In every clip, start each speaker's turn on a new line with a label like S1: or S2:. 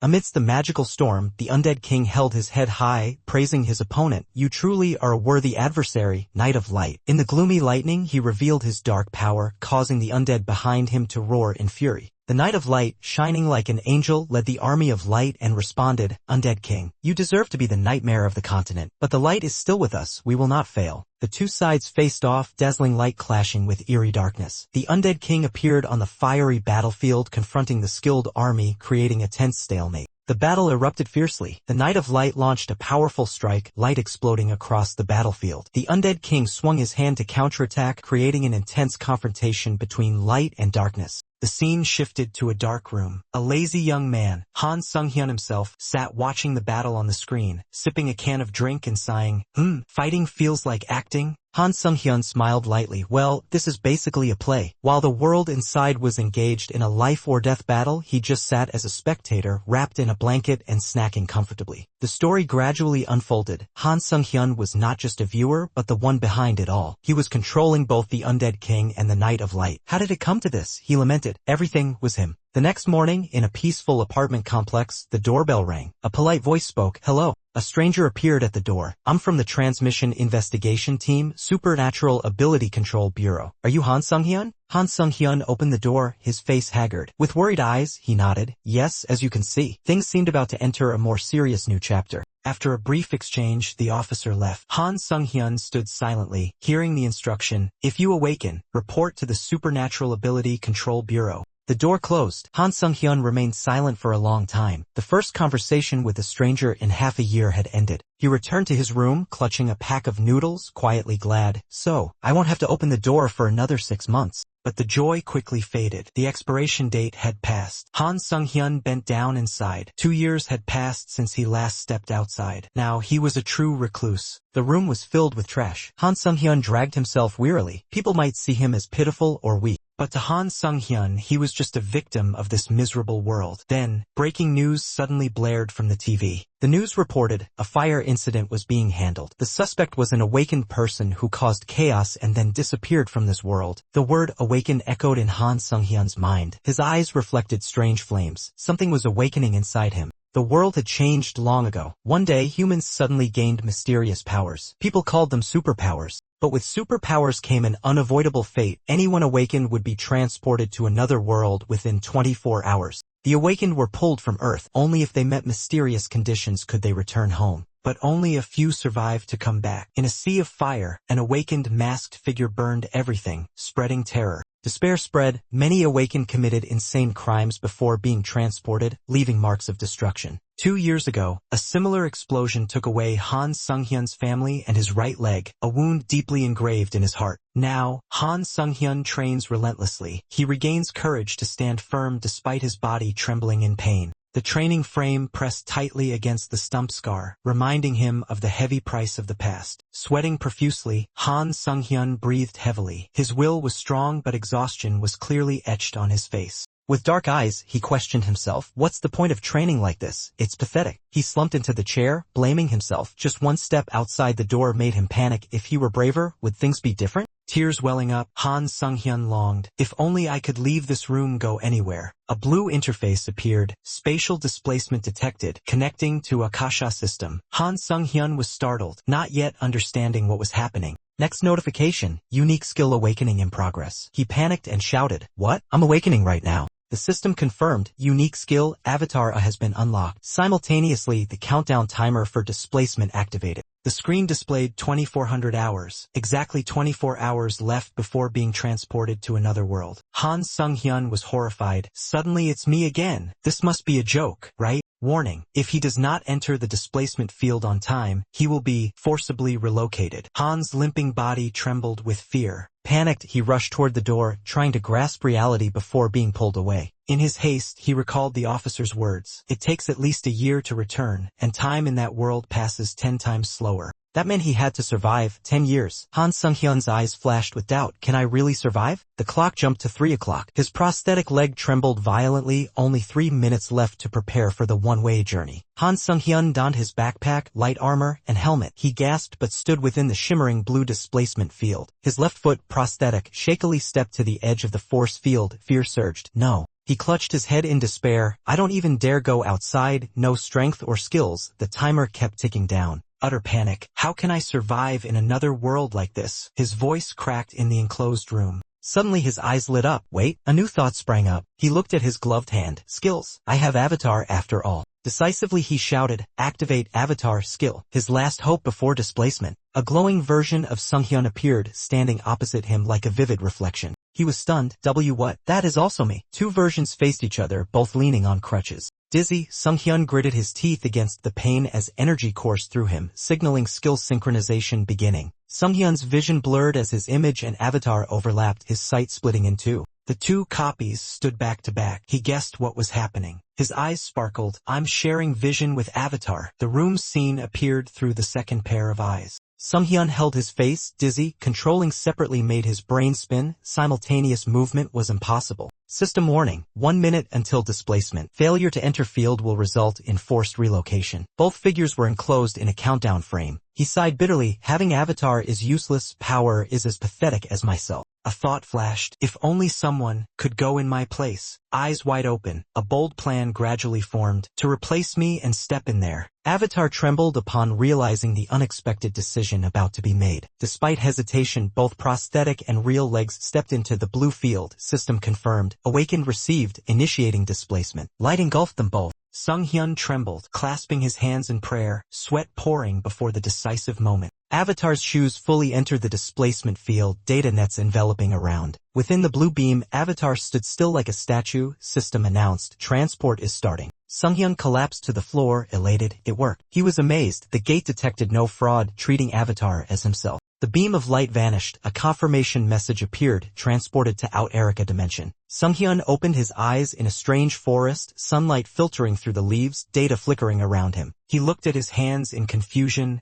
S1: Amidst the magical storm, the undead king held his head high, praising his opponent. "You truly are a worthy adversary, Knight of Light." In the gloomy lightning, he revealed his dark power, causing the undead behind him to roar in fury. The Knight of Light, shining like an angel, led the army of light and responded, "Undead King, you deserve to be the nightmare of the continent, but the light is still with us, we will not fail." The two sides faced off, dazzling light clashing with eerie darkness. The Undead King appeared on the fiery battlefield, confronting the skilled army, creating a tense stalemate. The battle erupted fiercely. The Knight of Light launched a powerful strike, light exploding across the battlefield. The Undead King swung his hand to counterattack, creating an intense confrontation between light and darkness. The scene shifted to a dark room. A lazy young man, Han Sung-hyun himself, sat watching the battle on the screen, sipping a can of drink and sighing, fighting feels like acting." Han Sung-hyun smiled lightly. "Well, this is basically a play." While the world inside was engaged in a life-or-death battle, he just sat as a spectator, wrapped in a blanket and snacking comfortably. The story gradually unfolded. Han Sung-hyun was not just a viewer, but the one behind it all. He was controlling both the Undead King and the Knight of Light. "How did it come to this?" he lamented. "Everything was him." The next morning, in a peaceful apartment complex, the doorbell rang. A polite voice spoke, "Hello." A stranger appeared at the door. "I'm from the Transmission Investigation Team, Supernatural Ability Control Bureau. Are you Han Sung-hyun?" Han Sung-hyun opened the door, his face haggard. With worried eyes, he nodded. "Yes, as you can see." Things seemed about to enter a more serious new chapter. After a brief exchange, the officer left. Han Sung-hyun stood silently, hearing the instruction, "If you awaken, report to the Supernatural Ability Control Bureau." The door closed. Han Sung-hyun remained silent for a long time. The first conversation with a stranger in half a year had ended. He returned to his room, clutching a pack of noodles, quietly glad. "So, I won't have to open the door for another 6 months." But the joy quickly faded. The expiration date had passed. Han Sung-hyun bent down and sighed. 2 years had passed since he last stepped outside. Now he was a true recluse. The room was filled with trash. Han Sung-hyun dragged himself wearily. People might see him as pitiful or weak. But to Han Sung-hyun, he was just a victim of this miserable world. Then, breaking news suddenly blared from the TV. The news reported a fire incident was being handled. The suspect was an awakened person who caused chaos and then disappeared from this world. The word awaken echoed in Han Sung-hyun's mind. His eyes reflected strange flames. Something was awakening inside him. The world had changed long ago. One day, humans suddenly gained mysterious powers. People called them superpowers. But with superpowers came an unavoidable fate. Anyone awakened would be transported to another world within 24 hours. The awakened were pulled from Earth. Only if they met mysterious conditions could they return home. But only a few survived to come back. In a sea of fire, an awakened masked figure burned everything, spreading terror. Despair spread. Many awakened committed insane crimes before being transported, leaving marks of destruction. 2 years ago, a similar explosion took away Han Sung-hyun's family and his right leg, a wound deeply engraved in his heart. Now, Han Sung-hyun trains relentlessly. He regains courage to stand firm despite his body trembling in pain. The training frame pressed tightly against the stump scar, reminding him of the heavy price of the past. Sweating profusely, Han Sung-hyun breathed heavily. His will was strong, but exhaustion was clearly etched on his face. With dark eyes, he questioned himself. What's the point of training like this? It's pathetic. He slumped into the chair, blaming himself. Just one step outside the door made him panic. If he were braver, would things be different? Tears welling up, Han Sung-hyun longed. If only I could leave this room, go anywhere. A blue interface appeared, spatial displacement detected, connecting to Akasha system. Han Sung-hyun was startled, not yet understanding what was happening. Next notification, unique skill awakening in progress. He panicked and shouted, "What? I'm awakening right now." The system confirmed, unique skill, Avatar A has been unlocked. Simultaneously, the countdown timer for displacement activated. The screen displayed 2400 hours, exactly 24 hours left before being transported to another world. Han Sung-hyun was horrified. Suddenly it's me again. This must be a joke, right? Warning, if he does not enter the displacement field on time, he will be forcibly relocated. Han's limping body trembled with fear. Panicked, he rushed toward the door, trying to grasp reality before being pulled away. In his haste, he recalled the officer's words. It takes at least a year to return, and time in that world passes 10 times slower. That meant he had to survive 10 years. Han Sung-hyun's eyes flashed with doubt. Can I really survive? The clock jumped to 3 o'clock. His prosthetic leg trembled violently, only 3 minutes left to prepare for the one-way journey. Han Sung-hyun donned his backpack, light armor, and helmet. He gasped but stood within the shimmering blue displacement field. His left foot, prosthetic, shakily stepped to the edge of the force field. Fear surged. No. He clutched his head in despair. I don't even dare go outside, no strength or skills. The timer kept ticking down. Utter panic. How can I survive in another world like this? His voice cracked in the enclosed room. Suddenly his eyes lit up. Wait, a new thought sprang up. He looked at his gloved hand. Skills. I have avatar after all. Decisively he shouted, activate avatar skill, his last hope before displacement. A glowing version of Sunghyun appeared, standing opposite him like a vivid reflection. He was stunned. What? That is also me. Two versions faced each other, both leaning on crutches. Dizzy, Sunghyun gritted his teeth against the pain as energy coursed through him, signaling skill synchronization beginning. Sunghyun's vision blurred as his image and avatar overlapped, his sight splitting in two. The two copies stood back to back. He guessed what was happening. His eyes sparkled. I'm sharing vision with avatar. The room's scene appeared through the second pair of eyes. Sunghyun held his face, dizzy, controlling separately made his brain spin. Simultaneous movement was impossible. System warning, 1 minute until displacement. Failure to enter field will result in forced relocation. Both figures were enclosed in a countdown frame. He sighed bitterly, having avatar is useless, power is as pathetic as myself. A thought flashed, if only someone could go in my place. Eyes wide open, a bold plan gradually formed, to replace me and step in there. Avatar trembled upon realizing the unexpected decision about to be made. Despite hesitation, both prosthetic and real legs stepped into the blue field. System confirmed. Awakened received, initiating displacement. Light engulfed them both. Sunghyun trembled, clasping his hands in prayer, sweat pouring before the decisive moment. Avatar's shoes fully entered the displacement field, data nets enveloping around. Within the blue beam, Avatar stood still like a statue. System announced, transport is starting. Sunghyun collapsed to the floor, elated. It worked. He was amazed. The gate detected no fraud, treating Avatar as himself. The beam of light vanished. A confirmation message appeared, transported to Out Erica dimension. Sunghyun opened his eyes in a strange forest, sunlight filtering through the leaves, data flickering around him. He looked at his hands in confusion.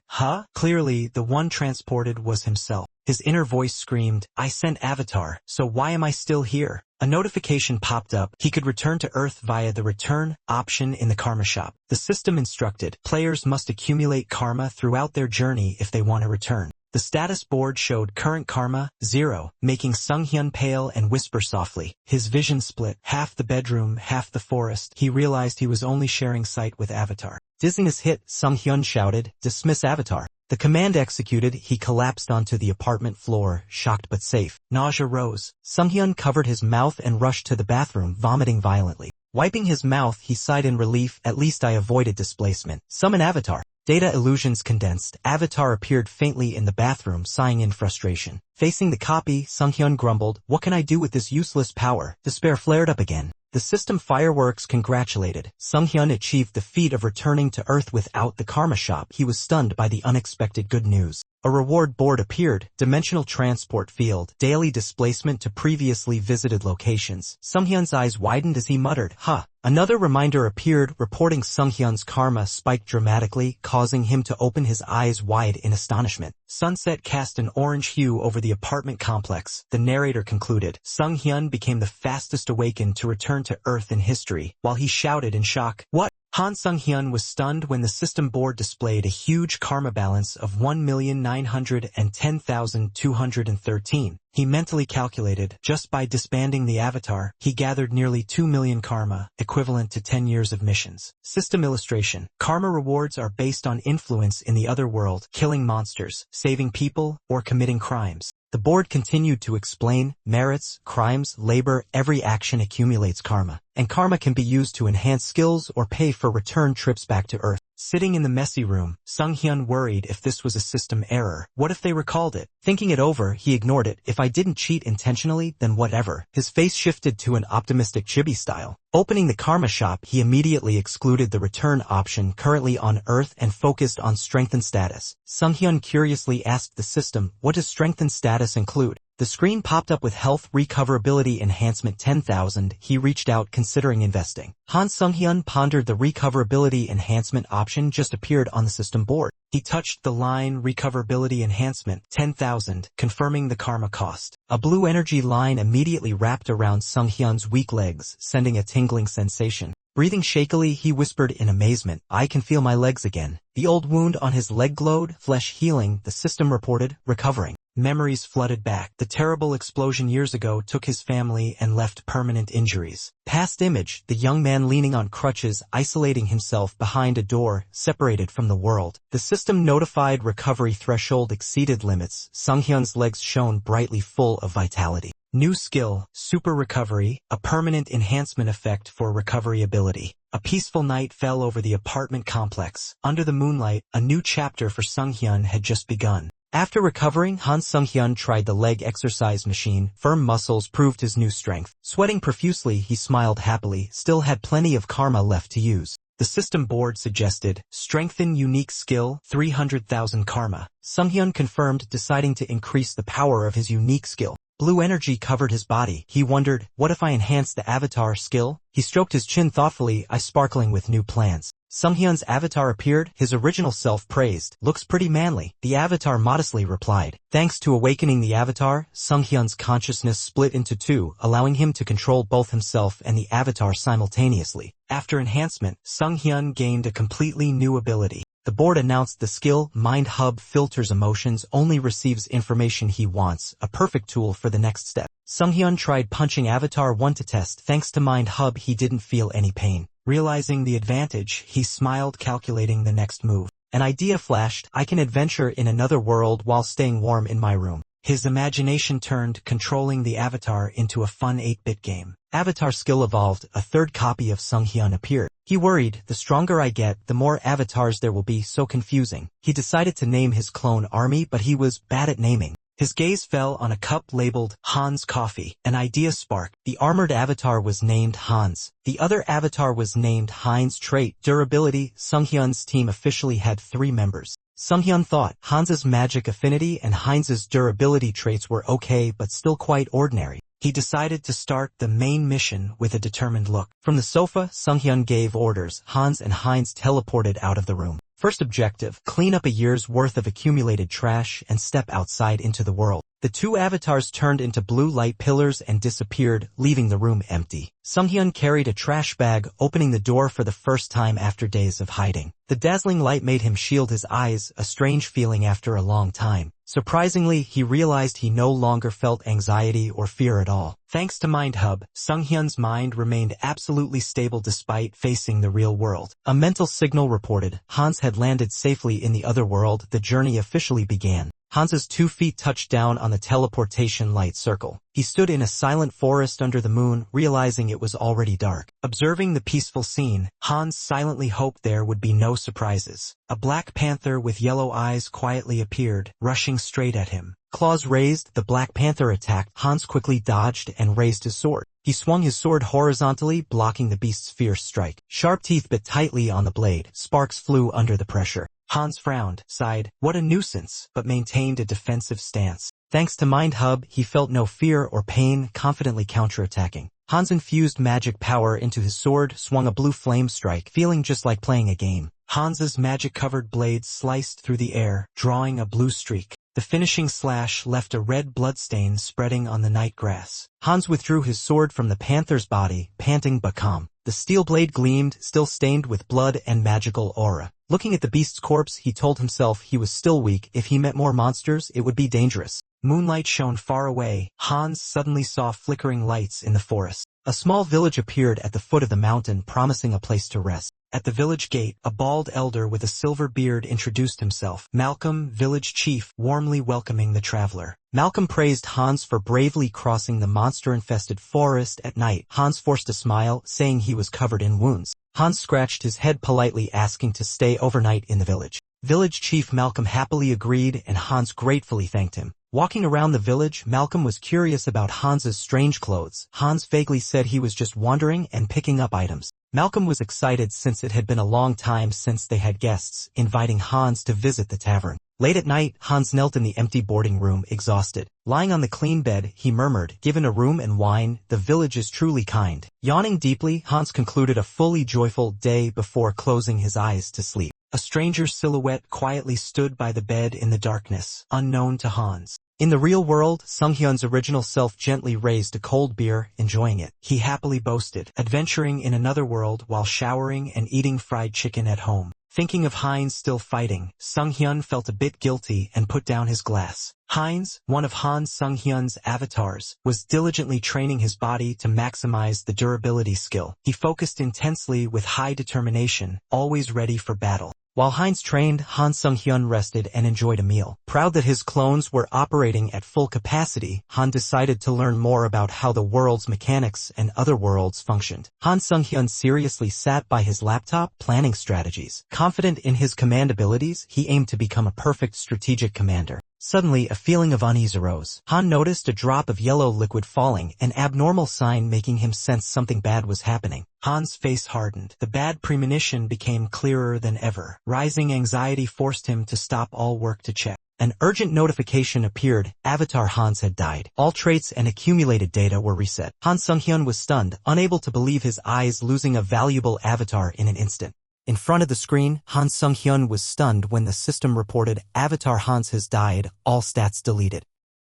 S1: Clearly, the one transported was himself. His inner voice screamed, I sent Avatar, so why am I still here? A notification popped up. He could return to Earth via the return option in the karma shop. The system instructed, players must accumulate karma throughout their journey if they want to return. The status board showed current karma, 0, making Sunghyun pale and whisper softly. His vision split, half the bedroom, half the forest. He realized he was only sharing sight with Avatar. Dizziness hit, Sunghyun shouted, dismiss Avatar. The command executed, he collapsed onto the apartment floor, shocked but safe. Nausea rose. Sunghyun covered his mouth and rushed to the bathroom, vomiting violently. Wiping his mouth, he sighed in relief, at least I avoided displacement. Summon Avatar. Data illusions condensed. Avatar appeared faintly in the bathroom, sighing in frustration. Facing the copy, Sunghyun grumbled, what can I do with this useless power? Despair flared up again. The system fireworks congratulated. Sunghyun achieved the feat of returning to Earth without the karma shop. He was stunned by the unexpected good news. A reward board appeared, dimensional transport field, daily displacement to previously visited locations. Sunghyun's eyes widened as he muttered, Another reminder appeared, reporting Sunghyun's karma spiked dramatically, causing him to open his eyes wide in astonishment. Sunset cast an orange hue over the apartment complex. The narrator concluded, Sunghyun became the fastest awakened to return to Earth in history, while he shouted in shock, what? Han Sunghyun was stunned when the system board displayed a huge karma balance of 1,910,213. He mentally calculated, just by disbanding the avatar, he gathered nearly 2 million karma, equivalent to 10 years of missions. System illustration. Karma rewards are based on influence in the other world, killing monsters, saving people, or committing crimes. The board continued to explain, merits, crimes, labor, every action accumulates karma, and karma can be used to enhance skills or pay for return trips back to Earth. Sitting in the messy room, Sunghyun worried if this was a system error. What if they recalled it? Thinking it over, he ignored it. If I didn't cheat intentionally, then whatever. His face shifted to an optimistic chibi style. Opening the karma shop, he immediately excluded the return option currently on Earth and focused on strengthened status. Sunghyun curiously asked the system, what does strengthened status include? The screen popped up with health recoverability enhancement 10,000. He reached out considering investing. Han Sunghyun pondered the recoverability enhancement option just appeared on the system board. He touched the line recoverability enhancement 10,000, confirming the karma cost. A blue energy line immediately wrapped around Sunghyun's weak legs, sending a tingling sensation. Breathing shakily, he whispered in amazement, I can feel my legs again. The old wound on his leg glowed, flesh healing, the system reported, recovering. Memories flooded back. The terrible explosion years ago took his family and left permanent injuries. Past image, the young man leaning on crutches, isolating himself behind a door, separated from the world. The system notified recovery threshold exceeded limits. Sunghyun's legs shone brightly full of vitality. New skill, Super Recovery, a permanent enhancement effect for recovery ability. A peaceful night fell over the apartment complex. Under the moonlight, a new chapter for Sunghyun had just begun. After recovering, Han Sunghyun tried the leg exercise machine. Firm muscles proved his new strength. Sweating profusely, he smiled happily, still had plenty of karma left to use. The system board suggested, strengthen unique skill, 300,000 karma. Sunghyun confirmed, deciding to increase the power of his unique skill. Blue energy covered his body. He wondered, what if I enhance the avatar skill? He stroked his chin thoughtfully, eyes sparkling with new plans. Sunghyun's avatar appeared, his original self praised. Looks pretty manly. The avatar modestly replied. Thanks to awakening the avatar, Sunghyun's consciousness split into two, allowing him to control both himself and the avatar simultaneously. After enhancement, Sunghyun gained a completely new ability. The board announced the skill, Mind Hub filters emotions, only receives information he wants, a perfect tool for the next step. Sunghyun tried punching Avatar 1 to test. Thanks to Mind Hub, he didn't feel any pain. Realizing the advantage, he smiled, calculating the next move. An idea flashed, I can adventure in another world while staying warm in my room. His imagination turned, controlling the avatar into a fun 8-bit game. Avatar skill evolved, a third copy of Sunghyun appeared. He worried, the stronger I get, the more avatars there will be, so confusing. He decided to name his clone Army, but he was bad at naming. His gaze fell on a cup labeled Hans Coffee. An idea sparked. The armored avatar was named Hans. The other avatar was named Heinz. Trait, durability. Sunghyun's team officially had 3 members. Sunghyun thought Hans's magic affinity and Heinz's durability traits were okay but still quite ordinary. He decided to start the main mission with a determined look. From the sofa, Sunghyun gave orders. Hans and Heinz teleported out of the room. First objective, clean up a year's worth of accumulated trash and step outside into the world. The 2 avatars turned into blue light pillars and disappeared, leaving the room empty. Sunghyun carried a trash bag, opening the door for the first time after days of hiding. The dazzling light made him shield his eyes, a strange feeling after a long time. Surprisingly, he realized he no longer felt anxiety or fear at all. Thanks to Mind Hub, Sunghyun's mind remained absolutely stable despite facing the real world. A mental signal reported Hans had landed safely in the other world. The journey officially began. Hans's 2 feet touched down on the teleportation light circle. He stood in a silent forest under the moon, realizing it was already dark. Observing the peaceful scene, Hans silently hoped there would be no surprises. A black panther with yellow eyes quietly appeared, rushing straight at him. Claws raised, the black panther attacked. Hans quickly dodged and raised his sword. He swung his sword horizontally, blocking the beast's fierce strike. Sharp teeth bit tightly on the blade. Sparks flew under the pressure. Hans frowned, sighed, what a nuisance, but maintained a defensive stance. Thanks to Mind Hub, he felt no fear or pain, confidently counterattacking. Hans infused magic power into his sword, swung a blue flame strike, feeling just like playing a game. Hans's magic-covered blade sliced through the air, drawing a blue streak. The finishing slash left a red bloodstain spreading on the night grass. Hans withdrew his sword from the panther's body, panting but calm. The steel blade gleamed, still stained with blood and magical aura. Looking at the beast's corpse, he told himself he was still weak. If he met more monsters, it would be dangerous. Moonlight shone far away. Hans suddenly saw flickering lights in the forest. A small village appeared at the foot of the mountain, promising a place to rest. At the village gate, a bald elder with a silver beard introduced himself. Malcolm, village chief, warmly welcoming the traveler. Malcolm praised Hans for bravely crossing the monster-infested forest at night. Hans forced a smile, saying he was covered in wounds. Hans scratched his head politely, asking to stay overnight in the village. Village chief Malcolm happily agreed, and Hans gratefully thanked him. Walking around the village, Malcolm was curious about Hans's strange clothes. Hans vaguely said he was just wandering and picking up items. Malcolm was excited since it had been a long time since they had guests, inviting Hans to visit the tavern. Late at night, Hans knelt in the empty boarding room, exhausted. Lying on the clean bed, he murmured, given a room and wine, the village is truly kind. Yawning deeply, Hans concluded a fully joyful day before closing his eyes to sleep. A stranger's silhouette quietly stood by the bed in the darkness, unknown to Hans. In the real world, Sunghyun's original self gently raised a cold beer, enjoying it. He happily boasted, adventuring in another world while showering and eating fried chicken at home. Thinking of Heinz still fighting, Sung-hyun felt a bit guilty and put down his glass. Heinz, one of Han Sung-hyun's avatars, was diligently training his body to maximize the durability skill. He focused intensely with high determination, always ready for battle. While Heinz trained, Han Sung-hyun rested and enjoyed a meal. Proud that his clones were operating at full capacity, Han decided to learn more about how the world's mechanics and other worlds functioned. Han Sung-hyun seriously sat by his laptop, planning strategies. Confident in his command abilities, he aimed to become a perfect strategic commander. Suddenly, a feeling of unease arose. Han noticed a drop of yellow liquid falling, an abnormal sign making him sense something bad was happening. Han's face hardened. The bad premonition became clearer than ever. Rising anxiety forced him to stop all work to check. An urgent notification appeared. Avatar Hans had died. All traits and accumulated data were reset. Han Sung-hyun was stunned, unable to believe his eyes, losing a valuable avatar in an instant. In front of the screen, Han Sung-hyun was stunned when the system reported, Avatar Hans has died, all stats deleted.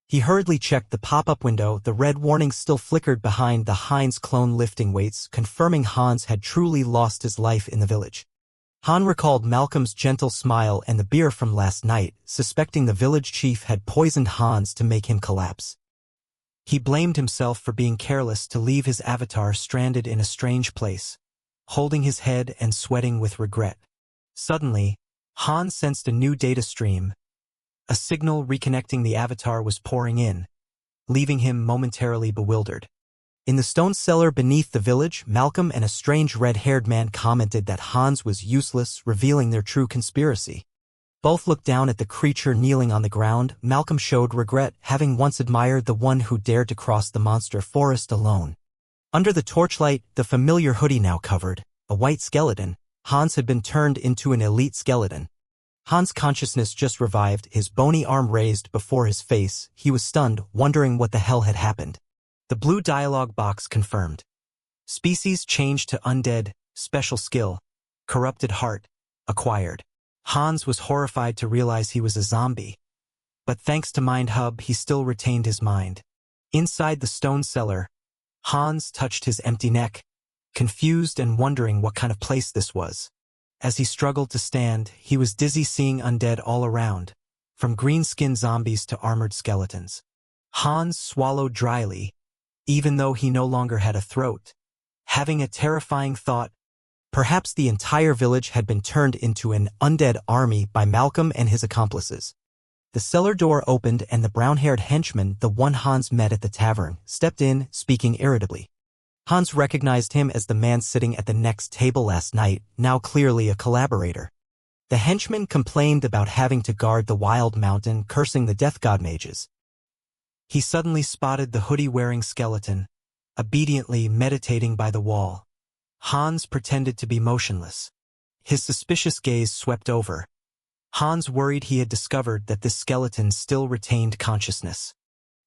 S1: He hurriedly checked the pop-up window. The red warning still flickered behind the Heinz clone lifting weights, confirming Hans had truly lost his life in the village. Han recalled Malcolm's gentle smile and the beer from last night, suspecting the village chief had poisoned Hans to make him collapse. He blamed himself for being careless to leave his avatar stranded in a strange place, holding his head and sweating with regret. Suddenly, Han sensed a new data stream. A signal reconnecting the avatar was pouring in, leaving him momentarily bewildered. In the stone cellar beneath the village, Malcolm and a strange red-haired man commented that Hans was useless, revealing their true conspiracy. Both looked down at the creature kneeling on the ground. Malcolm showed regret, having once admired the one who dared to cross the monster forest alone. Under the torchlight, the familiar hoodie now covered a white skeleton. Hans had been turned into an elite skeleton. Hans' consciousness just revived, his bony arm raised before his face. He was stunned, wondering what the hell had happened. The blue dialogue box confirmed. Species changed to undead, special skill, corrupted heart, acquired. Hans was horrified to realize he was a zombie. But thanks to Mind Hub, he still retained his mind. Inside the stone cellar, Hans touched his empty neck, confused and wondering what kind of place this was. As he struggled to stand, he was dizzy seeing undead all around, from green-skinned zombies to armored skeletons. Hans swallowed dryly, even though he no longer had a throat, having a terrifying thought. Perhaps the entire village had been turned into an undead army by Malcolm and his accomplices. The cellar door opened and the brown-haired henchman, the one Hans met at the tavern, stepped in, speaking irritably. Hans recognized him as the man sitting at the next table last night, now clearly a collaborator. The henchman complained about having to guard the wild mountain, cursing the death god mages. He suddenly spotted the hoodie-wearing skeleton, obediently meditating by the wall. Hans pretended to be motionless. His suspicious gaze swept over. Hans worried he had discovered that this skeleton still retained consciousness.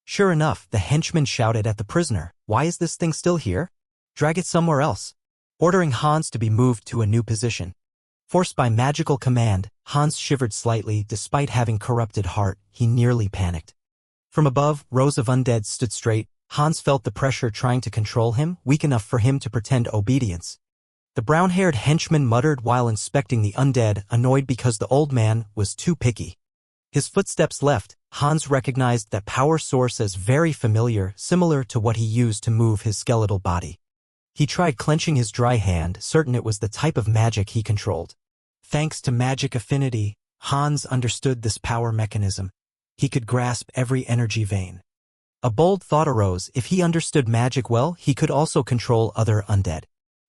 S1: Sure enough, the henchman shouted at the prisoner, "Why is this thing still here? Drag it somewhere else," ordering Hans to be moved to a new position. Forced by magical command, Hans shivered slightly. Despite having corrupted heart, he nearly panicked. From above, rows of undead stood straight. Hans felt the pressure trying to control him, weak enough for him to pretend obedience. The brown-haired henchman muttered while inspecting the undead, annoyed because the old man was too picky. His footsteps left. Hans recognized that power source as very familiar, similar to what he used to move his skeletal body. He tried clenching his dry hand, certain it was the type of magic he controlled. Thanks to magic affinity, Hans understood this power mechanism. He could grasp every energy vein. A bold thought arose: if he understood magic well, he could also control other undead.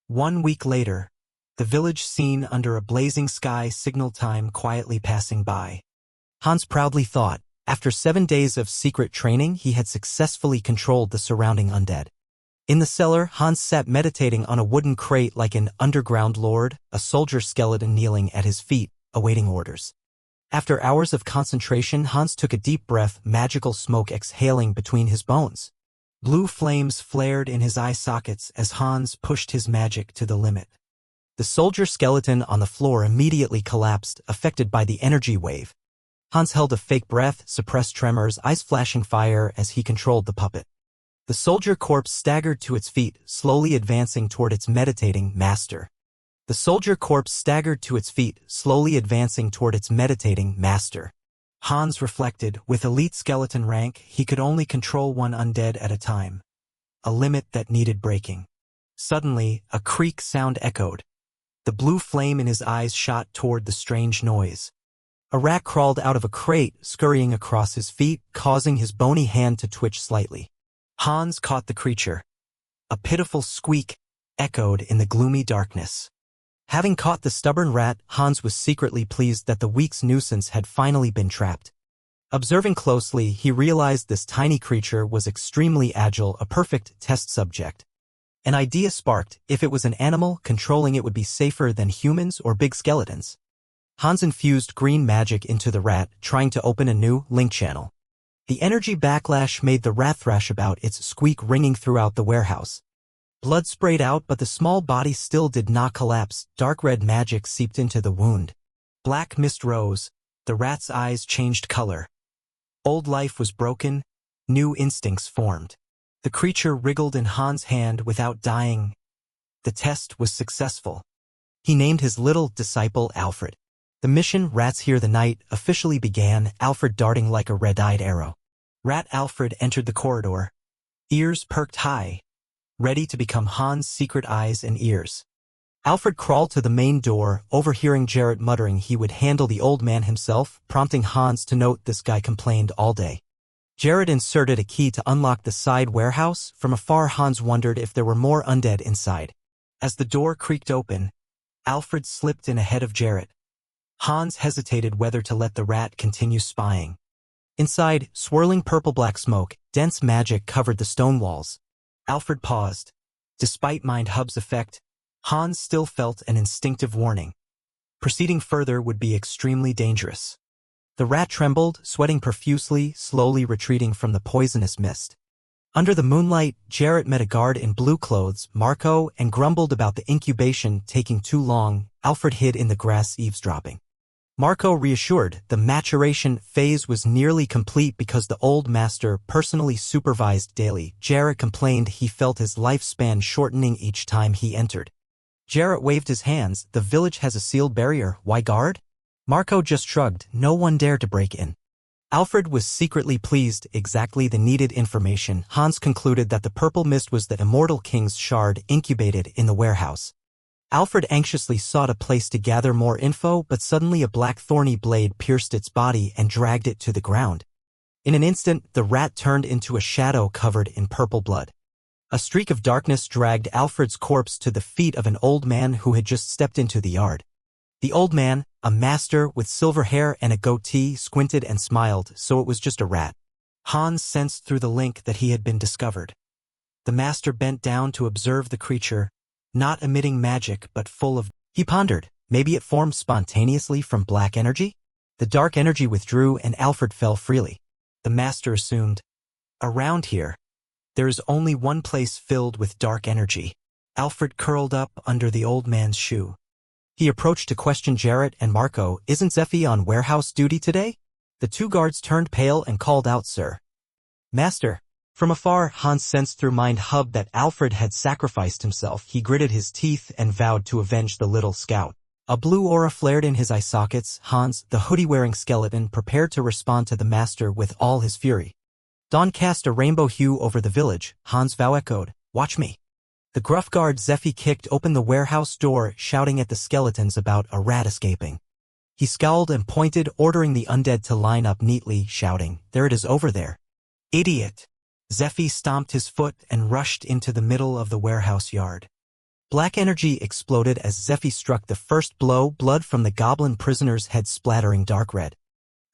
S1: 1 week later, the village scene under a blazing sky, signal time quietly passing by. Hans proudly thought, after 7 days of secret training, he had successfully controlled the surrounding undead. In the cellar, Hans sat meditating on a wooden crate like an underground lord, a soldier skeleton kneeling at his feet, awaiting orders. After hours of concentration, Hans took a deep breath, magical smoke exhaling between his bones. Blue flames flared in his eye sockets as Hans pushed his magic to the limit. The soldier skeleton on the floor immediately collapsed, affected by the energy wave. Hans held a fake breath, suppressed tremors, eyes flashing fire as he controlled the puppet. The soldier corpse staggered to its feet, slowly advancing toward its meditating master. The soldier corpse staggered to its feet, slowly advancing toward its meditating master. Hans reflected, with elite skeleton rank, he could only control one undead at a time. A limit that needed breaking. Suddenly, a creak sound echoed. The blue flame in his eyes shot toward the strange noise. A rat crawled out of a crate, scurrying across his feet, causing his bony hand to twitch slightly. Hans caught the creature. A pitiful squeak echoed in the gloomy darkness. Having caught the stubborn rat, Hans was secretly pleased that the week's nuisance had finally been trapped. Observing closely, he realized this tiny creature was extremely agile, a perfect test subject. An idea sparked: if it was an animal, controlling it would be safer than humans or big skeletons. Hans infused green magic into the rat, trying to open a new link channel. The energy backlash made the rat thrash about, its squeak ringing throughout the warehouse. Blood sprayed out, but the small body still did not collapse. Dark red magic seeped into the wound. Black mist rose. The rat's eyes changed color. Old life was broken. New instincts formed. The creature wriggled in Hans' hand without dying. The test was successful. He named his little disciple Alfred. The mission, Rats Hear the Night, officially began, Alfred darting like a red-eyed arrow. Rat Alfred entered the corridor. Ears perked high, ready to become Hans' secret eyes and ears. Alfred crawled to the main door, overhearing Jarrett muttering he would handle the old man himself, prompting Hans to note this guy complained all day. Jarrett inserted a key to unlock the side warehouse. From afar, Hans wondered if there were more undead inside. As the door creaked open, Alfred slipped in ahead of Jarrett. Hans hesitated whether to let the rat continue spying. Inside, swirling purple-black smoke, dense magic covered the stone walls. Alfred paused. Despite Mind Hub's effect, Hans still felt an instinctive warning. Proceeding further would be extremely dangerous. The rat trembled, sweating profusely, slowly retreating from the poisonous mist. Under the moonlight, Jarrett met a guard in blue clothes, Marco, and grumbled about the incubation taking too long. Alfred hid in the grass, eavesdropping. Marco reassured the maturation phase was nearly complete because the old master personally supervised daily. Jarrett complained he felt his lifespan shortening each time he entered. Jarrett waved his hands. The village has a sealed barrier. Why guard? Marco just shrugged. No one dared to break in. Alfred was secretly pleased. Exactly the needed information. Hans concluded that the purple mist was the immortal king's shard incubated in the warehouse. Alfred anxiously sought a place to gather more info, but suddenly a black thorny blade pierced its body and dragged it to the ground. In an instant, the rat turned into a shadow covered in purple blood. A streak of darkness dragged Alfred's corpse to the feet of an old man who had just stepped into the yard. The old man, a master with silver hair and a goatee, squinted and smiled, so it was just a rat. Hans sensed through the link that he had been discovered. The master bent down to observe the creature, not emitting magic but full of... He pondered, maybe it formed spontaneously from black energy? The dark energy withdrew and Alfred fell freely. The master assumed, around here, there is only one place filled with dark energy. Alfred curled up under the old man's shoe. He approached to question Jarrett and Marco. Isn't Zeffy on warehouse duty today? The two guards turned pale and called out, Sir. Master. From afar, Hans sensed through Mind Hub that Alfred had sacrificed himself. He gritted his teeth and vowed to avenge the little scout. A blue aura flared in his eye sockets. Hans, the hoodie-wearing skeleton, prepared to respond to the master with all his fury. Dawn cast a rainbow hue over the village. Hans' vow echoed, Watch me. The gruff guard Zeffy kicked open the warehouse door, shouting at the skeletons about a rat escaping. He scowled and pointed, ordering the undead to line up neatly, shouting, There it is over there. Idiot. Zeffy stomped his foot and rushed into the middle of the warehouse yard. Black energy exploded as Zeffy struck the first blow, blood from the goblin prisoner's head splattering dark red.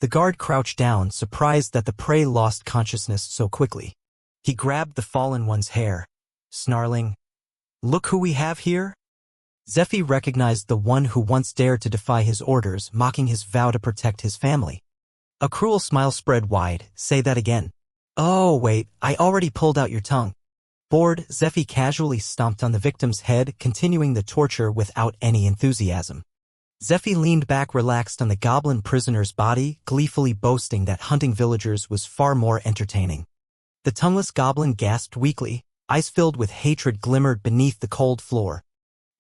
S1: The guard crouched down, surprised that the prey lost consciousness so quickly. He grabbed the fallen one's hair, snarling, Look who we have here? Zeffy recognized the one who once dared to defy his orders, mocking his vow to protect his family. A cruel smile spread wide. Say that again. Oh, wait, I already pulled out your tongue. Bored, Zeffy casually stomped on the victim's head, continuing the torture without any enthusiasm. Zeffy leaned back relaxed on the goblin prisoner's body, gleefully boasting that hunting villagers was far more entertaining. The tongueless goblin gasped weakly, eyes filled with hatred glimmered beneath the cold floor.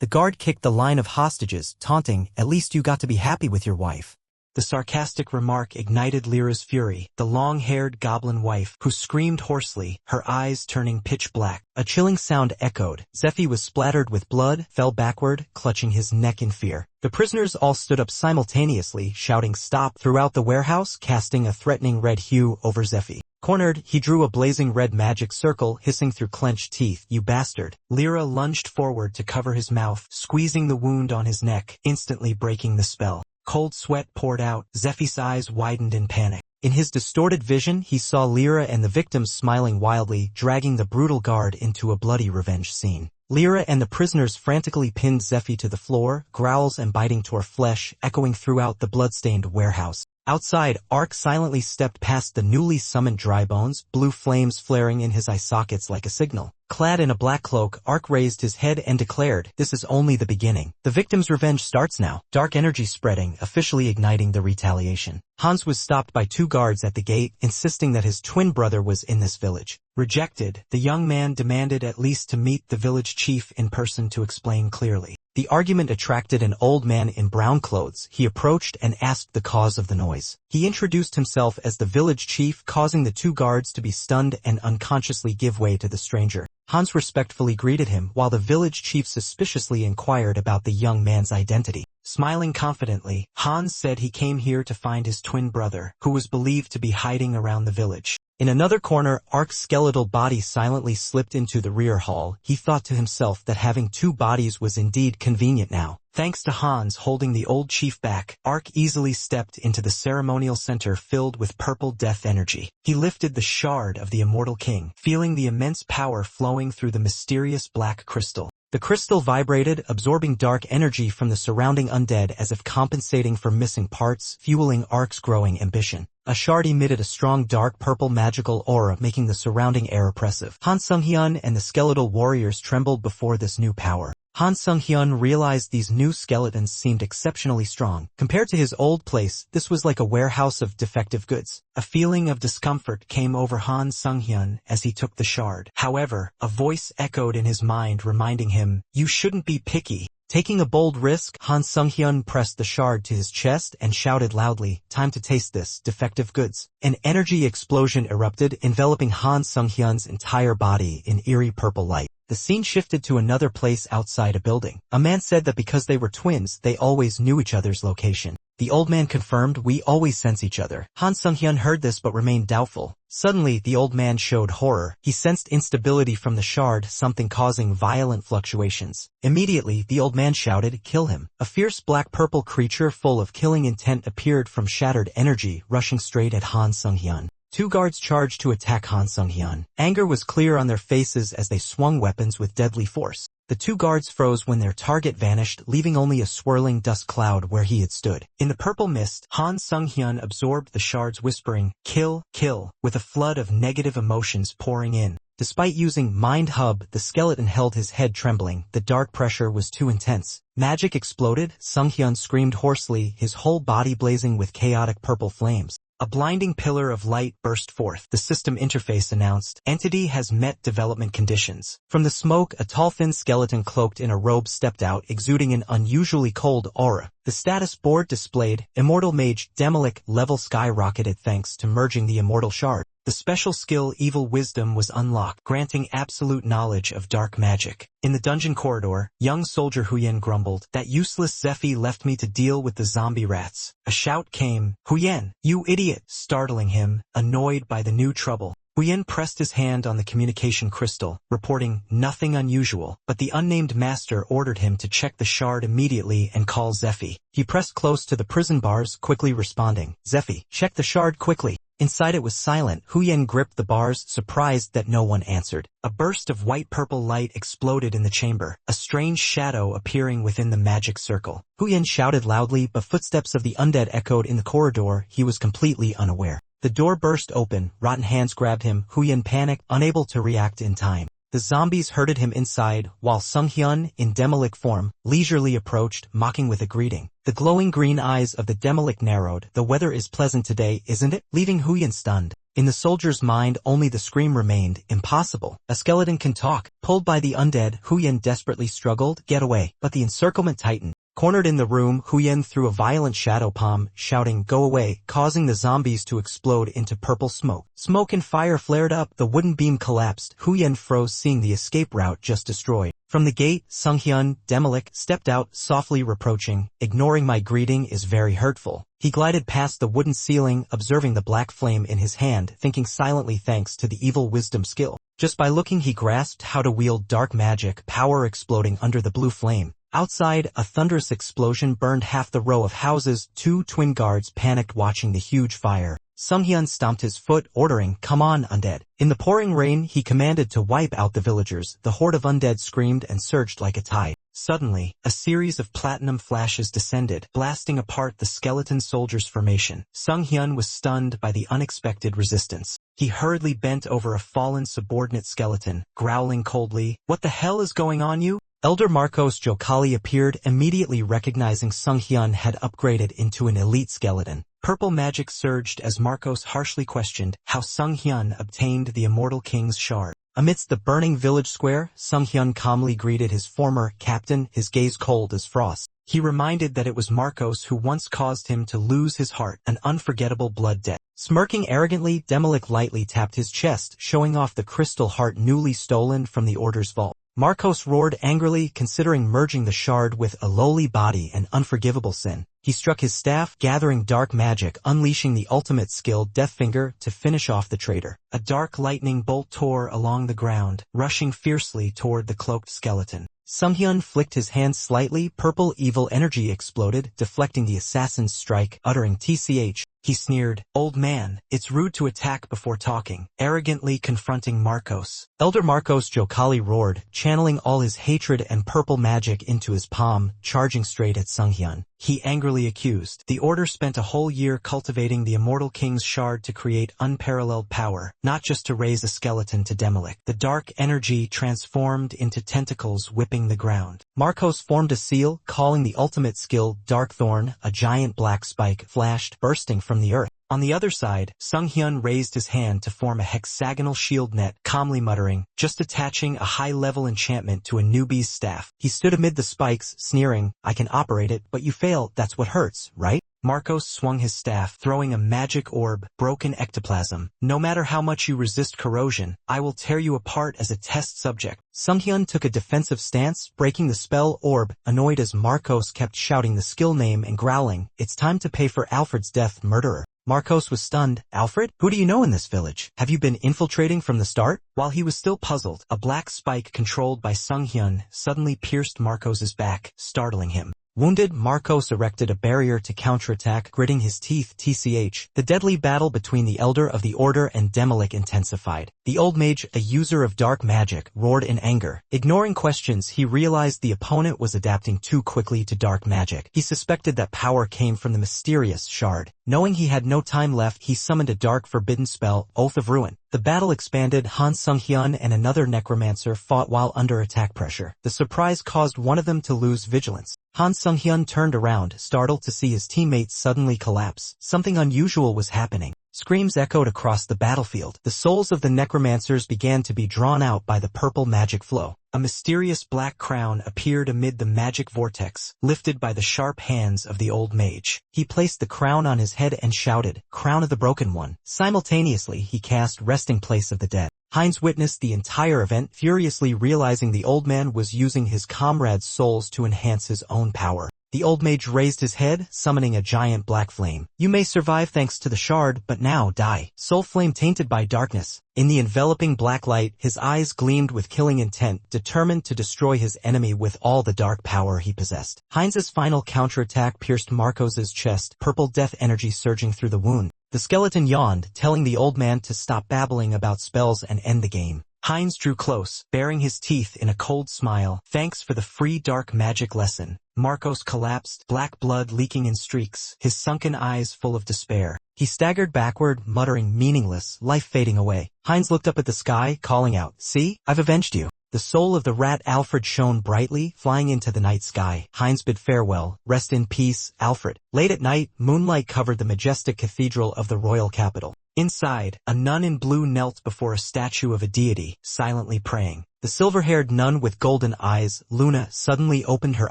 S1: The guard kicked the line of hostages, taunting, "At least you got to be happy with your wife." The sarcastic remark ignited Lyra's fury, the long-haired goblin wife, who screamed hoarsely, her eyes turning pitch black. A chilling sound echoed. Zephy was splattered with blood, fell backward, clutching his neck in fear. The prisoners all stood up simultaneously, shouting "Stop!" throughout the warehouse, casting a threatening red hue over Zephy. Cornered, he drew a blazing red magic circle, hissing through clenched teeth, "You bastard." Lyra lunged forward to cover his mouth, squeezing the wound on his neck, instantly breaking the spell. Cold sweat poured out. Zephy's eyes widened in panic. In his distorted vision, he saw Lyra and the victims smiling wildly, dragging the brutal guard into a bloody revenge scene. Lyra and the prisoners frantically pinned Zephy to the floor, growls and biting tore flesh, echoing throughout the bloodstained warehouse. Outside, Ark silently stepped past the newly summoned Drybones, blue flames flaring in his eye sockets like a signal. Clad in a black cloak, Ark raised his head and declared, "This is only the beginning. The victim's revenge starts now." Dark energy spreading, officially igniting the retaliation. Hans was stopped by 2 guards at the gate, insisting that his twin brother was in this village. Rejected, the young man demanded at least to meet the village chief in person to explain clearly. The argument attracted an old man in brown clothes. He approached and asked the cause of the noise. He introduced himself as the village chief, causing the 2 guards to be stunned and unconsciously give way to the stranger. Hans respectfully greeted him, while the village chief suspiciously inquired about the young man's identity. Smiling confidently, Hans said he came here to find his twin brother, who was believed to be hiding around the village. In another corner, Ark's skeletal body silently slipped into the rear hall. He thought to himself that having 2 bodies was indeed convenient now. Thanks to Hans holding the old chief back, Ark easily stepped into the ceremonial center filled with purple death energy. He lifted the shard of the immortal king, feeling the immense power flowing through the mysterious black crystal. The crystal vibrated, absorbing dark energy from the surrounding undead as if compensating for missing parts, fueling Ark's growing ambition. A shard emitted a strong dark purple magical aura, making the surrounding air oppressive. Han Sung-hyun and the skeletal warriors trembled before this new power. Han Sung-hyun realized these new skeletons seemed exceptionally strong. Compared to his old place, this was like a warehouse of defective goods. A feeling of discomfort came over Han Sung-hyun as he took the shard. However, a voice echoed in his mind reminding him, "You shouldn't be picky." Taking a bold risk, Han Sung-hyun pressed the shard to his chest and shouted loudly, "Time to taste this, defective goods." An energy explosion erupted, enveloping Han Sung-hyun's entire body in eerie purple light. The scene shifted to another place outside a building. A man said that because they were twins, they always knew each other's location. The old man confirmed, "We always sense each other." Han Sung-hyun heard this but remained doubtful. Suddenly, the old man showed horror. He sensed instability from the shard, something causing violent fluctuations. Immediately, the old man shouted, "Kill him." A fierce black-purple creature full of killing intent appeared from shattered energy, rushing straight at Han Sung-hyun. 2 guards charged to attack Han Sung-hyun. Anger was clear on their faces as they swung weapons with deadly force. The 2 guards froze when their target vanished, leaving only a swirling dust cloud where he had stood. In the purple mist, Han Sung-hyun absorbed the shards, whispering, "Kill, kill," with a flood of negative emotions pouring in. Despite using Mind Hub, the skeleton held his head trembling. The dark pressure was too intense. Magic exploded. Sung-hyun screamed hoarsely, his whole body blazing with chaotic purple flames. A blinding pillar of light burst forth. The system interface announced, "Entity has met development conditions." From the smoke, a tall thin skeleton cloaked in a robe stepped out, exuding an unusually cold aura. The status board displayed, "Immortal Mage Demolic level skyrocketed thanks to merging the immortal shard." The special skill Evil Wisdom was unlocked, granting absolute knowledge of dark magic. In the dungeon corridor, young soldier Huyen grumbled, "That useless Zephy left me to deal with the zombie rats." A shout came, "Huyen, you idiot!" startling him, annoyed by the new trouble. Huyen pressed his hand on the communication crystal, reporting nothing unusual, but the unnamed master ordered him to check the shard immediately and call Zephy. He pressed close to the prison bars, quickly responding, "Zephy, check the shard quickly." Inside it was silent. Huyen gripped the bars, surprised that no one answered. A burst of white-purple light exploded in the chamber, a strange shadow appearing within the magic circle. Huyen shouted loudly, but footsteps of the undead echoed in the corridor. He was completely unaware. The door burst open, rotten hands grabbed him. Huyen panicked, unable to react in time. The zombies herded him inside, while Sung-hyun, in demolic form, leisurely approached, mocking with a greeting. The glowing green eyes of the demolic narrowed. "The weather is pleasant today, isn't it?" leaving Huyen stunned. In the soldier's mind only the scream remained, impossible. A skeleton can talk. Pulled by the undead, Huyen desperately struggled, get away. But the encirclement tightened. Cornered in the room, Huyen threw a violent shadow palm, shouting, go away, causing the zombies to explode into purple smoke. Smoke and fire flared up, the wooden beam collapsed. Huyen froze, seeing the escape route just destroyed. From the gate, Sunghyun, Demilik, stepped out, softly reproaching, ignoring my greeting is very hurtful. He glided past the wooden ceiling, observing the black flame in his hand, thinking silently thanks to the evil wisdom skill. Just by looking he grasped how to wield dark magic, power exploding under the blue flame. Outside, a thunderous explosion burned half the row of houses. Two twin guards panicked watching the huge fire. Sunghyun stomped his foot, ordering, come on, undead. In the pouring rain, he commanded to wipe out the villagers. The horde of undead screamed and surged like a tide. Suddenly, a series of platinum flashes descended, blasting apart the skeleton soldiers' formation. Sunghyun was stunned by the unexpected resistance. He hurriedly bent over a fallen subordinate skeleton, growling coldly, what the hell is going on, you? Elder Marcos Jokali appeared, immediately recognizing Sunghyun had upgraded into an elite skeleton. Purple magic surged as Marcos harshly questioned how Sunghyun obtained the Immortal King's shard. Amidst the burning village square, Sunghyun calmly greeted his former captain, his gaze cold as frost. He reminded that it was Marcos who once caused him to lose his heart, an unforgettable blood debt. Smirking arrogantly, Demilik lightly tapped his chest, showing off the crystal heart newly stolen from the Order's vault. Marcos roared angrily, considering merging the shard with a lowly body an unforgivable sin. He struck his staff, gathering dark magic, unleashing the ultimate skill, Deathfinger, to finish off the traitor. A dark lightning bolt tore along the ground, rushing fiercely toward the cloaked skeleton. Sunghyun flicked his hand slightly, purple evil energy exploded, deflecting the assassin's strike, uttering TCH. He sneered, old man, it's rude to attack before talking, arrogantly confronting Marcos. Elder Marcos Jokali roared, channeling all his hatred and purple magic into his palm, charging straight at Sunghyun. He angrily accused, the Order spent a whole year cultivating the Immortal King's shard to create unparalleled power, not just to raise a skeleton to Demilik. The dark energy transformed into tentacles whipping the ground. Marcos formed a seal, calling the ultimate skill Darkthorn. A giant black spike flashed, bursting from the earth. On the other side, Sunghyun raised his hand to form a hexagonal shield net, calmly muttering, just attaching a high-level enchantment to a newbie's staff. He stood amid the spikes, sneering, I can operate it, but you fail, that's what hurts, right? Marcos swung his staff, throwing a magic orb, broken ectoplasm. No matter how much you resist corrosion, I will tear you apart as a test subject. Sunghyun took a defensive stance, breaking the spell orb, annoyed as Marcos kept shouting the skill name and growling, it's time to pay for Alfred's death, murderer. Marcos was stunned. Alfred? Who do you know in this village? Have you been infiltrating from the start? While he was still puzzled, a black spike controlled by Sunghyun suddenly pierced Marcos's back, startling him. Wounded, Marcos erected a barrier to counterattack, gritting his teeth. TCH. The deadly battle between the Elder of the Order and Demilik intensified. The old mage, a user of dark magic, roared in anger. Ignoring questions, he realized the opponent was adapting too quickly to dark magic. He suspected that power came from the mysterious shard. Knowing he had no time left, he summoned a dark forbidden spell, Oath of Ruin. The battle expanded. Han Sunghyun and another necromancer fought while under attack pressure. The surprise caused one of them to lose vigilance. Han Sunghyun turned around, startled to see his teammates suddenly collapse. Something unusual was happening. Screams echoed across the battlefield. The souls of the necromancers began to be drawn out by the purple magic flow. A mysterious black crown appeared amid the magic vortex, lifted by the sharp hands of the old mage. He placed the crown on his head and shouted, Crown of the Broken One. Simultaneously, he cast Resting Place of the Dead. Heinz witnessed the entire event, furiously realizing the old man was using his comrades' souls to enhance his own power. The old mage raised his head, summoning a giant black flame. You may survive thanks to the shard, but now die. Soul flame tainted by darkness. In the enveloping black light, his eyes gleamed with killing intent, determined to destroy his enemy with all the dark power he possessed. Heinz's final counterattack pierced Marcos's chest, purple death energy surging through the wound. The skeleton yawned, telling the old man to stop babbling about spells and end the game. Heinz drew close, baring his teeth in a cold smile. Thanks for the free dark magic lesson. Marcos collapsed, black blood leaking in streaks, his sunken eyes full of despair. He staggered backward, muttering meaningless, life fading away. Heinz looked up at the sky, calling out, See, I've avenged you. The soul of the rat Alfred shone brightly, flying into the night sky. Heinz bid farewell. Rest in peace, Alfred. Late at night, moonlight covered the majestic cathedral of the royal capital. Inside, a nun in blue knelt before a statue of a deity, silently praying. The silver-haired nun with golden eyes, Luna, suddenly opened her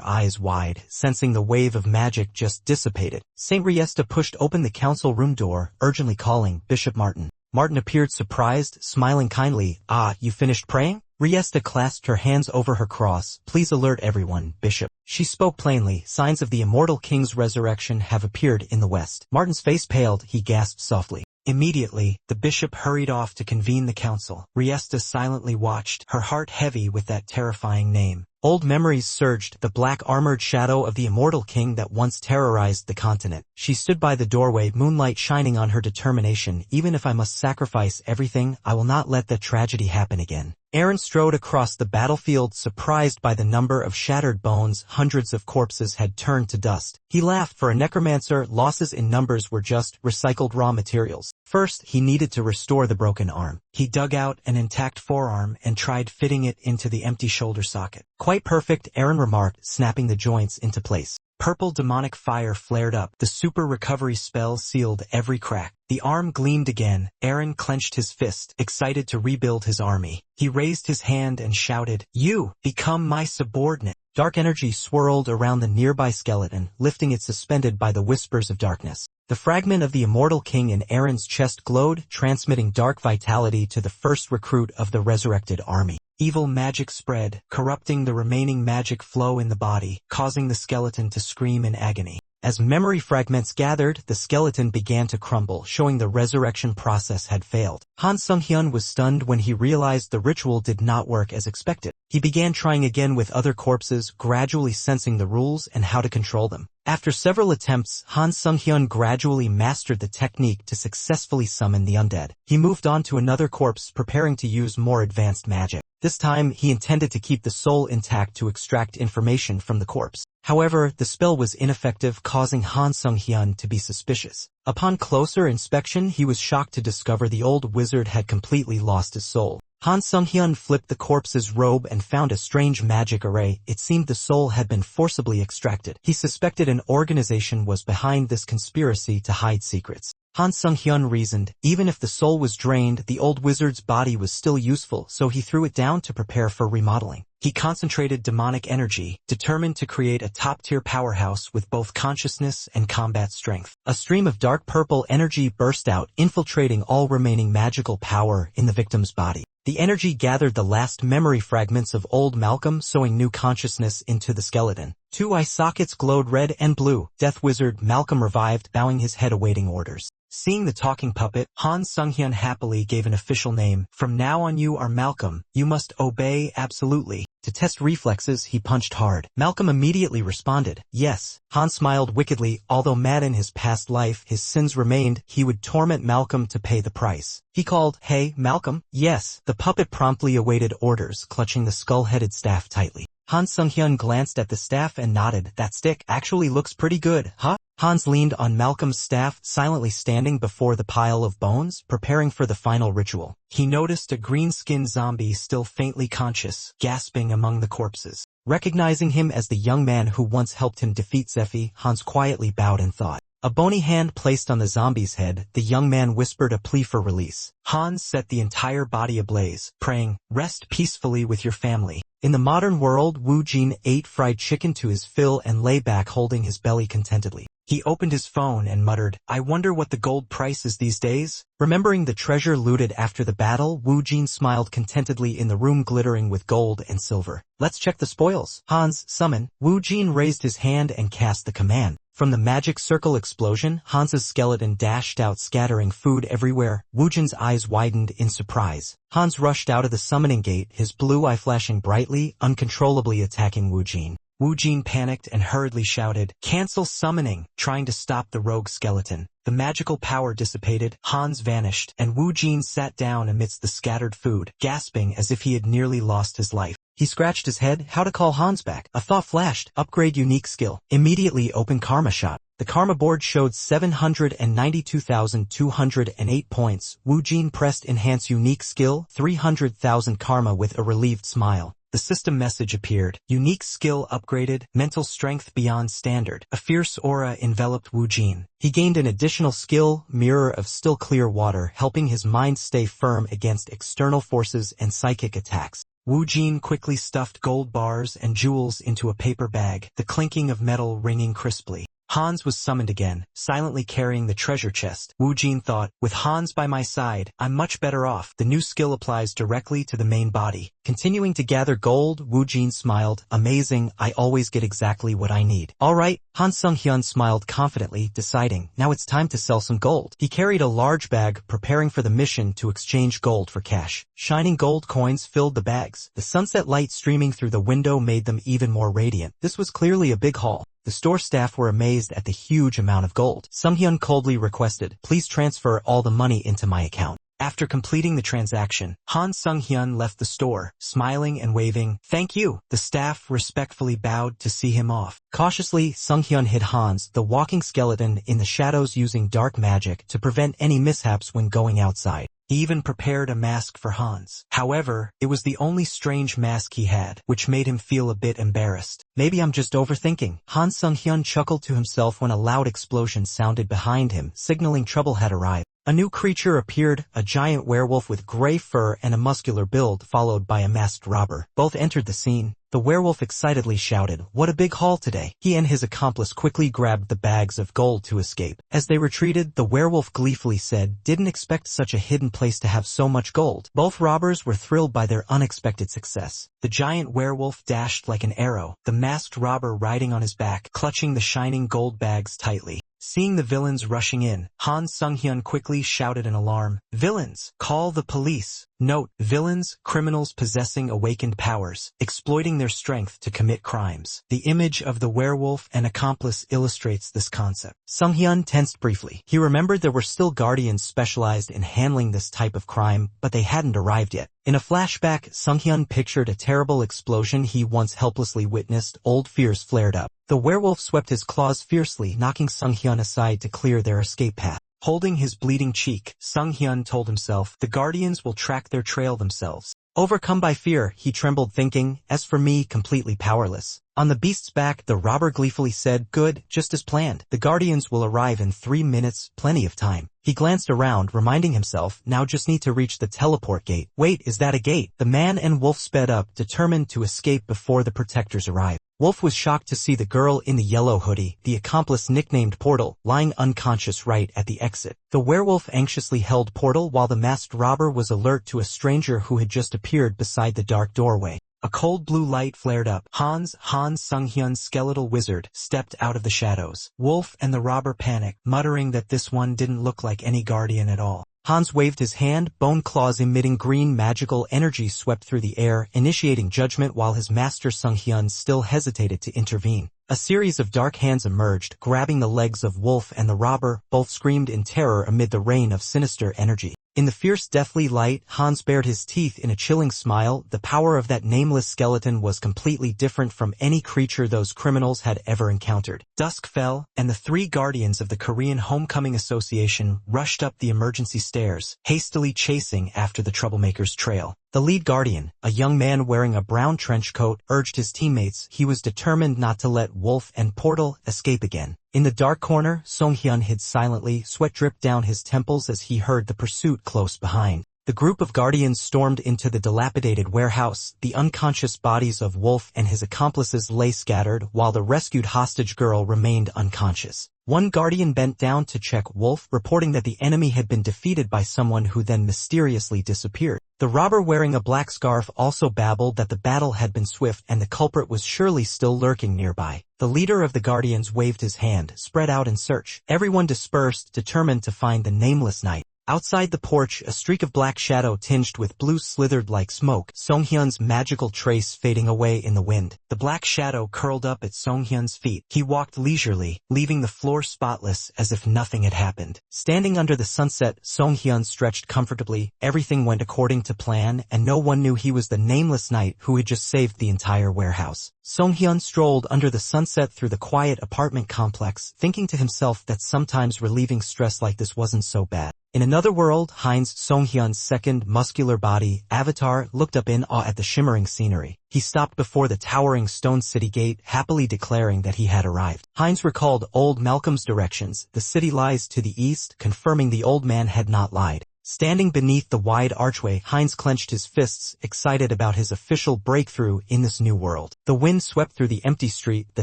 S1: eyes wide, sensing the wave of magic just dissipated. Saint Riesta pushed open the council room door, urgently calling Bishop Martin. Martin appeared surprised, smiling kindly. "Ah, you finished praying?" Riesta clasped her hands over her cross. "Please alert everyone, Bishop." She spoke plainly. "Signs of the immortal king's resurrection have appeared in the west." Martin's face paled. He gasped softly. Immediately, the bishop hurried off to convene the council. Riesta silently watched, her heart heavy with that terrifying name. Old memories surged, the black armored shadow of the immortal king that once terrorized the continent. She stood by the doorway, moonlight shining on her determination. "Even if I must sacrifice everything, I will not let that tragedy happen again." Aaron strode across the battlefield, surprised by the number of shattered bones. Hundreds of corpses had turned to dust. He laughed. For a necromancer, losses in numbers were just recycled raw materials. First, he needed to restore the broken arm. He dug out an intact forearm and tried fitting it into the empty shoulder socket. "Quite perfect," Aaron remarked, snapping the joints into place. Purple demonic fire flared up. The super recovery spell sealed every crack. The arm gleamed again. Aaron clenched his fist, excited to rebuild his army. He raised his hand and shouted, "You, become my subordinate." Dark energy swirled around the nearby skeleton, lifting it suspended by the whispers of darkness. The fragment of the immortal king in Aaron's chest glowed, transmitting dark vitality to the first recruit of the resurrected army. Evil magic spread, corrupting the remaining magic flow in the body, causing the skeleton to scream in agony. As memory fragments gathered, the skeleton began to crumble, showing the resurrection process had failed. Han Sung-hyun was stunned when he realized the ritual did not work as expected. He began trying again with other corpses, gradually sensing the rules and how to control them. After several attempts, Han Sung-hyun gradually mastered the technique to successfully summon the undead. He moved on to another corpse, preparing to use more advanced magic. This time, he intended to keep the soul intact to extract information from the corpse. However, the spell was ineffective, causing Han Sung-hyun to be suspicious. Upon closer inspection, he was shocked to discover the old wizard had completely lost his soul. Han Sung-hyun flipped the corpse's robe and found a strange magic array. It seemed the soul had been forcibly extracted. He suspected an organization was behind this conspiracy to hide secrets. Han Sung-hyun reasoned, even if the soul was drained, the old wizard's body was still useful, so he threw it down to prepare for remodeling. He concentrated demonic energy, determined to create a top-tier powerhouse with both consciousness and combat strength. A stream of dark purple energy burst out, infiltrating all remaining magical power in the victim's body. The energy gathered the last memory fragments of old Malcolm, sowing new consciousness into the skeleton. 2 eye sockets glowed red and blue. Death Wizard Malcolm revived, bowing his head awaiting orders. Seeing the talking puppet, Han Sung-hyun happily gave an official name. "From now on you are Malcolm. You must obey absolutely." To test reflexes, he punched hard. Malcolm immediately responded, "Yes." Han smiled wickedly. Although mad in his past life, his sins remained. He would torment Malcolm to pay the price. He called, "Hey, Malcolm." "Yes." The puppet promptly awaited orders, clutching the skull-headed staff tightly. Han Sung-hyun glanced at the staff and nodded. "That stick actually looks pretty good, huh?" Hans leaned on Malcolm's staff, silently standing before the pile of bones, preparing for the final ritual. He noticed a green-skinned zombie still faintly conscious, gasping among the corpses. Recognizing him as the young man who once helped him defeat Zephy, Hans quietly bowed and thought. A bony hand placed on the zombie's head, the young man whispered a plea for release. Hans set the entire body ablaze, praying, "Rest peacefully with your family." In the modern world, Wu Jin ate fried chicken to his fill and lay back holding his belly contentedly. He opened his phone and muttered, "I wonder what the gold price is these days?" Remembering the treasure looted after the battle, Wu Jin smiled contentedly in the room glittering with gold and silver. "Let's check the spoils." Hans, summon. Wu Jin raised his hand and cast the command. From the magic circle explosion, Hans's skeleton dashed out, scattering food everywhere. Wu Jin's eyes widened in surprise. Hans rushed out of the summoning gate, his blue eye flashing brightly, uncontrollably attacking Wu Jin. Wu Jin panicked and hurriedly shouted, "Cancel summoning," trying to stop the rogue skeleton. The magical power dissipated, Hans vanished, and Wu Jin sat down amidst the scattered food, gasping as if he had nearly lost his life. He scratched his head. How to call Hans back? A thought flashed. Upgrade unique skill. Immediately open Karma Shot. The Karma board showed 792,208 points. Wu Jin pressed Enhance Unique Skill, 300,000 Karma with a relieved smile. The system message appeared. Unique skill upgraded, mental strength beyond standard. A fierce aura enveloped Wu Jin. He gained an additional skill, Mirror of Still Clear Water, helping his mind stay firm against external forces and psychic attacks. Wu Jin quickly stuffed gold bars and jewels into a paper bag, the clinking of metal ringing crisply. Hans was summoned again, silently carrying the treasure chest. Wu Jin thought, with Hans by my side, I'm much better off. The new skill applies directly to the main body. Continuing to gather gold, Wu Jin smiled. Amazing, I always get exactly what I need. Alright, Han Sung-hyun smiled confidently, deciding, now it's time to sell some gold. He carried a large bag, preparing for the mission to exchange gold for cash. Shining gold coins filled the bags. The sunset light streaming through the window made them even more radiant. This was clearly a big haul. The store staff were amazed at the huge amount of gold. Sung-hyun coldly requested, please transfer all the money into my account. After completing the transaction, Han Sung-hyun left the store, smiling and waving, thank you. The staff respectfully bowed to see him off. Cautiously, Sung-hyun hid Hans, the walking skeleton, in the shadows using dark magic to prevent any mishaps when going outside. He even prepared a mask for Hans. However, it was the only strange mask he had, which made him feel a bit embarrassed. Maybe I'm just overthinking. Han Sung-hyun chuckled to himself when a loud explosion sounded behind him, signaling trouble had arrived. A new creature appeared, a giant werewolf with gray fur and a muscular build, followed by a masked robber. Both entered the scene. The werewolf excitedly shouted, what a big haul today. He and his accomplice quickly grabbed the bags of gold to escape. As they retreated, the werewolf gleefully said, didn't expect such a hidden place to have so much gold. Both robbers were thrilled by their unexpected success. The giant werewolf dashed like an arrow, the masked robber riding on his back, clutching the shining gold bags tightly. Seeing the villains rushing in, Han Sung-hyun quickly shouted in alarm, villains, call the police. Note, villains, criminals possessing awakened powers, exploiting their strength to commit crimes. The image of the werewolf and accomplice illustrates this concept. Sung-hyun tensed briefly. He remembered there were still guardians specialized in handling this type of crime, but they hadn't arrived yet. In a flashback, Sung-hyun pictured a terrible explosion he once helplessly witnessed. Old fears flared up. The werewolf swept his claws fiercely, knocking Sung-hyun aside to clear their escape path. Holding his bleeding cheek, Sung-hyun told himself, the guardians will track their trail themselves. Overcome by fear, he trembled, thinking, as for me, completely powerless. On the beast's back, the robber gleefully said, good, just as planned. The guardians will arrive in 3 minutes, plenty of time. He glanced around, reminding himself, now just need to reach the teleport gate. Wait, is that a gate? The man and wolf sped up, determined to escape before the protectors arrived. Wolf was shocked to see the girl in the yellow hoodie, the accomplice nicknamed Portal, lying unconscious right at the exit. The werewolf anxiously held Portal while the masked robber was alert to a stranger who had just appeared beside the dark doorway. A cold blue light flared up. Han Sung-hyun's skeletal wizard stepped out of the shadows. Wolf and the robber panicked, muttering that this one didn't look like any guardian at all. Hans waved his hand, bone claws emitting green magical energy swept through the air, initiating judgment while his master Sung-hyun still hesitated to intervene. A series of dark hands emerged, grabbing the legs of Wolf and the robber. Both screamed in terror amid the rain of sinister energy. In the fierce deathly light, Hans bared his teeth in a chilling smile. The power of that nameless skeleton was completely different from any creature those criminals had ever encountered. Dusk fell, and the 3 guardians of the Korean Homecoming Association rushed up the emergency stairs, hastily chasing after the troublemakers' trail. The lead guardian, a young man wearing a brown trench coat, urged his teammates. He was determined not to let Wolf and Portal escape again. In the dark corner, Sung-hyun hid silently, sweat dripped down his temples as he heard the pursuit close behind. The group of guardians stormed into the dilapidated warehouse. The unconscious bodies of Wolf and his accomplices lay scattered, while the rescued hostage girl remained unconscious. One guardian bent down to check Wolf, reporting that the enemy had been defeated by someone who then mysteriously disappeared. The robber wearing a black scarf also babbled that the battle had been swift and the culprit was surely still lurking nearby. The leader of the guardians waved his hand, spread out in search. Everyone dispersed, determined to find the nameless knight. Outside the porch, a streak of black shadow tinged with blue slithered like smoke, Sung-hyun's magical trace fading away in the wind. The black shadow curled up at Sung-hyun's feet. He walked leisurely, leaving the floor spotless as if nothing had happened. Standing under the sunset, Sung-hyun stretched comfortably. Everything went according to plan, and no one knew he was the nameless knight who had just saved the entire warehouse. Sung-hyun strolled under the sunset through the quiet apartment complex, thinking to himself that sometimes relieving stress like this wasn't so bad. In another world, Heinz Songhyun's second muscular body, Avatar, looked up in awe at the shimmering scenery. He stopped before the towering stone city gate, happily declaring that he had arrived. Heinz recalled old Malcolm's directions. The city lies to the east, confirming the old man had not lied. Standing beneath the wide archway, Heinz clenched his fists, excited about his official breakthrough in this new world. The wind swept through the empty street, the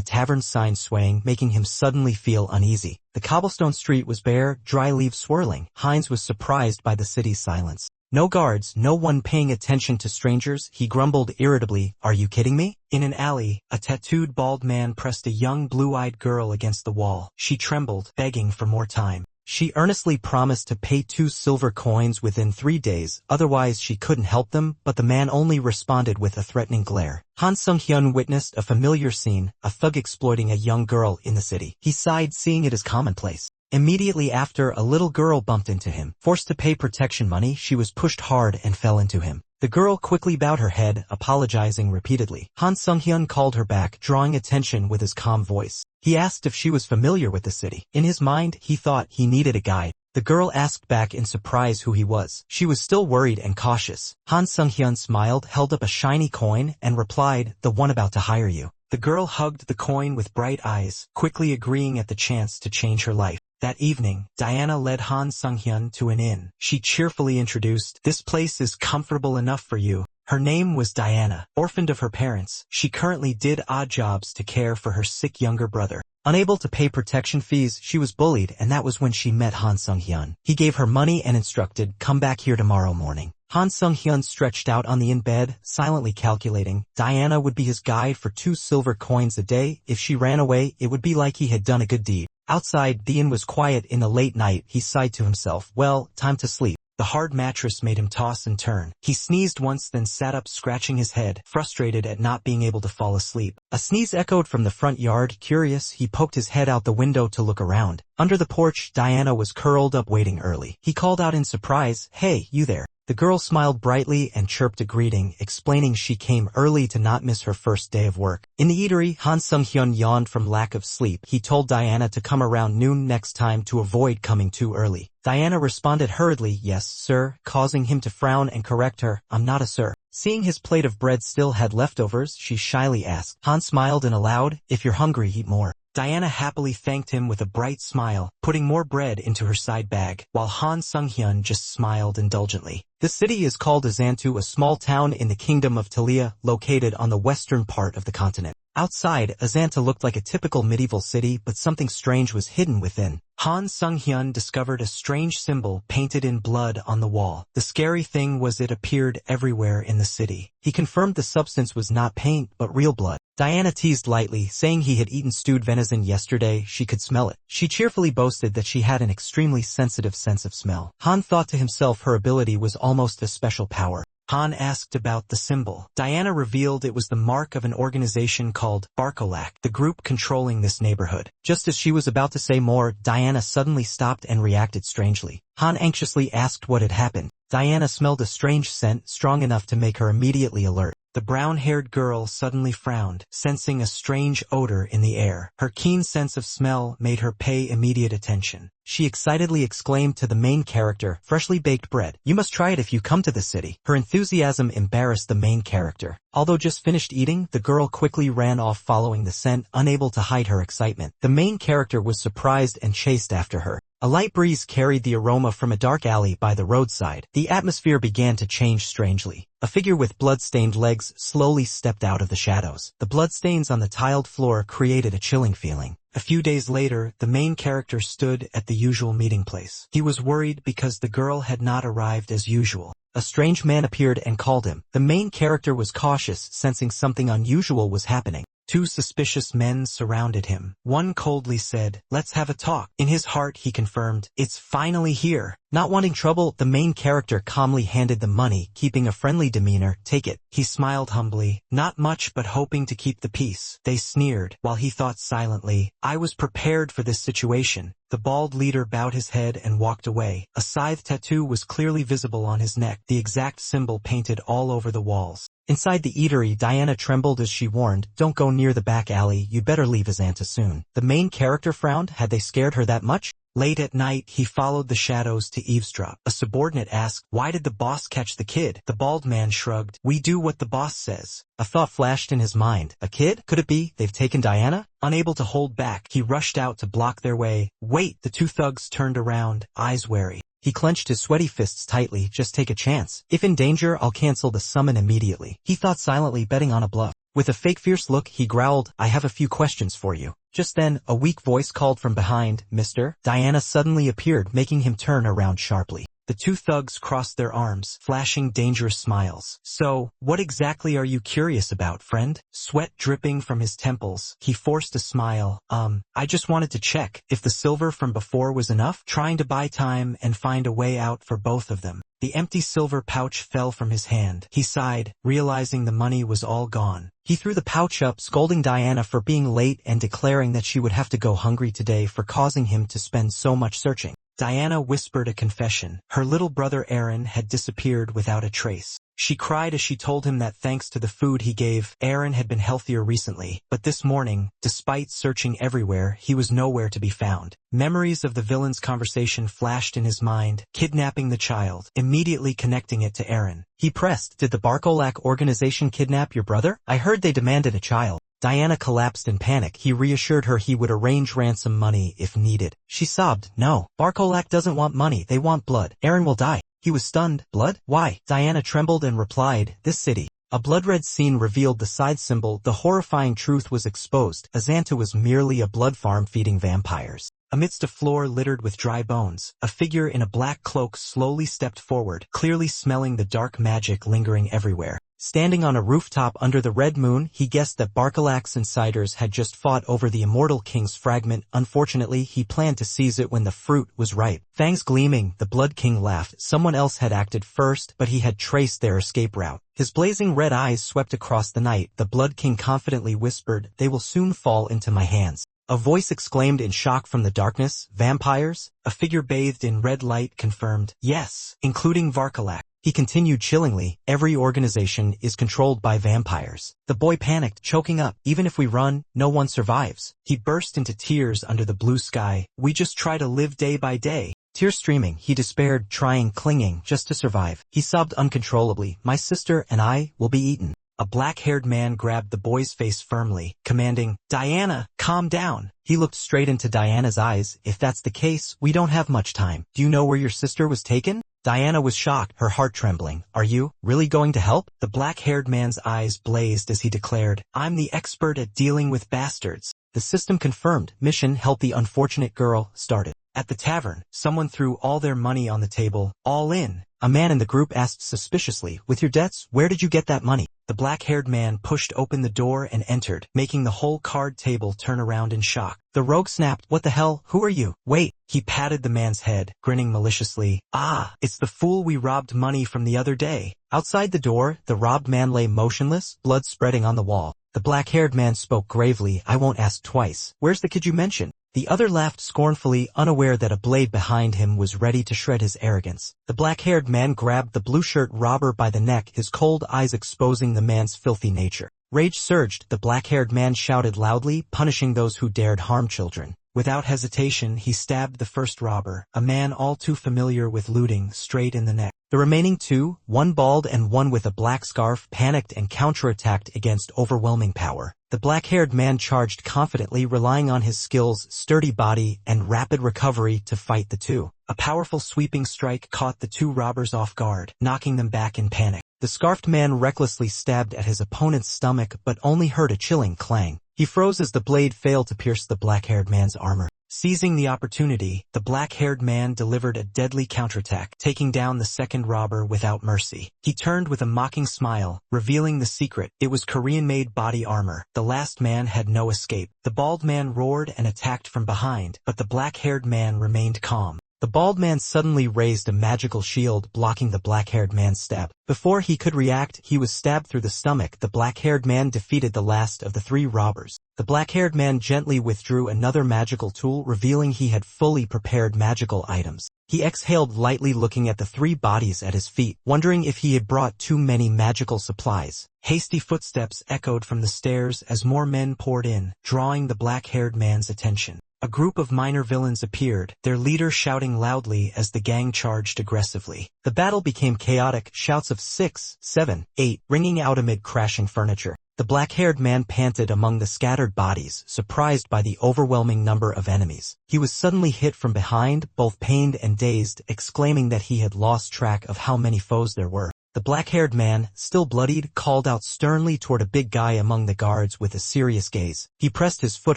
S1: tavern sign swaying, making him suddenly feel uneasy. The cobblestone street was bare, dry leaves swirling. Heinz was surprised by the city's silence. No guards, no one paying attention to strangers. He grumbled irritably, "Are you kidding me?" In an alley, a tattooed bald man pressed a young blue-eyed girl against the wall. She trembled, begging for more time. She earnestly promised to pay 2 silver coins within 3 days, otherwise she couldn't help them, but the man only responded with a threatening glare. Han Sung-hyun witnessed a familiar scene, a thug exploiting a young girl in the city. He sighed, seeing it as commonplace. Immediately after, a little girl bumped into him. Forced to pay protection money, she was pushed hard and fell into him. The girl quickly bowed her head, apologizing repeatedly. Han Sung-hyun called her back, drawing attention with his calm voice. He asked if she was familiar with the city. In his mind, he thought he needed a guide. The girl asked back in surprise who he was. She was still worried and cautious. Han Sung-hyun smiled, held up a shiny coin, and replied, "The one about to hire you." The girl hugged the coin with bright eyes, quickly agreeing at the chance to change her life. That evening, Diana led Han Sung-hyun to an inn. She cheerfully introduced, "This place is comfortable enough for you." Her name was Diana. Orphaned of her parents, she currently did odd jobs to care for her sick younger brother. Unable to pay protection fees, she was bullied, and that was when she met Han Sung-hyun. He gave her money and instructed, "Come back here tomorrow morning." Han Sung-hyun stretched out on the inn bed, silently calculating. Diana would be his guide for 2 silver coins a day. If she ran away, it would be like he had done a good deed. Outside, the inn was quiet. In the late night, he sighed to himself, "Well, time to sleep." The hard mattress made him toss and turn. He sneezed once, then sat up, scratching his head, frustrated at not being able to fall asleep. A sneeze echoed from the front yard. Curious, he poked his head out the window to look around. Under the porch, Diana was curled up waiting early. He called out in surprise, "Hey, you there." The girl smiled brightly and chirped a greeting, explaining she came early to not miss her first day of work. In the eatery, Han Sung-hyun yawned from lack of sleep. He told Diana to come around noon next time to avoid coming too early. Diana responded hurriedly, "Yes, sir," causing him to frown and correct her, "I'm not a sir." Seeing his plate of bread still had leftovers, she shyly asked. Han smiled and allowed, "If you're hungry, eat more." Diana happily thanked him with a bright smile, putting more bread into her side bag, while Han Sung-hyun just smiled indulgently. The city is called Azantu, a small town in the kingdom of Talia, located on the western part of the continent. Outside, Azanta looked like a typical medieval city, but something strange was hidden within. Han Sung-hyun discovered a strange symbol painted in blood on the wall. The scary thing was it appeared everywhere in the city. He confirmed the substance was not paint, but real blood. Diana teased lightly, saying he had eaten stewed venison yesterday. She could smell it. She cheerfully boasted that she had an extremely sensitive sense of smell. Han thought to himself her ability was almost a special power. Han asked about the symbol. Diana revealed it was the mark of an organization called Barkolak, the group controlling this neighborhood. Just as she was about to say more, Diana suddenly stopped and reacted strangely. Han anxiously asked what had happened. Diana smelled a strange scent, strong enough to make her immediately alert. The brown-haired girl suddenly frowned, sensing a strange odor in the air. Her keen sense of smell made her pay immediate attention. She excitedly exclaimed to the main character, "Freshly baked bread. You must try it if you come to the city." Her enthusiasm embarrassed the main character. Although just finished eating, the girl quickly ran off following the scent, unable to hide her excitement. The main character was surprised and chased after her. A light breeze carried the aroma from a dark alley by the roadside. The atmosphere began to change strangely. A figure with blood-stained legs slowly stepped out of the shadows. The bloodstains on the tiled floor created a chilling feeling. A few days later, the main character stood at the usual meeting place. He was worried because the girl had not arrived as usual. A strange man appeared and called him. The main character was cautious, sensing something unusual was happening. 2 suspicious men surrounded him. One coldly said, "Let's have a talk." In his heart, he confirmed, "It's finally here." Not wanting trouble, the main character calmly handed the money, keeping a friendly demeanor. "Take it." He smiled humbly. "Not much, but hoping to keep the peace." They sneered, while he thought silently, "I was prepared for this situation." The bald leader bowed his head and walked away. A scythe tattoo was clearly visible on his neck, the exact symbol painted all over the walls. Inside the eatery, Diana trembled as she warned, "Don't go near the back alley, you'd better leave Azanta soon." The main character frowned. Had they scared her that much? Late at night, he followed the shadows to eavesdrop. A subordinate asked, "Why did the boss catch the kid?" The bald man shrugged. "We do what the boss says." A thought flashed in his mind. A kid? Could it be they've taken Diana? Unable to hold back, he rushed out to block their way. "Wait!" The two thugs turned around, eyes wary. He clenched his sweaty fists tightly. "Just take a chance. If in danger, I'll cancel the summon immediately." He thought silently, betting on a bluff. With a fake fierce look, he growled, "I have a few questions for you." Just then, a weak voice called from behind, "Mister?" Diana suddenly appeared, making him turn around sharply. The two thugs crossed their arms, flashing dangerous smiles. "So, what exactly are you curious about, friend?" Sweat dripping from his temples, he forced a smile. I just wanted to check if the silver from before was enough, trying to buy time and find a way out for both of them." The empty silver pouch fell from his hand. He sighed, realizing the money was all gone. He threw the pouch up, scolding Diana for being late and declaring that she would have to go hungry today for causing him to spend so much searching. Diana whispered a confession. Her little brother Aaron had disappeared without a trace. She cried as she told him that thanks to the food he gave, Aaron had been healthier recently, but this morning, despite searching everywhere, he was nowhere to be found. Memories of the villain's conversation flashed in his mind, kidnapping the child, immediately connecting it to Aaron. He pressed, "Did the Barkolak organization kidnap your brother? I heard they demanded a child." Diana collapsed in panic. He reassured her he would arrange ransom money if needed. She sobbed, "No, Barkolak doesn't want money, they want blood. Aaron will die." He was stunned. "Blood? Why?" Diana trembled and replied, "This city." A blood-red scene revealed the side symbol. The horrifying truth was exposed. Azanta was merely a blood farm feeding vampires. Amidst a floor littered with dry bones, a figure in a black cloak slowly stepped forward, clearly smelling the dark magic lingering everywhere. Standing on a rooftop under the red moon, he guessed that Barkolak's insiders had just fought over the immortal king's fragment. Unfortunately, he planned to seize it when the fruit was ripe. Fangs gleaming, the Blood King laughed. Someone else had acted first, but he had traced their escape route. His blazing red eyes swept across the night. The Blood King confidently whispered, "They will soon fall into my hands." A voice exclaimed in shock from the darkness, "Vampires?" A figure bathed in red light confirmed, "Yes, including Barkolak." He continued chillingly, "Every organization is controlled by vampires." The boy panicked, choking up. "Even if we run, no one survives." He burst into tears under the blue sky. "We just try to live day by day." Tears streaming, he despaired, clinging, just to survive. He sobbed uncontrollably, "My sister and I will be eaten." A black-haired man grabbed the boy's face firmly, commanding, "Diana, calm down." He looked straight into Diana's eyes. "If that's the case, we don't have much time. Do you know where your sister was taken?" Diana was shocked, her heart trembling. "Are you really going to help?" The black-haired man's eyes blazed as he declared, "I'm the expert at dealing with bastards." The system confirmed. Mission help the unfortunate girl started. At the tavern, someone threw all their money on the table. "All in." A man in the group asked suspiciously, "With your debts, where did you get that money?" The black-haired man pushed open the door and entered, making the whole card table turn around in shock. The rogue snapped, "What the hell? Who are you?" "Wait." He patted the man's head, grinning maliciously. "Ah, it's the fool we robbed money from the other day." Outside the door, the robbed man lay motionless, blood spreading on the wall. The black-haired man spoke gravely, "I won't ask twice. Where's the kid you mentioned?" The other laughed scornfully, unaware that a blade behind him was ready to shred his arrogance. The black-haired man grabbed the blue-shirt robber by the neck, his cold eyes exposing the man's filthy nature. Rage surged. The black-haired man shouted loudly, punishing those who dared harm children. Without hesitation, he stabbed the first robber, a man all too familiar with looting, straight in the neck. The remaining two, one bald and one with a black scarf, panicked and counterattacked against overwhelming power. The black-haired man charged confidently, relying on his skills, sturdy body, and rapid recovery to fight the two. A powerful sweeping strike caught the two robbers off guard, knocking them back in panic. The scarfed man recklessly stabbed at his opponent's stomach but only heard a chilling clang. He froze as the blade failed to pierce the black-haired man's armor. Seizing the opportunity, the black-haired man delivered a deadly counterattack, taking down the second robber without mercy. He turned with a mocking smile, revealing the secret. It was Korean-made body armor. The last man had no escape. The bald man roared and attacked from behind, but the black-haired man remained calm. The bald man suddenly raised a magical shield, blocking the black-haired man's stab. Before he could react, he was stabbed through the stomach. The black-haired man defeated the last of the three robbers. The black-haired man gently withdrew another magical tool, revealing he had fully prepared magical items. He exhaled lightly, looking at the three bodies at his feet, wondering if he had brought too many magical supplies. Hasty footsteps echoed from the stairs as more men poured in, drawing the black-haired man's attention. A group of minor villains appeared, their leader shouting loudly as the gang charged aggressively. The battle became chaotic, shouts of 6, 7, 8, ringing out amid crashing furniture. The black-haired man panted among the scattered bodies, surprised by the overwhelming number of enemies. He was suddenly hit from behind, both pained and dazed, exclaiming that he had lost track of how many foes there were. The black-haired man, still bloodied, called out sternly toward a big guy among the guards with a serious gaze. He pressed his foot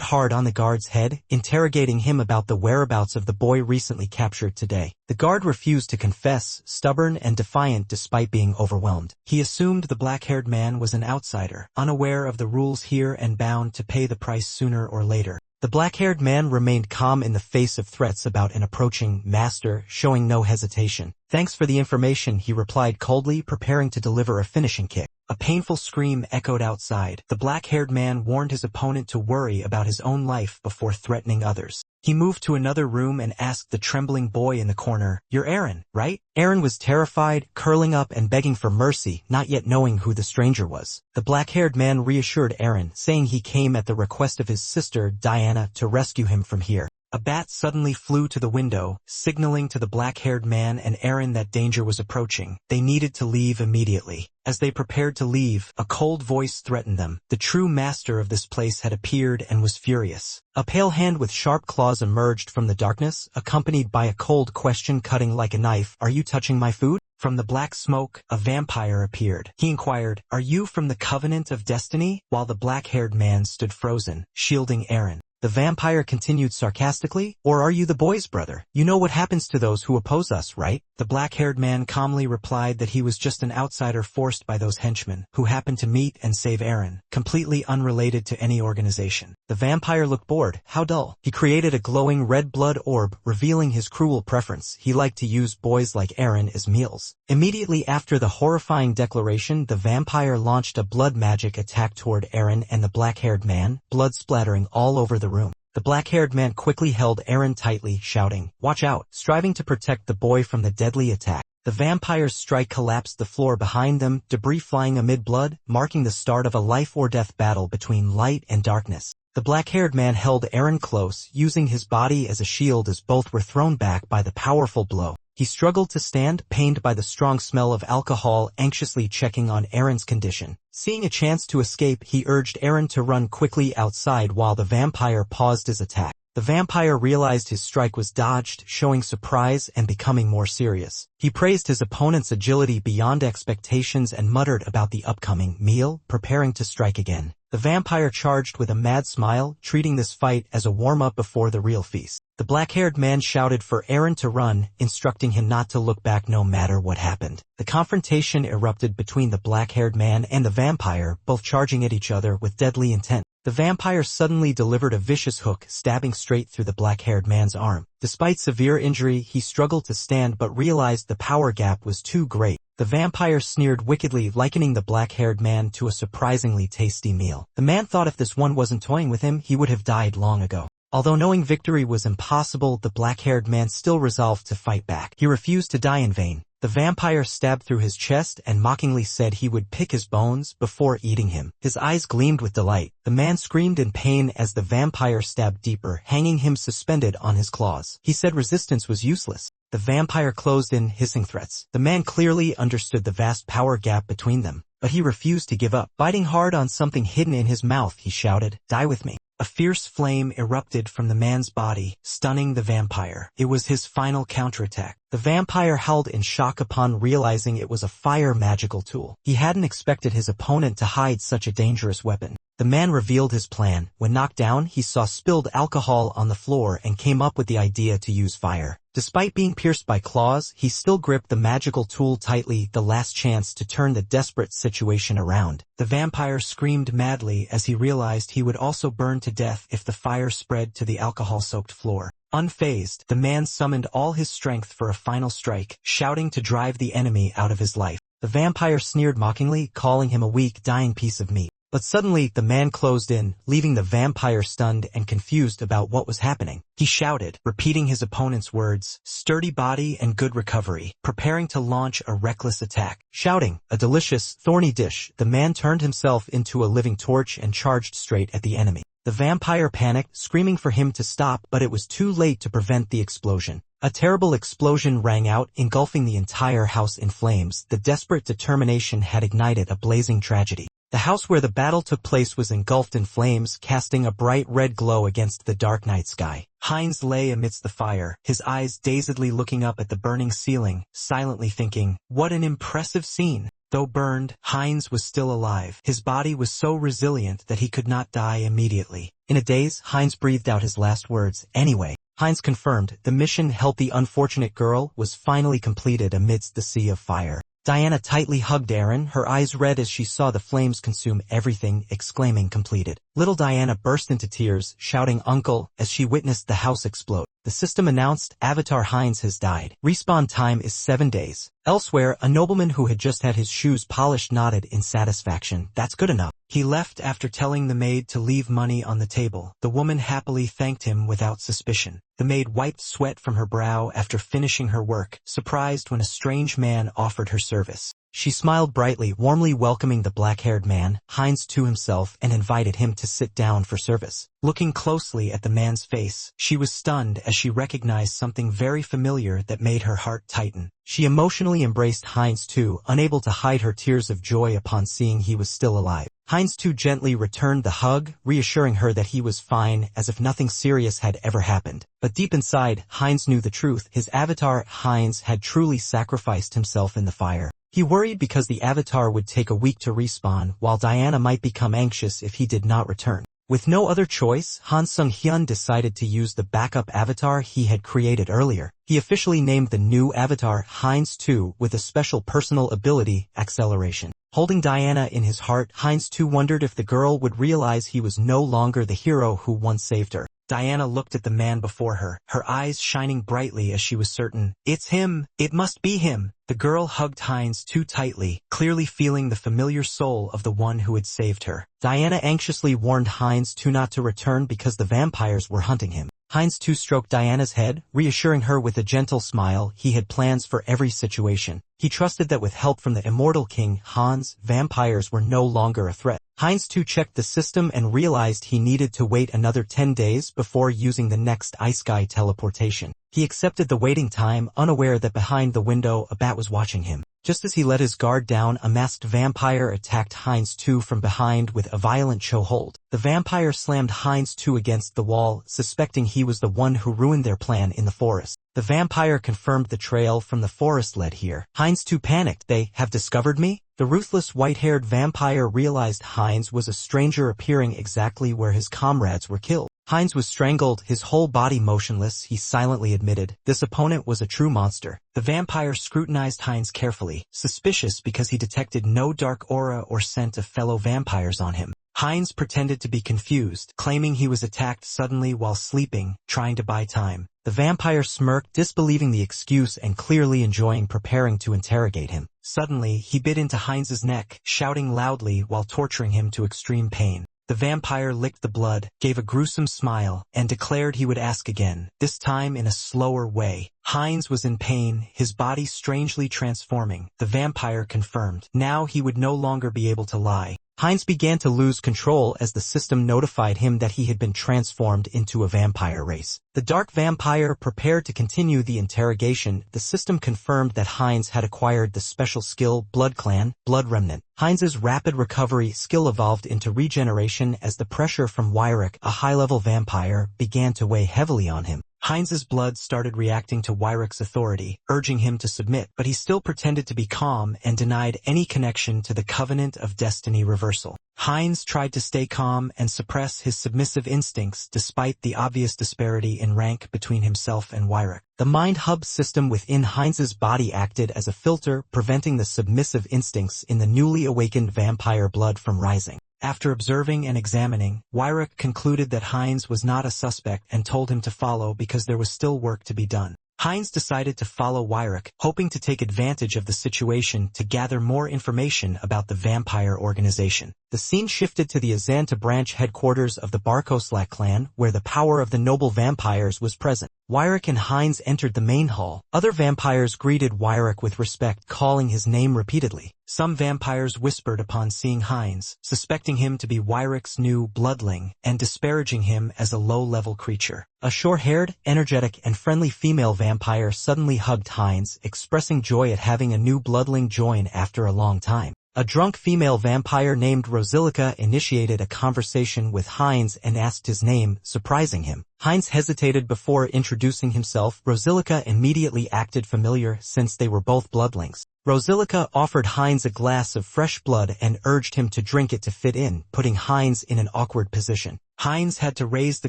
S1: hard on the guard's head, interrogating him about the whereabouts of the boy recently captured today. The guard refused to confess, stubborn and defiant despite being overwhelmed. He assumed the black-haired man was an outsider, unaware of the rules here and bound to pay the price sooner or later. The black-haired man remained calm in the face of threats about an approaching master, showing no hesitation. "Thanks for the information," he replied coldly, preparing to deliver a finishing kick. A painful scream echoed outside. The black-haired man warned his opponent to worry about his own life before threatening others. He moved to another room and asked the trembling boy in the corner, "You're Aaron, right?" Aaron was terrified, curling up and begging for mercy, not yet knowing who the stranger was. The black-haired man reassured Aaron, saying he came at the request of his sister, Diana, to rescue him from here. A bat suddenly flew to the window, signaling to the black-haired man and Aaron that danger was approaching. They needed to leave immediately. As they prepared to leave, a cold voice threatened them. The true master of this place had appeared and was furious. A pale hand with sharp claws emerged from the darkness, accompanied by a cold question cutting like a knife. "Are you touching my food?" From the black smoke, a vampire appeared. He inquired, "Are you from the Covenant of Destiny?" While the black-haired man stood frozen, shielding Aaron. The vampire continued sarcastically, "Or are you the boy's brother? You know what happens to those who oppose us, right?" The black-haired man calmly replied that he was just an outsider forced by those henchmen, who happened to meet and save Aaron, completely unrelated to any organization. The vampire looked bored. How dull. He created a glowing red blood orb, revealing his cruel preference. He liked to use boys like Aaron as meals. Immediately after the horrifying declaration, the vampire launched a blood magic attack toward Aaron and the black-haired man, blood splattering all over the room. The black-haired man quickly held Aaron tightly, shouting, "Watch out," striving to protect the boy from the deadly attack. The vampire's strike collapsed the floor behind them, debris flying amid blood, marking the start of a life-or-death battle between light and darkness. The black-haired man held Aaron close, using his body as a shield as both were thrown back by the powerful blow. He struggled to stand, pained by the strong smell of alcohol, anxiously checking on Aaron's condition. Seeing a chance to escape, he urged Aaron to run quickly outside while the vampire paused his attack. The vampire realized his strike was dodged, showing surprise and becoming more serious. He praised his opponent's agility beyond expectations and muttered about the upcoming meal, preparing to strike again. The vampire charged with a mad smile, treating this fight as a warm-up before the real feast. The black-haired man shouted for Aaron to run, instructing him not to look back no matter what happened. The confrontation erupted between the black-haired man and the vampire, both charging at each other with deadly intent. The vampire suddenly delivered a vicious hook, stabbing straight through the black-haired man's arm. Despite severe injury, he struggled to stand but realized the power gap was too great. The vampire sneered wickedly, likening the black-haired man to a surprisingly tasty meal. The man thought if this one wasn't toying with him, he would have died long ago. Although knowing victory was impossible, the black-haired man still resolved to fight back. He refused to die in vain. The vampire stabbed through his chest and mockingly said he would pick his bones before eating him. His eyes gleamed with delight. The man screamed in pain as the vampire stabbed deeper, hanging him suspended on his claws. He said resistance was useless. The vampire closed in, hissing threats. The man clearly understood the vast power gap between them, but he refused to give up. Biting hard on something hidden in his mouth, he shouted, "Die with me." A fierce flame erupted from the man's body, stunning the vampire. It was his final counterattack. The vampire howled in shock upon realizing it was a fire magical tool. He hadn't expected his opponent to hide such a dangerous weapon. The man revealed his plan. When knocked down, he saw spilled alcohol on the floor and came up with the idea to use fire. Despite being pierced by claws, he still gripped the magical tool tightly, the last chance to turn the desperate situation around. The vampire screamed madly as he realized he would also burn to death if the fire spread to the alcohol-soaked floor. Unfazed, the man summoned all his strength for a final strike, shouting to drive the enemy out of his life. The vampire sneered mockingly, calling him a weak, dying piece of meat. But suddenly, the man closed in, leaving the vampire stunned and confused about what was happening. He shouted, repeating his opponent's words, "Sturdy body and good recovery," preparing to launch a reckless attack. Shouting, "A delicious, thorny dish," the man turned himself into a living torch and charged straight at the enemy. The vampire panicked, screaming for him to stop, but it was too late to prevent the explosion. A terrible explosion rang out, engulfing the entire house in flames. The desperate determination had ignited a blazing tragedy. The house where the battle took place was engulfed in flames, casting a bright red glow against the dark night sky. Heinz lay amidst the fire, his eyes dazedly looking up at the burning ceiling, silently thinking, "What an impressive scene." Though burned, Heinz was still alive. His body was so resilient that he could not die immediately. In a daze, Heinz breathed out his last words, "Anyway." Heinz confirmed the mission help the unfortunate girl was finally completed amidst the sea of fire. Diana tightly hugged Aaron, her eyes red as she saw the flames consume everything, exclaiming completed. Little Diana burst into tears, shouting "Uncle," as she witnessed the house explode. The system announced, Avatar Heinz has died. Respawn time is 7 days. Elsewhere, a nobleman who had just had his shoes polished nodded in satisfaction. That's good enough. He left after telling the maid to leave money on the table. The woman happily thanked him without suspicion. The maid wiped sweat from her brow after finishing her work, surprised when a strange man offered her service. She smiled brightly, warmly welcoming the black-haired man, Heinz, to himself and invited him to sit down for service. Looking closely at the man's face, she was stunned as she recognized something very familiar that made her heart tighten. She emotionally embraced Heinz too, unable to hide her tears of joy upon seeing he was still alive. Heinz too gently returned the hug, reassuring her that he was fine, as if nothing serious had ever happened. But deep inside, Heinz knew the truth. His avatar, Heinz, had truly sacrificed himself in the fire. He worried because the avatar would take a week to respawn, while Diana might become anxious if he did not return. With no other choice, Han Sung-hyun decided to use the backup avatar he had created earlier. He officially named the new avatar Heinz 2 with a special personal ability, Acceleration. Holding Diana in his heart, Heinz 2 wondered if the girl would realize he was no longer the hero who once saved her. Diana looked at the man before her, her eyes shining brightly as she was certain. It's him! It must be him! The girl hugged Heinz too tightly, clearly feeling the familiar soul of the one who had saved her. Diana anxiously warned Heinz too not to return because the vampires were hunting him. Heinz too stroked Diana's head, reassuring her with a gentle smile he had plans for every situation. He trusted that with help from the immortal king Hans, vampires were no longer a threat. Heinz too checked the system and realized he needed to wait another 10 days before using the next Ice Sky teleportation. He accepted the waiting time, unaware that behind the window a bat was watching him. Just as he let his guard down, a masked vampire attacked Heinz 2 from behind with a violent chokehold. The vampire slammed Heinz 2 against the wall, suspecting he was the one who ruined their plan in the forest. The vampire confirmed the trail from the forest led here. Heinz 2 panicked. They have discovered me? The ruthless white-haired vampire realized Heinz was a stranger appearing exactly where his comrades were killed. Heinz was strangled, his whole body motionless, he silently admitted. This opponent was a true monster. The vampire scrutinized Heinz carefully, suspicious because he detected no dark aura or scent of fellow vampires on him. Heinz pretended to be confused, claiming he was attacked suddenly while sleeping, trying to buy time. The vampire smirked, disbelieving the excuse and clearly enjoying preparing to interrogate him. Suddenly, he bit into Heinz's neck, shouting loudly while torturing him to extreme pain. The vampire licked the blood, gave a gruesome smile, and declared he would ask again, this time in a slower way. Heinz was in pain, his body strangely transforming. The vampire confirmed. Now he would no longer be able to lie. Heinz began to lose control as the system notified him that he had been transformed into a vampire race. The dark vampire prepared to continue the interrogation. The system confirmed that Heinz had acquired the special skill Blood Clan, Blood Remnant. Heinz's rapid recovery skill evolved into regeneration as the pressure from Wyrick, a high-level vampire, began to weigh heavily on him. Heinz's blood started reacting to Wyrick's authority, urging him to submit, but he still pretended to be calm and denied any connection to the Covenant of Destiny reversal. Heinz tried to stay calm and suppress his submissive instincts despite the obvious disparity in rank between himself and Wyrick. The Mind Hub system within Heinz's body acted as a filter, preventing the submissive instincts in the newly awakened vampire blood from rising. After observing and examining, Wyrick concluded that Heinz was not a suspect and told him to follow because there was still work to be done. Heinz decided to follow Wyrick, hoping to take advantage of the situation to gather more information about the vampire organization. The scene shifted to the Azanta branch headquarters of the Barkoslak clan, where the power of the noble vampires was present. Weirich and Heinz entered the main hall. Other vampires greeted Weirich with respect, calling his name repeatedly. Some vampires whispered upon seeing Heinz, suspecting him to be Weirich's new bloodling, and disparaging him as a low-level creature. A short-haired, energetic, and friendly female vampire suddenly hugged Heinz, expressing joy at having a new bloodling join after a long time. A drunk female vampire named Rosilica initiated a conversation with Heinz and asked his name, surprising him. Heinz hesitated before introducing himself. Rosilica immediately acted familiar since they were both bloodlings. Rosilica offered Heinz a glass of fresh blood and urged him to drink it to fit in, putting Heinz in an awkward position. Heinz had to raise the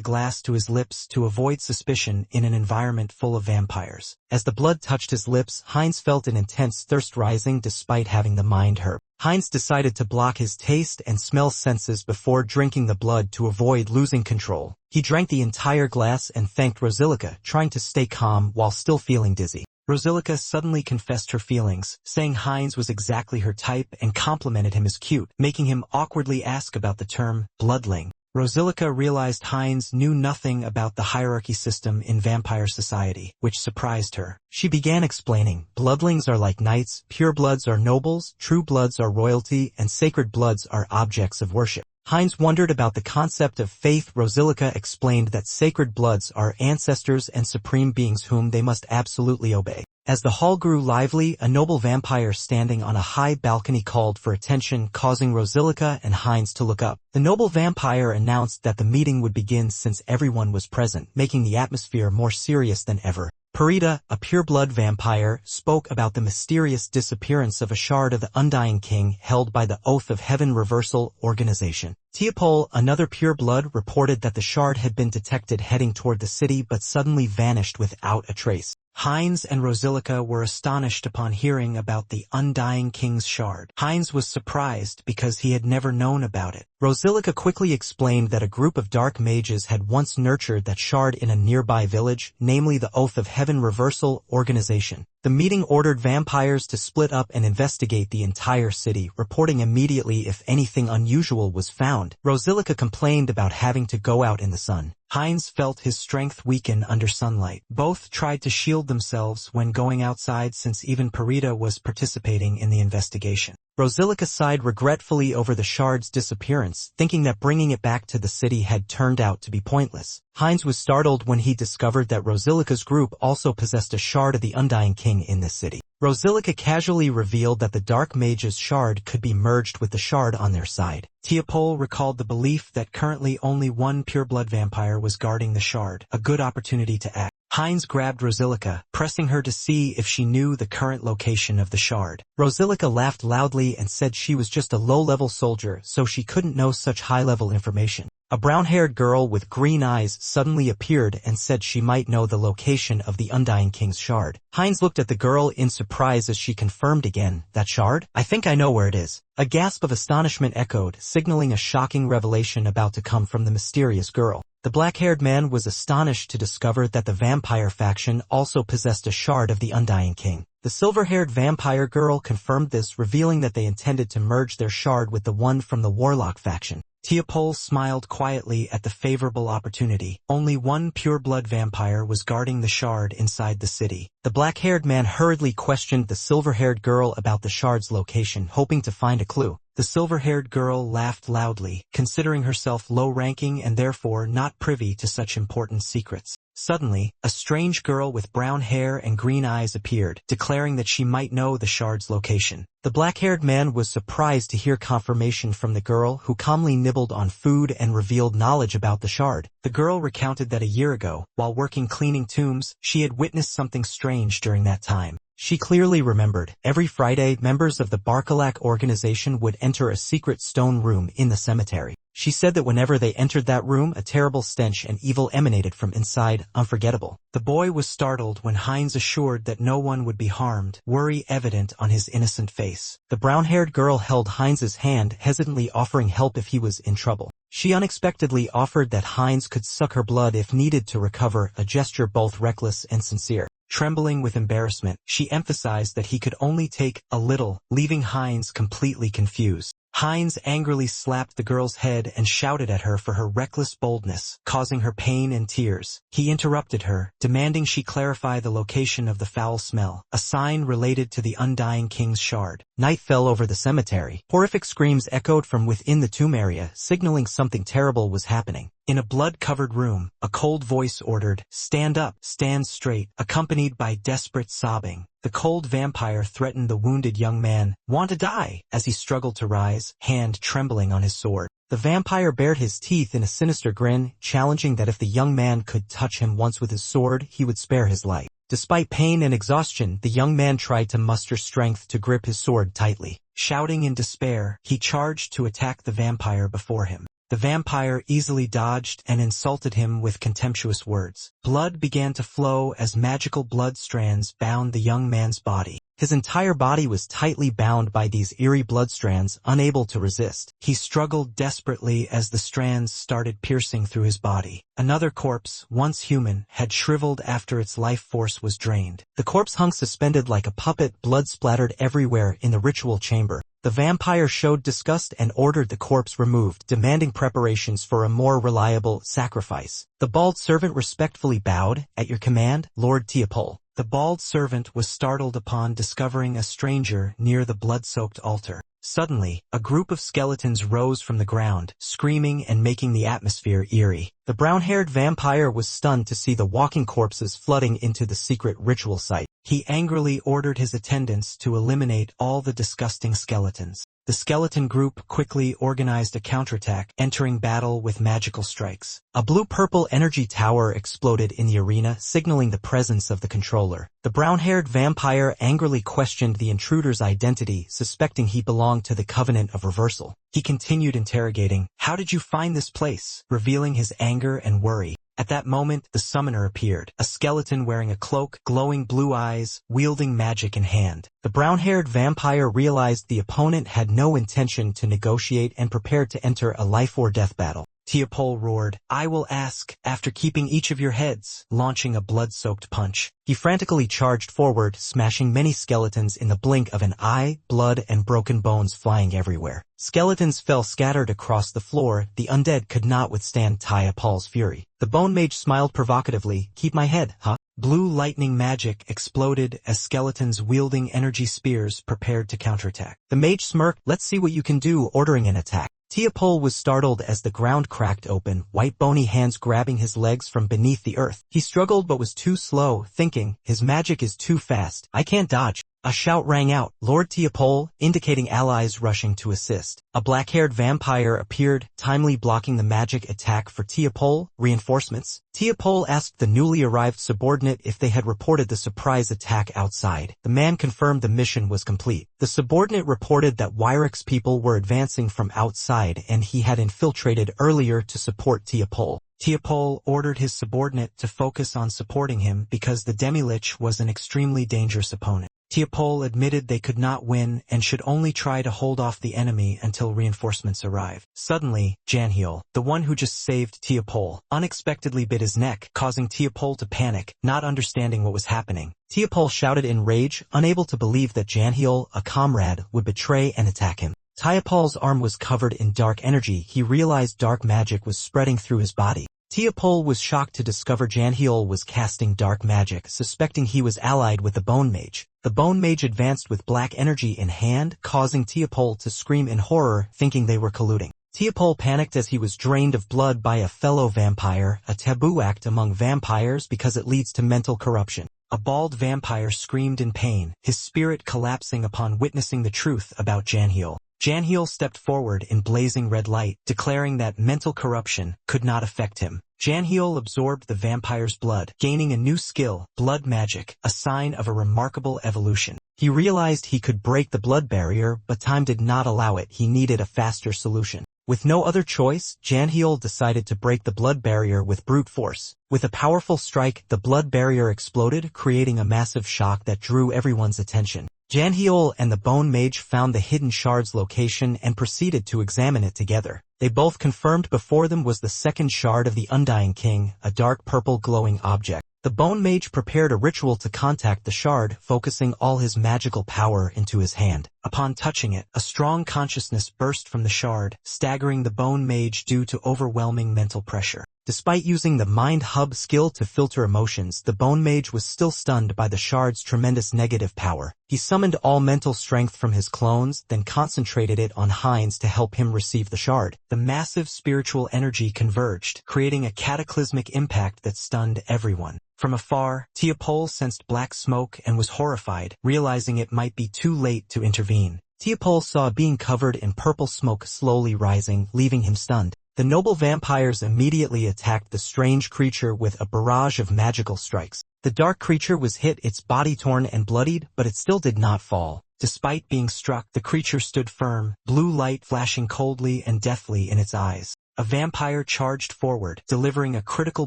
S1: glass to his lips to avoid suspicion in an environment full of vampires. As the blood touched his lips, Heinz felt an intense thirst rising despite having the mind herb. Heinz decided to block his taste and smell senses before drinking the blood to avoid losing control. He drank the entire glass and thanked Rosilica, trying to stay calm while still feeling dizzy. Rosilica suddenly confessed her feelings, saying Heinz was exactly her type and complimented him as cute, making him awkwardly ask about the term bloodling. Rosilica realized Heinz knew nothing about the hierarchy system in vampire society, which surprised her. She began explaining, bloodlings are like knights, purebloods are nobles, true bloods are royalty, and sacred bloods are objects of worship. Heinz wondered about the concept of faith. Rosilica explained that sacred bloods are ancestors and supreme beings whom they must absolutely obey. As the hall grew lively, a noble vampire standing on a high balcony called for attention, causing Rosilica and Heinz to look up. The noble vampire announced that the meeting would begin since everyone was present, making the atmosphere more serious than ever. Parita, a pure-blood vampire, spoke about the mysterious disappearance of a shard of the Undying King held by the Oath of Heaven Reversal Organization. Teopole, another pure-blood, reported that the shard had been detected heading toward the city but suddenly vanished without a trace. Heinz and Rosilica were astonished upon hearing about the Undying King's shard. Heinz was surprised because he had never known about it. Rosilica quickly explained that a group of dark mages had once nurtured that shard in a nearby village, namely the Oath of Heaven Reversal Organization. The meeting ordered vampires to split up and investigate the entire city, reporting immediately if anything unusual was found. Rosilica complained about having to go out in the sun. Heinz felt his strength weaken under sunlight. Both tried to shield themselves when going outside since even Parita was participating in the investigation. Rosilica sighed regretfully over the shard's disappearance, thinking that bringing it back to the city had turned out to be pointless. Heinz was startled when he discovered that Rosilica's group also possessed a shard of the Undying King in this city. Rosilica casually revealed that the Dark Mage's shard could be merged with the shard on their side. Teopole recalled the belief that currently only one pure-blood vampire was guarding the shard, a good opportunity to act. Heinz grabbed Rosilica, pressing her to see if she knew the current location of the shard. Rosilica laughed loudly and said she was just a low-level soldier, so she couldn't know such high-level information. A brown-haired girl with green eyes suddenly appeared and said she might know the location of the Undying King's shard. Heinz looked at the girl in surprise as she confirmed again, "That shard? I think I know where it is." A gasp of astonishment echoed, signaling a shocking revelation about to come from the mysterious girl. The black-haired man was astonished to discover that the vampire faction also possessed a shard of the Undying King. The silver-haired vampire girl confirmed this, revealing that they intended to merge their shard with the one from the warlock faction. Teopole smiled quietly at the favorable opportunity. Only one pure-blood vampire was guarding the shard inside the city. The black-haired man hurriedly questioned the silver-haired girl about the shard's location, hoping to find a clue. The silver-haired girl laughed loudly, considering herself low-ranking and therefore not privy to such important secrets. Suddenly, a strange girl with brown hair and green eyes appeared, declaring that she might know the shard's location. The black-haired man was surprised to hear confirmation from the girl, who calmly nibbled on food and revealed knowledge about the shard. The girl recounted that a year ago, while working cleaning tombs, she had witnessed something strange during that time. She clearly remembered, every Friday, members of the Barkalak organization would enter a secret stone room in the cemetery. She said that whenever they entered that room, a terrible stench and evil emanated from inside, unforgettable. The boy was startled when Heinz assured that no one would be harmed, worry evident on his innocent face. The brown-haired girl held Heinz's hand, hesitantly offering help if he was in trouble. She unexpectedly offered that Heinz could suck her blood if needed to recover, a gesture both reckless and sincere. Trembling with embarrassment, she emphasized that he could only take a little, leaving Heinz completely confused. Hines angrily slapped the girl's head and shouted at her for her reckless boldness, causing her pain and tears. He interrupted her, demanding she clarify the location of the foul smell, a sign related to the undying king's shard. Night fell over the cemetery. Horrific screams echoed from within the tomb area, signaling something terrible was happening. In a blood-covered room, a cold voice ordered, "Stand up, stand straight," accompanied by desperate sobbing. The cold vampire threatened the wounded young man, "Want to die?" as he struggled to rise, hand trembling on his sword. The vampire bared his teeth in a sinister grin, challenging that if the young man could touch him once with his sword, he would spare his life. Despite pain and exhaustion, the young man tried to muster strength to grip his sword tightly. Shouting in despair, he charged to attack the vampire before him. The vampire easily dodged and insulted him with contemptuous words. Blood began to flow as magical blood strands bound the young man's body. His entire body was tightly bound by these eerie blood strands, unable to resist. He struggled desperately as the strands started piercing through his body. Another corpse, once human, had shriveled after its life force was drained. The corpse hung suspended like a puppet, blood splattered everywhere in the ritual chamber. The vampire showed disgust and ordered the corpse removed, demanding preparations for a more reliable sacrifice. The bald servant respectfully bowed, "At your command, Lord Teopole." The bald servant was startled upon discovering a stranger near the blood-soaked altar. Suddenly, a group of skeletons rose from the ground, screaming and making the atmosphere eerie. The brown-haired vampire was stunned to see the walking corpses flooding into the secret ritual site. He angrily ordered his attendants to eliminate all the disgusting skeletons. The skeleton group quickly organized a counterattack, entering battle with magical strikes. A blue-purple energy tower exploded in the arena, signaling the presence of the controller. The brown-haired vampire angrily questioned the intruder's identity, suspecting he belonged to the Covenant of Reversal. He continued interrogating, "How did you find this place?" revealing his anger and worry. At that moment, the summoner appeared, a skeleton wearing a cloak, glowing blue eyes, wielding magic in hand. The brown-haired vampire realized the opponent had no intention to negotiate and prepared to enter a life-or-death battle. Teopole roared, "I will ask, after keeping each of your heads," launching a blood-soaked punch. He frantically charged forward, smashing many skeletons in the blink of an eye, blood and broken bones flying everywhere. Skeletons fell scattered across the floor. The undead could not withstand Teopole's fury. The bone mage smiled provocatively, "Keep my head, huh?" Blue lightning magic exploded as skeletons wielding energy spears prepared to counterattack. The mage smirked, "Let's see what you can do," ordering an attack. Teopole was startled as the ground cracked open, white bony hands grabbing his legs from beneath the earth. He struggled but was too slow, thinking, "His magic is too fast. I can't dodge." A shout rang out, "Lord Teopole," indicating allies rushing to assist. A black-haired vampire appeared, timely blocking the magic attack for Teopole. "Reinforcements?" Teopole asked the newly arrived subordinate if they had reported the surprise attack outside. The man confirmed the mission was complete. The subordinate reported that Wyric's people were advancing from outside and he had infiltrated earlier to support Teopole. Teopole ordered his subordinate to focus on supporting him because the Demilich was an extremely dangerous opponent. Teopole admitted they could not win and should only try to hold off the enemy until reinforcements arrived. Suddenly, Yahello, the one who just saved Teopole, unexpectedly bit his neck, causing Teopole to panic, not understanding what was happening. Teopole shouted in rage, unable to believe that Yahello, a comrade, would betray and attack him. Teopole's arm was covered in dark energy. He realized dark magic was spreading through his body. Teopole was shocked to discover Yahello was casting dark magic, suspecting he was allied with the Bone Mage. The Bone Mage advanced with black energy in hand, causing Teopole to scream in horror, thinking they were colluding. Teopole panicked as he was drained of blood by a fellow vampire, a taboo act among vampires because it leads to mental corruption. A bald vampire screamed in pain, his spirit collapsing upon witnessing the truth about Yahello. Yahello stepped forward in blazing red light, declaring that mental corruption could not affect him. Yahello absorbed the vampire's blood, gaining a new skill, blood magic, a sign of a remarkable evolution. He realized he could break the blood barrier, but time did not allow it. He needed a faster solution. With no other choice, Yahello decided to break the blood barrier with brute force. With a powerful strike, the blood barrier exploded, creating a massive shock that drew everyone's attention. Yahello and the Bone Mage found the hidden shard's location and proceeded to examine it together. They both confirmed before them was the second shard of the Undying King, a dark purple glowing object. The Bone Mage prepared a ritual to contact the shard, focusing all his magical power into his hand. Upon touching it, a strong consciousness burst from the shard, staggering the Bone Mage due to overwhelming mental pressure. Despite using the Mind Hub skill to filter emotions, the Bone Mage was still stunned by the shard's tremendous negative power. He summoned all mental strength from his clones, then concentrated it on Heinz to help him receive the shard. The massive spiritual energy converged, creating a cataclysmic impact that stunned everyone. From afar, Tiapol sensed black smoke and was horrified, realizing it might be too late to intervene. Tiapol saw a being covered in purple smoke slowly rising, leaving him stunned. The noble vampires immediately attacked the strange creature with a barrage of magical strikes. The dark creature was hit, its body torn and bloodied, but it still did not fall. Despite being struck, the creature stood firm, blue light flashing coldly and deathly in its eyes. A vampire charged forward, delivering a critical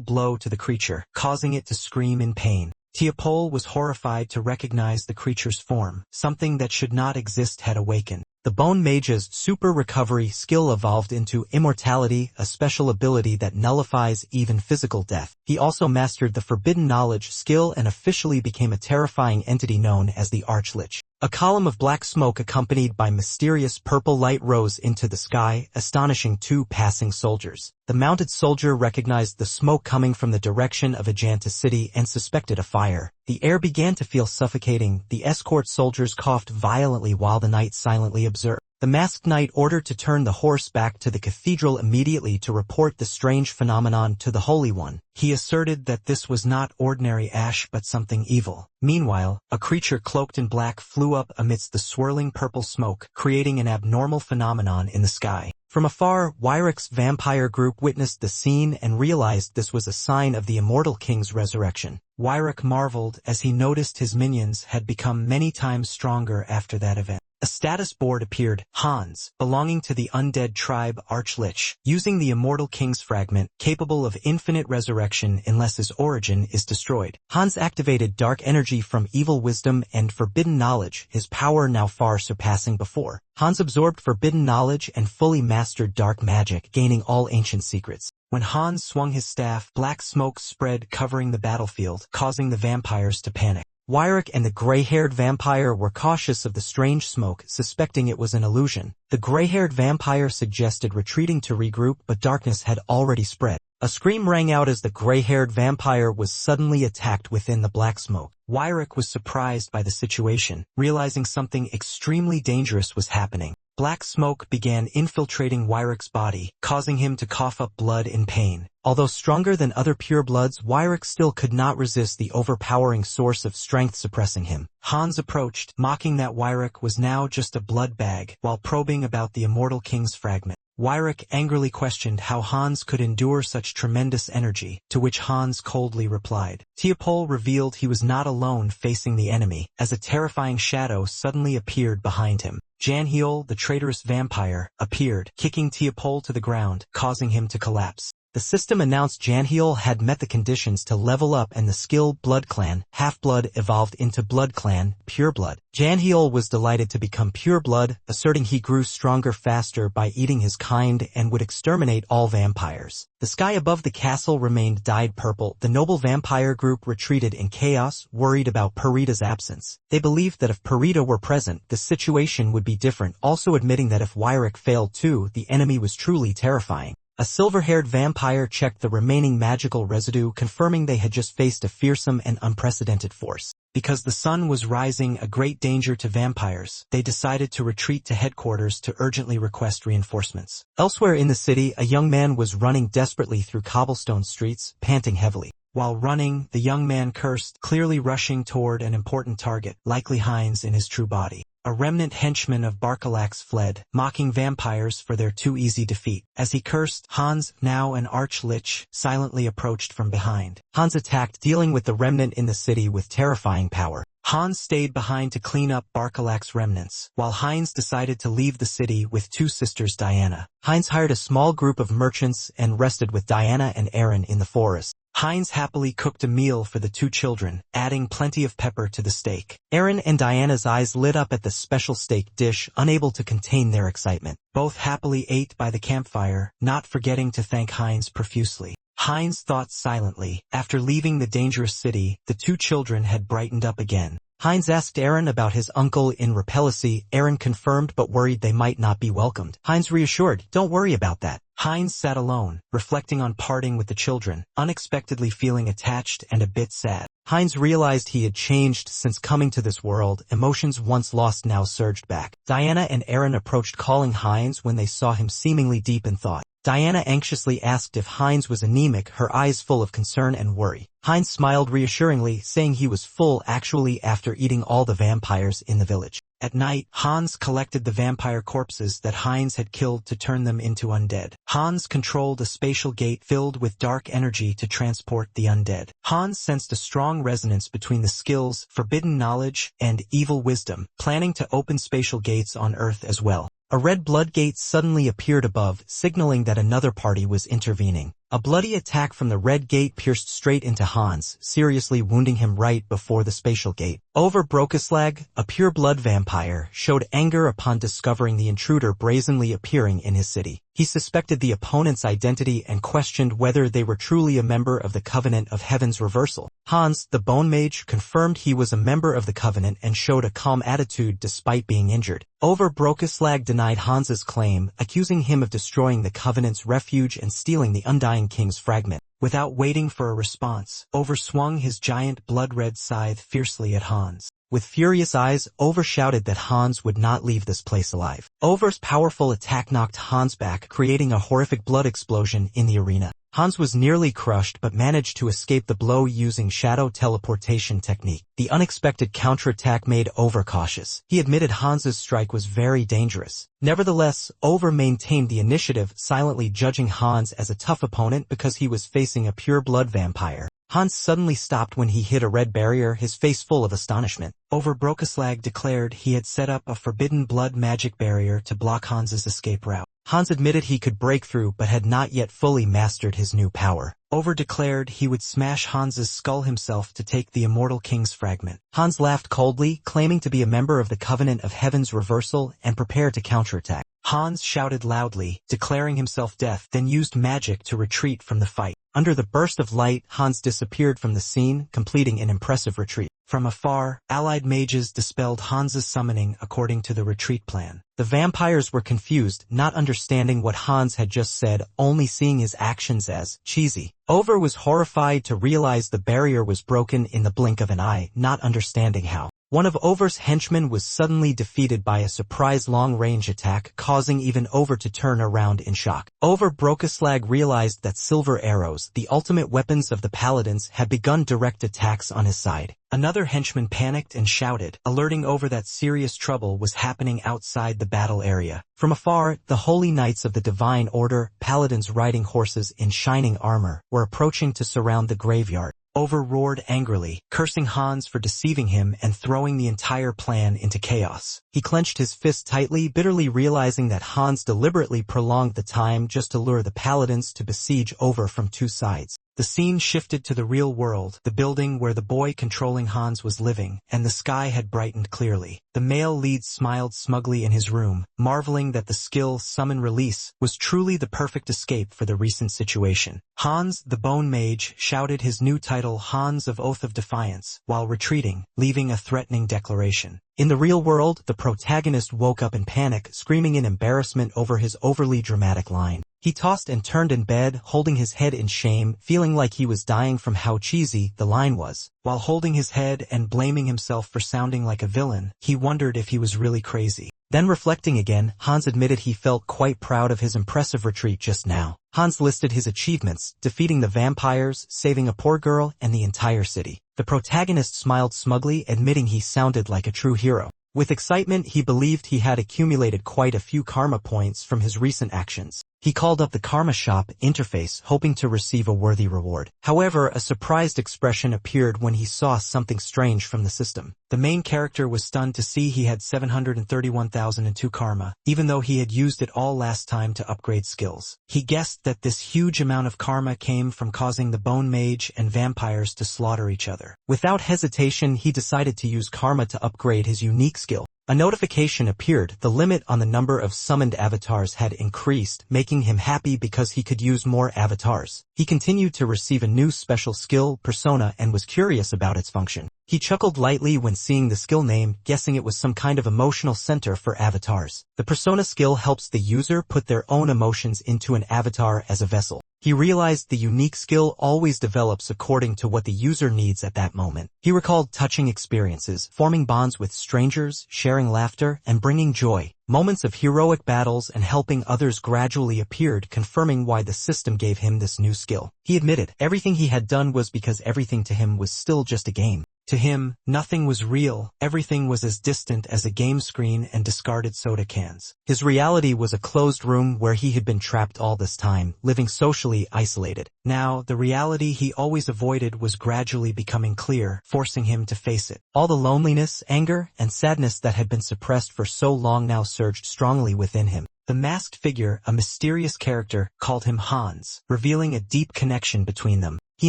S1: blow to the creature, causing it to scream in pain. Tiapol was horrified to recognize the creature's form. Something that should not exist had awakened. The Bone Mage's super recovery skill evolved into immortality, a special ability that nullifies even physical death. He also mastered the forbidden knowledge skill and officially became a terrifying entity known as the Archlich. A column of black smoke accompanied by mysterious purple light rose into the sky, astonishing two passing soldiers. The mounted soldier recognized the smoke coming from the direction of Ajanta City and suspected a fire. The air began to feel suffocating. The escort soldiers coughed violently while the knight silently observed. The masked knight ordered to turn the horse back to the cathedral immediately to report the strange phenomenon to the Holy One. He asserted that this was not ordinary ash but something evil. Meanwhile, a creature cloaked in black flew up amidst the swirling purple smoke, creating an abnormal phenomenon in the sky. From afar, Wyrick's vampire group witnessed the scene and realized this was a sign of the immortal king's resurrection. Wyrick marveled as he noticed his minions had become many times stronger after that event. A status board appeared, Hans, belonging to the undead tribe Archlich, using the immortal king's fragment, capable of infinite resurrection unless his origin is destroyed. Hans activated dark energy from evil wisdom and forbidden knowledge, his power now far surpassing before. Hans absorbed forbidden knowledge and fully mastered dark magic, gaining all ancient secrets. When Hans swung his staff, black smoke spread covering the battlefield, causing the vampires to panic. Wyrick and the gray-haired vampire were cautious of the strange smoke, suspecting it was an illusion. The gray-haired vampire suggested retreating to regroup, but darkness had already spread. A scream rang out as the gray-haired vampire was suddenly attacked within the black smoke. Wyrick was surprised by the situation, realizing something extremely dangerous was happening. Black smoke began infiltrating Wyrick's body, causing him to cough up blood in pain. Although stronger than other purebloods, Wyrick still could not resist the overpowering source of strength suppressing him. Hans approached, mocking that Wyrick was now just a blood bag, while probing about the immortal king's fragment. Wyrick angrily questioned how Hans could endure such tremendous energy, to which Hans coldly replied. Tiapol revealed he was not alone facing the enemy, as a terrifying shadow suddenly appeared behind him. Yahello, the traitorous vampire, appeared, kicking Tiapol to the ground, causing him to collapse. The system announced Yahello had met the conditions to level up and the skill Blood Clan, Half-Blood evolved into Blood Clan, Pureblood. Yahello was delighted to become Pureblood, asserting he grew stronger faster by eating his kind and would exterminate all vampires. The sky above the castle remained dyed purple. The noble vampire group retreated in chaos, worried about Parida's absence. They believed that if Parida were present, the situation would be different, also admitting that if Wyrick failed too, the enemy was truly terrifying. A silver-haired vampire checked the remaining magical residue, confirming they had just faced a fearsome and unprecedented force. Because the sun was rising, a great danger to vampires, they decided to retreat to headquarters to urgently request reinforcements. Elsewhere in the city, a young man was running desperately through cobblestone streets, panting heavily. While running, the young man cursed, clearly rushing toward an important target, likely Heinz in his true body. A remnant henchman of Barkalax fled, mocking vampires for their too easy defeat. As he cursed, Hans, now an Archlich, silently approached from behind. Hans attacked, dealing with the remnant in the city with terrifying power. Hans stayed behind to clean up Barkalax remnants, while Heinz decided to leave the city with two sisters Diana. Heinz hired a small group of merchants and rested with Diana and Aaron in the forest. Heinz happily cooked a meal for the two children, adding plenty of pepper to the steak. Aaron and Diana's eyes lit up at the special steak dish, unable to contain their excitement. Both happily ate by the campfire, not forgetting to thank Heinz profusely. Heinz thought silently. After leaving the dangerous city, the two children had brightened up again. Heinz asked Aaron about his uncle in Repellicy. Aaron confirmed but worried they might not be welcomed. Heinz reassured, "Don't worry about that." Heinz sat alone, reflecting on parting with the children, unexpectedly feeling attached and a bit sad. Heinz realized he had changed since coming to this world. Emotions once lost now surged back. Diana and Aaron approached, calling Heinz when they saw him seemingly deep in thought. Diana anxiously asked if Heinz was anemic, her eyes full of concern and worry. Heinz smiled reassuringly, saying he was full actually after eating all the vampires in the village. At night, Hans collected the vampire corpses that Heinz had killed to turn them into undead. Hans controlled a spatial gate filled with dark energy to transport the undead. Hans sensed a strong resonance between the skills, forbidden knowledge, and evil wisdom, planning to open spatial gates on Earth as well. A red blood gate suddenly appeared above, signaling that another party was intervening. A bloody attack from the red gate pierced straight into Hans, seriously wounding him right before the spatial gate. Over Brokeslag, a pure-blood vampire, showed anger upon discovering the intruder brazenly appearing in his city. He suspected the opponent's identity and questioned whether they were truly a member of the Covenant of Heaven's Reversal. Hans, the Bone Mage, confirmed he was a member of the Covenant and showed a calm attitude despite being injured. Over Brokeslag denied Hans's claim, accusing him of destroying the Covenant's refuge and stealing the Undying King's fragment. Without waiting for a response, Over swung his giant blood-red scythe fiercely at Hans. With furious eyes, Over shouted that Hans would not leave this place alive. Over's powerful attack knocked Hans back, creating a horrific blood explosion in the arena. Hans was nearly crushed but managed to escape the blow using shadow teleportation technique. The unexpected counterattack made Over cautious. He admitted Hans's strike was very dangerous. Nevertheless, Over maintained the initiative, silently judging Hans as a tough opponent because he was facing a pure-blood vampire. Hans suddenly stopped when he hit a red barrier, his face full of astonishment. Over Brokeslag declared he had set up a forbidden blood magic barrier to block Hans's escape route. Hans admitted he could break through but had not yet fully mastered his new power. Over declared he would smash Hans's skull himself to take the Immortal King's fragment. Hans laughed coldly, claiming to be a member of the Covenant of Heaven's Reversal and prepared to counterattack. Hans shouted loudly, declaring himself death, then used magic to retreat from the fight. Under the burst of light, Hans disappeared from the scene, completing an impressive retreat. From afar, allied mages dispelled Hans's summoning according to the retreat plan. The vampires were confused, not understanding what Hans had just said, only seeing his actions as cheesy. Over was horrified to realize the barrier was broken in the blink of an eye, not understanding how. One of Over's henchmen was suddenly defeated by a surprise long-range attack, causing even Over to turn around in shock. Over Brokeslag realized that silver arrows, the ultimate weapons of the paladins, had begun direct attacks on his side. Another henchman panicked and shouted, alerting Over that serious trouble was happening outside the battle area. From afar, the Holy Knights of the Divine Order, paladins riding horses in shining armor, were approaching to surround the graveyard. Over roared angrily, cursing Hans for deceiving him and throwing the entire plan into chaos. He clenched his fist tightly, bitterly realizing that Hans deliberately prolonged the time just to lure the paladins to besiege Over from two sides. The scene shifted to the real world, the building where the boy controlling Hans was living, and the sky had brightened clearly. The male lead smiled smugly in his room, marveling that the skill Summon Release was truly the perfect escape for the recent situation. Hans, the Bone Mage, shouted his new title Hans of Oath of Defiance, while retreating, leaving a threatening declaration. In the real world, the protagonist woke up in panic, screaming in embarrassment over his overly dramatic line. He tossed and turned in bed, holding his head in shame, feeling like he was dying from how cheesy the line was. While holding his head and blaming himself for sounding like a villain, he wondered if he was really crazy. Then reflecting again, Hans admitted he felt quite proud of his impressive retreat just now. Hans listed his achievements, defeating the vampires, saving a poor girl, and the entire city. The protagonist smiled smugly, admitting he sounded like a true hero. With excitement, he believed he had accumulated quite a few karma points from his recent actions. He called up the Karma Shop interface, hoping to receive a worthy reward. However, a surprised expression appeared when he saw something strange from the system. The main character was stunned to see he had 731,002 karma, even though he had used it all last time to upgrade skills. He guessed that this huge amount of karma came from causing the Bone Mage and vampires to slaughter each other. Without hesitation, he decided to use karma to upgrade his unique skill. A notification appeared. The limit on the number of summoned avatars had increased, making him happy because he could use more avatars. He continued to receive a new special skill, persona, and was curious about its function. He chuckled lightly when seeing the skill name, guessing it was some kind of emotional center for avatars. The persona skill helps the user put their own emotions into an avatar as a vessel. He realized the unique skill always develops according to what the user needs at that moment. He recalled touching experiences, forming bonds with strangers, sharing laughter, and bringing joy. Moments of heroic battles and helping others gradually appeared, confirming why the system gave him this new skill. He admitted everything he had done was because everything to him was still just a game. To him, nothing was real, everything was as distant as a game screen and discarded soda cans. His reality was a closed room where he had been trapped all this time, living socially isolated. Now, the reality he always avoided was gradually becoming clear, forcing him to face it. All the loneliness, anger, and sadness that had been suppressed for so long now surged strongly within him. The masked figure, a mysterious character, called him Hans, revealing a deep connection between them. He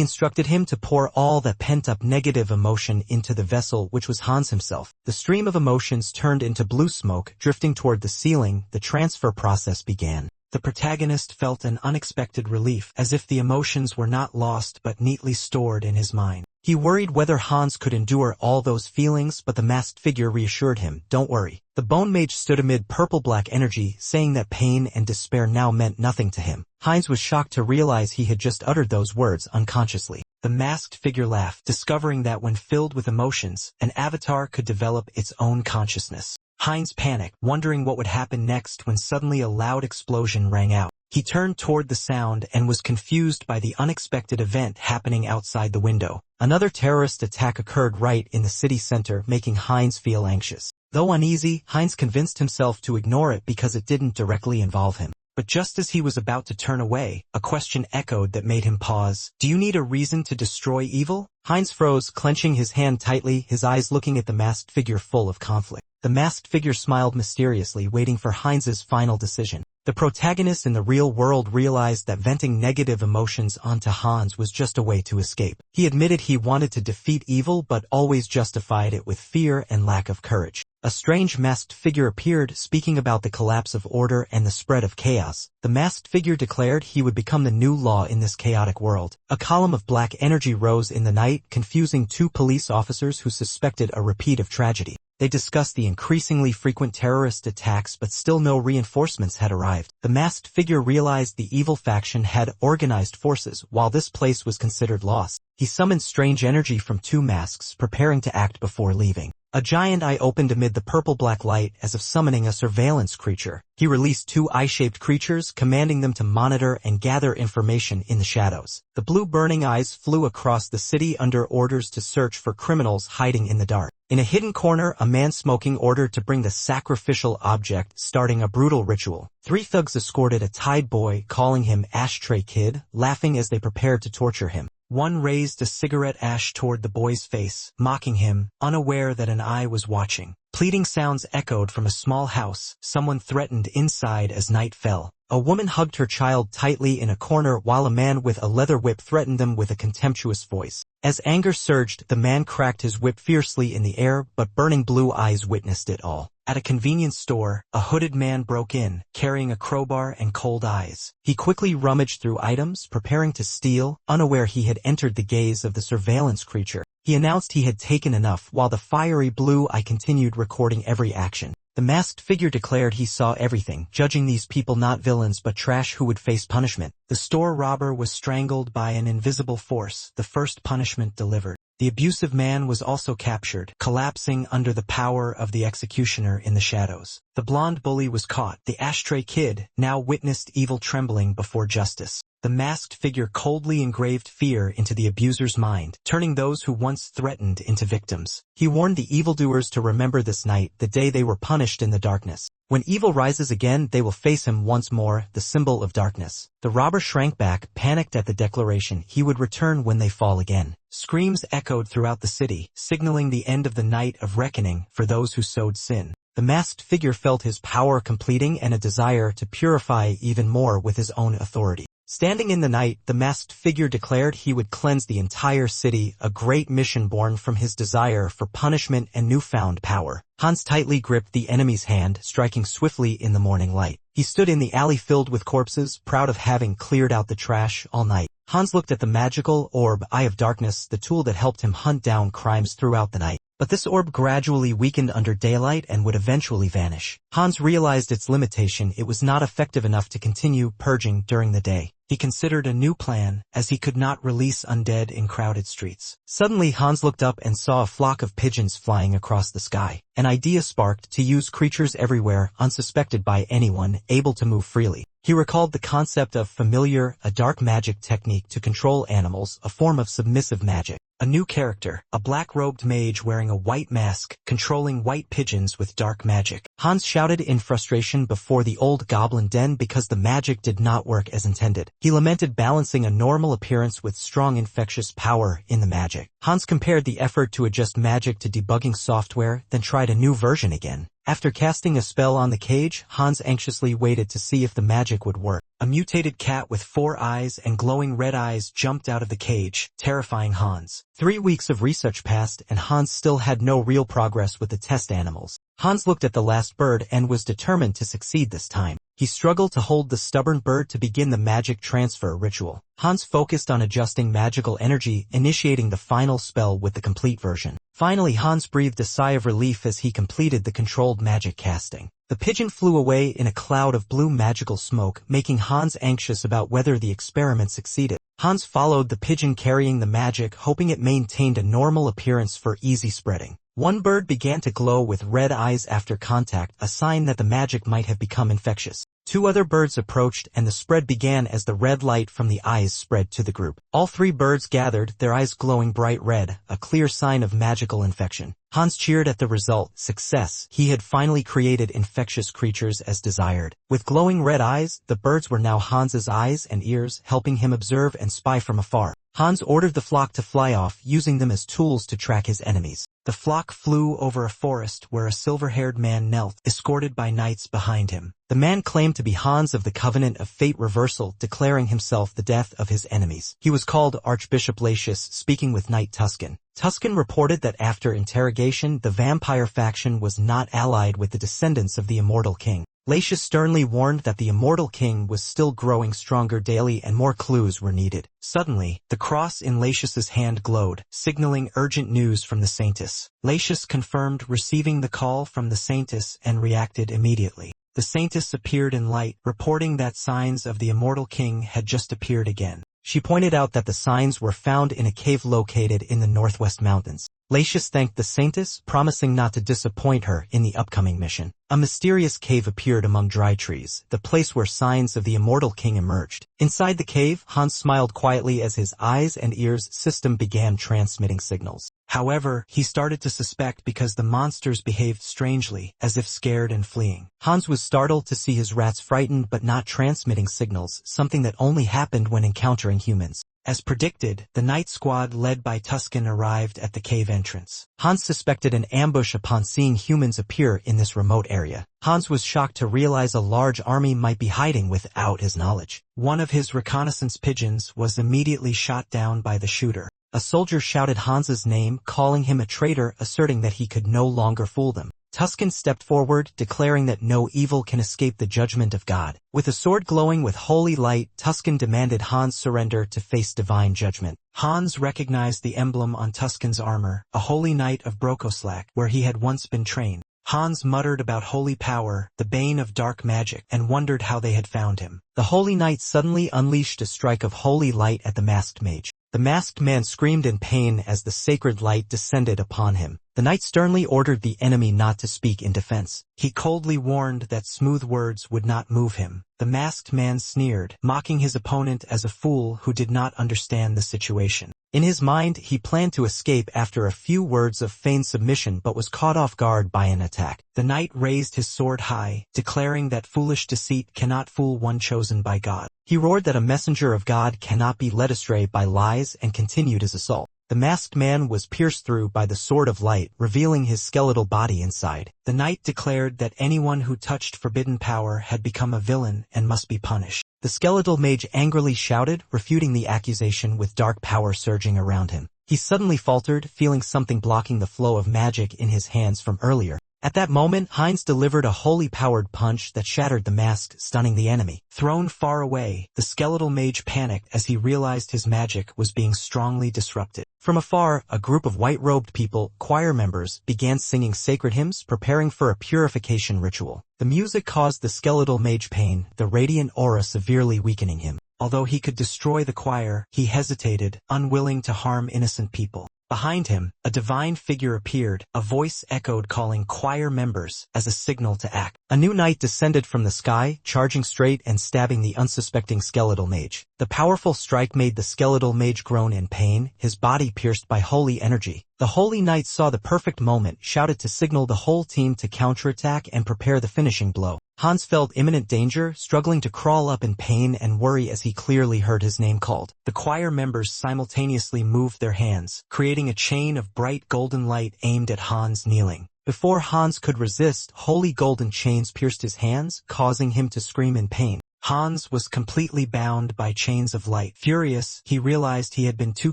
S1: instructed him to pour all that pent-up negative emotion into the vessel, which was Hans himself. The stream of emotions turned into blue smoke, drifting toward the ceiling. The transfer process began. The protagonist felt an unexpected relief, as if the emotions were not lost but neatly stored in his mind. He worried whether Hans could endure all those feelings, but the masked figure reassured him, "Don't worry." The bone mage stood amid purple-black energy, saying that pain and despair now meant nothing to him. Heinz was shocked to realize he had just uttered those words unconsciously. The masked figure laughed, discovering that when filled with emotions, an avatar could develop its own consciousness. Heinz panicked, wondering what would happen next when suddenly a loud explosion rang out. He turned toward the sound and was confused by the unexpected event happening outside the window. Another terrorist attack occurred right in the city center, making Heinz feel anxious. Though uneasy, Heinz convinced himself to ignore it because it didn't directly involve him. But just as he was about to turn away, a question echoed that made him pause. "Do you need a reason to destroy evil?" Heinz froze, clenching his hand tightly, his eyes looking at the masked figure full of conflict. The masked figure smiled mysteriously, waiting for Heinz's final decision. The protagonist in the real world realized that venting negative emotions onto Hans was just a way to escape. He admitted he wanted to defeat evil but always justified it with fear and lack of courage. A strange masked figure appeared, speaking about the collapse of order and the spread of chaos. The masked figure declared he would become the new law in this chaotic world. A column of black energy rose in the night, confusing two police officers who suspected a repeat of tragedy. They discussed the increasingly frequent terrorist attacks, but still no reinforcements had arrived. The masked figure realized the evil faction had organized forces, while this place was considered lost. He summoned strange energy from two masks, preparing to act before leaving. A giant eye opened amid the purple-black light, as if summoning a surveillance creature. He released two eye-shaped creatures, commanding them to monitor and gather information in the shadows. The blue burning eyes flew across the city under orders to search for criminals hiding in the dark. In a hidden corner, a man smoking ordered to bring the sacrificial object, starting a brutal ritual. Three thugs escorted a Tide boy, calling him Ashtray Kid, laughing as they prepared to torture him. One raised a cigarette ash toward the boy's face, mocking him, unaware that an eye was watching. Pleading sounds echoed from a small house. Someone threatened inside as night fell. A woman hugged her child tightly in a corner while a man with a leather whip threatened them with a contemptuous voice. As anger surged, the man cracked his whip fiercely in the air, but burning blue eyes witnessed it all. At a convenience store, a hooded man broke in, carrying a crowbar and cold eyes. He quickly rummaged through items, preparing to steal, unaware he had entered the gaze of the surveillance creature. He announced he had taken enough, while the fiery blue eye continued recording every action. The masked figure declared he saw everything, judging these people not villains but trash who would face punishment. The store robber was strangled by an invisible force, the first punishment delivered. The abusive man was also captured, collapsing under the power of the executioner in the shadows. The blonde bully was caught. The Ashtray Kid now witnessed evil trembling before justice. The masked figure coldly engraved fear into the abuser's mind, turning those who once threatened into victims. He warned the evildoers to remember this night, the day they were punished in the darkness. When evil rises again, they will face him once more, the symbol of darkness. The robber shrank back, panicked at the declaration he would return when they fall again. Screams echoed throughout the city, signaling the end of the night of reckoning for those who sowed sin. The masked figure felt his power completing and a desire to purify even more with his own authority. Standing in the night, the masked figure declared he would cleanse the entire city, a great mission born from his desire for punishment and newfound power. Hans tightly gripped the enemy's hand, striking swiftly in the morning light. He stood in the alley filled with corpses, proud of having cleared out the trash all night. Hans looked at the magical orb, Eye of Darkness, the tool that helped him hunt down crimes throughout the night. But this orb gradually weakened under daylight and would eventually vanish. Hans realized its limitation. It was not effective enough to continue purging during the day. He considered a new plan, as he could not release undead in crowded streets. Suddenly Hans looked up and saw a flock of pigeons flying across the sky. An idea sparked to use creatures everywhere, unsuspected by anyone, able to move freely. He recalled the concept of familiar, a dark magic technique to control animals, a form of submissive magic. A new character, a black-robed mage wearing a white mask, controlling white pigeons with dark magic. Hans shouted in frustration before the old goblin den because the magic did not work as intended. He lamented balancing a normal appearance with strong infectious power in the magic. Hans compared the effort to adjust magic to debugging software, then tried a new version again. After casting a spell on the cage, Hans anxiously waited to see if the magic would work. A mutated cat with 4 eyes and glowing red eyes jumped out of the cage, terrifying Hans. 3 weeks of research passed and Hans still had no real progress with the test animals. Hans looked at the last bird and was determined to succeed this time. He struggled to hold the stubborn bird to begin the magic transfer ritual. Hans focused on adjusting magical energy, initiating the final spell with the complete version. Finally, Hans breathed a sigh of relief as he completed the controlled magic casting. The pigeon flew away in a cloud of blue magical smoke, making Hans anxious about whether the experiment succeeded. Hans followed the pigeon carrying the magic, hoping it maintained a normal appearance for easy spreading. One bird began to glow with red eyes after contact, a sign that the magic might have become infectious. 2 other birds approached and the spread began as the red light from the eyes spread to the group. All 3 birds gathered, their eyes glowing bright red, a clear sign of magical infection. Hans cheered at the result. Success. He had finally created infectious creatures as desired. With glowing red eyes, the birds were now Hans's eyes and ears, helping him observe and spy from afar. Hans ordered the flock to fly off, using them as tools to track his enemies. The flock flew over a forest where a silver-haired man knelt, escorted by knights behind him. The man claimed to be Hans of the Covenant of Fate Reversal, declaring himself the death of his enemies. He was called Archbishop Lacius, speaking with Knight Tuscan. Tuscan reported that after interrogation, the vampire faction was not allied with the descendants of the Immortal King. Lacius sternly warned that the Immortal King was still growing stronger daily and more clues were needed. Suddenly, the cross in Lacius's hand glowed, signaling urgent news from the Saintess. Lacius confirmed receiving the call from the Saintess and reacted immediately. The Saintess appeared in light, reporting that signs of the Immortal King had just appeared again. She pointed out that the signs were found in a cave located in the northwest mountains. Lacius thanked the Saintess, promising not to disappoint her in the upcoming mission. A mysterious cave appeared among dry trees, the place where signs of the Immortal King emerged. Inside the cave, Hans smiled quietly as his eyes and ears system began transmitting signals. However, he started to suspect because the monsters behaved strangely, as if scared and fleeing. Hans was startled to see his rats frightened but not transmitting signals, something that only happened when encountering humans. As predicted, the night squad led by Tuscan arrived at the cave entrance. Hans suspected an ambush upon seeing humans appear in this remote area. Hans was shocked to realize a large army might be hiding without his knowledge. One of his reconnaissance pigeons was immediately shot down by the shooter. A soldier shouted Hans's name, calling him a traitor, asserting that he could no longer fool them. Tuscan stepped forward, declaring that no evil can escape the judgment of God. With a sword glowing with holy light, Tuscan demanded Hans surrender to face divine judgment. Hans recognized the emblem on Tuscan's armor, a holy knight of Brokoslak, where he had once been trained. Hans muttered about holy power, the bane of dark magic, and wondered how they had found him. The holy knight suddenly unleashed a strike of holy light at the masked mage. The masked man screamed in pain as the sacred light descended upon him. The knight sternly ordered the enemy not to speak in defense. He coldly warned that smooth words would not move him. The masked man sneered, mocking his opponent as a fool who did not understand the situation. In his mind, he planned to escape after a few words of feigned submission but was caught off guard by an attack. The knight raised his sword high, declaring that foolish deceit cannot fool one chosen by God. He roared that a messenger of God cannot be led astray by lies and continued his assault. The masked man was pierced through by the sword of light, revealing his skeletal body inside. The knight declared that anyone who touched forbidden power had become a villain and must be punished. The skeletal mage angrily shouted, refuting the accusation with dark power surging around him. He suddenly faltered, feeling something blocking the flow of magic in his hands from earlier. At that moment, Heinz delivered a holy-powered punch that shattered the mask, stunning the enemy. Thrown far away, the skeletal mage panicked as he realized his magic was being strongly disrupted. From afar, a group of white-robed people, choir members, began singing sacred hymns, preparing for a purification ritual. The music caused the skeletal mage pain, the radiant aura severely weakening him. Although he could destroy the choir, he hesitated, unwilling to harm innocent people. Behind him, a divine figure appeared, a voice echoed calling choir members as a signal to act. A new knight descended from the sky, charging straight and stabbing the unsuspecting skeletal mage. The powerful strike made the skeletal mage groan in pain, his body pierced by holy energy. The holy knight saw the perfect moment, shouted to signal the whole team to counterattack and prepare the finishing blow. Hans felt imminent danger, struggling to crawl up in pain and worry as he clearly heard his name called. The choir members simultaneously moved their hands, creating a chain of bright golden light aimed at Hans kneeling. Before Hans could resist, holy golden chains pierced his hands, causing him to scream in pain. Hans was completely bound by chains of light. Furious, he realized he had been too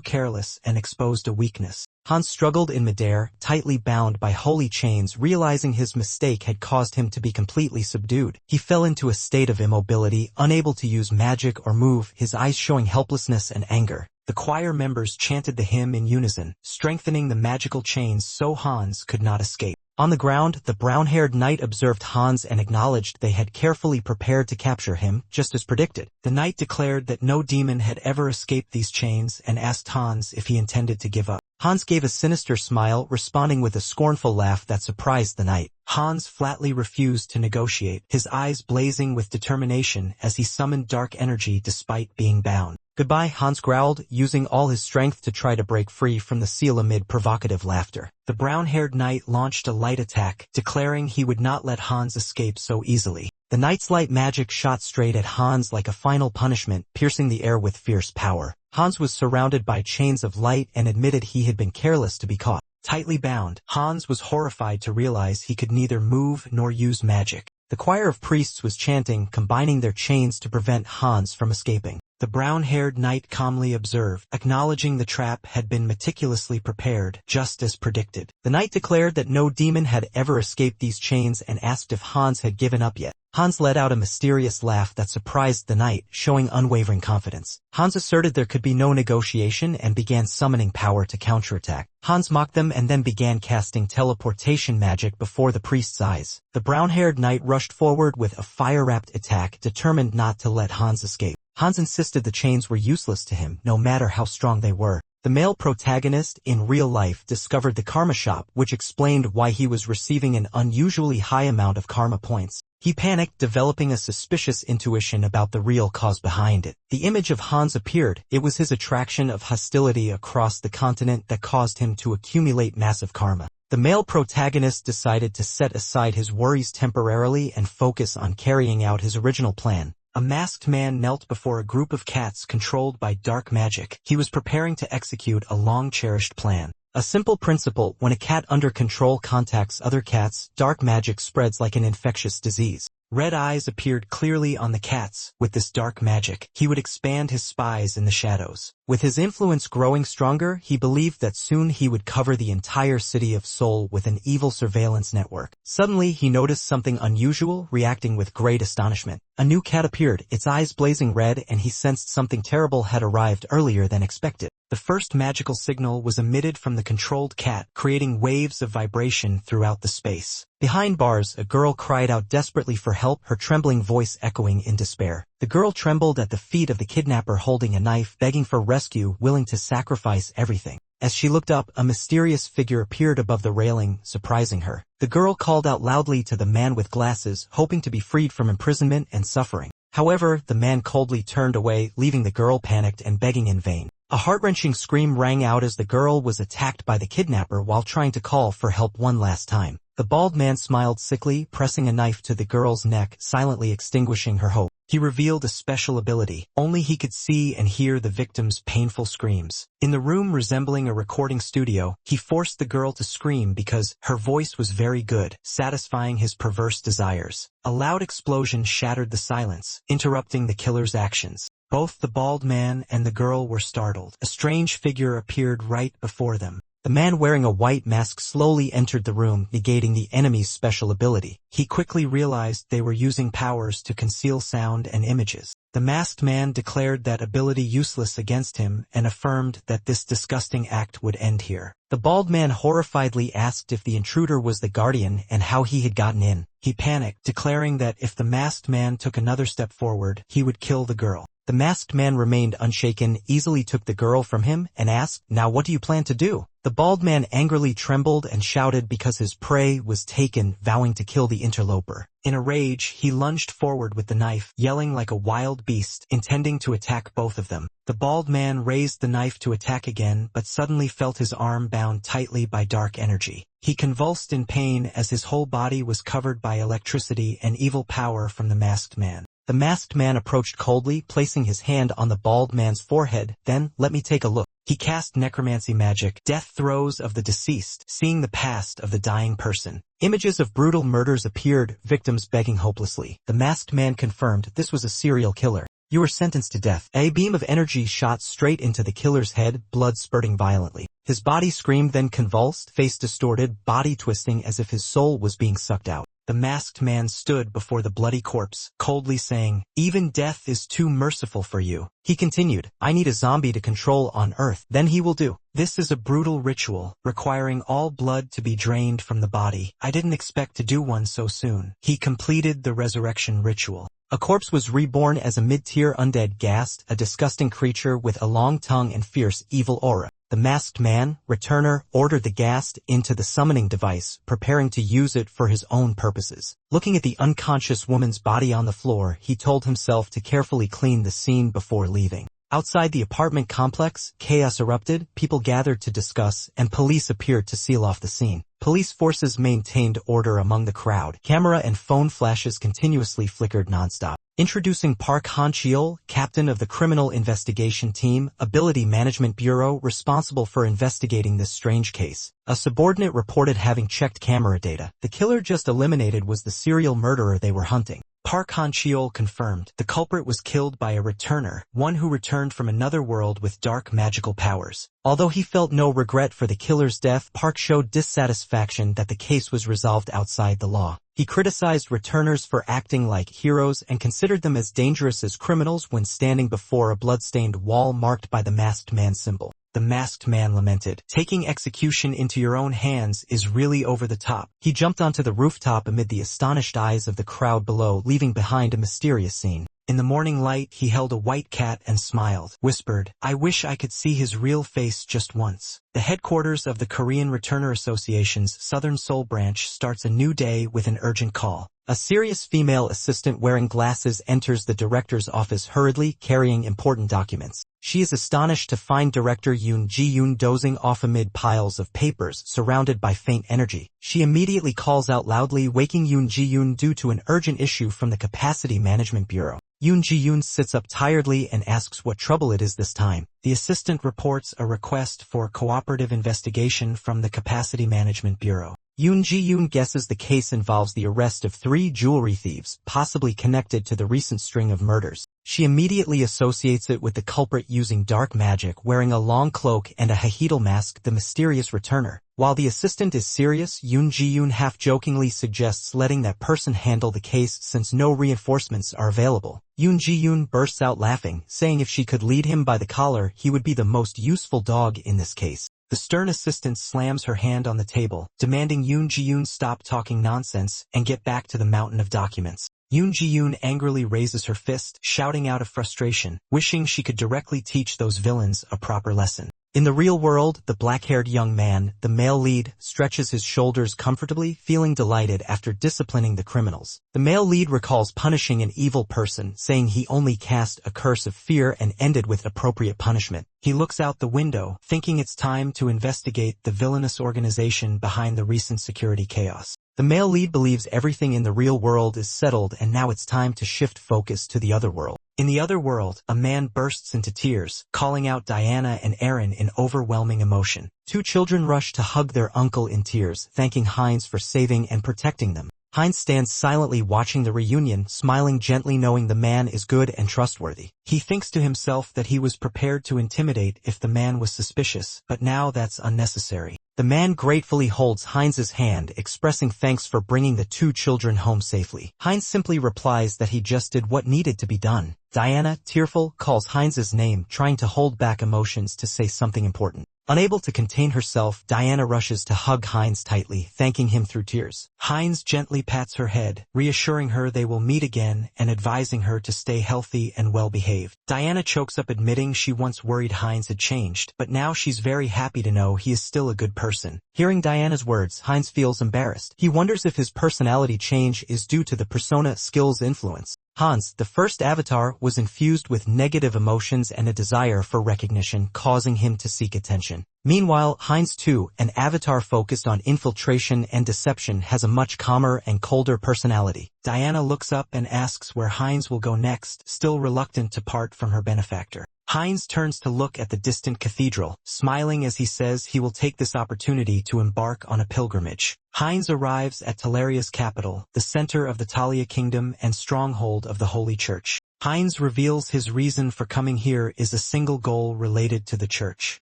S1: careless and exposed a weakness. Hans struggled in midair, tightly bound by holy chains, realizing his mistake had caused him to be completely subdued. He fell into a state of immobility, unable to use magic or move, his eyes showing helplessness and anger. The choir members chanted the hymn in unison, strengthening the magical chains so Hans could not escape. On the ground, the brown-haired knight observed Hans and acknowledged they had carefully prepared to capture him, just as predicted. The knight declared that no demon had ever escaped these chains and asked Hans if he intended to give up. Hans gave a sinister smile, responding with a scornful laugh that surprised the knight. Hans flatly refused to negotiate, his eyes blazing with determination as he summoned dark energy despite being bound. Goodbye, Hans growled, using all his strength to try to break free from the seal amid provocative laughter. The brown-haired knight launched a light attack, declaring he would not let Hans escape so easily. The knight's light magic shot straight at Hans like a final punishment, piercing the air with fierce power. Hans was surrounded by chains of light and admitted he had been careless to be caught. Tightly bound, Hans was horrified to realize he could neither move nor use magic. The choir of priests was chanting, combining their chains to prevent Hans from escaping. The brown-haired knight calmly observed, acknowledging the trap had been meticulously prepared, just as predicted. The knight declared that no demon had ever escaped these chains and asked if Hans had given up yet. Hans let out a mysterious laugh that surprised the knight, showing unwavering confidence. Hans asserted there could be no negotiation and began summoning power to counterattack. Hans mocked them and then began casting teleportation magic before the priest's eyes. The brown-haired knight rushed forward with a fire-wrapped attack, determined not to let Hans escape. Hans insisted the chains were useless to him, no matter how strong they were. The male protagonist, in real life, discovered the karma shop, which explained why he was receiving an unusually high amount of karma points. He panicked, developing a suspicious intuition about the real cause behind it. The image of Hans appeared. It was his attraction of hostility across the continent that caused him to accumulate massive karma. The male protagonist decided to set aside his worries temporarily and focus on carrying out his original plan. A masked man knelt before a group of cats controlled by dark magic. He was preparing to execute a long-cherished plan. A simple principle: when a cat under control contacts other cats, dark magic spreads like an infectious disease. Red eyes appeared clearly on the cats. With this dark magic, he would expand his spies in the shadows. With his influence growing stronger, he believed that soon he would cover the entire city of Seoul with an evil surveillance network. Suddenly, he noticed something unusual, reacting with great astonishment. A new cat appeared, its eyes blazing red, and he sensed something terrible had arrived earlier than expected. The first magical signal was emitted from the controlled cat, creating waves of vibration throughout the space. Behind bars, a girl cried out desperately for help, her trembling voice echoing in despair. The girl trembled at the feet of the kidnapper holding a knife, begging for rescue, willing to sacrifice everything. As she looked up, a mysterious figure appeared above the railing, surprising her. The girl called out loudly to the man with glasses, hoping to be freed from imprisonment and suffering. However, the man coldly turned away, leaving the girl panicked and begging in vain. A heart-wrenching scream rang out as the girl was attacked by the kidnapper while trying to call for help one last time. The bald man smiled sickly, pressing a knife to the girl's neck, silently extinguishing her hope. He revealed a special ability. Only he could see and hear the victim's painful screams. In the room resembling a recording studio, he forced the girl to scream because her voice was very good, satisfying his perverse desires. A loud explosion shattered the silence, interrupting the killer's actions. Both the bald man and the girl were startled. A strange figure appeared right before them. The man wearing a white mask slowly entered the room, negating the enemy's special ability. He quickly realized they were using powers to conceal sound and images. The masked man declared that ability useless against him and affirmed that this disgusting act would end here. The bald man horrifiedly asked if the intruder was the guardian and how he had gotten in. He panicked, declaring that if the masked man took another step forward, he would kill the girl. The masked man remained unshaken, easily took the girl from him, and asked, "Now what do you plan to do?" The bald man angrily trembled and shouted because his prey was taken, vowing to kill the interloper. In a rage, he lunged forward with the knife, yelling like a wild beast, intending to attack both of them. The bald man raised the knife to attack again, but suddenly felt his arm bound tightly by dark energy. He convulsed in pain as his whole body was covered by electricity and evil power from the masked man. The masked man approached coldly, placing his hand on the bald man's forehead. "Then, let me take a look." He cast necromancy magic, death throes of the deceased, seeing the past of the dying person. Images of brutal murders appeared, victims begging hopelessly. The masked man confirmed this was a serial killer. "You were sentenced to death." A beam of energy shot straight into the killer's head, blood spurting violently. His body screamed, then convulsed, face distorted, body twisting as if his soul was being sucked out. The masked man stood before the bloody corpse, coldly saying, "Even death is too merciful for you." He continued, "I need a zombie to control on Earth. Then he will do. This is a brutal ritual, requiring all blood to be drained from the body. I didn't expect to do one so soon." He completed the resurrection ritual. A corpse was reborn as a mid-tier undead ghast, a disgusting creature with a long tongue and fierce, evil aura. The masked man, returner, ordered the ghast into the summoning device, preparing to use it for his own purposes. Looking at the unconscious woman's body on the floor, he told himself to carefully clean the scene before leaving. Outside the apartment complex, chaos erupted, people gathered to discuss, and police appeared to seal off the scene. Police forces maintained order among the crowd. Camera and phone flashes continuously flickered nonstop. Introducing Park Han-cheol, captain of the Criminal Investigation Team, Ability Management Bureau responsible for investigating this strange case. A subordinate reported having checked camera data. The killer just eliminated was the serial murderer they were hunting. Park Han-cheol confirmed the culprit was killed by a returner, one who returned from another world with dark magical powers. Although he felt no regret for the killer's death, Park showed dissatisfaction that the case was resolved outside the law. He criticized returners for acting like heroes and considered them as dangerous as criminals when standing before a blood-stained wall marked by the masked man symbol. The masked man lamented, "Taking execution into your own hands is really over the top." He jumped onto the rooftop amid the astonished eyes of the crowd below, leaving behind a mysterious scene. In the morning light, he held a white cat and smiled, whispered, "I wish I could see his real face just once." The headquarters of the Korean Returner Association's Southern Seoul branch starts a new day with an urgent call. A serious female assistant wearing glasses enters the director's office hurriedly, carrying important documents. She is astonished to find Director Yoon Ji-yoon dozing off amid piles of papers, surrounded by faint energy. She immediately calls out loudly, waking Yoon Ji-yoon due to an urgent issue from the Capacity Management Bureau. Yoon Ji-yoon sits up tiredly and asks what trouble it is this time. The assistant reports a request for cooperative investigation from the Capacity Management Bureau. Yoon Ji-yoon guesses the case involves the arrest of 3 jewelry thieves, possibly connected to the recent string of murders. She immediately associates it with the culprit using dark magic, wearing a long cloak and a hahidal mask, the mysterious returner. While the assistant is serious, Yoon Ji-yoon half-jokingly suggests letting that person handle the case since no reinforcements are available. Yoon Ji-yoon bursts out laughing, saying if she could lead him by the collar, he would be the most useful dog in this case. The stern assistant slams her hand on the table, demanding Yoon Ji-yoon stop talking nonsense and get back to the mountain of documents. Yoon Ji-yoon angrily raises her fist, shouting out of frustration, wishing she could directly teach those villains a proper lesson. In the real world, the black-haired young man, the male lead, stretches his shoulders comfortably, feeling delighted after disciplining the criminals. The male lead recalls punishing an evil person, saying he only cast a curse of fear and ended with appropriate punishment. He looks out the window, thinking it's time to investigate the villainous organization behind the recent security chaos. The male lead believes everything in the real world is settled and now it's time to shift focus to the other world. In the other world, a man bursts into tears, calling out Diana and Aaron in overwhelming emotion. Two children rush to hug their uncle in tears, thanking Heinz for saving and protecting them. Heinz stands silently watching the reunion, smiling gently knowing the man is good and trustworthy. He thinks to himself that he was prepared to intimidate if the man was suspicious, but now that's unnecessary. The man gratefully holds Heinz's hand, expressing thanks for bringing the two children home safely. Heinz simply replies that he just did what needed to be done. Diana, tearful, calls Heinz's name, trying to hold back emotions to say something important. Unable to contain herself, Diana rushes to hug Heinz tightly, thanking him through tears. Heinz gently pats her head, reassuring her they will meet again and advising her to stay healthy and well-behaved. Diana chokes up admitting she once worried Heinz had changed, but now she's very happy to know he is still a good person. Hearing Diana's words, Heinz feels embarrassed. He wonders if his personality change is due to the persona skill's influence. Hans, the first avatar, was infused with negative emotions and a desire for recognition, causing him to seek attention. Meanwhile, Heinz 2, an avatar focused on infiltration and deception, has a much calmer and colder personality. Diana looks up and asks where Heinz will go next, still reluctant to part from her benefactor. Heinz turns to look at the distant cathedral, smiling as he says he will take this opportunity to embark on a pilgrimage. Heinz arrives at Talaria's capital, the center of the Talia kingdom and stronghold of the Holy Church. Heinz reveals his reason for coming here is a single goal related to the church.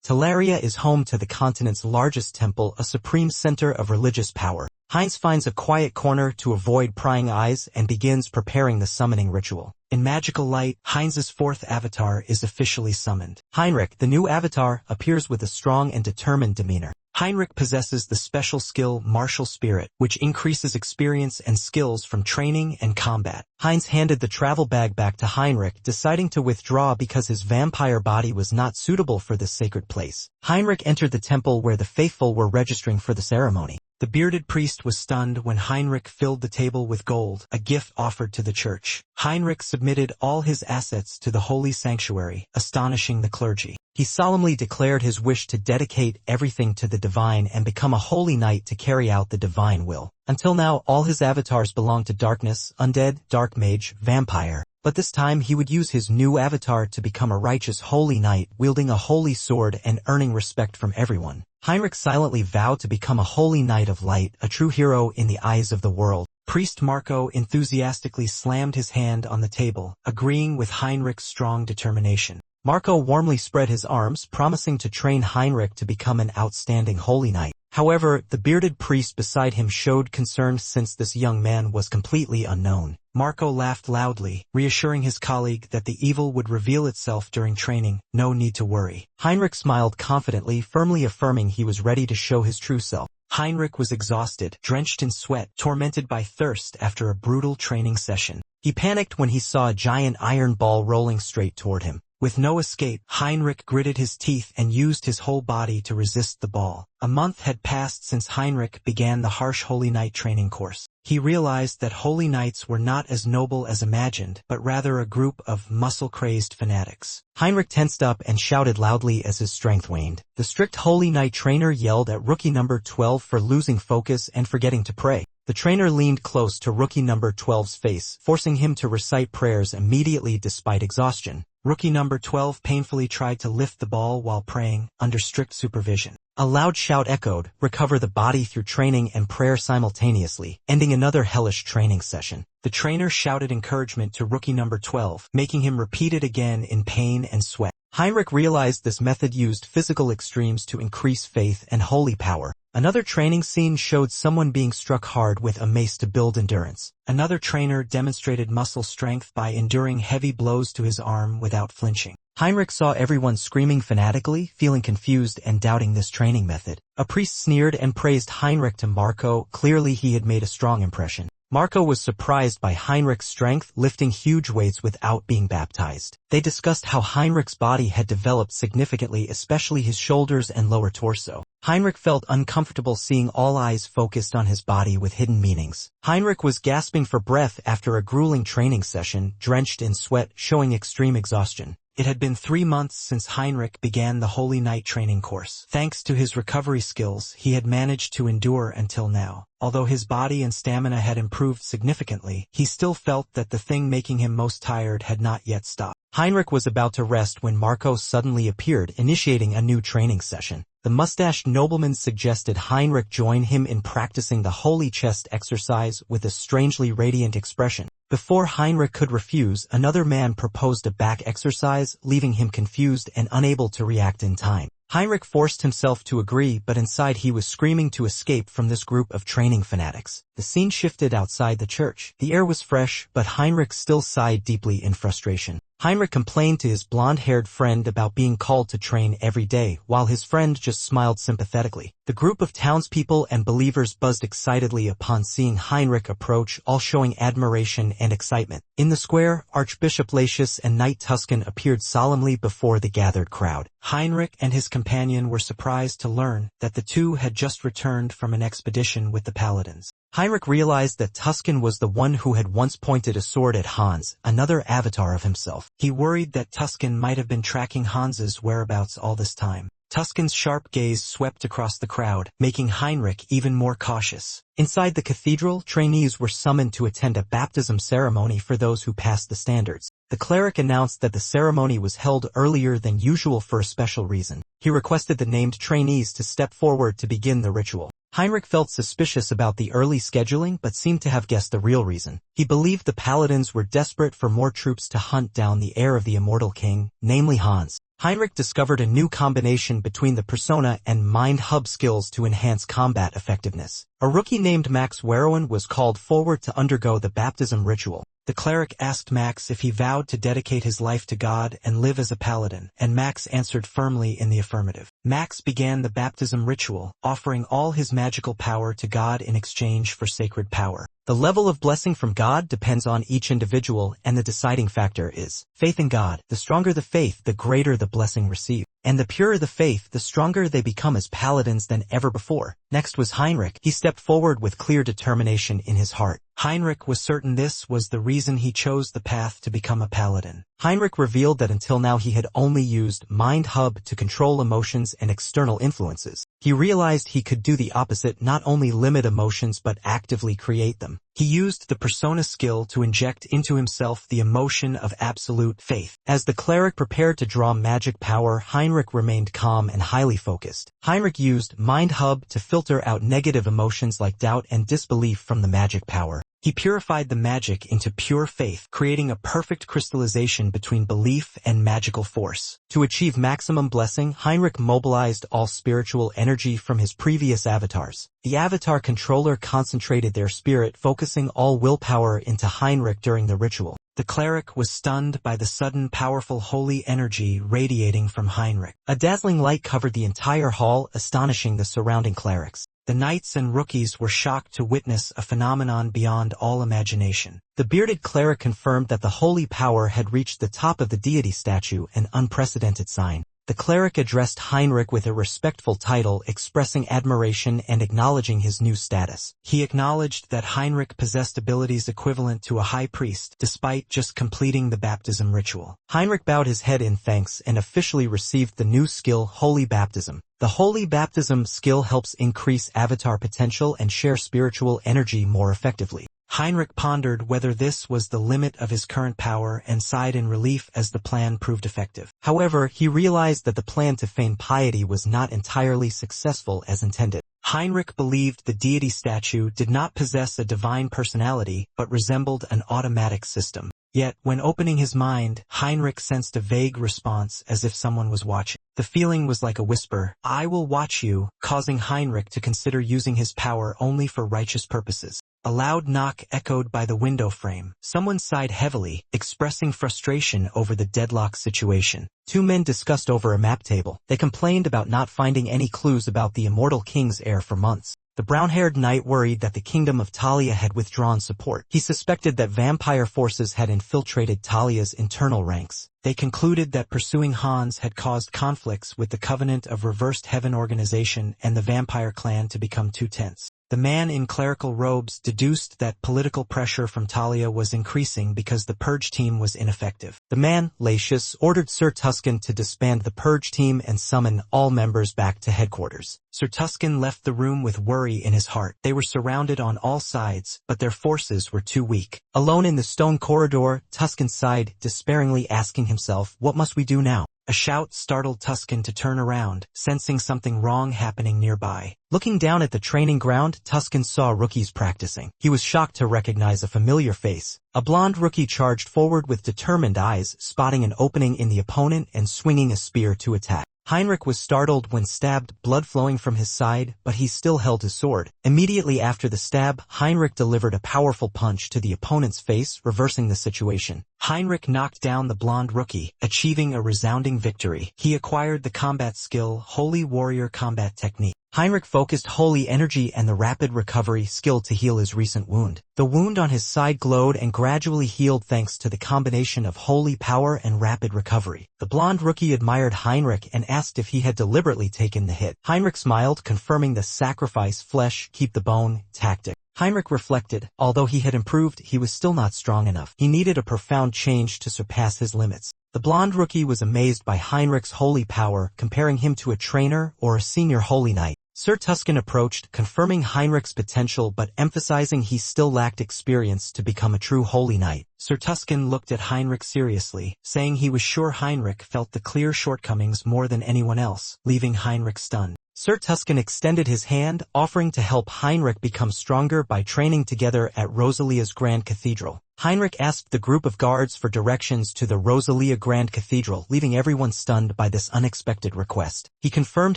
S1: Talaria is home to the continent's largest temple, a supreme center of religious power. Heinz finds a quiet corner to avoid prying eyes and begins preparing the summoning ritual. In magical light, Heinz's fourth avatar is officially summoned. Heinrich, the new avatar, appears with a strong and determined demeanor. Heinrich possesses the special skill Martial Spirit, which increases experience and skills from training and combat. Heinz handed the travel bag back to Heinrich, deciding to withdraw because his vampire body was not suitable for this sacred place. Heinrich entered the temple where the faithful were registering for the ceremony. The bearded priest was stunned when Heinrich filled the table with gold, a gift offered to the church. Heinrich submitted all his assets to the holy sanctuary, astonishing the clergy. He solemnly declared his wish to dedicate everything to the divine and become a holy knight to carry out the divine will. Until now, all his avatars belonged to darkness, undead, dark mage, vampire. But this time he would use his new avatar to become a righteous holy knight, wielding a holy sword and earning respect from everyone. Heinrich silently vowed to become a holy knight of light, a true hero in the eyes of the world. Priest Marco enthusiastically slammed his hand on the table, agreeing with Heinrich's strong determination. Marco warmly spread his arms, promising to train Heinrich to become an outstanding holy knight. However, the bearded priest beside him showed concern since this young man was completely unknown. Marco laughed loudly, reassuring his colleague that the evil would reveal itself during training, no need to worry. Heinrich smiled confidently, firmly affirming he was ready to show his true self. Heinrich was exhausted, drenched in sweat, tormented by thirst after a brutal training session. He panicked when he saw a giant iron ball rolling straight toward him. With no escape, Heinrich gritted his teeth and used his whole body to resist the ball. A month had passed since Heinrich began the harsh Holy Knight training course. He realized that Holy Knights were not as noble as imagined, but rather a group of muscle-crazed fanatics. Heinrich tensed up and shouted loudly as his strength waned. The strict Holy Knight trainer yelled at rookie number 12 for losing focus and forgetting to pray. The trainer leaned close to rookie number 12's face, forcing him to recite prayers immediately despite exhaustion. Rookie number 12 painfully tried to lift the ball while praying, under strict supervision. A loud shout echoed, "Recover the body through training and prayer simultaneously," ending another hellish training session. The trainer shouted encouragement to rookie number 12, making him repeat it again in pain and sweat. Heinrich realized this method used physical extremes to increase faith and holy power. Another training scene showed someone being struck hard with a mace to build endurance. Another trainer demonstrated muscle strength by enduring heavy blows to his arm without flinching. Heinrich saw everyone screaming fanatically, feeling confused and doubting this training method. A priest sneered and praised Heinrich to Marco. Clearly he had made a strong impression. Marco was surprised by Heinrich's strength, lifting huge weights without being baptized. They discussed how Heinrich's body had developed significantly, especially his shoulders and lower torso. Heinrich felt uncomfortable seeing all eyes focused on his body with hidden meanings. Heinrich was gasping for breath after a grueling training session, drenched in sweat, showing extreme exhaustion. It had been 3 months since Heinrich began the Holy Night training course. Thanks to his recovery skills, he had managed to endure until now. Although his body and stamina had improved significantly, he still felt that the thing making him most tired had not yet stopped. Heinrich was about to rest when Marco suddenly appeared, initiating a new training session. The mustached nobleman suggested Heinrich join him in practicing the holy chest exercise with a strangely radiant expression. Before Heinrich could refuse, another man proposed a back exercise, leaving him confused and unable to react in time. Heinrich forced himself to agree, but inside he was screaming to escape from this group of training fanatics. The scene shifted outside the church. The air was fresh, but Heinrich still sighed deeply in frustration. Heinrich complained to his blonde-haired friend about being called to train every day, while his friend just smiled sympathetically. The group of townspeople and believers buzzed excitedly upon seeing Heinrich approach, all showing admiration and excitement. In the square, Archbishop Latius and Knight Tuscan appeared solemnly before the gathered crowd. Heinrich and his companion were surprised to learn that the two had just returned from an expedition with the paladins. Heinrich realized that Tuscan was the one who had once pointed a sword at Hans, another avatar of himself. He worried that Tuscan might have been tracking Hans's whereabouts all this time. Tuscan's sharp gaze swept across the crowd, making Heinrich even more cautious. Inside the cathedral, trainees were summoned to attend a baptism ceremony for those who passed the standards. The cleric announced that the ceremony was held earlier than usual for a special reason. He requested the named trainees to step forward to begin the ritual. Heinrich felt suspicious about the early scheduling but seemed to have guessed the real reason. He believed the paladins were desperate for more troops to hunt down the heir of the immortal king, namely Hans. Heinrich discovered a new combination between the persona and mind hub skills to enhance combat effectiveness. A rookie named Max Werowan was called forward to undergo the baptism ritual. The cleric asked Max if he vowed to dedicate his life to God and live as a paladin, and Max answered firmly in the affirmative. Max began the baptism ritual, offering all his magical power to God in exchange for sacred power. The level of blessing from God depends on each individual, and the deciding factor is faith in God. The stronger the faith, the greater the blessing received. And the purer the faith, the stronger they become as paladins than ever before. Next was Heinrich. He stepped forward with clear determination in his heart. Heinrich was certain this was the reason he chose the path to become a paladin. Heinrich revealed that until now he had only used Mind Hub to control emotions and external influences. He realized he could do the opposite, not only limit emotions but actively create them. He used the persona skill to inject into himself the emotion of absolute faith. As the cleric prepared to draw magic power, Heinrich remained calm and highly focused. Heinrich used Mind Hub to filter out negative emotions like doubt and disbelief from the magic power. He purified the magic into pure faith, creating a perfect crystallization between belief and magical force. To achieve maximum blessing, Heinrich mobilized all spiritual energy from his previous avatars. The avatar controller concentrated their spirit, focusing all willpower into Heinrich during the ritual. The cleric was stunned by the sudden powerful holy energy radiating from Heinrich. A dazzling light covered the entire hall, astonishing the surrounding clerics. The knights and rookies were shocked to witness a phenomenon beyond all imagination. The bearded cleric confirmed that the holy power had reached the top of the deity statue, an unprecedented sign. The cleric addressed Heinrich with a respectful title, expressing admiration and acknowledging his new status. He acknowledged that Heinrich possessed abilities equivalent to a high priest, despite just completing the baptism ritual. Heinrich bowed his head in thanks and officially received the new skill, Holy Baptism. The Holy Baptism skill helps increase avatar potential and share spiritual energy more effectively. Heinrich pondered whether this was the limit of his current power and sighed in relief as the plan proved effective. However, he realized that the plan to feign piety was not entirely successful as intended. Heinrich believed the deity statue did not possess a divine personality, but resembled an automatic system. Yet, when opening his mind, Heinrich sensed a vague response as if someone was watching. The feeling was like a whisper, "I will watch you," causing Heinrich to consider using his power only for righteous purposes. A loud knock echoed by the window frame. Someone sighed heavily, expressing frustration over the deadlock situation. Two men discussed over a map table. They complained about not finding any clues about the immortal king's heir for months. The brown-haired knight worried that the kingdom of Talia had withdrawn support. He suspected that vampire forces had infiltrated Talia's internal ranks. They concluded that pursuing Hans had caused conflicts with the Covenant of Reversed Heaven organization and the vampire clan to become too tense. The man in clerical robes deduced that political pressure from Talia was increasing because the Purge team was ineffective. The man, Latius, ordered Sir Tuscan to disband the Purge team and summon all members back to headquarters. Sir Tuscan left the room with worry in his heart. They were surrounded on all sides, but their forces were too weak. Alone in the stone corridor, Tuscan sighed, despairingly asking himself, "What must we do now?" A shout startled Tuscan to turn around, sensing something wrong happening nearby. Looking down at the training ground, Tuscan saw rookies practicing. He was shocked to recognize a familiar face. A blonde rookie charged forward with determined eyes, spotting an opening in the opponent and swinging a spear to attack. Heinrich was startled when stabbed, blood flowing from his side, but he still held his sword. Immediately after the stab, Heinrich delivered a powerful punch to the opponent's face, reversing the situation. Heinrich knocked down the blonde rookie, achieving a resounding victory. He acquired the combat skill Holy Warrior Combat Technique. Heinrich focused holy energy and the rapid recovery skill to heal his recent wound. The wound on his side glowed and gradually healed thanks to the combination of holy power and rapid recovery. The blonde rookie admired Heinrich and asked if he had deliberately taken the hit. Heinrich smiled, confirming the sacrifice flesh, keep the bone tactic. Heinrich reflected, although he had improved, he was still not strong enough. He needed a profound change to surpass his limits. The blonde rookie was amazed by Heinrich's holy power, comparing him to a trainer or a senior holy knight. Sir Tuscan approached, confirming Heinrich's potential but emphasizing he still lacked experience to become a true holy knight. Sir Tuscan looked at Heinrich seriously, saying he was sure Heinrich felt the clear shortcomings more than anyone else, leaving Heinrich stunned. Sir Tuscan extended his hand, offering to help Heinrich become stronger by training together at Rosalia's Grand Cathedral. Heinrich asked the group of guards for directions to the Rosalia Grand Cathedral, leaving everyone stunned by this unexpected request. He confirmed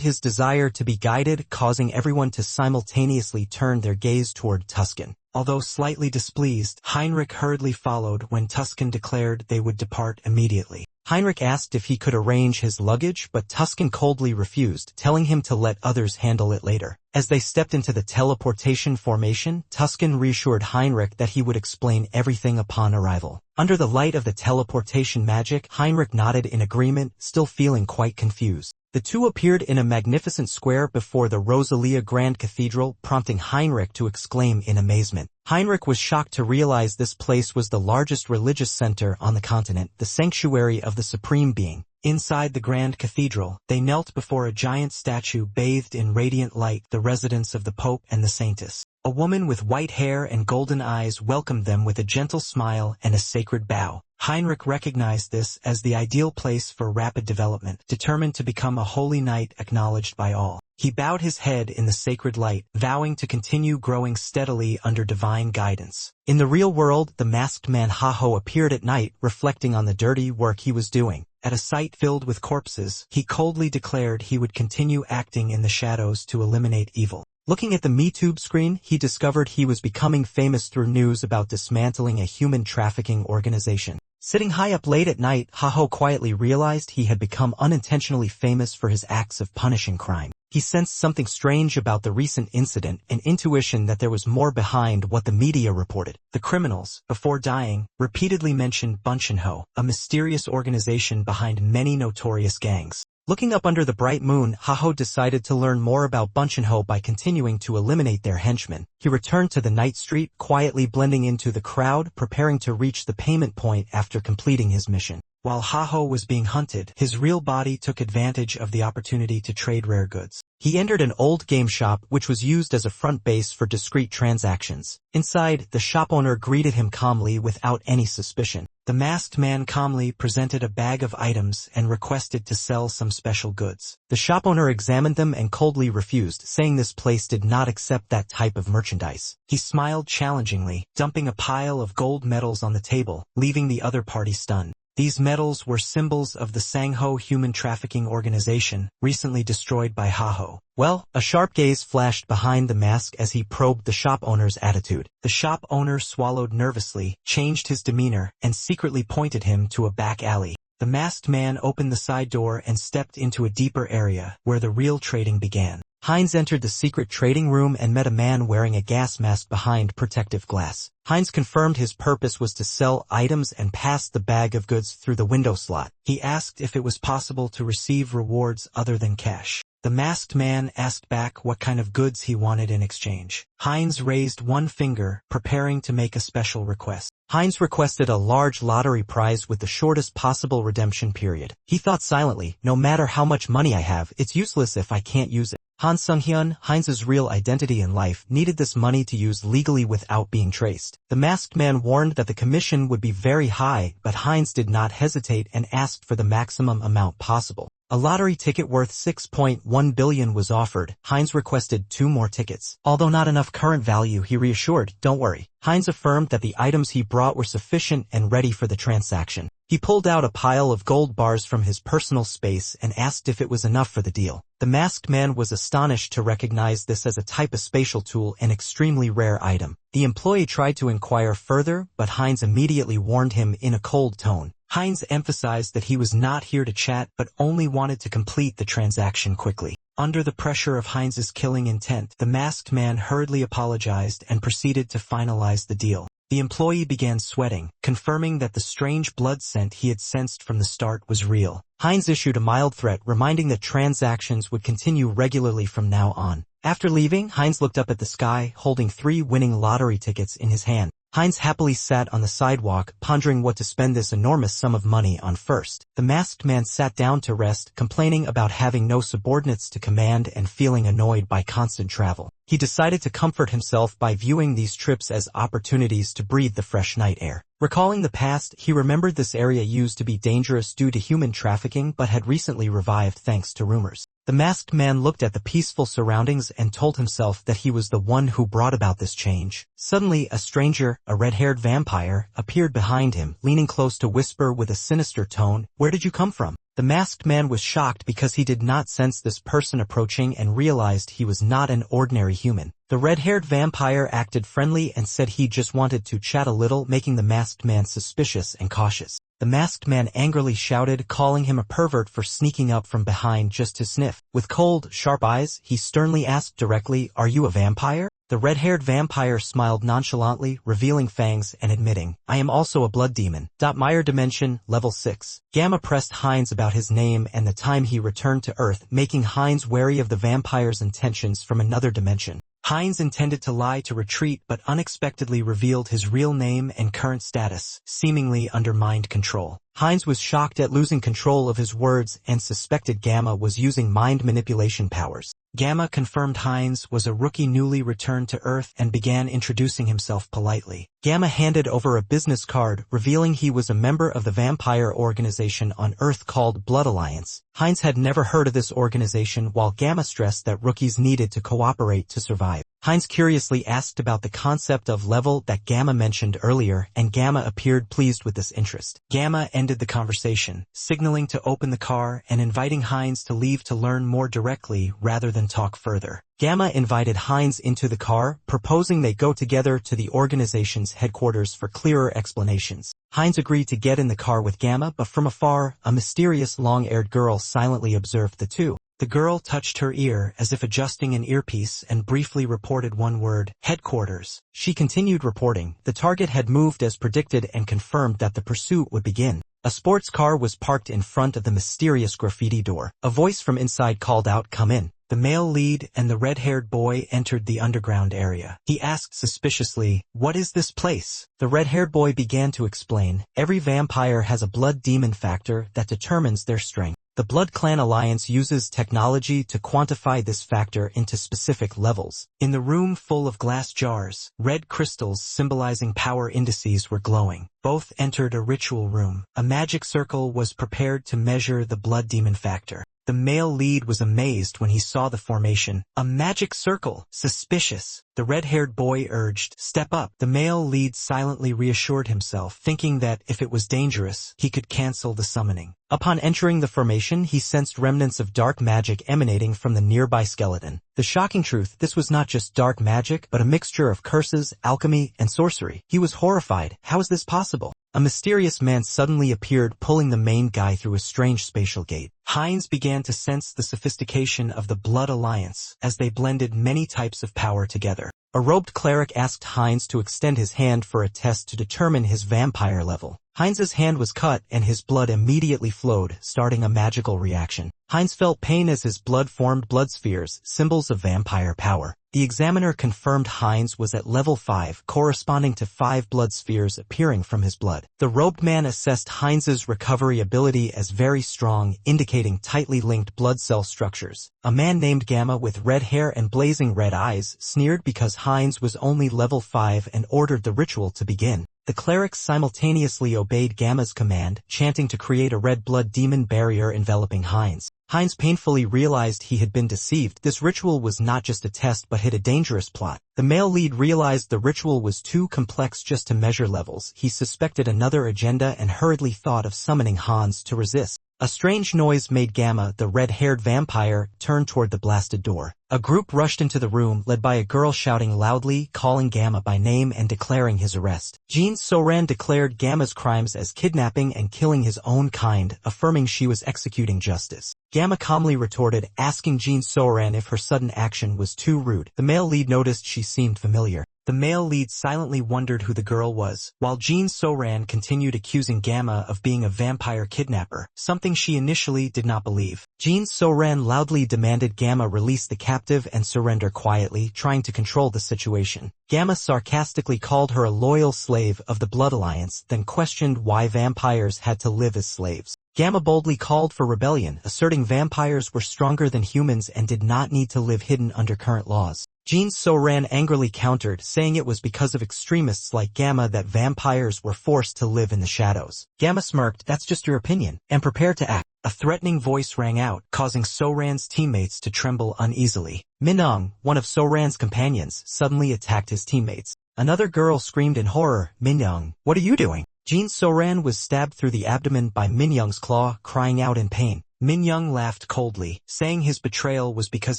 S1: his desire to be guided, causing everyone to simultaneously turn their gaze toward Tuscan. Although slightly displeased, Heinrich hurriedly followed when Tuscan declared they would depart immediately. Heinrich asked if he could arrange his luggage, but Tuscan coldly refused, telling him to let others handle it later. As they stepped into the teleportation formation, Tuscan reassured Heinrich that he would explain everything upon arrival. Under the light of the teleportation magic, Heinrich nodded in agreement, still feeling quite confused. The two appeared in a magnificent square before the Rosalia Grand Cathedral, prompting Heinrich to exclaim in amazement. Heinrich was shocked to realize this place was the largest religious center on the continent, the sanctuary of the Supreme Being. Inside the Grand Cathedral, they knelt before a giant statue bathed in radiant light, the residence of the Pope and the Saintess. A woman with white hair and golden eyes welcomed them with a gentle smile and a sacred bow. Heinrich recognized this as the ideal place for rapid development, determined to become a holy knight acknowledged by all. He bowed his head in the sacred light, vowing to continue growing steadily under divine guidance. In the real world, the masked man Yahello appeared at night, reflecting on the dirty work he was doing. At a site filled with corpses, he coldly declared he would continue acting in the shadows to eliminate evil. Looking at the MeTube screen, he discovered he was becoming famous through news about dismantling a human trafficking organization. Sitting high up late at night, Yahello quietly realized he had become unintentionally famous for his acts of punishing crime. He sensed something strange about the recent incident, an intuition that there was more behind what the media reported. The criminals, before dying, repeatedly mentioned Bunchenho, a mysterious organization behind many notorious gangs. Looking up under the bright moon, Yahello decided to learn more about Bunchenho by continuing to eliminate their henchmen. He returned to the night street, quietly blending into the crowd, preparing to reach the payment point after completing his mission. While Yahello was being hunted, his real body took advantage of the opportunity to trade rare goods. He entered an old game shop which was used as a front base for discreet transactions. Inside, the shop owner greeted him calmly without any suspicion. The masked man calmly presented a bag of items and requested to sell some special goods. The shop owner examined them and coldly refused, saying this place did not accept that type of merchandise. He smiled challengingly, dumping a pile of gold medals on the table, leaving the other party stunned. These medals were symbols of the Sangho human trafficking organization, recently destroyed by Haho. Well, a sharp gaze flashed behind the mask as he probed the shop owner's attitude. The shop owner swallowed nervously, changed his demeanor, and secretly pointed him to a back alley. The masked man opened the side door and stepped into a deeper area, where the real trading began. Heinz entered the secret trading room and met a man wearing a gas mask behind protective glass. Heinz confirmed his purpose was to sell items and passed the bag of goods through the window slot. He asked if it was possible to receive rewards other than cash. The masked man asked back what kind of goods he wanted in exchange. Heinz raised one finger, preparing to make a special request. Heinz requested a large lottery prize with the shortest possible redemption period. He thought silently, no matter how much money I have, it's useless if I can't use it. Han Sung-hyun, Heinz's real identity in life, needed this money to use legally without being traced. The masked man warned that the commission would be very high, but Heinz did not hesitate and asked for the maximum amount possible. A lottery ticket worth 6.1 billion was offered. Heinz requested 2 more tickets. Although not enough current value, he reassured, don't worry. Heinz affirmed that the items he brought were sufficient and ready for the transaction. He pulled out a pile of gold bars from his personal space and asked if it was enough for the deal. The masked man was astonished to recognize this as a type of spatial tool, an extremely rare item. The employee tried to inquire further, but Heinz immediately warned him in a cold tone. Heinz emphasized that he was not here to chat but only wanted to complete the transaction quickly. Under the pressure of Heinz's killing intent, the masked man hurriedly apologized and proceeded to finalize the deal. The employee began sweating, confirming that the strange blood scent he had sensed from the start was real. Heinz issued a mild threat, reminding that transactions would continue regularly from now on. After leaving, Heinz looked up at the sky, holding 3 winning lottery tickets in his hand. Heinz happily sat on the sidewalk, pondering what to spend this enormous sum of money on first. The masked man sat down to rest, complaining about having no subordinates to command and feeling annoyed by constant travel. He decided to comfort himself by viewing these trips as opportunities to breathe the fresh night air. Recalling the past, he remembered this area used to be dangerous due to human trafficking but had recently revived thanks to rumors. The masked man looked at the peaceful surroundings and told himself that he was the one who brought about this change. Suddenly, a stranger, a red-haired vampire, appeared behind him, leaning close to whisper with a sinister tone, "Where did you come from?" The masked man was shocked because he did not sense this person approaching and realized he was not an ordinary human. The red-haired vampire acted friendly and said he just wanted to chat a little, making the masked man suspicious and cautious. The masked man angrily shouted, calling him a pervert for sneaking up from behind just to sniff. With cold, sharp eyes, he sternly asked directly, "Are you a vampire?" The red-haired vampire smiled nonchalantly, revealing fangs and admitting, "I am also a blood demon." Meyer Dimension, Level 6. Gamma pressed Heinz about his name and the time he returned to Earth, making Heinz wary of the vampire's intentions from another dimension. Heinz intended to lie to retreat but unexpectedly revealed his real name and current status, seemingly under mind control. Heinz was shocked at losing control of his words and suspected Gamma was using mind manipulation powers. Gamma confirmed Heinz was a rookie newly returned to Earth and began introducing himself politely. Gamma handed over a business card, revealing he was a member of the vampire organization on Earth called Blood Alliance. Heinz had never heard of this organization, while Gamma stressed that rookies needed to cooperate to survive. Heinz curiously asked about the concept of level that Gamma mentioned earlier, and Gamma appeared pleased with this interest. Gamma ended the conversation, signaling to open the car and inviting Heinz to leave to learn more directly rather than talk further. Gamma invited Heinz into the car, proposing they go together to the organization's headquarters for clearer explanations. Heinz agreed to get in the car with Gamma, but from afar, a mysterious long-haired girl silently observed the two. The girl touched her ear as if adjusting an earpiece and briefly reported one word, "Headquarters." She continued reporting. The target had moved as predicted and confirmed that the pursuit would begin. A sports car was parked in front of the mysterious graffiti door. A voice from inside called out, "Come in." The male lead and the red-haired boy entered the underground area. He asked suspiciously, "What is this place?" The red-haired boy began to explain, "Every vampire has a blood demon factor that determines their strength. The Blood Clan Alliance uses technology to quantify this factor into specific levels." In the room full of glass jars, red crystals symbolizing power indices were glowing. Both entered a ritual room. A magic circle was prepared to measure the blood demon factor. The male lead was amazed when he saw the formation. A magic circle. Suspicious. The red-haired boy urged, "Step up." The male lead silently reassured himself, thinking that if it was dangerous, he could cancel the summoning. Upon entering the formation, he sensed remnants of dark magic emanating from the nearby skeleton. The shocking truth, this was not just dark magic, but a mixture of curses, alchemy, and sorcery. He was horrified. How is this possible? A mysterious man suddenly appeared, pulling the main guy through a strange spatial gate. Heinz began to sense the sophistication of the Blood Alliance as they blended many types of power together. A robed cleric asked Heinz to extend his hand for a test to determine his vampire level. Heinz's hand was cut and his blood immediately flowed, starting a magical reaction. Heinz felt pain as his blood formed blood spheres, symbols of vampire power. The examiner confirmed Heinz was at level 5, corresponding to 5 blood spheres appearing from his blood. The robed man assessed Heinz's recovery ability as very strong, indicating tightly linked blood cell structures. A man named Gamma with red hair and blazing red eyes sneered because Heinz was only level 5 and ordered the ritual to begin. The clerics simultaneously obeyed Gamma's command, chanting to create a red blood demon barrier enveloping Heinz. Heinz painfully realized he had been deceived. This ritual was not just a test but hid a dangerous plot. The male lead realized the ritual was too complex just to measure levels. He suspected another agenda and hurriedly thought of summoning Heinz to resist. A strange noise made Gamma, the red-haired vampire, turn toward the blasted door. A group rushed into the room, led by a girl shouting loudly, calling Gamma by name and declaring his arrest. Jin Soran declared Gamma's crimes as kidnapping and killing his own kind, affirming she was executing justice. Gamma calmly retorted, asking Jin Soran if her sudden action was too rude. The male lead noticed she seemed familiar. The male lead silently wondered who the girl was, while Jin Soran continued accusing Gamma of being a vampire kidnapper, something she initially did not believe. Jin Soran loudly demanded Gamma release the captive and surrender quietly, trying to control the situation. Gamma sarcastically called her a loyal slave of the Blood Alliance, then questioned why vampires had to live as slaves. Gamma boldly called for rebellion, asserting vampires were stronger than humans and did not need to live hidden under current laws. Jin Soran angrily countered, saying it was because of extremists like Gamma that vampires were forced to live in the shadows. Gamma smirked, "That's just your opinion," and prepared to act. A threatening voice rang out, causing Soran's teammates to tremble uneasily. Minyoung, one of Soran's companions, suddenly attacked his teammates. Another girl screamed in horror, "Minyoung, what are you doing?" Jin Soran was stabbed through the abdomen by Minyoung's claw, crying out in pain. Minyoung laughed coldly, saying his betrayal was because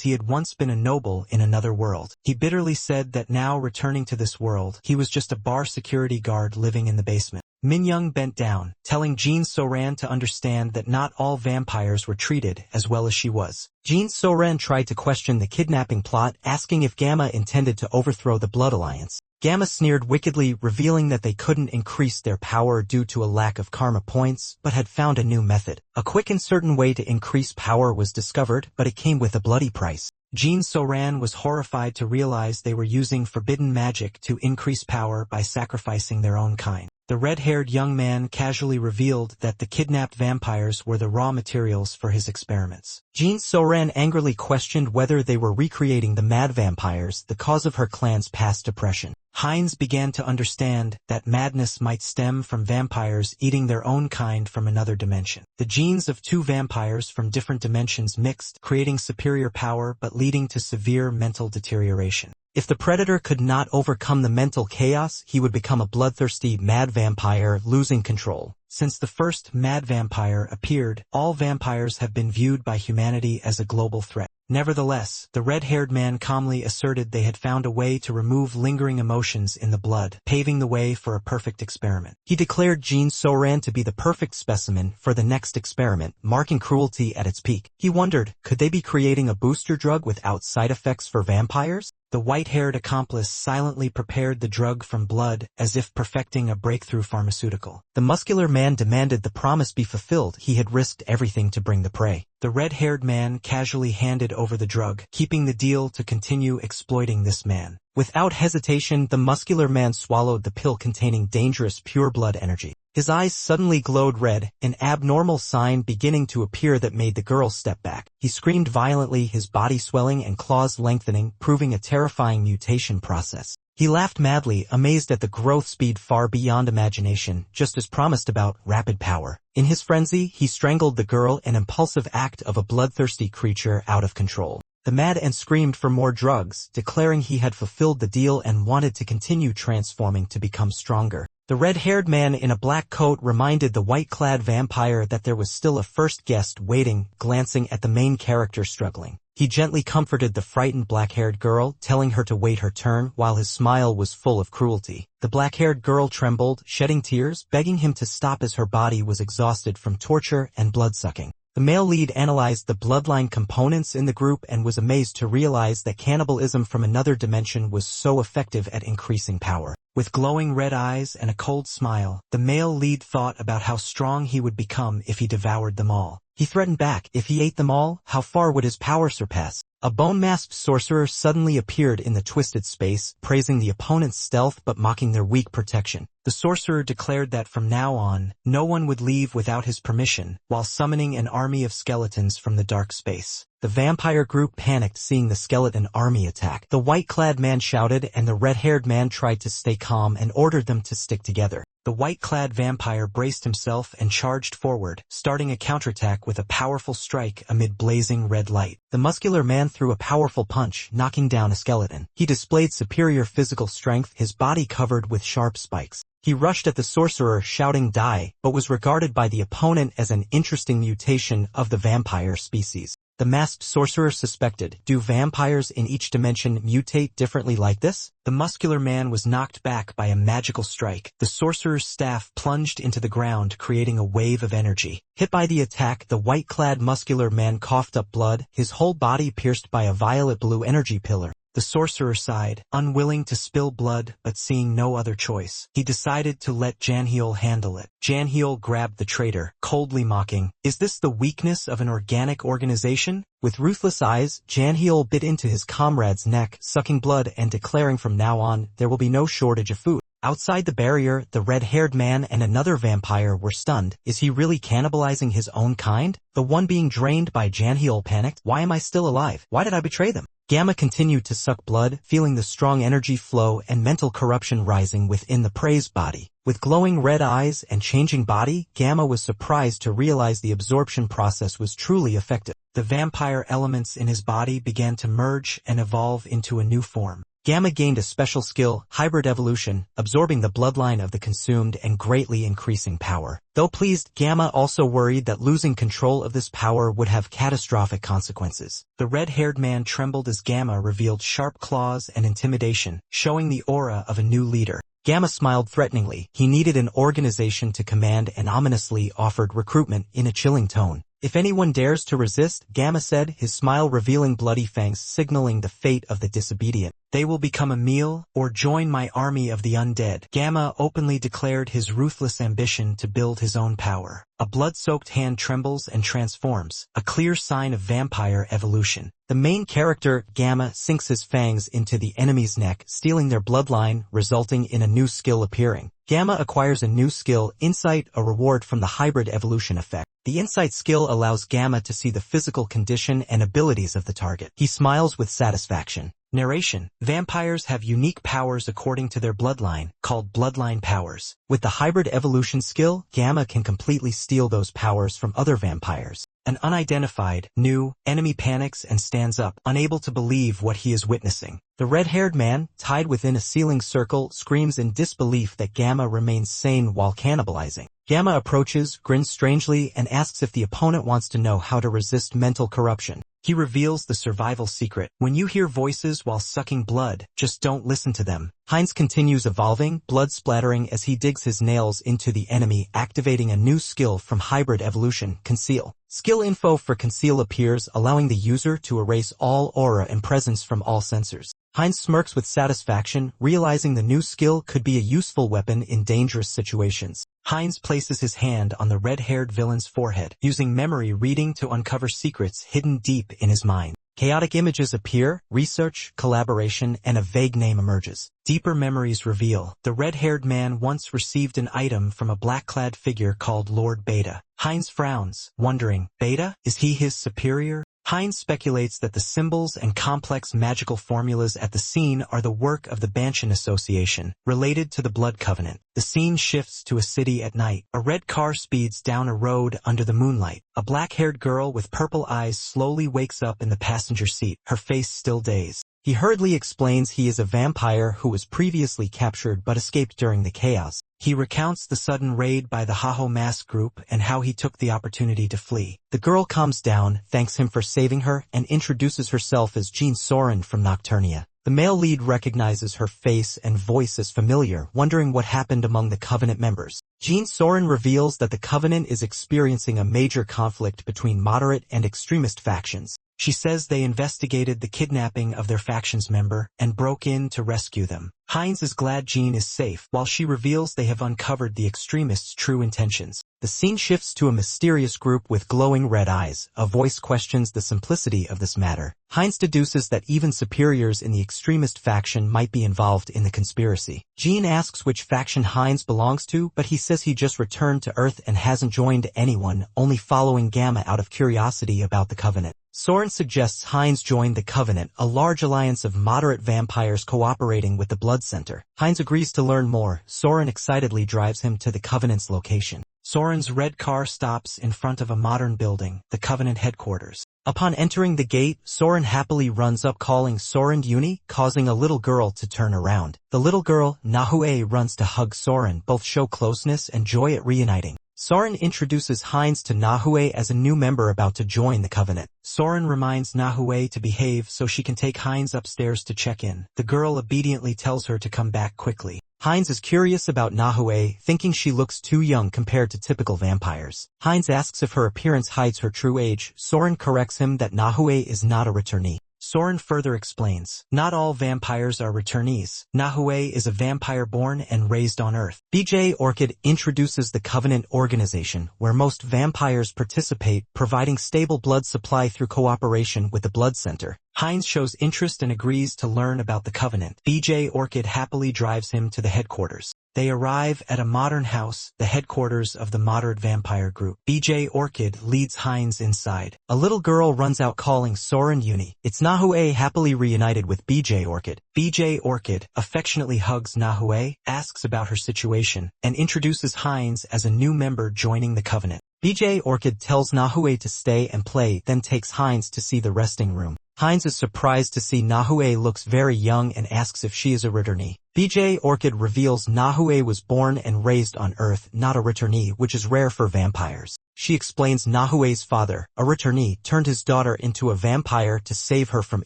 S1: he had once been a noble in another world. He bitterly said that now returning to this world, he was just a bar security guard living in the basement. Minyoung bent down, telling Jin Soran to understand that not all vampires were treated as well as she was. Jin Soran tried to question the kidnapping plot, asking if Gamma intended to overthrow the Blood Alliance. Gamma sneered wickedly, revealing that they couldn't increase their power due to a lack of karma points, but had found a new method. A quick and certain way to increase power was discovered, but it came with a bloody price. Jin Soran was horrified to realize they were using forbidden magic to increase power by sacrificing their own kind. The red-haired young man casually revealed that the kidnapped vampires were the raw materials for his experiments. Jin Soran angrily questioned whether they were recreating the mad vampires, the cause of her clan's past depression. Heinz began to understand that madness might stem from vampires eating their own kind from another dimension. The genes of two vampires from different dimensions mixed, creating superior power but leading to severe mental deterioration. If the predator could not overcome the mental chaos, he would become a bloodthirsty mad vampire, losing control. Since the first mad vampire appeared, all vampires have been viewed by humanity as a global threat. Nevertheless, the red-haired man calmly asserted they had found a way to remove lingering emotions in the blood, paving the way for a perfect experiment. He declared Jin Soran to be the perfect specimen for the next experiment, marking cruelty at its peak. He wondered, could they be creating a booster drug without side effects for vampires? The white-haired accomplice silently prepared the drug from blood, as if perfecting a breakthrough pharmaceutical. The muscular man demanded the promise be fulfilled. He had risked everything to bring the prey. The red-haired man casually handed over the drug, keeping the deal to continue exploiting this man. Without hesitation, the muscular man swallowed the pill containing dangerous pure blood energy. His eyes suddenly glowed red, an abnormal sign beginning to appear that made the girl step back. He screamed violently, his body swelling and claws lengthening, proving a terrifying mutation process. He laughed madly, amazed at the growth speed far beyond imagination, just as promised about rapid power. In his frenzy, he strangled the girl, an impulsive act of a bloodthirsty creature out of control. The mad ant screamed for more drugs, declaring he had fulfilled the deal and wanted to continue transforming to become stronger. The red-haired man in a black coat reminded the white-clad vampire that there was still a first guest waiting, glancing at the main character struggling. He gently comforted the frightened black-haired girl, telling her to wait her turn, while his smile was full of cruelty. The black-haired girl trembled, shedding tears, begging him to stop as her body was exhausted from torture and blood-sucking. The male lead analyzed the bloodline components in the group and was amazed to realize that cannibalism from another dimension was so effective at increasing power. With glowing red eyes and a cold smile, the male lead thought about how strong he would become if he devoured them all. He threatened back, if he ate them all, how far would his power surpass? A bone-masked sorcerer suddenly appeared in the twisted space, praising the opponent's stealth but mocking their weak protection. The sorcerer declared that from now on, no one would leave without his permission, while summoning an army of skeletons from the dark space. The vampire group panicked seeing the skeleton army attack. The white-clad man shouted and the red-haired man tried to stay calm and ordered them to stick together. The white-clad vampire braced himself and charged forward, starting a counterattack with a powerful strike amid blazing red light. The muscular man threw a powerful punch, knocking down a skeleton. He displayed superior physical strength, his body covered with sharp spikes. He rushed at the sorcerer shouting die, but was regarded by the opponent as an interesting mutation of the vampire species. The masked sorcerer suspected, do vampires in each dimension mutate differently like this? The muscular man was knocked back by a magical strike. The sorcerer's staff plunged into the ground, creating a wave of energy. Hit by the attack, the white-clad muscular man coughed up blood, his whole body pierced by a violet-blue energy pillar. The sorcerer sighed, unwilling to spill blood, but seeing no other choice. He decided to let Yahello handle it. Yahello grabbed the traitor, coldly mocking, "Is this the weakness of an organic organization?" With ruthless eyes, Yahello bit into his comrade's neck, sucking blood and declaring from now on, there will be no shortage of food. Outside the barrier, the red-haired man and another vampire were stunned. Is he really cannibalizing his own kind? The one being drained by Yahello panicked. Why am I still alive? Why did I betray them? Gamma continued to suck blood, feeling the strong energy flow and mental corruption rising within the prey's body. With glowing red eyes and changing body, Gamma was surprised to realize the absorption process was truly effective. The vampire elements in his body began to merge and evolve into a new form. Gamma gained a special skill, hybrid evolution, absorbing the bloodline of the consumed and greatly increasing power. Though pleased, Gamma also worried that losing control of this power would have catastrophic consequences. The red-haired man trembled as Gamma revealed sharp claws and intimidation, showing the aura of a new leader. Gamma smiled threateningly. He needed an organization to command and ominously offered recruitment in a chilling tone. If anyone dares to resist, Gamma said, his smile revealing bloody fangs signaling the fate of the disobedient. They will become a meal, or join my army of the undead. Gamma openly declared his ruthless ambition to build his own power. A blood-soaked hand trembles and transforms, a clear sign of vampire evolution. The main character, Gamma, sinks his fangs into the enemy's neck, stealing their bloodline, resulting in a new skill appearing. Gamma acquires a new skill, Insight, a reward from the hybrid evolution effect. The Insight skill allows Gamma to see the physical condition and abilities of the target. He smiles with satisfaction. Narration. Vampires have unique powers according to their bloodline, called bloodline powers. With the hybrid evolution skill, Gamma can completely steal those powers from other vampires. An unidentified, new enemy panics and stands up, unable to believe what he is witnessing. The red-haired man, tied within a ceiling circle, screams in disbelief that Gamma remains sane while cannibalizing. Gamma approaches, grins strangely, and asks if the opponent wants to know how to resist mental corruption. He reveals the survival secret. When you hear voices while sucking blood, just don't listen to them. Heinz continues evolving, blood splattering as he digs his nails into the enemy, activating a new skill from hybrid evolution, Conceal. Skill info for Conceal appears, allowing the user to erase all aura and presence from all sensors. Heinz smirks with satisfaction, realizing the new skill could be a useful weapon in dangerous situations. Heinz places his hand on the red-haired villain's forehead, using memory reading to uncover secrets hidden deep in his mind. Chaotic images appear, research, collaboration, and a vague name emerges. Deeper memories reveal. The red-haired man once received an item from a black-clad figure called Lord Beta. Heinz frowns, wondering, Beta? Is he his superior? Heinz speculates that the symbols and complex magical formulas at the scene are the work of the Banshin Association, related to the Blood Covenant. The scene shifts to a city at night. A red car speeds down a road under the moonlight. A black-haired girl with purple eyes slowly wakes up in the passenger seat, her face still dazed. He hurriedly explains he is a vampire who was previously captured but escaped during the chaos. He recounts the sudden raid by the Haho mask group and how he took the opportunity to flee. The girl calms down, thanks him for saving her, and introduces herself as Jean Soren from Nocturnia. The male lead recognizes her face and voice as familiar, wondering what happened among the Covenant members. Jean Soren reveals that the Covenant is experiencing a major conflict between moderate and extremist factions. She says they investigated the kidnapping of their faction's member and broke in to rescue them. Heinz is glad Jean is safe, while she reveals they have uncovered the extremists' true intentions. The scene shifts to a mysterious group with glowing red eyes. A voice questions the simplicity of this matter. Heinz deduces that even superiors in the extremist faction might be involved in the conspiracy. Jean asks which faction Heinz belongs to, but he says he just returned to Earth and hasn't joined anyone, only following Gamma out of curiosity about the Covenant. Soren suggests Heinz join the Covenant, a large alliance of moderate vampires cooperating with the Blood Center. Heinz agrees to learn more. Soren excitedly drives him to the Covenant's location. Soren's red car stops in front of a modern building, the Covenant headquarters. Upon entering the gate, Soren happily runs up calling Soren Uni, causing a little girl to turn around. The little girl, Nahue, runs to hug Soren, both show closeness and joy at reuniting. Soren introduces Heinz to Nahue as a new member about to join the Covenant. Soren reminds Nahue to behave so she can take Heinz upstairs to check in. The girl obediently tells her to come back quickly. Heinz is curious about Nahue, thinking she looks too young compared to typical vampires. Heinz asks if her appearance hides her true age. Soren corrects him that Nahue is not a returnee. Soren further explains, not all vampires are returnees. Nahue is a vampire born and raised on Earth. BJ Orchid introduces the Covenant organization, where most vampires participate, providing stable blood supply through cooperation with the Blood Center. Heinz shows interest and agrees to learn about the Covenant. BJ Orchid happily drives him to the headquarters. They arrive at a modern house, the headquarters of the moderate vampire group. BJ Orchid leads Heinz inside. A little girl runs out calling Soren Uni. It's Nahue happily reunited with BJ Orchid. BJ Orchid affectionately hugs Nahue, asks about her situation, and introduces Heinz as a new member joining the Covenant. BJ Orchid tells Nahue to stay and play, then takes Heinz to see the resting room. Heinz is surprised to see Nahue looks very young and asks if she is a returnee. BJ Orchid reveals Nahue was born and raised on Earth, not a returnee, which is rare for vampires. She explains Nahue's father, a returnee, turned his daughter into a vampire to save her from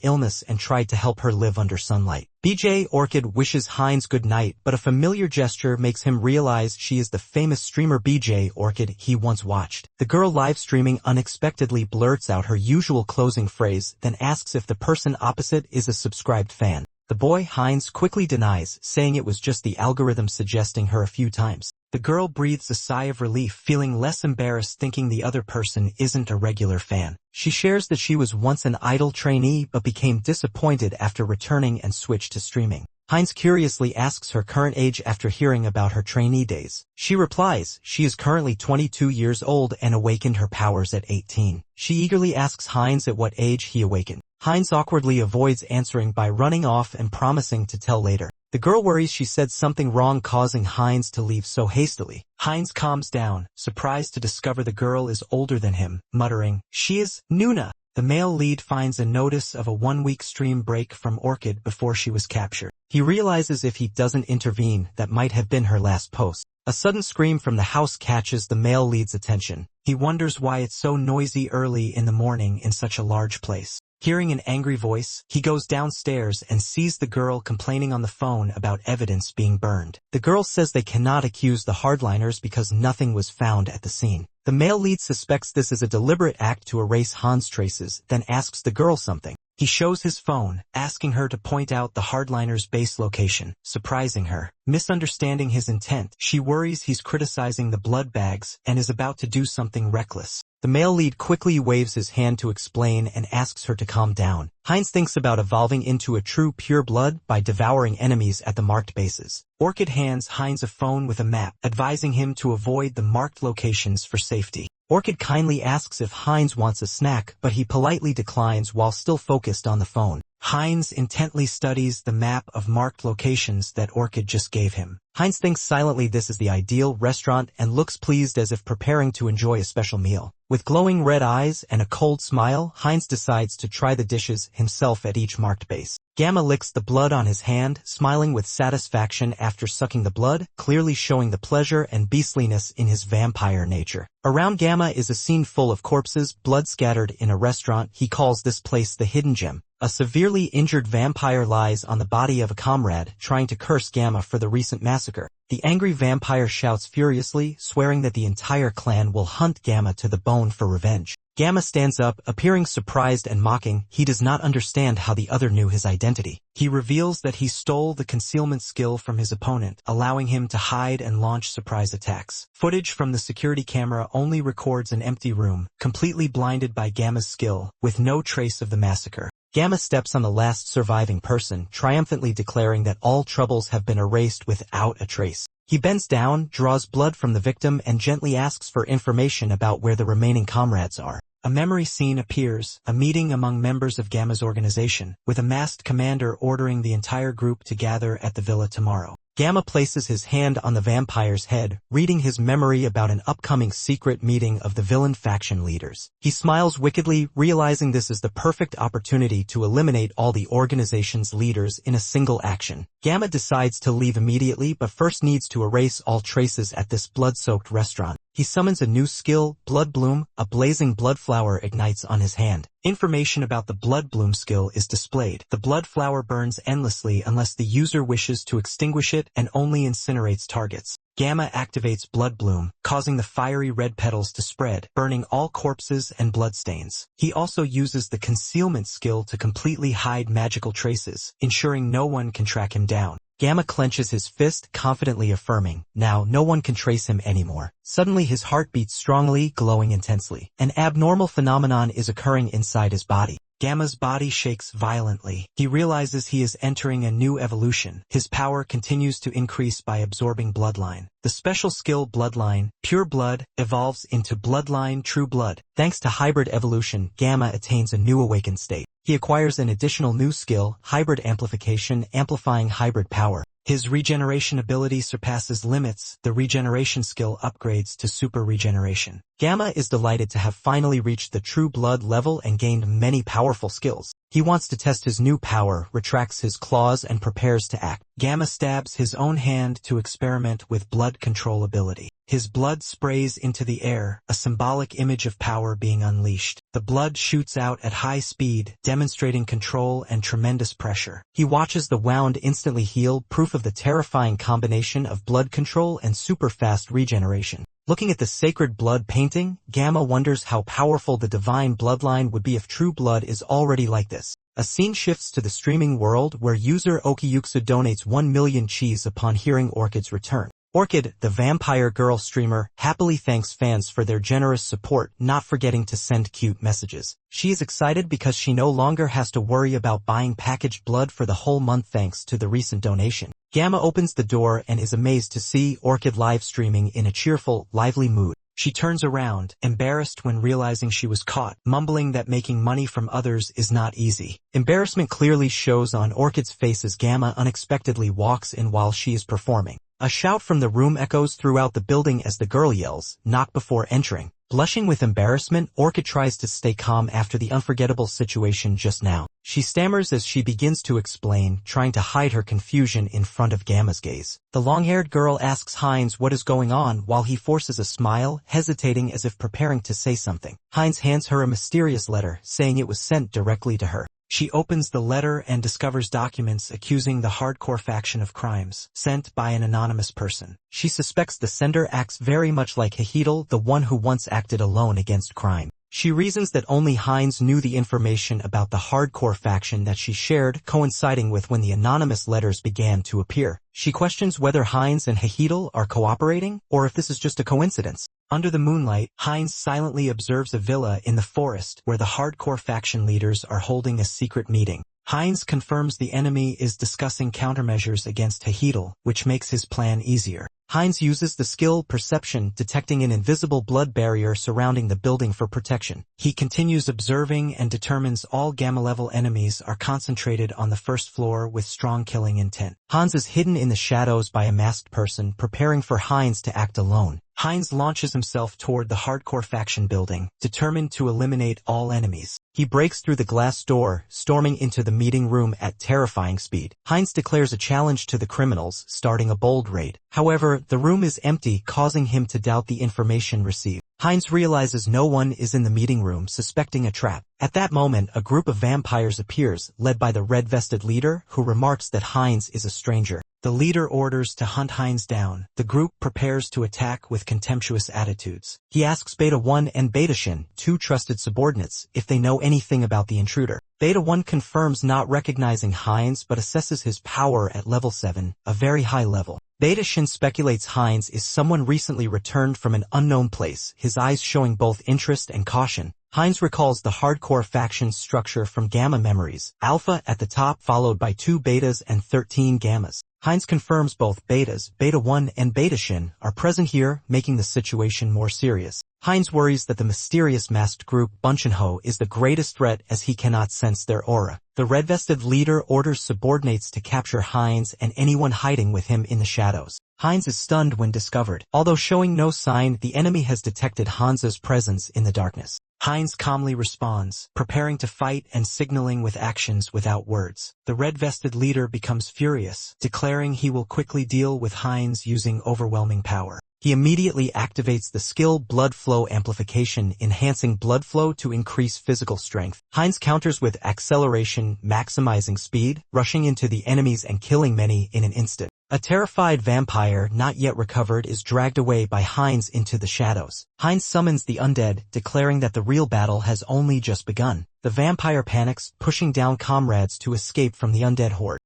S1: illness and tried to help her live under sunlight. BJ Orchid wishes Heinz good night, but a familiar gesture makes him realize she is the famous streamer BJ Orchid he once watched. The girl live streaming unexpectedly blurts out her usual closing phrase, then asks if the person opposite is a subscribed fan. The boy, Heinz, quickly denies, saying it was just the algorithm suggesting her a few times. The girl breathes a sigh of relief, feeling less embarrassed thinking the other person isn't a regular fan. She shares that she was once an idol trainee but became disappointed after returning and switched to streaming. Heinz curiously asks her current age after hearing about her trainee days. She replies, she is currently 22 years old and awakened her powers at 18. She eagerly asks Heinz at what age he awakened. Heinz awkwardly avoids answering by running off and promising to tell later. The girl worries she said something wrong, causing Heinz to leave so hastily. Heinz calms down, surprised to discover the girl is older than him, muttering, "She is Nuna." The male lead finds a notice of a 1-week stream break from Orchid before she was captured. He realizes if he doesn't intervene, that might have been her last post. A sudden scream from the house catches the male lead's attention. He wonders why it's so noisy early in the morning in such a large place. Hearing an angry voice, he goes downstairs and sees the girl complaining on the phone about evidence being burned. The girl says they cannot accuse the hardliners because nothing was found at the scene. The male lead suspects this is a deliberate act to erase Han's traces, then asks the girl something. He shows his phone, asking her to point out the hardliners' base location, surprising her. Misunderstanding his intent, she worries he's criticizing the blood bags and is about to do something reckless. The male lead quickly waves his hand to explain and asks her to calm down. Heinz thinks about evolving into a true pure blood by devouring enemies at the marked bases. Orchid hands Heinz a phone with a map, advising him to avoid the marked locations for safety. Orchid kindly asks if Heinz wants a snack, but he politely declines while still focused on the phone. Heinz intently studies the map of marked locations that Orchid just gave him. Heinz thinks silently this is the ideal restaurant and looks pleased as if preparing to enjoy a special meal. With glowing red eyes and a cold smile, Heinz decides to try the dishes himself at each marked base. Gamma licks the blood on his hand, smiling with satisfaction after sucking the blood, clearly showing the pleasure and beastliness in his vampire nature. Around Gamma is a scene full of corpses, blood scattered in a restaurant. He calls this place the Hidden Gem. A severely injured vampire lies on the body of a comrade, trying to curse Gamma for the recent massacre. The angry vampire shouts furiously, swearing that the entire clan will hunt Gamma to the bone for revenge. Gamma stands up, appearing surprised and mocking. He does not understand how the other knew his identity. He reveals that he stole the concealment skill from his opponent, allowing him to hide and launch surprise attacks. Footage from the security camera only records an empty room, completely blinded by Gamma's skill, with no trace of the massacre. Gamma steps on the last surviving person, triumphantly declaring that all troubles have been erased without a trace. He bends down, draws blood from the victim, and gently asks for information about where the remaining comrades are. A memory scene appears, a meeting among members of Gamma's organization, with a masked commander ordering the entire group to gather at the villa tomorrow. Gamma places his hand on the vampire's head, reading his memory about an upcoming secret meeting of the villain faction leaders. He smiles wickedly, realizing this is the perfect opportunity to eliminate all the organization's leaders in a single action. Gamma decides to leave immediately, but first needs to erase all traces at this blood-soaked restaurant. He summons a new skill, Blood Bloom. A blazing blood flower ignites on his hand. Information about the Blood Bloom skill is displayed. The blood flower burns endlessly unless the user wishes to extinguish it and only incinerates targets. Gamma activates Blood Bloom, causing the fiery red petals to spread, burning all corpses and bloodstains. He also uses the concealment skill to completely hide magical traces, ensuring no one can track him down. Gamma clenches his fist, confidently affirming, now no one can trace him anymore. Suddenly his heart beats strongly, glowing intensely. An abnormal phenomenon is occurring inside his body. Gamma's body shakes violently. He realizes he is entering a new evolution. His power continues to increase by absorbing Bloodline. The special skill Bloodline, Pure Blood, evolves into Bloodline True Blood. Thanks to hybrid evolution, Gamma attains a new awakened state. He acquires an additional new skill, Hybrid Amplification, amplifying hybrid power. His regeneration ability surpasses limits. The regeneration skill upgrades to Super Regeneration. Gamma is delighted to have finally reached the True Blood level and gained many powerful skills. He wants to test his new power, retracts his claws, and prepares to act. Gamma stabs his own hand to experiment with blood control ability. His blood sprays into the air, a symbolic image of power being unleashed. The blood shoots out at high speed, demonstrating control and tremendous pressure. He watches the wound instantly heal, proof of the terrifying combination of blood control and super fast regeneration. Looking at the sacred blood painting, Gamma wonders how powerful the divine bloodline would be if true blood is already like this. A scene shifts to the streaming world where user Okiyuksa donates 1 million cheese upon hearing Orchid's return. Orchid, the vampire girl streamer, happily thanks fans for their generous support, not forgetting to send cute messages. She is excited because she no longer has to worry about buying packaged blood for the whole month thanks to the recent donation. Gamma opens the door and is amazed to see Orchid live streaming in a cheerful, lively mood. She turns around, embarrassed when realizing she was caught, mumbling that making money from others is not easy. Embarrassment clearly shows on Orchid's face as Gamma unexpectedly walks in while she is performing. A shout from the room echoes throughout the building as the girl yells, "Knock" before entering. Blushing with embarrassment, Orchid tries to stay calm after the unforgettable situation just now. She stammers as she begins to explain, trying to hide her confusion in front of Gamma's gaze. The long-haired girl asks Heinz what is going on while he forces a smile, hesitating as if preparing to say something. Heinz hands her a mysterious letter, saying it was sent directly to her. She opens the letter and discovers documents accusing the hardcore faction of crimes, sent by an anonymous person. She suspects the sender acts very much like Yahello, the one who once acted alone against crime. She reasons that only Heinz knew the information about the hardcore faction that she shared, coinciding with when the anonymous letters began to appear. She questions whether Heinz and Yahello are cooperating, or if this is just a coincidence. Under the moonlight, Heinz silently observes a villa in the forest where the hardcore faction leaders are holding a secret meeting. Heinz confirms the enemy is discussing countermeasures against Yahello, which makes his plan easier. Heinz uses the skill Perception, detecting an invisible blood barrier surrounding the building for protection. He continues observing and determines all Gamma-level enemies are concentrated on the first floor with strong killing intent. Hans is hidden in the shadows by a masked person, preparing for Heinz to act alone. Heinz launches himself toward the hardcore faction building, determined to eliminate all enemies. He breaks through the glass door, storming into the meeting room at terrifying speed. Heinz declares a challenge to the criminals, starting a bold raid. However, the room is empty, causing him to doubt the information received. Heinz realizes no one is in the meeting room, suspecting a trap. At that moment, a group of vampires appears, led by the red-vested leader, who remarks that Heinz is a stranger. The leader orders to hunt Heinz down. The group prepares to attack with contemptuous attitudes. He asks Beta 1 and Beta Shin, two trusted subordinates, if they know anything about the intruder. Beta 1 confirms not recognizing Heinz but assesses his power at level 7, a very high level. Beta Shin speculates Heinz is someone recently returned from an unknown place, his eyes showing both interest and caution. Heinz recalls the hardcore faction's structure from Gamma memories, Alpha at the top followed by 2 Betas and 13 Gammas. Heinz confirms both Betas, Beta 1 and Beta Shin, are present here, making the situation more serious. Heinz worries that the mysterious masked group Bunchenho is the greatest threat as he cannot sense their aura. The red-vested leader orders subordinates to capture Heinz and anyone hiding with him in the shadows. Heinz is stunned when discovered. Although showing no sign, the enemy has detected Hansa's presence in the darkness. Heinz calmly responds, preparing to fight and signaling with actions without words. The red-vested leader becomes furious, declaring he will quickly deal with Heinz using overwhelming power. He immediately activates the skill Blood Flow Amplification, enhancing blood flow to increase physical strength. Heinz counters with Acceleration, maximizing speed, rushing into the enemies and killing many in an instant. A terrified vampire, not yet recovered, is dragged away by Heinz into the shadows. Heinz summons the undead, declaring that the real battle has only just begun. The vampire panics, pushing down comrades to escape from the undead horde.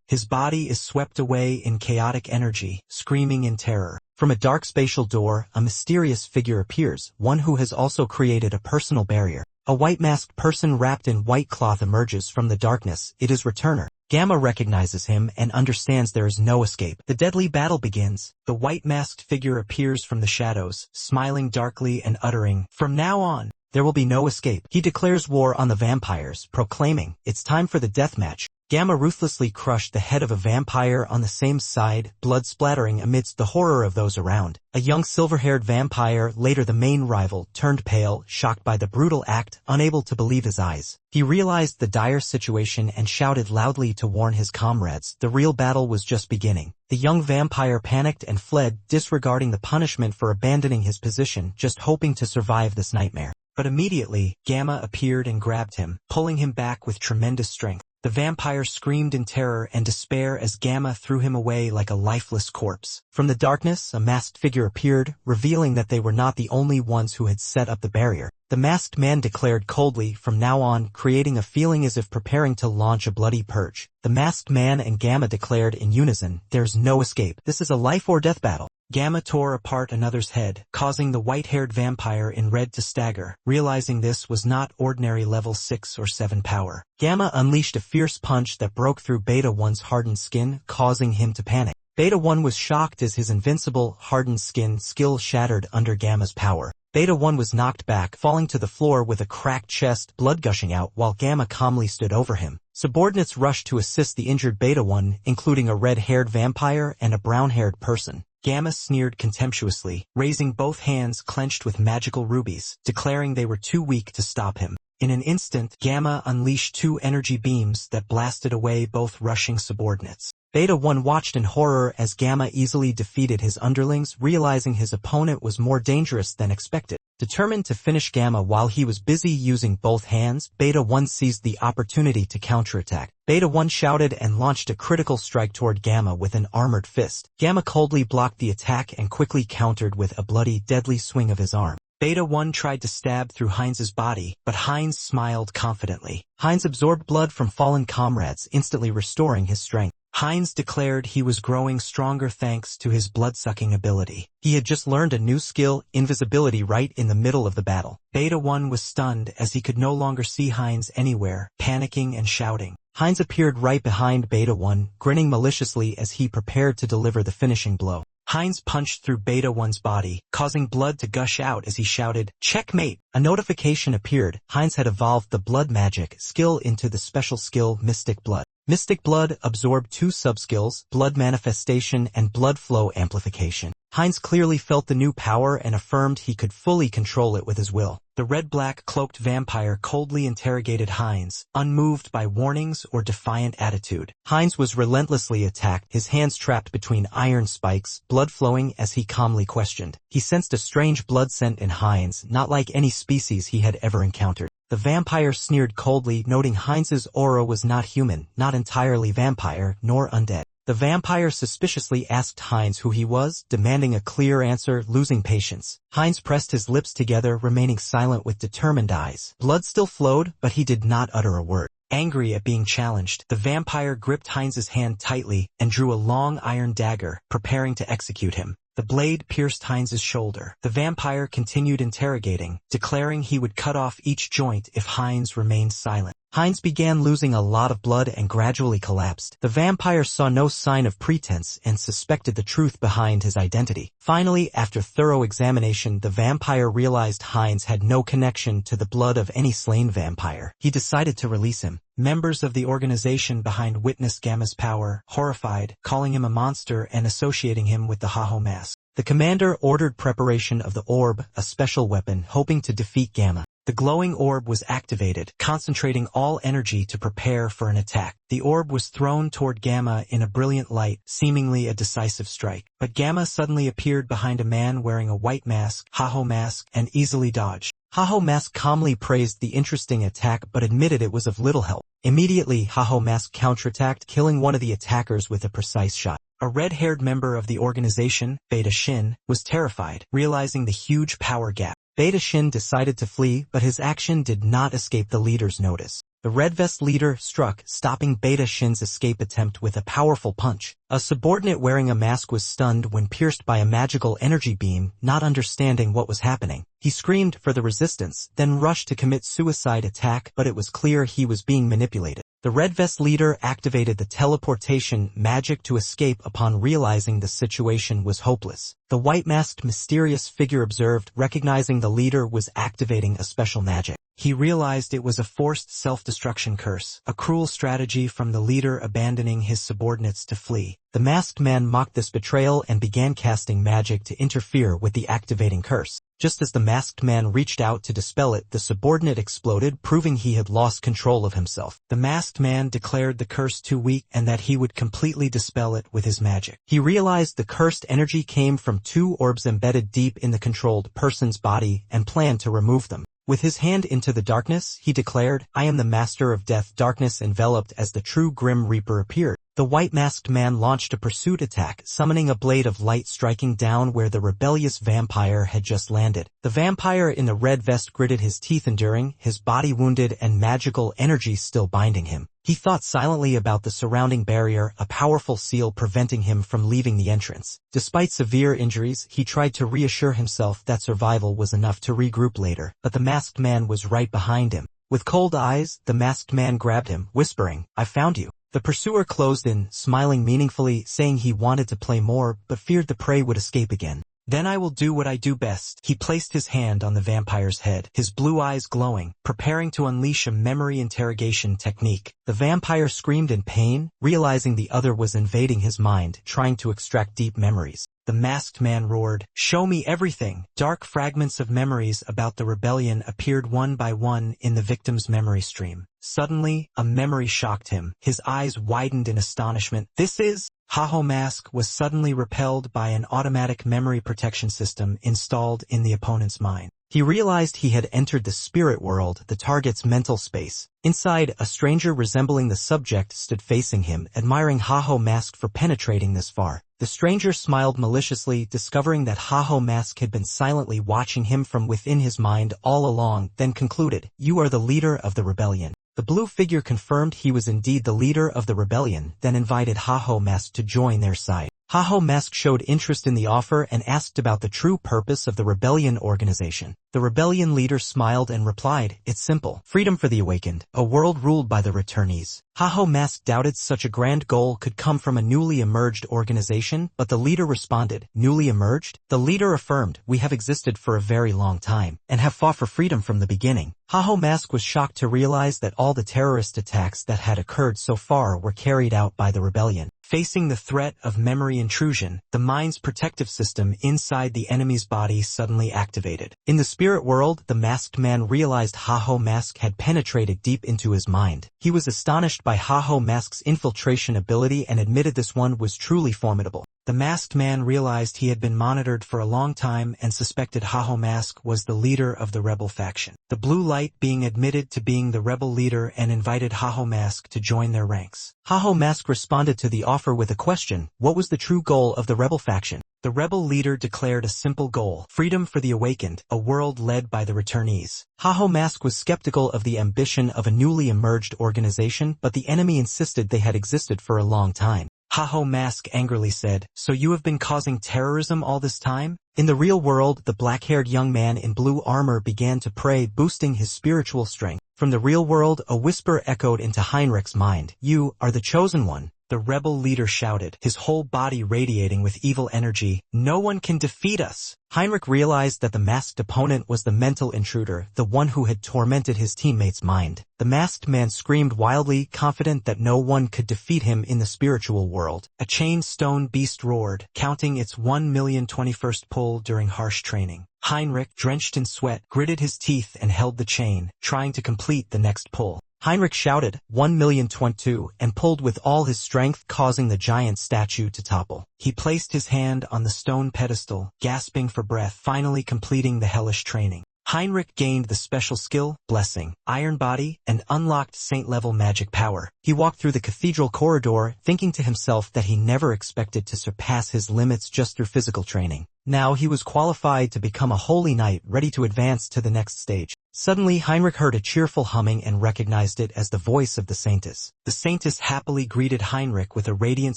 S1: His body is swept away in chaotic energy, screaming in terror. From a dark spatial door, a mysterious figure appears, one who has also created a personal barrier. A white-masked person wrapped in white cloth emerges from the darkness. It is Returner. Gamma recognizes him and understands there is no escape. The deadly battle begins. The white-masked figure appears from the shadows, smiling darkly and uttering, "From now on, there will be no escape." He declares war on the vampires, proclaiming, "It's time for the deathmatch." Gamma ruthlessly crushed the head of a vampire on the same side, blood splattering amidst the horror of those around. A young silver-haired vampire, later the main rival, turned pale, shocked by the brutal act, unable to believe his eyes. He realized the dire situation and shouted loudly to warn his comrades. The real battle was just beginning. The young vampire panicked and fled, disregarding the punishment for abandoning his position, just hoping to survive this nightmare. But immediately, Gamma appeared and grabbed him, pulling him back with tremendous strength. The vampire screamed in terror and despair as Gamma threw him away like a lifeless corpse. From the darkness, a masked figure appeared, revealing that they were not the only ones who had set up the barrier. The masked man declared coldly, "From now on," creating a feeling as if preparing to launch a bloody purge. The masked man and Gamma declared in unison, "There's no escape. This is a life or death battle." Gamma tore apart another's head, causing the white-haired vampire in red to stagger. Realizing this was not ordinary level 6 or 7 power, Gamma unleashed a fierce punch that broke through Beta 1's hardened skin, causing him to panic. Beta 1 was shocked as his invincible, hardened skin skill shattered under Gamma's power. Beta 1 was knocked back, falling to the floor with a cracked chest, blood gushing out, while Gamma calmly stood over him. Subordinates rushed to assist the injured Beta 1, including a red-haired vampire and a brown-haired person. Gamma sneered contemptuously, raising both hands clenched with magical rubies, declaring they were too weak to stop him. In an instant, Gamma unleashed 2 energy beams that blasted away both rushing subordinates. Beta 1 watched in horror as Gamma easily defeated his underlings, realizing his opponent was more dangerous than expected. Determined to finish Gamma while he was busy using both hands, Beta 1 seized the opportunity to counterattack. Beta 1 shouted and launched a critical strike toward Gamma with an armored fist. Gamma coldly blocked the attack and quickly countered with a bloody, deadly swing of his arm. Beta 1 tried to stab through Heinz's body, but Heinz smiled confidently. Heinz absorbed blood from fallen comrades, instantly restoring his strength. Heinz declared he was growing stronger thanks to his blood-sucking ability. He had just learned a new skill, invisibility, right in the middle of the battle. Beta 1 was stunned as he could no longer see Heinz anywhere, panicking and shouting. Heinz appeared right behind Beta 1, grinning maliciously as he prepared to deliver the finishing blow. Heinz punched through Beta 1's body, causing blood to gush out as he shouted, "Checkmate!" A notification appeared. Heinz had evolved the blood magic skill into the special skill Mystic Blood. Mystic Blood absorbed two subskills, Blood Manifestation and Blood Flow Amplification. Heinz clearly felt the new power and affirmed he could fully control it with his will. The red-black cloaked vampire coldly interrogated Heinz, unmoved by warnings or defiant attitude. Heinz was relentlessly attacked, his hands trapped between iron spikes, blood flowing as he calmly questioned. He sensed a strange blood scent in Heinz, not like any species he had ever encountered. The vampire sneered coldly, noting Heinz's aura was not human, not entirely vampire, nor undead. The vampire suspiciously asked Heinz who he was, demanding a clear answer, losing patience. Heinz pressed his lips together, remaining silent with determined eyes. Blood still flowed, but he did not utter a word. Angry at being challenged, the vampire gripped Heinz's hand tightly and drew a long iron dagger, preparing to execute him. The blade pierced Heinz's shoulder. The vampire continued interrogating, declaring he would cut off each joint if Heinz remained silent. Heinz began losing a lot of blood and gradually collapsed. The vampire saw no sign of pretense and suspected the truth behind his identity. Finally, after thorough examination, the vampire realized Heinz had no connection to the blood of any slain vampire. He decided to release him. Members of the organization behind witnessed Gamma's power, horrified, calling him a monster and associating him with the Haho mask. The commander ordered preparation of the orb, a special weapon, hoping to defeat Gamma. The glowing orb was activated, concentrating all energy to prepare for an attack. The orb was thrown toward Gamma in a brilliant light, seemingly a decisive strike. But Gamma suddenly appeared behind a man wearing a white mask, Haho mask, and easily dodged. Haho mask calmly praised the interesting attack but admitted it was of little help. Immediately, Haho mask counterattacked, killing one of the attackers with a precise shot. A red-haired member of the organization, Beta Shin, was terrified, realizing the huge power gap. Beta Shin decided to flee, but his action did not escape the leader's notice. The Red Vest leader struck, stopping Beta Shin's escape attempt with a powerful punch. A subordinate wearing a mask was stunned when pierced by a magical energy beam, not understanding what was happening. He screamed for the resistance, then rushed to commit suicide attack, but it was clear he was being manipulated. The Red Vest leader activated the teleportation magic to escape upon realizing the situation was hopeless. The white-masked mysterious figure observed, recognizing the leader was activating a special magic. He realized it was a forced self-destruction curse, a cruel strategy from the leader abandoning his subordinates to flee. The masked man mocked this betrayal and began casting magic to interfere with the activating curse. Just as the masked man reached out to dispel it, the subordinate exploded, proving he had lost control of himself. The masked man declared the curse too weak and that he would completely dispel it with his magic. He realized the cursed energy came from two orbs embedded deep in the controlled person's body and planned to remove them. With his hand into the darkness, he declared, "I am the master of death." Darkness enveloped as the true Grim Reaper appeared. The white-masked man launched a pursuit attack, summoning a blade of light striking down where the rebellious vampire had just landed. The vampire in the red vest gritted his teeth, enduring, his body wounded and magical energy still binding him. He thought silently about the surrounding barrier, a powerful seal preventing him from leaving the entrance. Despite severe injuries, he tried to reassure himself that survival was enough to regroup later, but the masked man was right behind him. With cold eyes, the masked man grabbed him, whispering, "I found you." The pursuer closed in, smiling meaningfully, saying he wanted to play more, but feared the prey would escape again. "Then I will do what I do best." He placed his hand on the vampire's head, his blue eyes glowing, preparing to unleash a memory interrogation technique. The vampire screamed in pain, realizing the other was invading his mind, trying to extract deep memories. The masked man roared, "Show me everything!" Dark fragments of memories about the rebellion appeared one by one in the victim's memory stream. Suddenly, a memory shocked him. His eyes widened in astonishment. "This is..." Haho Mask was suddenly repelled by an automatic memory protection system installed in the opponent's mind. He realized he had entered the spirit world, the target's mental space. Inside, a stranger resembling the subject stood facing him, admiring Haho Mask for penetrating this far. The stranger smiled maliciously, discovering that Haho Mask had been silently watching him from within his mind all along, then concluded, "You are the leader of the rebellion." The blue figure confirmed he was indeed the leader of the rebellion, then invited Haho Mask to join their side. Haho Mask showed interest in the offer and asked about the true purpose of the rebellion organization. The rebellion leader smiled and replied, "It's simple. Freedom for the awakened. A world ruled by the returnees." Haho Mask doubted such a grand goal could come from a newly emerged organization, but the leader responded, "Newly emerged?" The leader affirmed, "We have existed for a very long time, and have fought for freedom from the beginning." Haho Mask was shocked to realize that all the terrorist attacks that had occurred so far were carried out by the rebellion. Facing the threat of memory intrusion, the mind's protective system inside the enemy's body suddenly activated. In the spirit world, the masked man realized Haho Mask had penetrated deep into his mind. He was astonished by Haho Mask's infiltration ability and admitted this one was truly formidable. The masked man realized he had been monitored for a long time and suspected Haho Mask was the leader of the rebel faction. The blue light being admitted to being the rebel leader and invited Haho Mask to join their ranks. Haho Mask responded to the offer with a question: what was the true goal of the rebel faction? The rebel leader declared a simple goal: freedom for the awakened, a world led by the returnees. Haho Mask was skeptical of the ambition of a newly emerged organization, but the enemy insisted they had existed for a long time. Haho Mask angrily said, "So you have been causing terrorism all this time?" In the real world, the black-haired young man in blue armor began to pray, boosting his spiritual strength. From the real world, a whisper echoed into Heinrich's mind, "You are the chosen one." The rebel leader shouted, his whole body radiating with evil energy, "No one can defeat us!" Heinrich realized that the masked opponent was the mental intruder, the one who had tormented his teammate's mind. The masked man screamed wildly, confident that no one could defeat him in the spiritual world. A chained stone beast roared, counting its 1,021st pull during harsh training. Heinrich, drenched in sweat, gritted his teeth and held the chain, trying to complete the next pull. Heinrich shouted, 1,022, and pulled with all his strength, causing the giant statue to topple. He placed his hand on the stone pedestal, gasping for breath, finally completing the hellish training. Heinrich gained the special skill, Blessing, Iron Body, and unlocked saint-level magic power. He walked through the cathedral corridor, thinking to himself that he never expected to surpass his limits just through physical training. Now he was qualified to become a holy knight, ready to advance to the next stage. Suddenly Heinrich heard a cheerful humming and recognized it as the voice of the Saintess. The Saintess happily greeted Heinrich with a radiant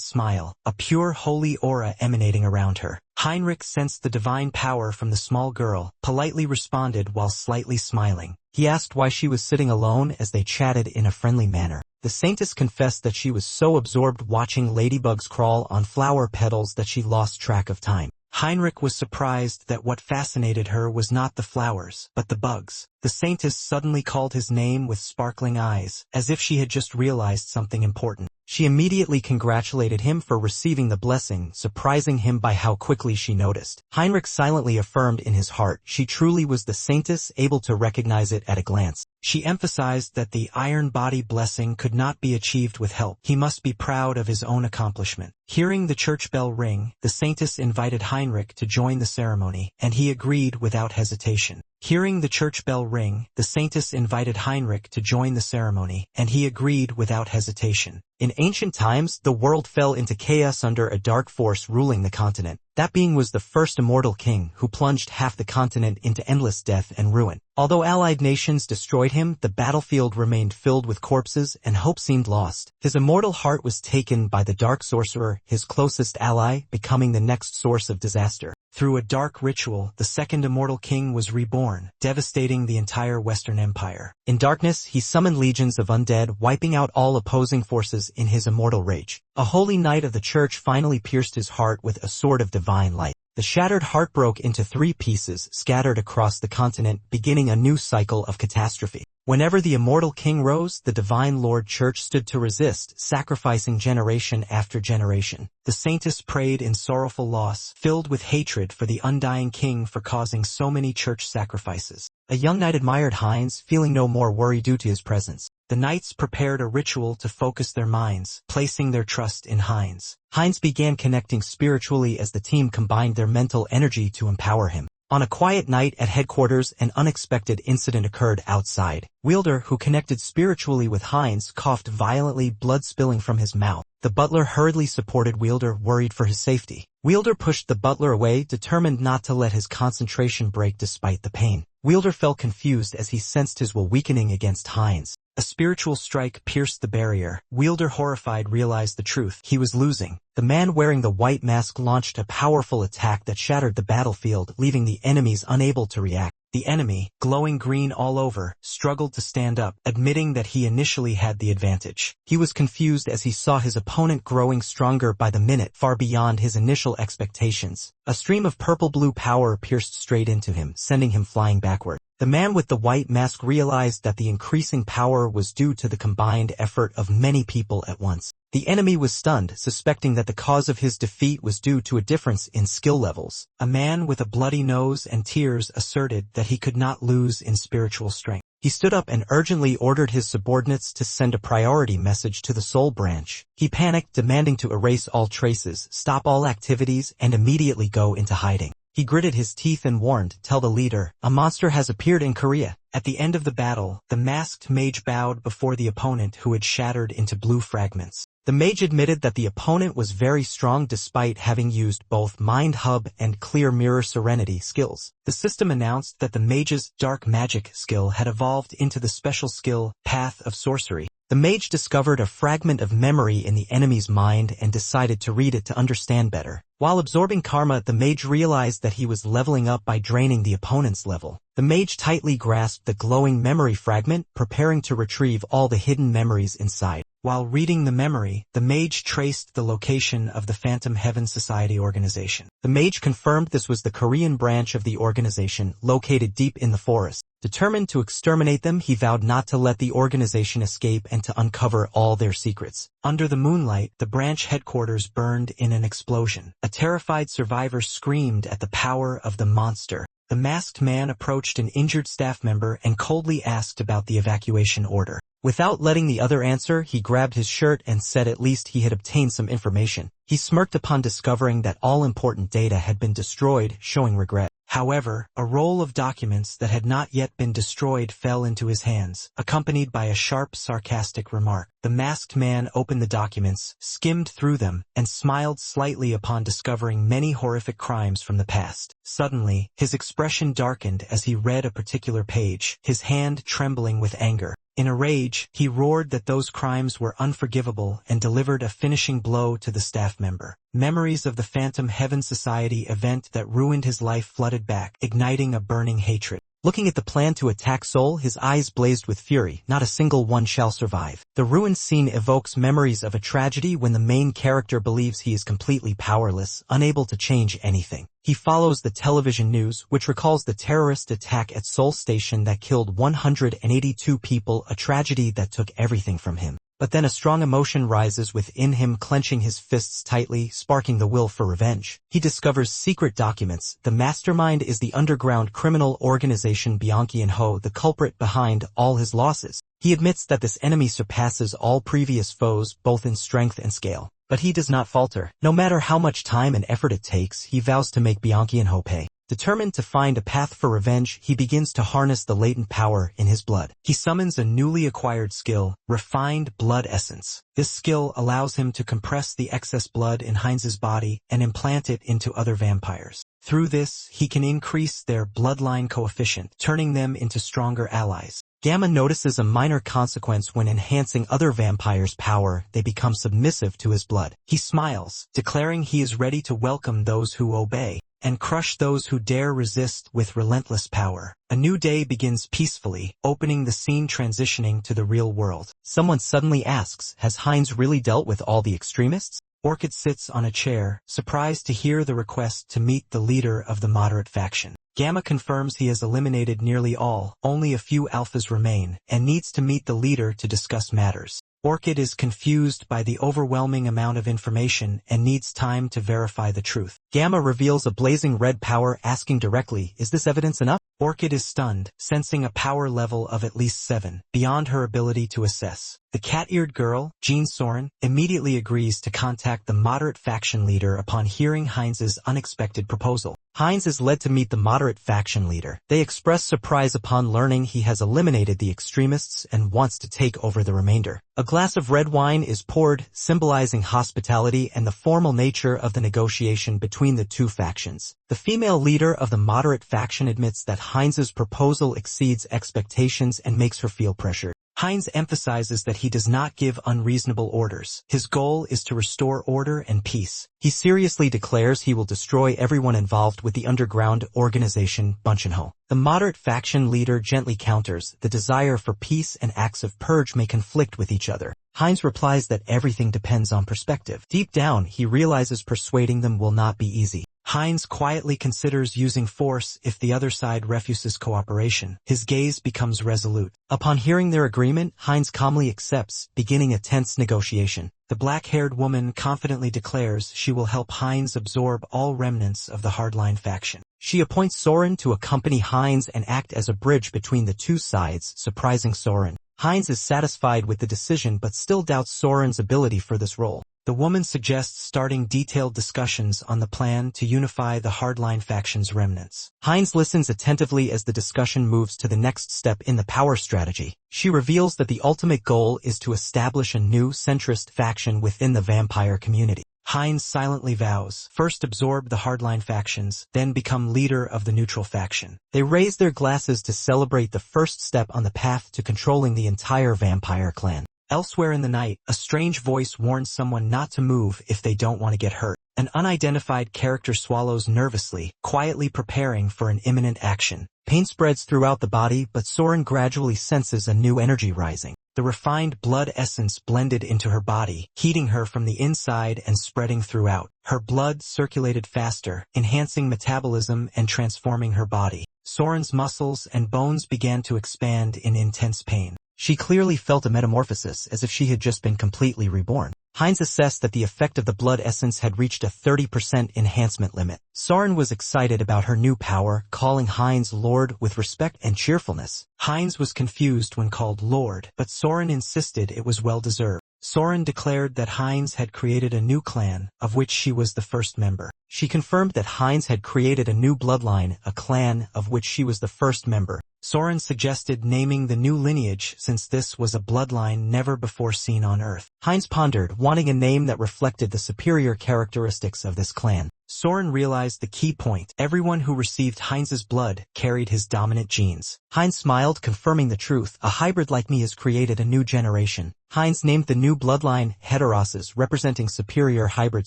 S1: smile, a pure holy aura emanating around her. Heinrich sensed the divine power from the small girl, politely responded while slightly smiling. He asked why she was sitting alone as they chatted in a friendly manner. The Saintess confessed that she was so absorbed watching ladybugs crawl on flower petals that she lost track of time. Heinrich was surprised that what fascinated her was not the flowers, but the bugs. The Saintess suddenly called his name with sparkling eyes, as if she had just realized something important. She immediately congratulated him for receiving the blessing, surprising him by how quickly she noticed. Heinrich silently affirmed in his heart she truly was the Saintess, able to recognize it at a glance. She emphasized that the Iron Body blessing could not be achieved with help. He must be proud of his own accomplishment. Hearing the church bell ring, the Saintess invited Heinrich to join the ceremony, and he agreed without hesitation. Hearing the church bell ring, the Saintess invited Heinrich to join the ceremony, and he agreed without hesitation. In ancient times, the world fell into chaos under a dark force ruling the continent. That being was the first immortal king who plunged half the continent into endless death and ruin. Although allied nations destroyed him, the battlefield remained filled with corpses and hope seemed lost. His immortal heart was taken by the dark sorcerer, his closest ally, becoming the next source of disaster. Through a dark ritual, the second immortal king was reborn, devastating the entire Western Empire. In darkness, he summoned legions of undead, wiping out all opposing forces in his immortal rage. A holy knight of the church finally pierced his heart with a sword of divine light. The shattered heart broke into 3 pieces, scattered across the continent, beginning a new cycle of catastrophe. Whenever the immortal king rose, the divine Lord Church stood to resist, sacrificing generation after generation. The Saintess prayed in sorrowful loss, filled with hatred for the undying king for causing so many church sacrifices. A young knight admired Heinz, feeling no more worry due to his presence. The knights prepared a ritual to focus their minds, placing their trust in Heinz. Heinz began connecting spiritually as the team combined their mental energy to empower him. On a quiet night at headquarters, an unexpected incident occurred outside. Wielder, who connected spiritually with Heinz, coughed violently, blood spilling from his mouth. The butler hurriedly supported Wielder, worried for his safety. Wielder pushed the butler away, determined not to let his concentration break despite the pain. Wielder felt confused as he sensed his will weakening against Heinz. A spiritual strike pierced the barrier. Wielder, horrified, realized the truth. He was losing. The man wearing the white mask launched a powerful attack that shattered the battlefield, leaving the enemies unable to react. The enemy, glowing green all over, struggled to stand up, admitting that he initially had the advantage. He was confused as he saw his opponent growing stronger by the minute, far beyond his initial expectations. A stream of purple-blue power pierced straight into him, sending him flying backward. The man with the white mask realized that the increasing power was due to the combined effort of many people at once. The enemy was stunned, suspecting that the cause of his defeat was due to a difference in skill levels. A man with a bloody nose and tears asserted that he could not lose in spiritual strength. He stood up and urgently ordered his subordinates to send a priority message to the Soul Branch. He panicked, demanding to erase all traces, stop all activities, and immediately go into hiding. He gritted his teeth and warned, "Tell the leader, a monster has appeared in Korea." At the end of the battle, the masked mage bowed before the opponent who had shattered into blue fragments. The mage admitted that the opponent was very strong despite having used both Mind Hub and Clear Mirror Serenity skills. The system announced that the mage's Dark Magic skill had evolved into the special skill, Path of Sorcery. The mage discovered a fragment of memory in the enemy's mind and decided to read it to understand better. While absorbing karma, the mage realized that he was leveling up by draining the opponent's level. The mage tightly grasped the glowing memory fragment, preparing to retrieve all the hidden memories inside. While reading the memory, the mage traced the location of the Phantom Heaven Society organization. The mage confirmed this was the Korean branch of the organization, located deep in the forest. Determined to exterminate them, he vowed not to let the organization escape and to uncover all their secrets. Under the moonlight, the branch headquarters burned in an explosion. A terrified survivor screamed at the power of the monster. The masked man approached an injured staff member and coldly asked about the evacuation order. Without letting the other answer, he grabbed his shirt and said at least he had obtained some information. He smirked upon discovering that all important data had been destroyed, showing regret. However, a roll of documents that had not yet been destroyed fell into his hands, accompanied by a sharp, sarcastic remark. The masked man opened the documents, skimmed through them, and smiled slightly upon discovering many horrific crimes from the past. Suddenly, his expression darkened as he read a particular page, his hand trembling with anger. In a rage, he roared that those crimes were unforgivable and delivered a finishing blow to the staff member. Memories of the Phantom Heaven Society event that ruined his life flooded back, igniting a burning hatred. Looking at the plan to attack Seoul, his eyes blazed with fury. Not a single one shall survive. The ruined scene evokes memories of a tragedy when the main character believes he is completely powerless, unable to change anything. He follows the television news, which recalls the terrorist attack at Seoul Station that killed 182 people, a tragedy that took everything from him. But then a strong emotion rises within him, clenching his fists tightly, sparking the will for revenge. He discovers secret documents. The mastermind is the underground criminal organization Bianchi and Ho, the culprit behind all his losses. He admits that this enemy surpasses all previous foes, both in strength and scale. But he does not falter. No matter how much time and effort it takes, he vows to make Bianchi and Ho pay. Determined to find a path for revenge, he begins to harness the latent power in his blood. He summons a newly acquired skill, Refined Blood Essence. This skill allows him to compress the excess blood in Heinz's body and implant it into other vampires. Through this, he can increase their bloodline coefficient, turning them into stronger allies. Gamma notices a minor consequence when enhancing other vampires' power. They become submissive to his blood. He smiles, declaring he is ready to welcome those who obey and crush those who dare resist with relentless power. A new day begins peacefully, opening the scene transitioning to the real world. Someone suddenly asks, has Heinz really dealt with all the extremists? Orchid sits on a chair, surprised to hear the request to meet the leader of the moderate faction. Gamma confirms he has eliminated nearly all, only a few alphas remain, and needs to meet the leader to discuss matters. Orchid is confused by the overwhelming amount of information and needs time to verify the truth. Gamma reveals a blazing red power, asking directly, is this evidence enough? Orchid is stunned, sensing a power level of at least 7, beyond her ability to assess. The cat-eared girl, Jean Soren, immediately agrees to contact the moderate faction leader upon hearing Heinz's unexpected proposal. Heinz is led to meet the moderate faction leader. They express surprise upon learning he has eliminated the extremists and wants to take over the remainder. A glass of red wine is poured, symbolizing hospitality and the formal nature of the negotiation between the two factions. The female leader of the moderate faction admits that Heinz's proposal exceeds expectations and makes her feel pressured. Heinz emphasizes that he does not give unreasonable orders. His goal is to restore order and peace. He seriously declares he will destroy everyone involved with the underground organization Bunchenho. The moderate faction leader gently counters, the desire for peace and acts of purge may conflict with each other. Heinz replies that everything depends on perspective. Deep down, he realizes persuading them will not be easy. Heinz quietly considers using force if the other side refuses cooperation. His gaze becomes resolute. Upon hearing their agreement, Heinz calmly accepts, beginning a tense negotiation. The black-haired woman confidently declares she will help Heinz absorb all remnants of the hardline faction. She appoints Soren to accompany Heinz and act as a bridge between the two sides, surprising Soren. Heinz is satisfied with the decision but still doubts Soren's ability for this role. The woman suggests starting detailed discussions on the plan to unify the hardline faction's remnants. Heinz listens attentively as the discussion moves to the next step in the power strategy. She reveals that the ultimate goal is to establish a new centrist faction within the vampire community. Heinz silently vows, first absorb the hardline factions, then become leader of the neutral faction. They raise their glasses to celebrate the first step on the path to controlling the entire vampire clan. Elsewhere in the night, a strange voice warns someone not to move if they don't want to get hurt. An unidentified character swallows nervously, quietly preparing for an imminent action. Pain spreads throughout the body, but Soren gradually senses a new energy rising. The refined blood essence blended into her body, heating her from the inside and spreading throughout. Her blood circulated faster, enhancing metabolism and transforming her body. Soren's muscles and bones began to expand in intense pain. She clearly felt a metamorphosis, as if she had just been completely reborn. Heinz assessed that the effect of the blood essence had reached a 30% enhancement limit. Soren was excited about her new power, calling Heinz Lord with respect and cheerfulness. Heinz was confused when called Lord, but Soren insisted it was well-deserved. Soren declared that Heinz had created a new clan, of which she was the first member. She confirmed that Heinz had created a new bloodline, a clan of which she was the first member. Soren suggested naming the new lineage since this was a bloodline never before seen on Earth. Heinz pondered, wanting a name that reflected the superior characteristics of this clan. Soren realized the key point. Everyone who received Heinz's blood carried his dominant genes. Heinz smiled, confirming the truth. A hybrid like me has created a new generation. Heinz named the new bloodline Heterosis, representing superior hybrid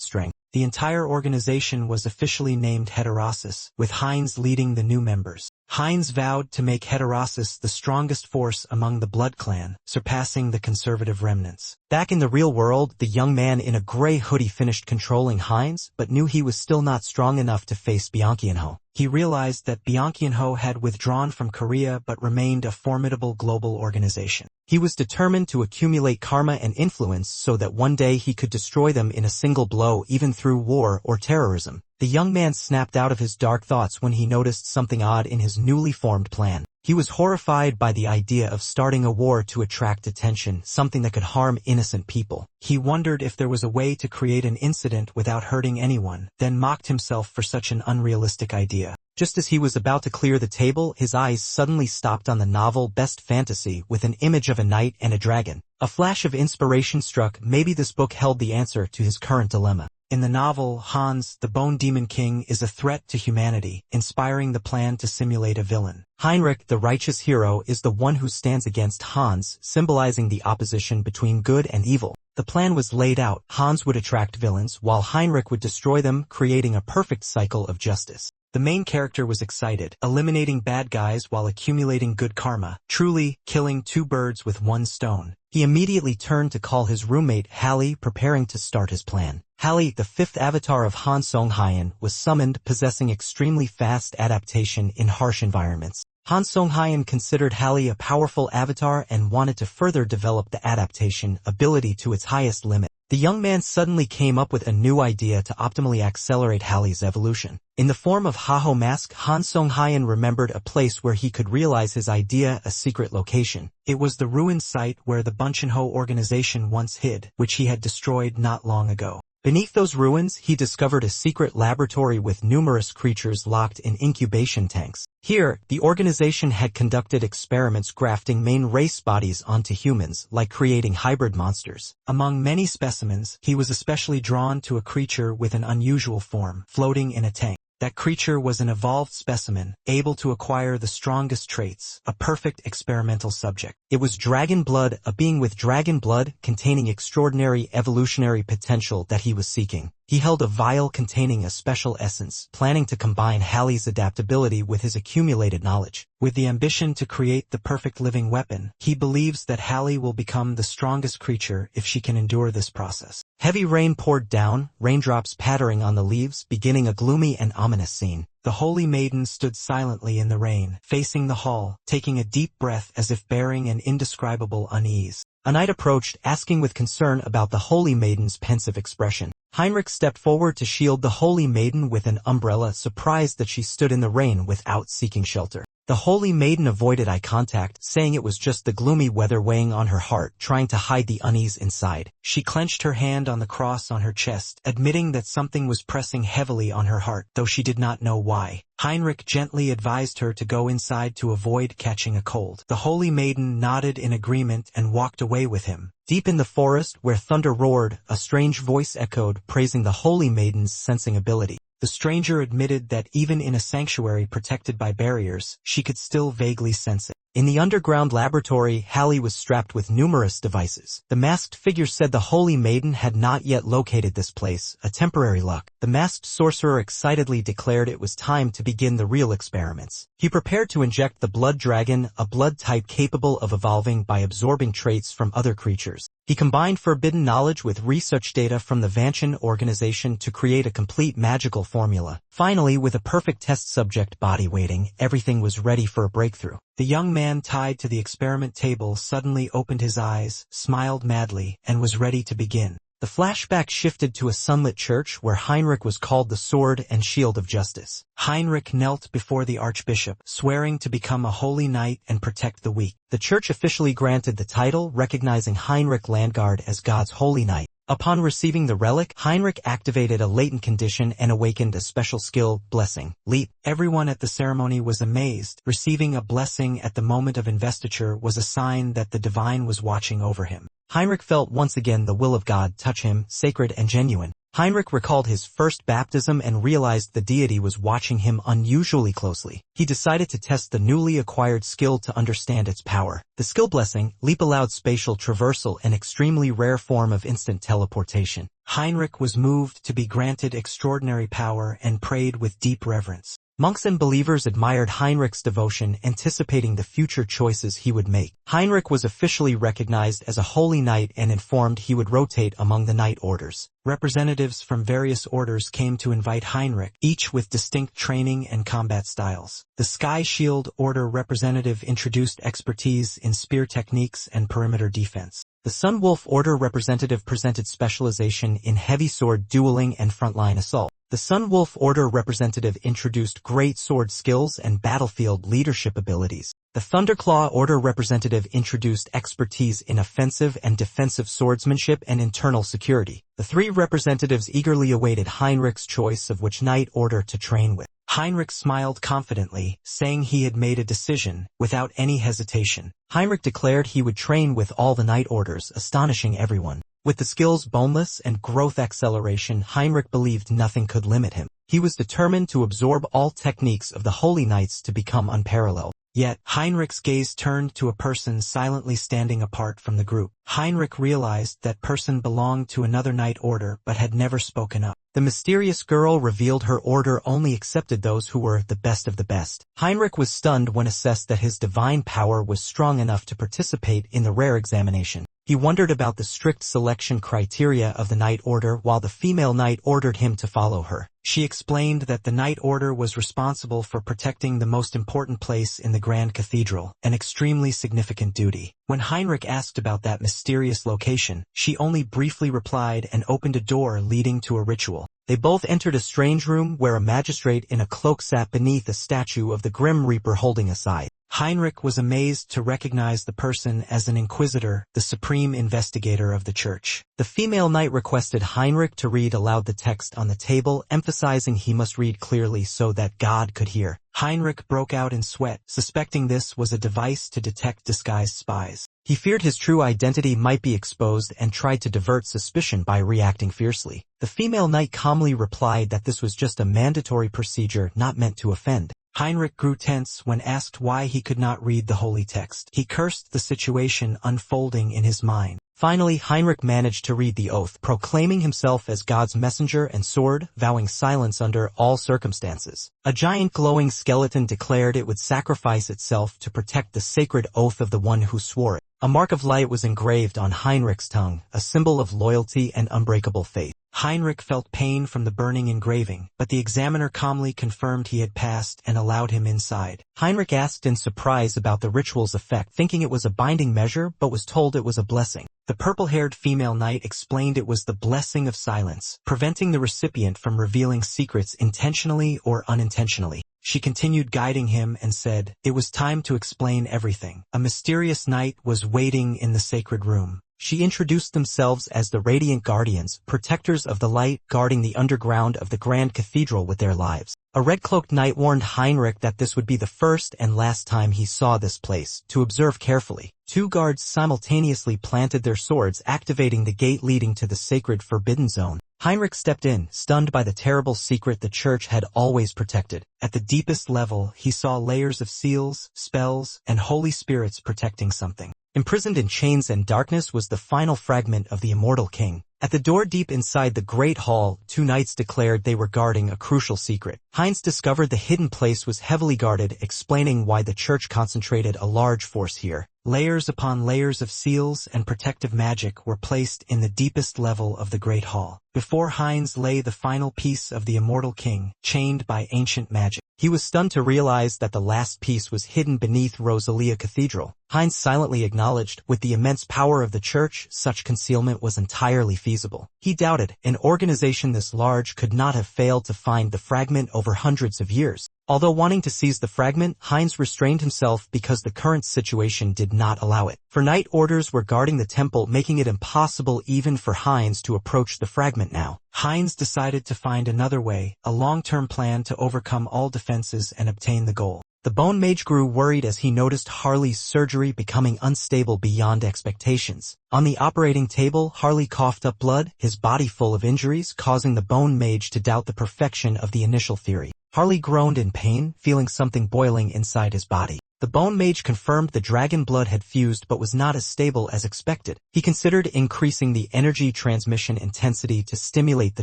S1: strength. The entire organization was officially named Heterosis, with Heinz leading the new members. Heinz vowed to make Heterosis the strongest force among the Blood Clan, surpassing the conservative remnants. Back in the real world, the young man in a gray hoodie finished controlling Heinz, but knew he was still not strong enough to face Bianchianho. He realized that Bianchianho had withdrawn from Korea but remained a formidable global organization. He was determined to accumulate karma and influence so that one day he could destroy them in a single blow, even through war or terrorism. The young man snapped out of his dark thoughts when he noticed something odd in his newly formed plan. He was horrified by the idea of starting a war to attract attention, something that could harm innocent people. He wondered if there was a way to create an incident without hurting anyone, then mocked himself for such an unrealistic idea. Just as he was about to clear the table, his eyes suddenly stopped on the novel Best Fantasy with an image of a knight and a dragon. A flash of inspiration struck. Maybe this book held the answer to his current dilemma. In the novel, Hans, the Bone Demon King, is a threat to humanity, inspiring the plan to simulate a villain. Heinrich, the righteous hero, is the one who stands against Hans, symbolizing the opposition between good and evil. The plan was laid out. Hans would attract villains, while Heinrich would destroy them, creating a perfect cycle of justice. The main character was excited, eliminating bad guys while accumulating good karma, truly killing two birds with one stone. He immediately turned to call his roommate Hallie, preparing to start his plan. Hallie, the fifth avatar of Han Song-hyen, was summoned, possessing extremely fast adaptation in harsh environments. Han Song-hyen considered Hallie a powerful avatar and wanted to further develop the adaptation ability to its highest limit. The young man suddenly came up with a new idea to optimally accelerate Hallie's evolution. In the form of Haho Mask, Han Song-hyen remembered a place where he could realize his idea, a secret location. It was the ruined site where the Bunchenho organization once hid, which he had destroyed not long ago. Beneath those ruins, he discovered a secret laboratory with numerous creatures locked in incubation tanks. Here, the organization had conducted experiments grafting main race bodies onto humans, like creating hybrid monsters. Among many specimens, he was especially drawn to a creature with an unusual form, floating in a tank. That creature was an evolved specimen, able to acquire the strongest traits, a perfect experimental subject. It was dragon blood, a being with dragon blood containing extraordinary evolutionary potential that he was seeking. He held a vial containing a special essence, planning to combine Hallie's adaptability with his accumulated knowledge. With the ambition to create the perfect living weapon, he believes that Hallie will become the strongest creature if she can endure this process. Heavy rain poured down, raindrops pattering on the leaves, beginning a gloomy and ominous scene. The holy maiden stood silently in the rain, facing the hall, taking a deep breath as if bearing an indescribable unease. A knight approached, asking with concern about the holy maiden's pensive expression. Heinrich stepped forward to shield the holy maiden with an umbrella, surprised that she stood in the rain without seeking shelter. The holy maiden avoided eye contact, saying it was just the gloomy weather weighing on her heart, trying to hide the unease inside. She clenched her hand on the cross on her chest, admitting that something was pressing heavily on her heart, though she did not know why. Heinrich gently advised her to go inside to avoid catching a cold. The holy maiden nodded in agreement and walked away with him. Deep in the forest, where thunder roared, a strange voice echoed, praising the holy maiden's sensing ability. The stranger admitted that even in a sanctuary protected by barriers, she could still vaguely sense it. In the underground laboratory, Hallie was strapped with numerous devices. The masked figure said the holy maiden had not yet located this place, a temporary luck. The masked sorcerer excitedly declared it was time to begin the real experiments. He prepared to inject the blood dragon, a blood type capable of evolving by absorbing traits from other creatures. He combined forbidden knowledge with research data from the Vanshan organization to create a complete magical formula. Finally, with a perfect test subject body weighting, everything was ready for a breakthrough. The young man tied to the experiment table suddenly opened his eyes, smiled madly, and was ready to begin. The flashback shifted to a sunlit church where Heinrich was called the Sword and Shield of Justice. Heinrich knelt before the archbishop, swearing to become a holy knight and protect the weak. The church officially granted the title, recognizing Heinrich Landgard as God's holy knight. Upon receiving the relic, Heinrich activated a latent condition and awakened a special skill, Blessing. Leap. Everyone at the ceremony was amazed. Receiving a blessing at the moment of investiture was a sign that the divine was watching over him. Heinrich felt once again the will of God touch him, sacred and genuine. Heinrich recalled his first baptism and realized the deity was watching him unusually closely. He decided to test the newly acquired skill to understand its power. The skill Blessing, Leap allowed spatial traversal, an extremely rare form of instant teleportation. Heinrich was moved to be granted extraordinary power and prayed with deep reverence. Monks and believers admired Heinrich's devotion, anticipating the future choices he would make. Heinrich was officially recognized as a holy knight and informed he would rotate among the knight orders. Representatives from various orders came to invite Heinrich, each with distinct training and combat styles. The Sky Shield Order representative introduced expertise in spear techniques and perimeter defense. The Sun Wolf Order representative presented specialization in heavy sword dueling and frontline assault. The Sun Wolf Order representative introduced great sword skills and battlefield leadership abilities. The Thunderclaw Order representative introduced expertise in offensive and defensive swordsmanship and internal security. The three representatives eagerly awaited Heinrich's choice of which knight order to train with. Heinrich smiled confidently, saying he had made a decision, without any hesitation. Heinrich declared he would train with all the knight orders, astonishing everyone. With the skills Boneless and Growth Acceleration, Heinrich believed nothing could limit him. He was determined to absorb all techniques of the Holy Knights to become unparalleled. Yet, Heinrich's gaze turned to a person silently standing apart from the group. Heinrich realized that person belonged to another knight order but had never spoken up. The mysterious girl revealed her order only accepted those who were the best of the best. Heinrich was stunned when assessed that his divine power was strong enough to participate in the rare examination. He wondered about the strict selection criteria of the Knight Order while the female knight ordered him to follow her. She explained that the Knight Order was responsible for protecting the most important place in the Grand Cathedral, an extremely significant duty. When Heinrich asked about that mysterious location, she only briefly replied and opened a door leading to a ritual. They both entered a strange room where a magistrate in a cloak sat beneath a statue of the Grim Reaper holding a scythe. Heinrich was amazed to recognize the person as an inquisitor, the supreme investigator of the church. The female knight requested Heinrich to read aloud the text on the table, emphasizing he must read clearly so that God could hear. Heinrich broke out in sweat, suspecting this was a device to detect disguised spies. He feared his true identity might be exposed and tried to divert suspicion by reacting fiercely. The female knight calmly replied that this was just a mandatory procedure not meant to offend. Heinrich grew tense when asked why he could not read the holy text. He cursed the situation unfolding in his mind. Finally, Heinrich managed to read the oath, proclaiming himself as God's messenger and sword, vowing silence under all circumstances. A giant glowing skeleton declared it would sacrifice itself to protect the sacred oath of the one who swore it. A mark of light was engraved on Heinrich's tongue, a symbol of loyalty and unbreakable faith. Heinrich felt pain from the burning engraving, but the examiner calmly confirmed he had passed and allowed him inside. Heinrich asked in surprise about the ritual's effect, thinking it was a binding measure, but was told it was a blessing. The purple-haired female knight explained it was the blessing of silence, preventing the recipient from revealing secrets intentionally or unintentionally. She continued guiding him and said, "It was time to explain everything." A mysterious knight was waiting in the sacred room. She introduced themselves as the Radiant Guardians, protectors of the light, guarding the underground of the Grand Cathedral with their lives. A red-cloaked knight warned Heinrich that this would be the first and last time he saw this place, to observe carefully. Two guards simultaneously planted their swords, activating the gate leading to the sacred Forbidden Zone. Heinrich stepped in, stunned by the terrible secret the church had always protected. At the deepest level, he saw layers of seals, spells, and holy spirits protecting something. Imprisoned in chains and darkness was the final fragment of the immortal king. At the door deep inside the great hall, two knights declared they were guarding a crucial secret. Heinz discovered the hidden place was heavily guarded, explaining why the church concentrated a large force here. Layers upon layers of seals and protective magic were placed in the deepest level of the great hall. Before Heinz lay the final piece of the immortal king, chained by ancient magic. He was stunned to realize that the last piece was hidden beneath Rosalia Cathedral. Heinz silently acknowledged, with the immense power of the church, such concealment was entirely feasible. He doubted, an organization this large could not have failed to find the fragment over hundreds of years. Although wanting to seize the fragment, Heinz restrained himself because the current situation did not allow it. For night orders were guarding the temple, making it impossible even for Heinz to approach the fragment now. Heinz decided to find another way, a long-term plan to overcome all defenses and obtain the goal. The Bone Mage grew worried as he noticed Harley's surgery becoming unstable beyond expectations. On the operating table, Harley coughed up blood, his body full of injuries, causing the Bone Mage to doubt the perfection of the initial theory. Harley groaned in pain, feeling something boiling inside his body. The Bone Mage confirmed the dragon blood had fused but was not as stable as expected. He considered increasing the energy transmission intensity to stimulate the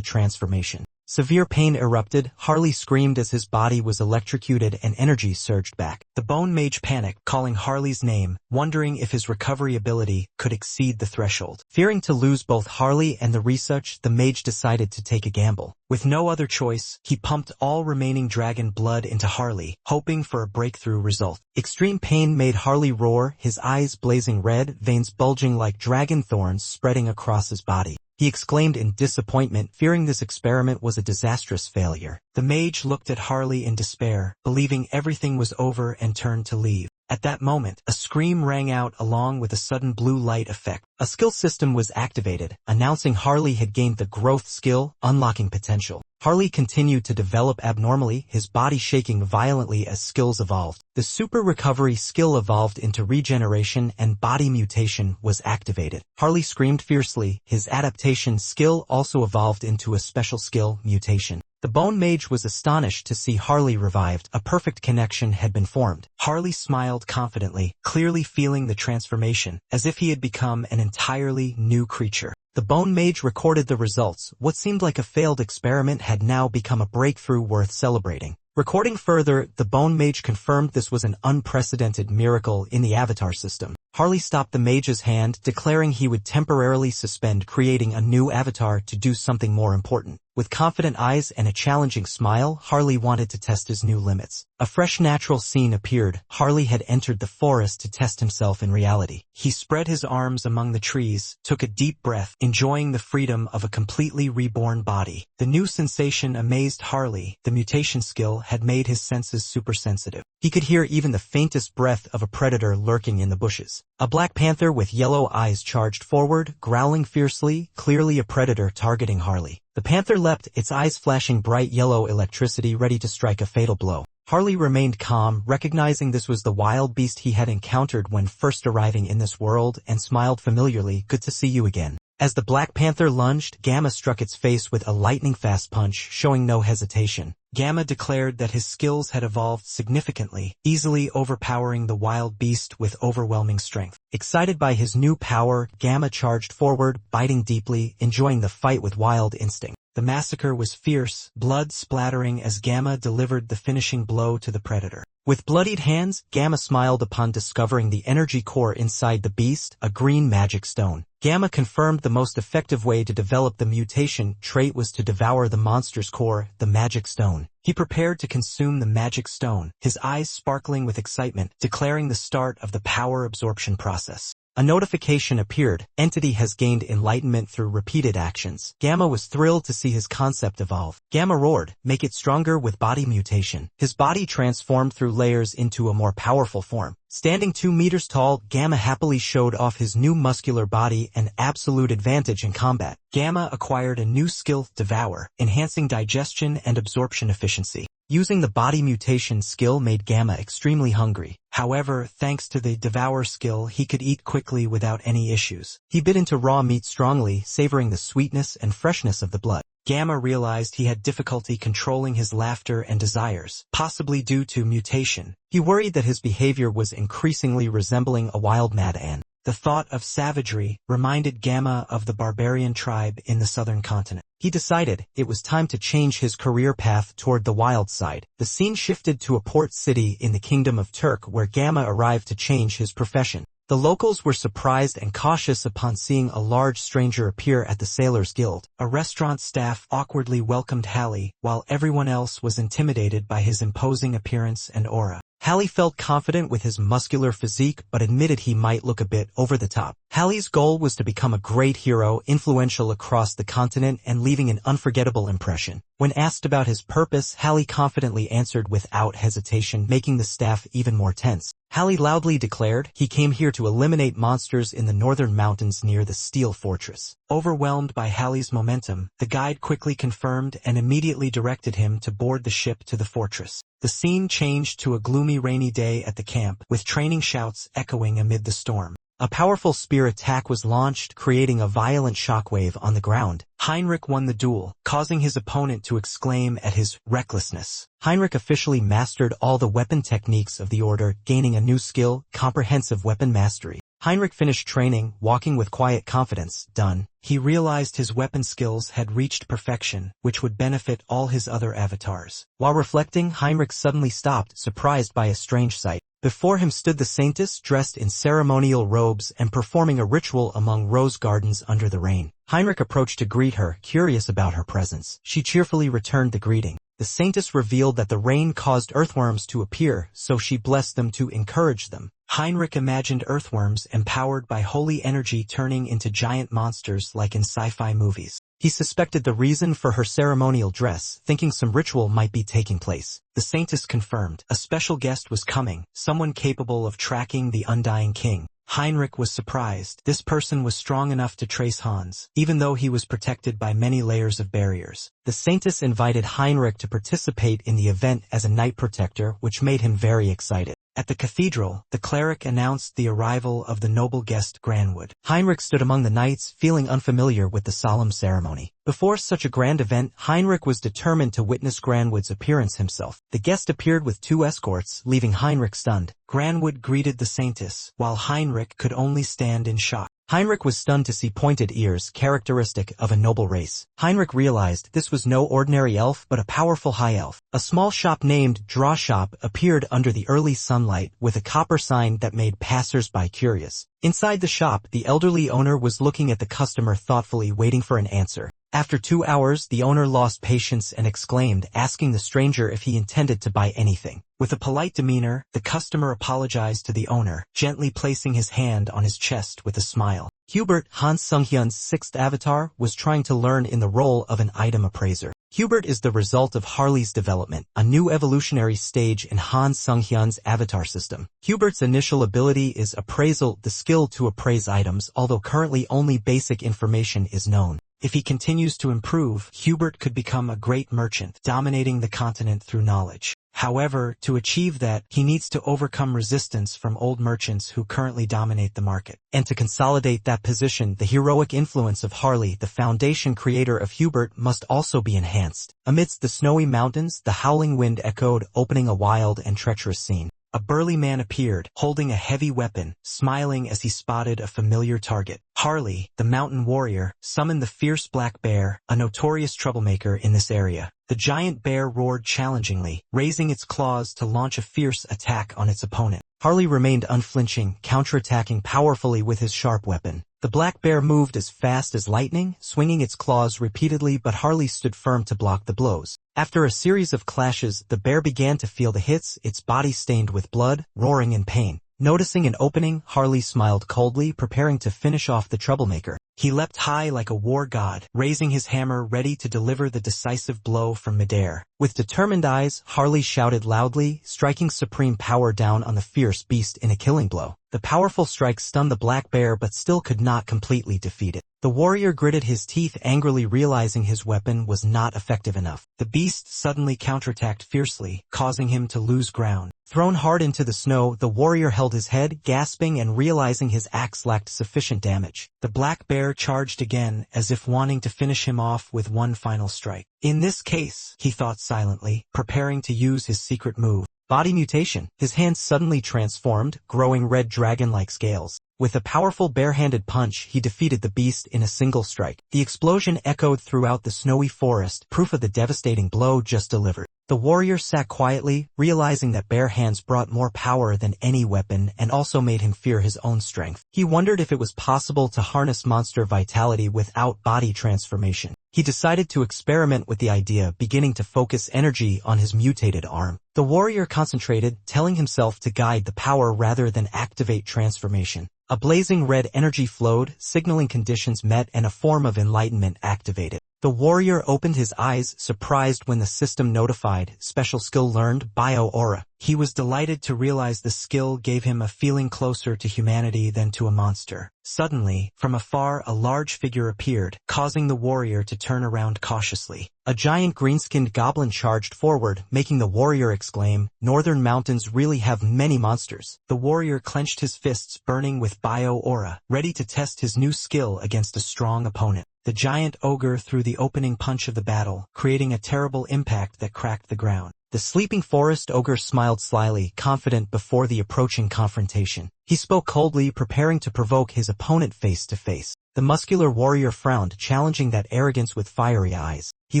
S1: transformation. Severe pain erupted. Harley screamed as his body was electrocuted and energy surged back. The Bone Mage panicked, calling Harley's name, wondering if his recovery ability could exceed the threshold. Fearing to lose both Harley and the research, the mage decided to take a gamble. With no other choice, he pumped all remaining dragon blood into Harley, hoping for a breakthrough result. Extreme pain made Harley roar, his eyes blazing red, veins bulging like dragon thorns spreading across his body. He exclaimed in disappointment, fearing this experiment was a disastrous failure. The mage looked at Harley in despair, believing everything was over, and turned to leave. At that moment, a scream rang out along with a sudden blue light effect. A skill system was activated, announcing Harley had gained the growth skill, unlocking potential. Harley continued to develop abnormally, his body shaking violently as skills evolved. The super recovery skill evolved into regeneration and body mutation was activated. Harley screamed fiercely, his adaptation skill also evolved into a special skill, mutation. The Bone Mage was astonished to see Harley revived. A perfect connection had been formed. Harley smiled confidently, clearly feeling the transformation, as if he had become an entirely new creature. The Bone Mage recorded the results. What seemed like a failed experiment had now become a breakthrough worth celebrating. Recording further, the Bone Mage confirmed this was an unprecedented miracle in the avatar system. Harley stopped the mage's hand, declaring he would temporarily suspend creating a new avatar to do something more important. With confident eyes and a challenging smile, Harley wanted to test his new limits. A fresh natural scene appeared. Harley had entered the forest to test himself in reality. He spread his arms among the trees, took a deep breath, enjoying the freedom of a completely reborn body. The new sensation amazed Harley. The mutation skill had made his senses supersensitive. He could hear even the faintest breath of a predator lurking in the bushes. A black panther with yellow eyes charged forward, growling fiercely, clearly a predator targeting Harley. The panther leapt, its eyes flashing bright yellow electricity ready to strike a fatal blow. Harley remained calm, recognizing this was the wild beast he had encountered when first arriving in this world, and smiled familiarly. "Good to see you again." As the Black Panther lunged, Gamma struck its face with a lightning-fast punch, showing no hesitation. Gamma declared that his skills had evolved significantly, easily overpowering the wild beast with overwhelming strength. Excited by his new power, Gamma charged forward, biting deeply, enjoying the fight with wild instinct. The massacre was fierce, blood splattering as Gamma delivered the finishing blow to the predator. With bloodied hands, Gamma smiled upon discovering the energy core inside the beast, a green magic stone. Gamma confirmed the most effective way to develop the mutation trait was to devour the monster's core, the magic stone. He prepared to consume the magic stone, his eyes sparkling with excitement, declaring the start of the power absorption process. A notification appeared. Entity has gained enlightenment through repeated actions. Gamma was thrilled to see his concept evolve. Gamma roared, "Make it stronger with body mutation." His body transformed through layers into a more powerful form. Standing 2 meters tall, Gamma happily showed off his new muscular body and absolute advantage in combat. Gamma acquired a new skill, Devour, enhancing digestion and absorption efficiency. Using the body mutation skill made Gamma extremely hungry. However, thanks to the Devour skill, he could eat quickly without any issues. He bit into raw meat strongly, savoring the sweetness and freshness of the blood. Gamma realized he had difficulty controlling his laughter and desires, possibly due to mutation. He worried that his behavior was increasingly resembling a wild mad-ant. The thought of savagery reminded Gamma of the barbarian tribe in the southern continent. He decided it was time to change his career path toward the wild side. The scene shifted to a port city in the Kingdom of Turk where Gamma arrived to change his profession. The locals were surprised and cautious upon seeing a large stranger appear at the Sailors Guild. A restaurant staff awkwardly welcomed Hallie, while everyone else was intimidated by his imposing appearance and aura. Hallie felt confident with his muscular physique but admitted he might look a bit over the top. Hallie's goal was to become a great hero, influential across the continent and leaving an unforgettable impression. When asked about his purpose, Hallie confidently answered without hesitation, making the staff even more tense. Hallie loudly declared he came here to eliminate monsters in the northern mountains near the Steel Fortress. Overwhelmed by Hallie's momentum, the guide quickly confirmed and immediately directed him to board the ship to the fortress. The scene changed to a gloomy rainy day at the camp, with training shouts echoing amid the storm. A powerful spear attack was launched, creating a violent shockwave on the ground. Heinrich won the duel, causing his opponent to exclaim at his recklessness. Heinrich officially mastered all the weapon techniques of the order, gaining a new skill, comprehensive weapon mastery. Heinrich finished training, walking with quiet confidence. Done. He realized his weapon skills had reached perfection, which would benefit all his other avatars. While reflecting, Heinrich suddenly stopped, surprised by a strange sight. Before him stood the Saintess, dressed in ceremonial robes and performing a ritual among rose gardens under the rain. Heinrich approached to greet her, curious about her presence. She cheerfully returned the greeting. The Saintess revealed that the rain caused earthworms to appear, so she blessed them to encourage them. Heinrich imagined earthworms empowered by holy energy turning into giant monsters like in sci-fi movies. He suspected the reason for her ceremonial dress, thinking some ritual might be taking place. The Saintess confirmed a special guest was coming, someone capable of tracking the Undying King. Heinrich was surprised. This person was strong enough to trace Hans, even though he was protected by many layers of barriers. The Saintess invited Heinrich to participate in the event as a knight protector, which made him very excited. At the cathedral, the cleric announced the arrival of the noble guest Granwood. Heinrich stood among the knights, feeling unfamiliar with the solemn ceremony. Before such a grand event, Heinrich was determined to witness Granwood's appearance himself. The guest appeared with 2 escorts, leaving Heinrich stunned. Granwood greeted the Saintess, while Heinrich could only stand in shock. Heinrich was stunned to see pointed ears, characteristic of a noble race. Heinrich realized this was no ordinary elf but a powerful high elf. A small shop named Draw Shop appeared under the early sunlight with a copper sign that made passers-by curious. Inside the shop, the elderly owner was looking at the customer thoughtfully, waiting for an answer. After 2 hours, the owner lost patience and exclaimed, asking the stranger if he intended to buy anything. With a polite demeanor, the customer apologized to the owner, gently placing his hand on his chest with a smile. Hubert, Han Sung-hyun's 6th avatar, was trying to learn in the role of an item appraiser. Hubert is the result of Harley's development, a new evolutionary stage in Han Sung-hyun's avatar system. Hubert's initial ability is appraisal, the skill to appraise items, although currently only basic information is known. If he continues to improve, Hubert could become a great merchant, dominating the continent through knowledge. However, to achieve that, he needs to overcome resistance from old merchants who currently dominate the market. And to consolidate that position, the heroic influence of Harley, the foundation creator of Hubert, must also be enhanced. Amidst the snowy mountains, the howling wind echoed, opening a wild and treacherous scene. A burly man appeared, holding a heavy weapon, smiling as he spotted a familiar target. Harley, the mountain warrior, summoned the fierce black bear, a notorious troublemaker in this area. The giant bear roared challengingly, raising its claws to launch a fierce attack on its opponent. Harley remained unflinching, counterattacking powerfully with his sharp weapon. The black bear moved as fast as lightning, swinging its claws repeatedly, but Harley stood firm to block the blows. After a series of clashes, the bear began to feel the hits, its body stained with blood, roaring in pain. Noticing an opening, Harley smiled coldly, preparing to finish off the troublemaker. He leapt high like a war god, raising his hammer ready to deliver the decisive blow from midair. With determined eyes, Harley shouted loudly, striking supreme power down on the fierce beast in a killing blow. The powerful strike stunned the black bear but still could not completely defeat it. The warrior gritted his teeth angrily, realizing his weapon was not effective enough. The beast suddenly counterattacked fiercely, causing him to lose ground. Thrown hard into the snow, the warrior held his head, gasping and realizing his axe lacked sufficient damage. The black bear charged again, as if wanting to finish him off with one final strike. In this case, he thought silently, preparing to use his secret move. Body mutation. His hands suddenly transformed, growing red dragon-like scales. With a powerful bare-handed punch, he defeated the beast in a single strike. The explosion echoed throughout the snowy forest, proof of the devastating blow just delivered. The warrior sat quietly, realizing that bare hands brought more power than any weapon and also made him fear his own strength. He wondered if it was possible to harness monster vitality without body transformation. He decided to experiment with the idea, beginning to focus energy on his mutated arm. The warrior concentrated, telling himself to guide the power rather than activate transformation. A blazing red energy flowed, signaling conditions met and a form of enlightenment activated. The warrior opened his eyes, surprised when the system notified, special skill learned, bio-aura. He was delighted to realize the skill gave him a feeling closer to humanity than to a monster. Suddenly, from afar a large figure appeared, causing the warrior to turn around cautiously. A giant green-skinned goblin charged forward, making the warrior exclaim, "Northern mountains really have many monsters." The warrior clenched his fists, burning with bio-aura, ready to test his new skill against a strong opponent. The giant ogre threw the opening punch of the battle, creating a terrible impact that cracked the ground. The sleeping forest ogre smiled slyly, confident before the approaching confrontation. He spoke coldly, preparing to provoke his opponent face to face. The muscular warrior frowned, challenging that arrogance with fiery eyes. He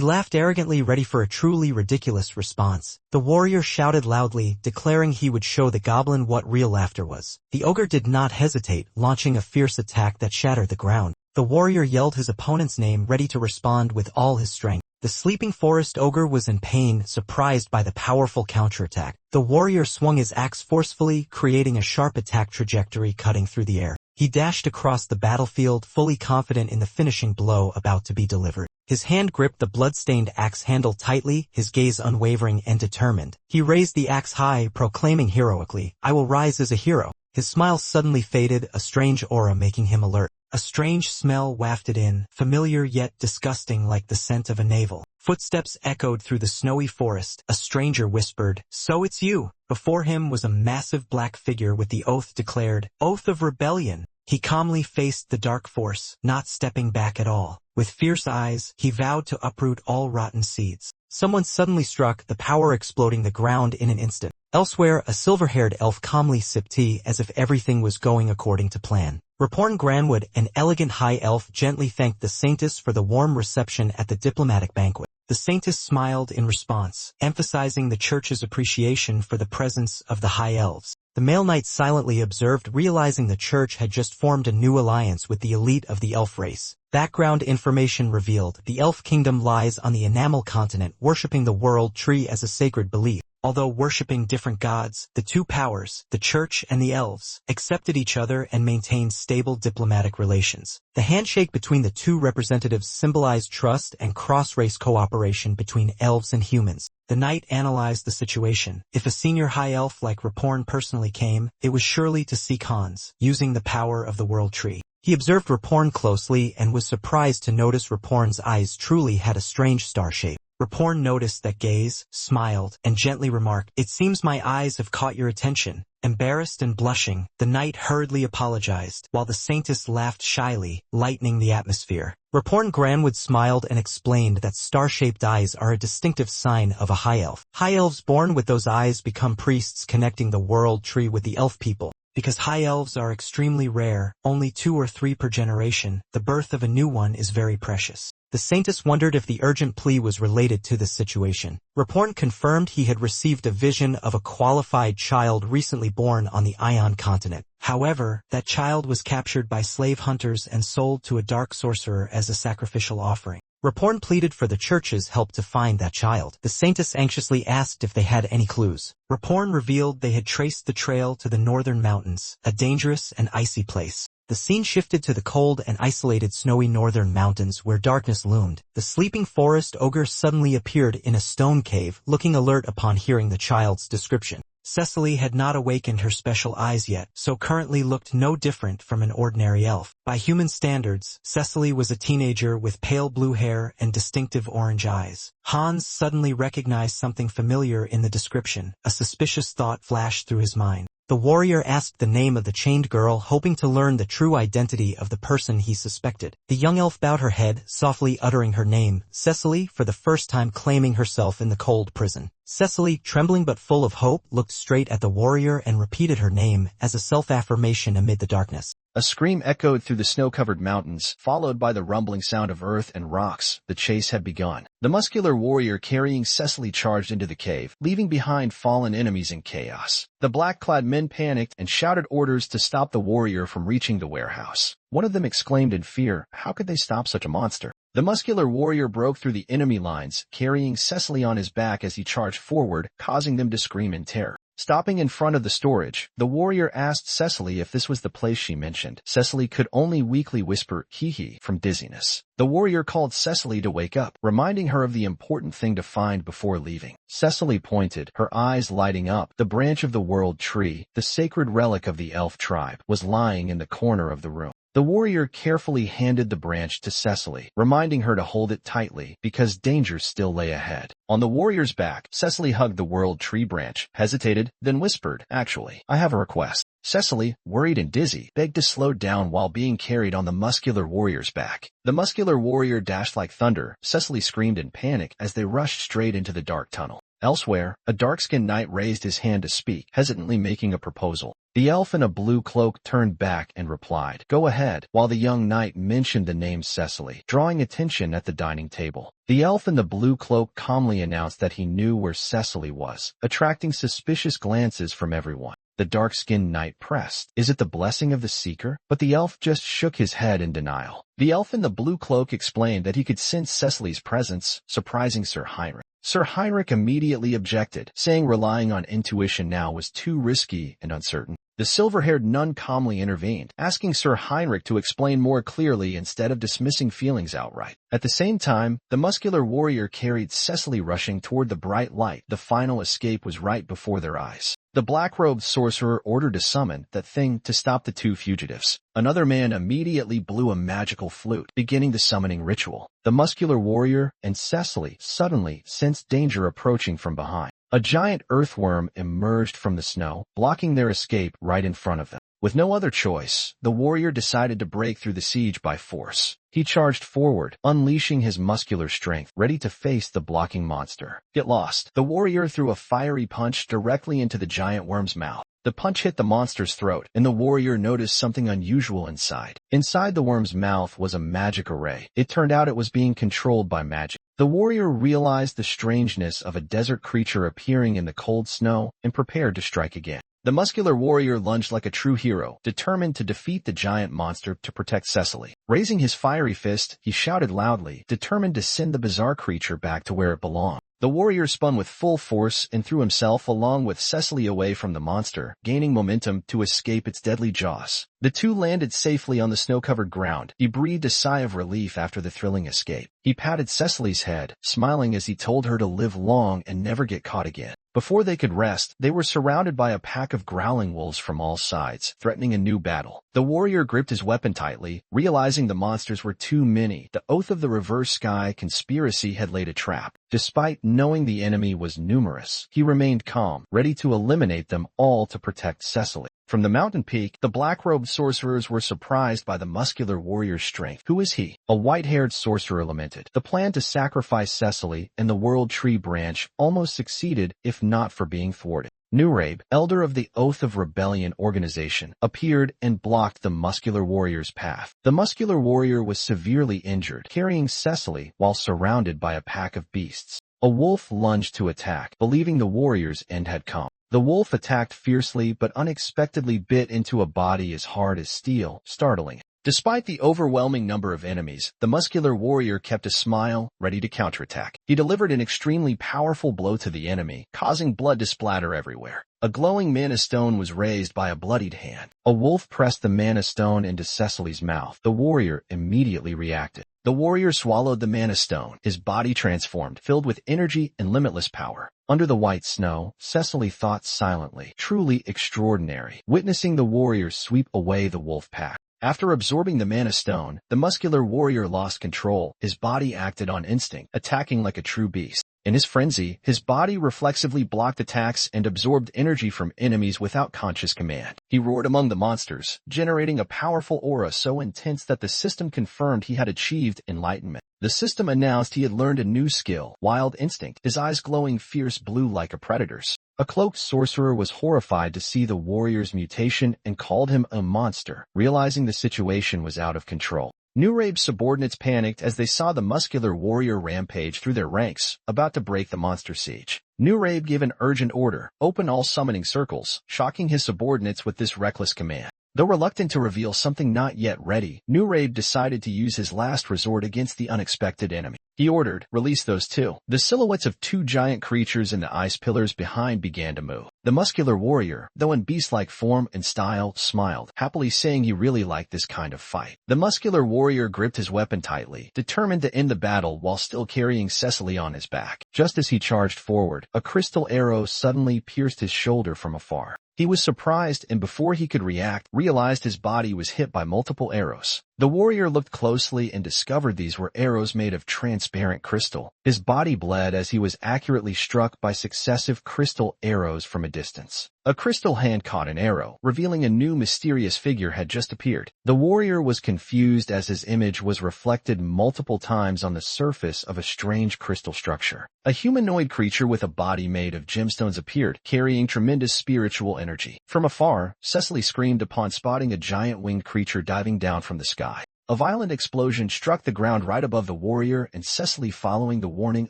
S1: laughed arrogantly, ready for a truly ridiculous response. The warrior shouted loudly, declaring he would show the goblin what real laughter was. The ogre did not hesitate, launching a fierce attack that shattered the ground. The warrior yelled his opponent's name, ready to respond with all his strength. The sleeping forest ogre was in pain, surprised by the powerful counterattack. The warrior swung his axe forcefully, creating a sharp attack trajectory cutting through the air. He dashed across the battlefield, fully confident in the finishing blow about to be delivered. His hand gripped the blood-stained axe handle tightly, his gaze unwavering and determined. He raised the axe high, proclaiming heroically, "I will rise as a hero." His smile suddenly faded, a strange aura making him alert. A strange smell wafted in, familiar yet disgusting, like the scent of a navel. Footsteps echoed through the snowy forest. A stranger whispered, "So it's you." Before him was a massive black figure with the oath declared, "Oath of Rebellion." He calmly faced the dark force, not stepping back at all. With fierce eyes, he vowed to uproot all rotten seeds. Someone suddenly struck, the power exploding the ground in an instant. Elsewhere, a silver-haired elf calmly sipped tea as if everything was going according to plan. Raporn Granwood, an elegant high elf, gently thanked the saintess for the warm reception at the diplomatic banquet. The saintess smiled in response, emphasizing the church's appreciation for the presence of the high elves. The male knight silently observed, realizing the church had just formed a new alliance with the elite of the elf race. Background information revealed, the elf kingdom lies on the enamel continent, worshipping the world tree as a sacred belief. Although worshipping different gods, the two powers, the church and the elves, accepted each other and maintained stable diplomatic relations. The handshake between the two representatives symbolized trust and cross-race cooperation between elves and humans. The knight analyzed the situation. If a senior high elf like Raporn personally came, it was surely to seek Hans, using the power of the world tree. He observed Raporn closely and was surprised to notice Raporn's eyes truly had a strange star shape. Raporn noticed that gaze, smiled, and gently remarked, "It seems my eyes have caught your attention." Embarrassed and blushing, the knight hurriedly apologized, while the saintess laughed shyly, lightening the atmosphere. Raporn Granwood smiled and explained that star-shaped eyes are a distinctive sign of a high elf. High elves born with those eyes become priests connecting the world tree with the elf people. Because high elves are extremely rare, only 2 or 3 per generation, the birth of a new one is very precious. The saintess wondered if the urgent plea was related to this situation. Raporn confirmed he had received a vision of a qualified child recently born on the Ion continent. However, that child was captured by slave hunters and sold to a dark sorcerer as a sacrificial offering. Raporn pleaded for the church's help to find that child. The saintess anxiously asked if they had any clues. Raporn revealed they had traced the trail to the northern mountains, a dangerous and icy place. The scene shifted to the cold and isolated snowy northern mountains where darkness loomed. The sleeping forest ogre suddenly appeared in a stone cave, looking alert upon hearing the child's description. Cecily had not awakened her special eyes yet, so currently looked no different from an ordinary elf. By human standards, Cecily was a teenager with pale blue hair and distinctive orange eyes. Hans suddenly recognized something familiar in the description. A suspicious thought flashed through his mind. The warrior asked the name of the chained girl, hoping to learn the true identity of the person he suspected. The young elf bowed her head, softly uttering her name, Cecily, for the first time claiming herself in the cold prison. Cecily, trembling but full of hope, looked straight at the warrior and repeated her name as a self-affirmation amid the darkness.
S2: A scream echoed through the snow-covered mountains, followed by the rumbling sound of earth and rocks. The chase had begun. The muscular warrior carrying Cecily charged into the cave, leaving behind fallen enemies in chaos. The black-clad men panicked and shouted orders to stop the warrior from reaching the warehouse. One of them exclaimed in fear, "How could they stop such a monster?" The muscular warrior broke through the enemy lines, carrying Cecily on his back as he charged forward, causing them to scream in terror. Stopping in front of the storage, the warrior asked Cecily if this was the place she mentioned. Cecily could only weakly whisper, "Hee-hee," from dizziness. The warrior called Cecily to wake up, reminding her of the important thing to find before leaving. Cecily pointed, her eyes lighting up. The branch of the world tree, the sacred relic of the elf tribe, was lying in the corner of the room. The warrior carefully handed the branch to Cecily, reminding her to hold it tightly because danger still lay ahead. On the warrior's back, Cecily hugged the world tree branch, hesitated, then whispered, "Actually, I have a request." Cecily, worried and dizzy, begged to slow down while being carried on the muscular warrior's back. The muscular warrior dashed like thunder. Cecily screamed in panic as they rushed straight into the dark tunnel. Elsewhere, a dark-skinned knight raised his hand to speak, hesitantly making a proposal. The elf in a blue cloak turned back and replied, "Go ahead," while the young knight mentioned the name Cecily, drawing attention at the dining table. The elf in the blue cloak calmly announced that he knew where Cecily was, attracting suspicious glances from everyone. The dark-skinned knight pressed, "Is it the blessing of the seeker?" But the elf just shook his head in denial. The elf in the blue cloak explained that he could sense Cecily's presence, surprising Sir Heinrich. Sir Heinrich immediately objected, saying relying on intuition now was too risky and uncertain. The silver-haired nun calmly intervened, asking Sir Heinrich to explain more clearly instead of dismissing feelings outright. At the same time, the muscular warrior carried Cecily rushing toward the bright light. The final escape was right before their eyes. The black-robed sorcerer ordered to summon that thing to stop the two fugitives. Another man immediately blew a magical flute, beginning the summoning ritual. The muscular warrior and Cecily suddenly sensed danger approaching from behind. A giant earthworm emerged from the snow, blocking their escape right in front of them. With no other choice, the warrior decided to break through the siege by force. He charged forward, unleashing his muscular strength, ready to face the blocking monster. Get lost. The warrior threw a fiery punch directly into the giant worm's mouth. The punch hit the monster's throat, and the warrior noticed something unusual inside. Inside the worm's mouth was a magic array. It turned out it was being controlled by magic. The warrior realized the strangeness of a desert creature appearing in the cold snow and prepared to strike again. The muscular warrior lunged like a true hero, determined to defeat the giant monster to protect Cecily. Raising his fiery fist, he shouted loudly, determined to send the bizarre creature back to where it belonged. The warrior spun with full force and threw himself along with Cecily away from the monster, gaining momentum to escape its deadly jaws. The two landed safely on the snow-covered ground. He breathed a sigh of relief after the thrilling escape. He patted Cecily's head, smiling as he told her to live long and never get caught again. Before they could rest, they were surrounded by a pack of growling wolves from all sides, threatening a new battle. The warrior gripped his weapon tightly, realizing the monsters were too many. The Oath of the Reverse Sky conspiracy had laid a trap. Despite knowing the enemy was numerous, he remained calm, ready to eliminate them all to protect Cecily. From the mountain peak, the black-robed sorcerers were surprised by the muscular warrior's strength. "Who is he?" a white-haired sorcerer lamented. The plan to sacrifice Cecily and the World Tree branch almost succeeded if not for being thwarted. Nurabe, elder of the Oath of Rebellion organization, appeared and blocked the muscular warrior's path. The muscular warrior was severely injured, carrying Cecily while surrounded by a pack of beasts. A wolf lunged to attack, believing the warrior's end had come. The wolf attacked fiercely but unexpectedly bit into a body as hard as steel, startling it. Despite the overwhelming number of enemies, the muscular warrior kept a smile, ready to counterattack. He delivered an extremely powerful blow to the enemy, causing blood to splatter everywhere. A glowing mana stone was raised by a bloodied hand. A wolf pressed the mana stone into Cecily's mouth. The warrior immediately reacted. The warrior swallowed the mana stone, his body transformed, filled with energy and limitless power. Under the white snow, Cecily thought silently, truly extraordinary, witnessing the warrior sweep away the wolf pack. After absorbing the mana stone, the muscular warrior lost control. His body acted on instinct, attacking like a true beast. In his frenzy, his body reflexively blocked attacks and absorbed energy from enemies without conscious command. He roared among the monsters, generating a powerful aura so intense that the system confirmed he had achieved enlightenment. The system announced he had learned a new skill, Wild Instinct, his eyes glowing fierce blue like a predator's. A cloaked sorcerer was horrified to see the warrior's mutation and called him a monster, realizing the situation was out of control. Nurabe's subordinates panicked as they saw the muscular warrior rampage through their ranks, about to break the monster siege. Nurabe gave an urgent order, open all summoning circles, shocking his subordinates with this reckless command. Though reluctant to reveal something not yet ready, Nurabe decided to use his last resort against the unexpected enemy. He ordered, "Release those two." The silhouettes of two giant creatures in the ice pillars behind began to move. The muscular warrior, though in beast-like form and style, smiled, happily saying he really liked this kind of fight. The muscular warrior gripped his weapon tightly, determined to end the battle while still carrying Cecily on his back. Just as he charged forward, a crystal arrow suddenly pierced his shoulder from afar. He was surprised and before he could react, realized his body was hit by multiple arrows. The warrior looked closely and discovered these were arrows made of transparent crystal. His body bled as he was accurately struck by successive crystal arrows from a distance. A crystal hand caught an arrow, revealing a new mysterious figure had just appeared. The warrior was confused as his image was reflected multiple times on the surface of a strange crystal structure. A humanoid creature with a body made of gemstones appeared, carrying tremendous spiritual energy. From afar, Cecily screamed upon spotting a giant winged creature diving down from the sky. A violent explosion struck the ground right above the warrior and Cecily following the warning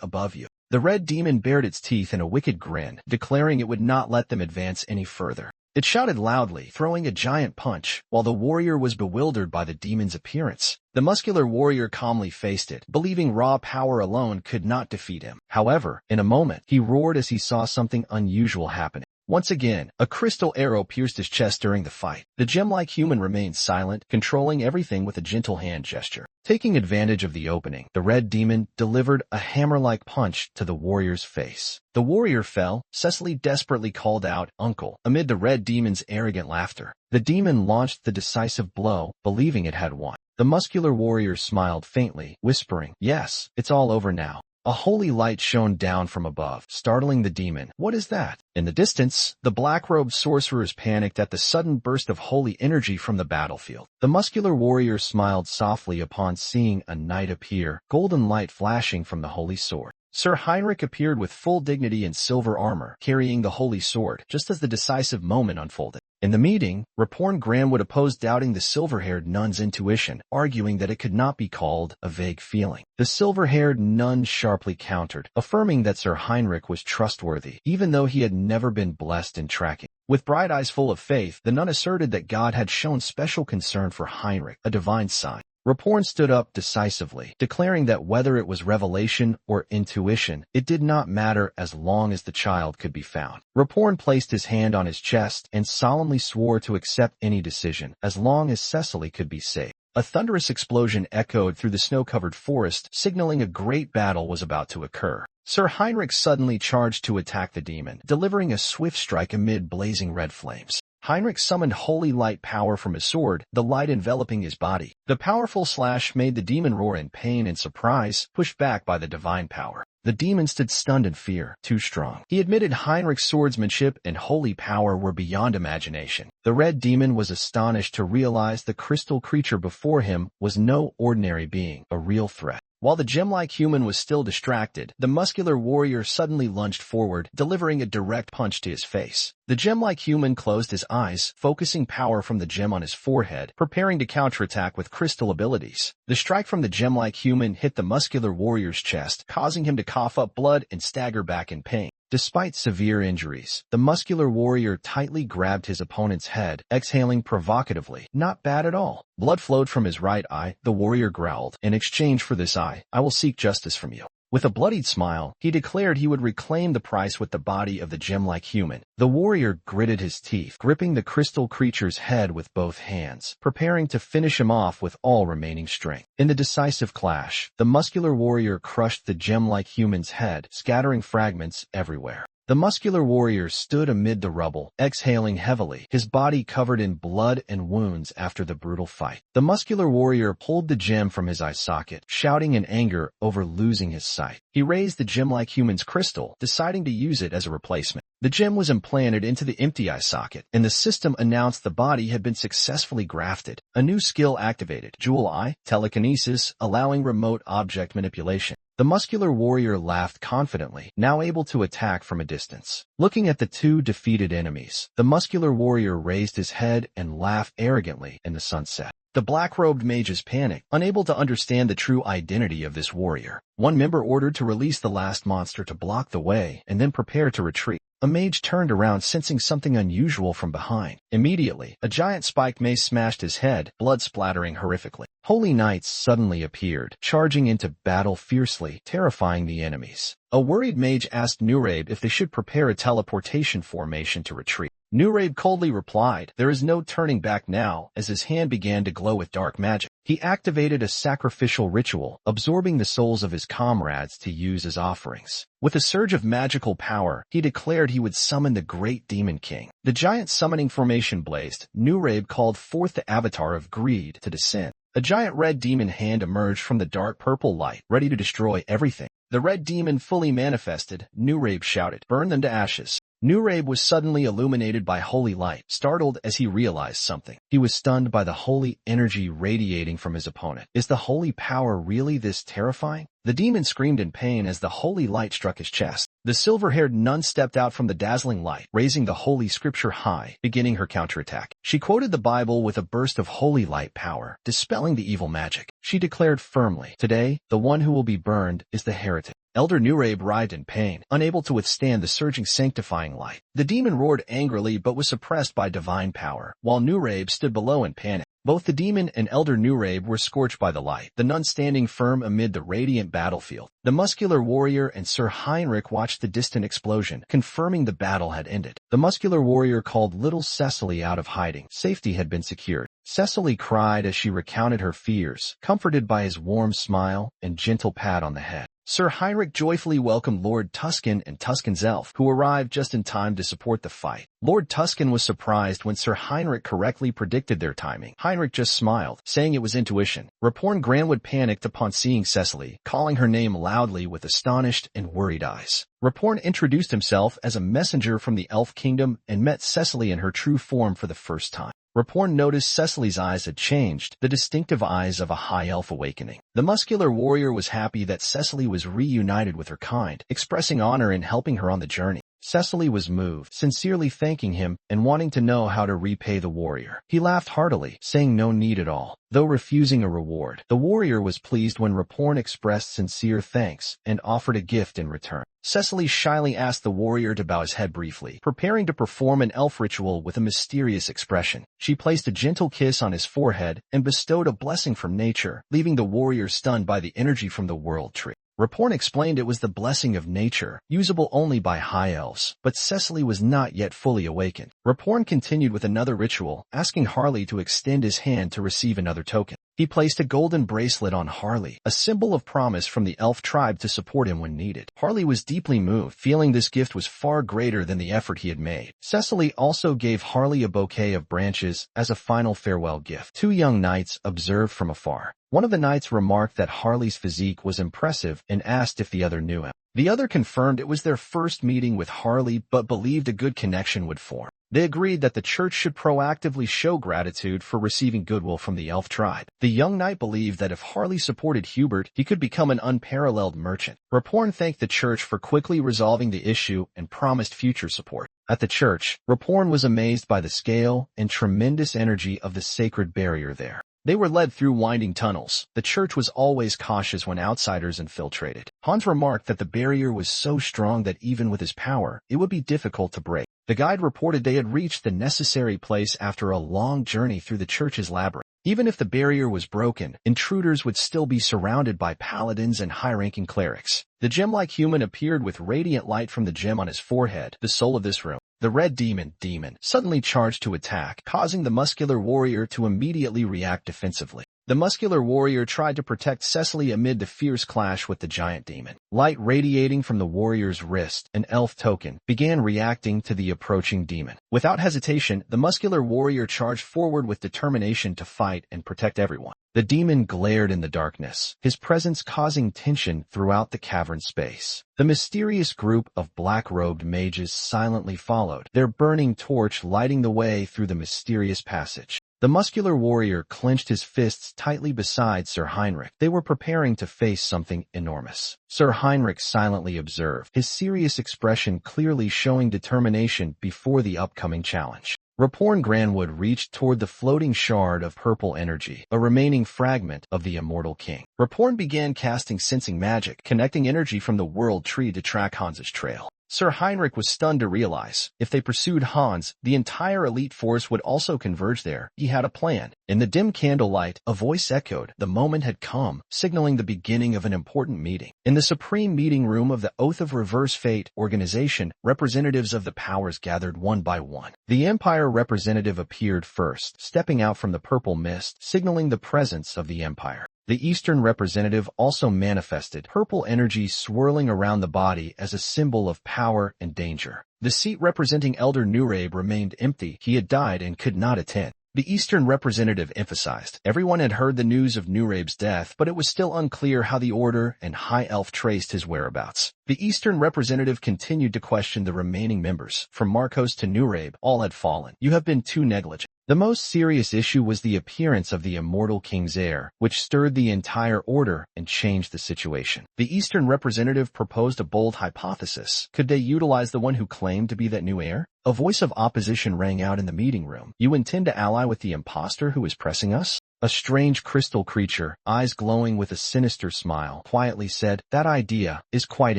S2: "above you." The red demon bared its teeth in a wicked grin, declaring it would not let them advance any further. It shouted loudly, throwing a giant punch, while the warrior was bewildered by the demon's appearance. The muscular warrior calmly faced it, believing raw power alone could not defeat him. However, in a moment, he roared as he saw something unusual happening. Once again, a crystal arrow pierced his chest during the fight. The gem-like human remained silent, controlling everything with a gentle hand gesture. Taking advantage of the opening, the red demon delivered a hammer-like punch to the warrior's face. The warrior fell. Cecily desperately called out, "Uncle," amid the red demon's arrogant laughter. The demon launched the decisive blow, believing it had won. The muscular warrior smiled faintly, whispering, "Yes, it's all over now." A holy light shone down from above, startling the demon. "What is that?" In the distance, the black-robed sorcerers panicked at the sudden burst of holy energy from the battlefield. The muscular warrior smiled softly upon seeing a knight appear, golden light flashing from the holy sword. Sir Heinrich appeared with full dignity in silver armor, carrying the holy sword, just as the decisive moment unfolded. In the meeting, Raporn Granwood opposed doubting the silver-haired nun's intuition, arguing that it could not be called a vague feeling. The silver-haired nun sharply countered, affirming that Sir Heinrich was trustworthy, even though he had never been blessed in tracking. With bright eyes full of faith, the nun asserted that God had shown special concern for Heinrich, a divine sign. Raporn stood up decisively, declaring that whether it was revelation or intuition, it did not matter as long as the child could be found. Raporn placed his hand on his chest and solemnly swore to accept any decision, as long as Cecily could be saved. A thunderous explosion echoed through the snow-covered forest, signaling a great battle was about to occur. Sir Heinrich suddenly charged to attack the demon, delivering a swift strike amid blazing red flames. Heinrich summoned holy light power from his sword, the light enveloping his body. The powerful slash made the demon roar in pain and surprise, pushed back by the divine power. The demon stood stunned in fear, too strong. He admitted Heinrich's swordsmanship and holy power were beyond imagination. The red demon was astonished to realize the crystal creature before him was no ordinary being, a real threat. While the gem-like human was still distracted, the muscular warrior suddenly lunged forward, delivering a direct punch to his face. The gem-like human closed his eyes, focusing power from the gem on his forehead, preparing to counterattack with crystal abilities. The strike from the gem-like human hit the muscular warrior's chest, causing him to cough up blood and stagger back in pain. Despite severe injuries, the muscular warrior tightly grabbed his opponent's head, exhaling provocatively. "Not bad at all." Blood flowed from his right eye. The warrior growled, "In exchange for this eye, I will seek justice from you." With a bloodied smile, he declared he would reclaim the price with the body of the gem-like human. The warrior gritted his teeth, gripping the crystal creature's head with both hands, preparing to finish him off with all remaining strength. In the decisive clash, the muscular warrior crushed the gem-like human's head, scattering fragments everywhere. The muscular warrior stood amid the rubble, exhaling heavily, his body covered in blood and wounds after the brutal fight. The muscular warrior pulled the gem from his eye socket, shouting in anger over losing his sight. He raised the gem-like human's crystal, deciding to use it as a replacement. The gem was implanted into the empty eye socket, and the system announced the body had been successfully grafted. A new skill activated, Jewel Eye, telekinesis, allowing remote object manipulation. The muscular warrior laughed confidently, now able to attack from a distance. Looking at the two defeated enemies, the muscular warrior raised his head and laughed arrogantly in the sunset. The black-robed mages panicked, unable to understand the true identity of this warrior. One member ordered to release the last monster to block the way, and then prepare to retreat. A mage turned around, sensing something unusual from behind. Immediately, a giant spiked mace smashed his head, blood splattering horrifically. Holy knights suddenly appeared, charging into battle fiercely, terrifying the enemies. A worried mage asked Nurabe if they should prepare a teleportation formation to retreat. Nurabe coldly replied, "There is no turning back now," as his hand began to glow with dark magic. He activated a sacrificial ritual, absorbing the souls of his comrades to use as offerings. With a surge of magical power, he declared he would summon the great demon king. The giant summoning formation blazed. Nurabe called forth the avatar of greed to descend. A giant red demon hand emerged from the dark purple light, ready to destroy everything. The red demon fully manifested. Nurabe shouted, "Burn them to ashes." Nurabe was suddenly illuminated by holy light, startled as he realized something. He was stunned by the holy energy radiating from his opponent. Is the holy power really this terrifying? The demon screamed in pain as the holy light struck his chest. The silver-haired nun stepped out from the dazzling light, raising the holy scripture high, beginning her counterattack. She quoted the Bible with a burst of holy light power, dispelling the evil magic. She declared firmly, "Today, the one who will be burned is the heretic." Elder Nurabe writhed in pain, unable to withstand the surging sanctifying light. The demon roared angrily but was suppressed by divine power, while Nurabe stood below in panic. Both the demon and Elder Nurabe were scorched by the light, the nun standing firm amid the radiant battlefield. The muscular warrior and Sir Heinrich watched the distant explosion, confirming the battle had ended. The muscular warrior called little Cecily out of hiding. Safety had been secured. Cecily cried as she recounted her fears, comforted by his warm smile and gentle pat on the head. Sir Heinrich joyfully welcomed Lord Tuscan and Tuscan's elf, who arrived just in time to support the fight. Lord Tuscan was surprised when Sir Heinrich correctly predicted their timing. Heinrich just smiled, saying it was intuition. Raporn Granwood panicked upon seeing Cecily, calling her name loudly with astonished and worried eyes. Raporn introduced himself as a messenger from the Elf Kingdom and met Cecily in her true form for the first time. Raporn noticed Cecily's eyes had changed, the distinctive eyes of a high elf awakening. The muscular warrior was happy that Cecily was reunited with her kind, expressing honor in helping her on the journey. Cecily was moved, sincerely thanking him and wanting to know how to repay the warrior. He laughed heartily, saying no need at all, though refusing a reward. The warrior was pleased when Raporn expressed sincere thanks and offered a gift in return. Cecily shyly asked the warrior to bow his head briefly, preparing to perform an elf ritual with a mysterious expression. She placed a gentle kiss on his forehead and bestowed a blessing from nature, leaving the warrior stunned by the energy from the world tree. Raporn explained it was the blessing of nature, usable only by high elves, but Cecily was not yet fully awakened. Raporn continued with another ritual, asking Harley to extend his hand to receive another token. He placed a golden bracelet on Harley, a symbol of promise from the elf tribe to support him when needed. Harley was deeply moved, feeling this gift was far greater than the effort he had made. Cecily also gave Harley a bouquet of branches as a final farewell gift. Two young knights observed from afar. One of the knights remarked that Harley's physique was impressive and asked if the other knew him. The other confirmed it was their first meeting with Harley but believed a good connection would form. They agreed that the church should proactively show gratitude for receiving goodwill from the elf tribe. The young knight believed that if Harley supported Hubert, he could become an unparalleled merchant. Raporn thanked the church for quickly resolving the issue and promised future support. At the church, Raporn was amazed by the scale and tremendous energy of the sacred barrier there. They were led through winding tunnels. The church was always cautious when outsiders infiltrated. Hans remarked that the barrier was so strong that even with his power, it would be difficult to break. The guide reported they had reached the necessary place after a long journey through the church's labyrinth. Even if the barrier was broken, intruders would still be surrounded by paladins and high-ranking clerics. The gem-like human appeared with radiant light from the gem on his forehead, the soul of this room. The red demon suddenly charged to attack, causing the muscular warrior to immediately react defensively. The muscular warrior tried to protect Cecily amid the fierce clash with the giant demon. Light radiating from the warrior's wrist, an elf token, began reacting to the approaching demon. Without hesitation, the muscular warrior charged forward with determination to fight and protect everyone. The demon glared in the darkness, his presence causing tension throughout the cavern space. The mysterious group of black-robed mages silently followed, their burning torch lighting the way through the mysterious passage. The muscular warrior clenched his fists tightly beside Sir Heinrich. They were preparing to face something enormous. Sir Heinrich silently observed, his serious expression clearly showing determination before the upcoming challenge. Raporn Granwood reached toward the floating shard of purple energy, a remaining fragment of the immortal king. Raporn began casting sensing magic, connecting energy from the world tree to track Hans's trail. Sir Heinrich was stunned to realize, if they pursued Hans, the entire elite force would also converge there. He had a plan. In the dim candlelight, a voice echoed, the moment had come, signaling the beginning of an important meeting. In the supreme meeting room of the Oath of Reverse Fate organization, representatives of the powers gathered one by one. The Empire representative appeared first, stepping out from the purple mist, signaling the presence of the Empire. The Eastern representative also manifested, purple energy swirling around the body as a symbol of power and danger. The seat representing Elder Nurabe remained empty. He had died and could not attend. The Eastern representative emphasized, everyone had heard the news of Nurabe's death, but it was still unclear how the Order and High Elf traced his whereabouts. The Eastern representative continued to question the remaining members. From Marcos to Nurabe, all had fallen. You have been too negligent. The most serious issue was the appearance of the immortal king's heir, which stirred the entire order and changed the situation. The Eastern representative proposed a bold hypothesis. Could they utilize the one who claimed to be that new heir? A voice of opposition rang out in the meeting room. You intend to ally with the impostor who is pressing us? A strange crystal creature, eyes glowing with a sinister smile, quietly said, that idea is quite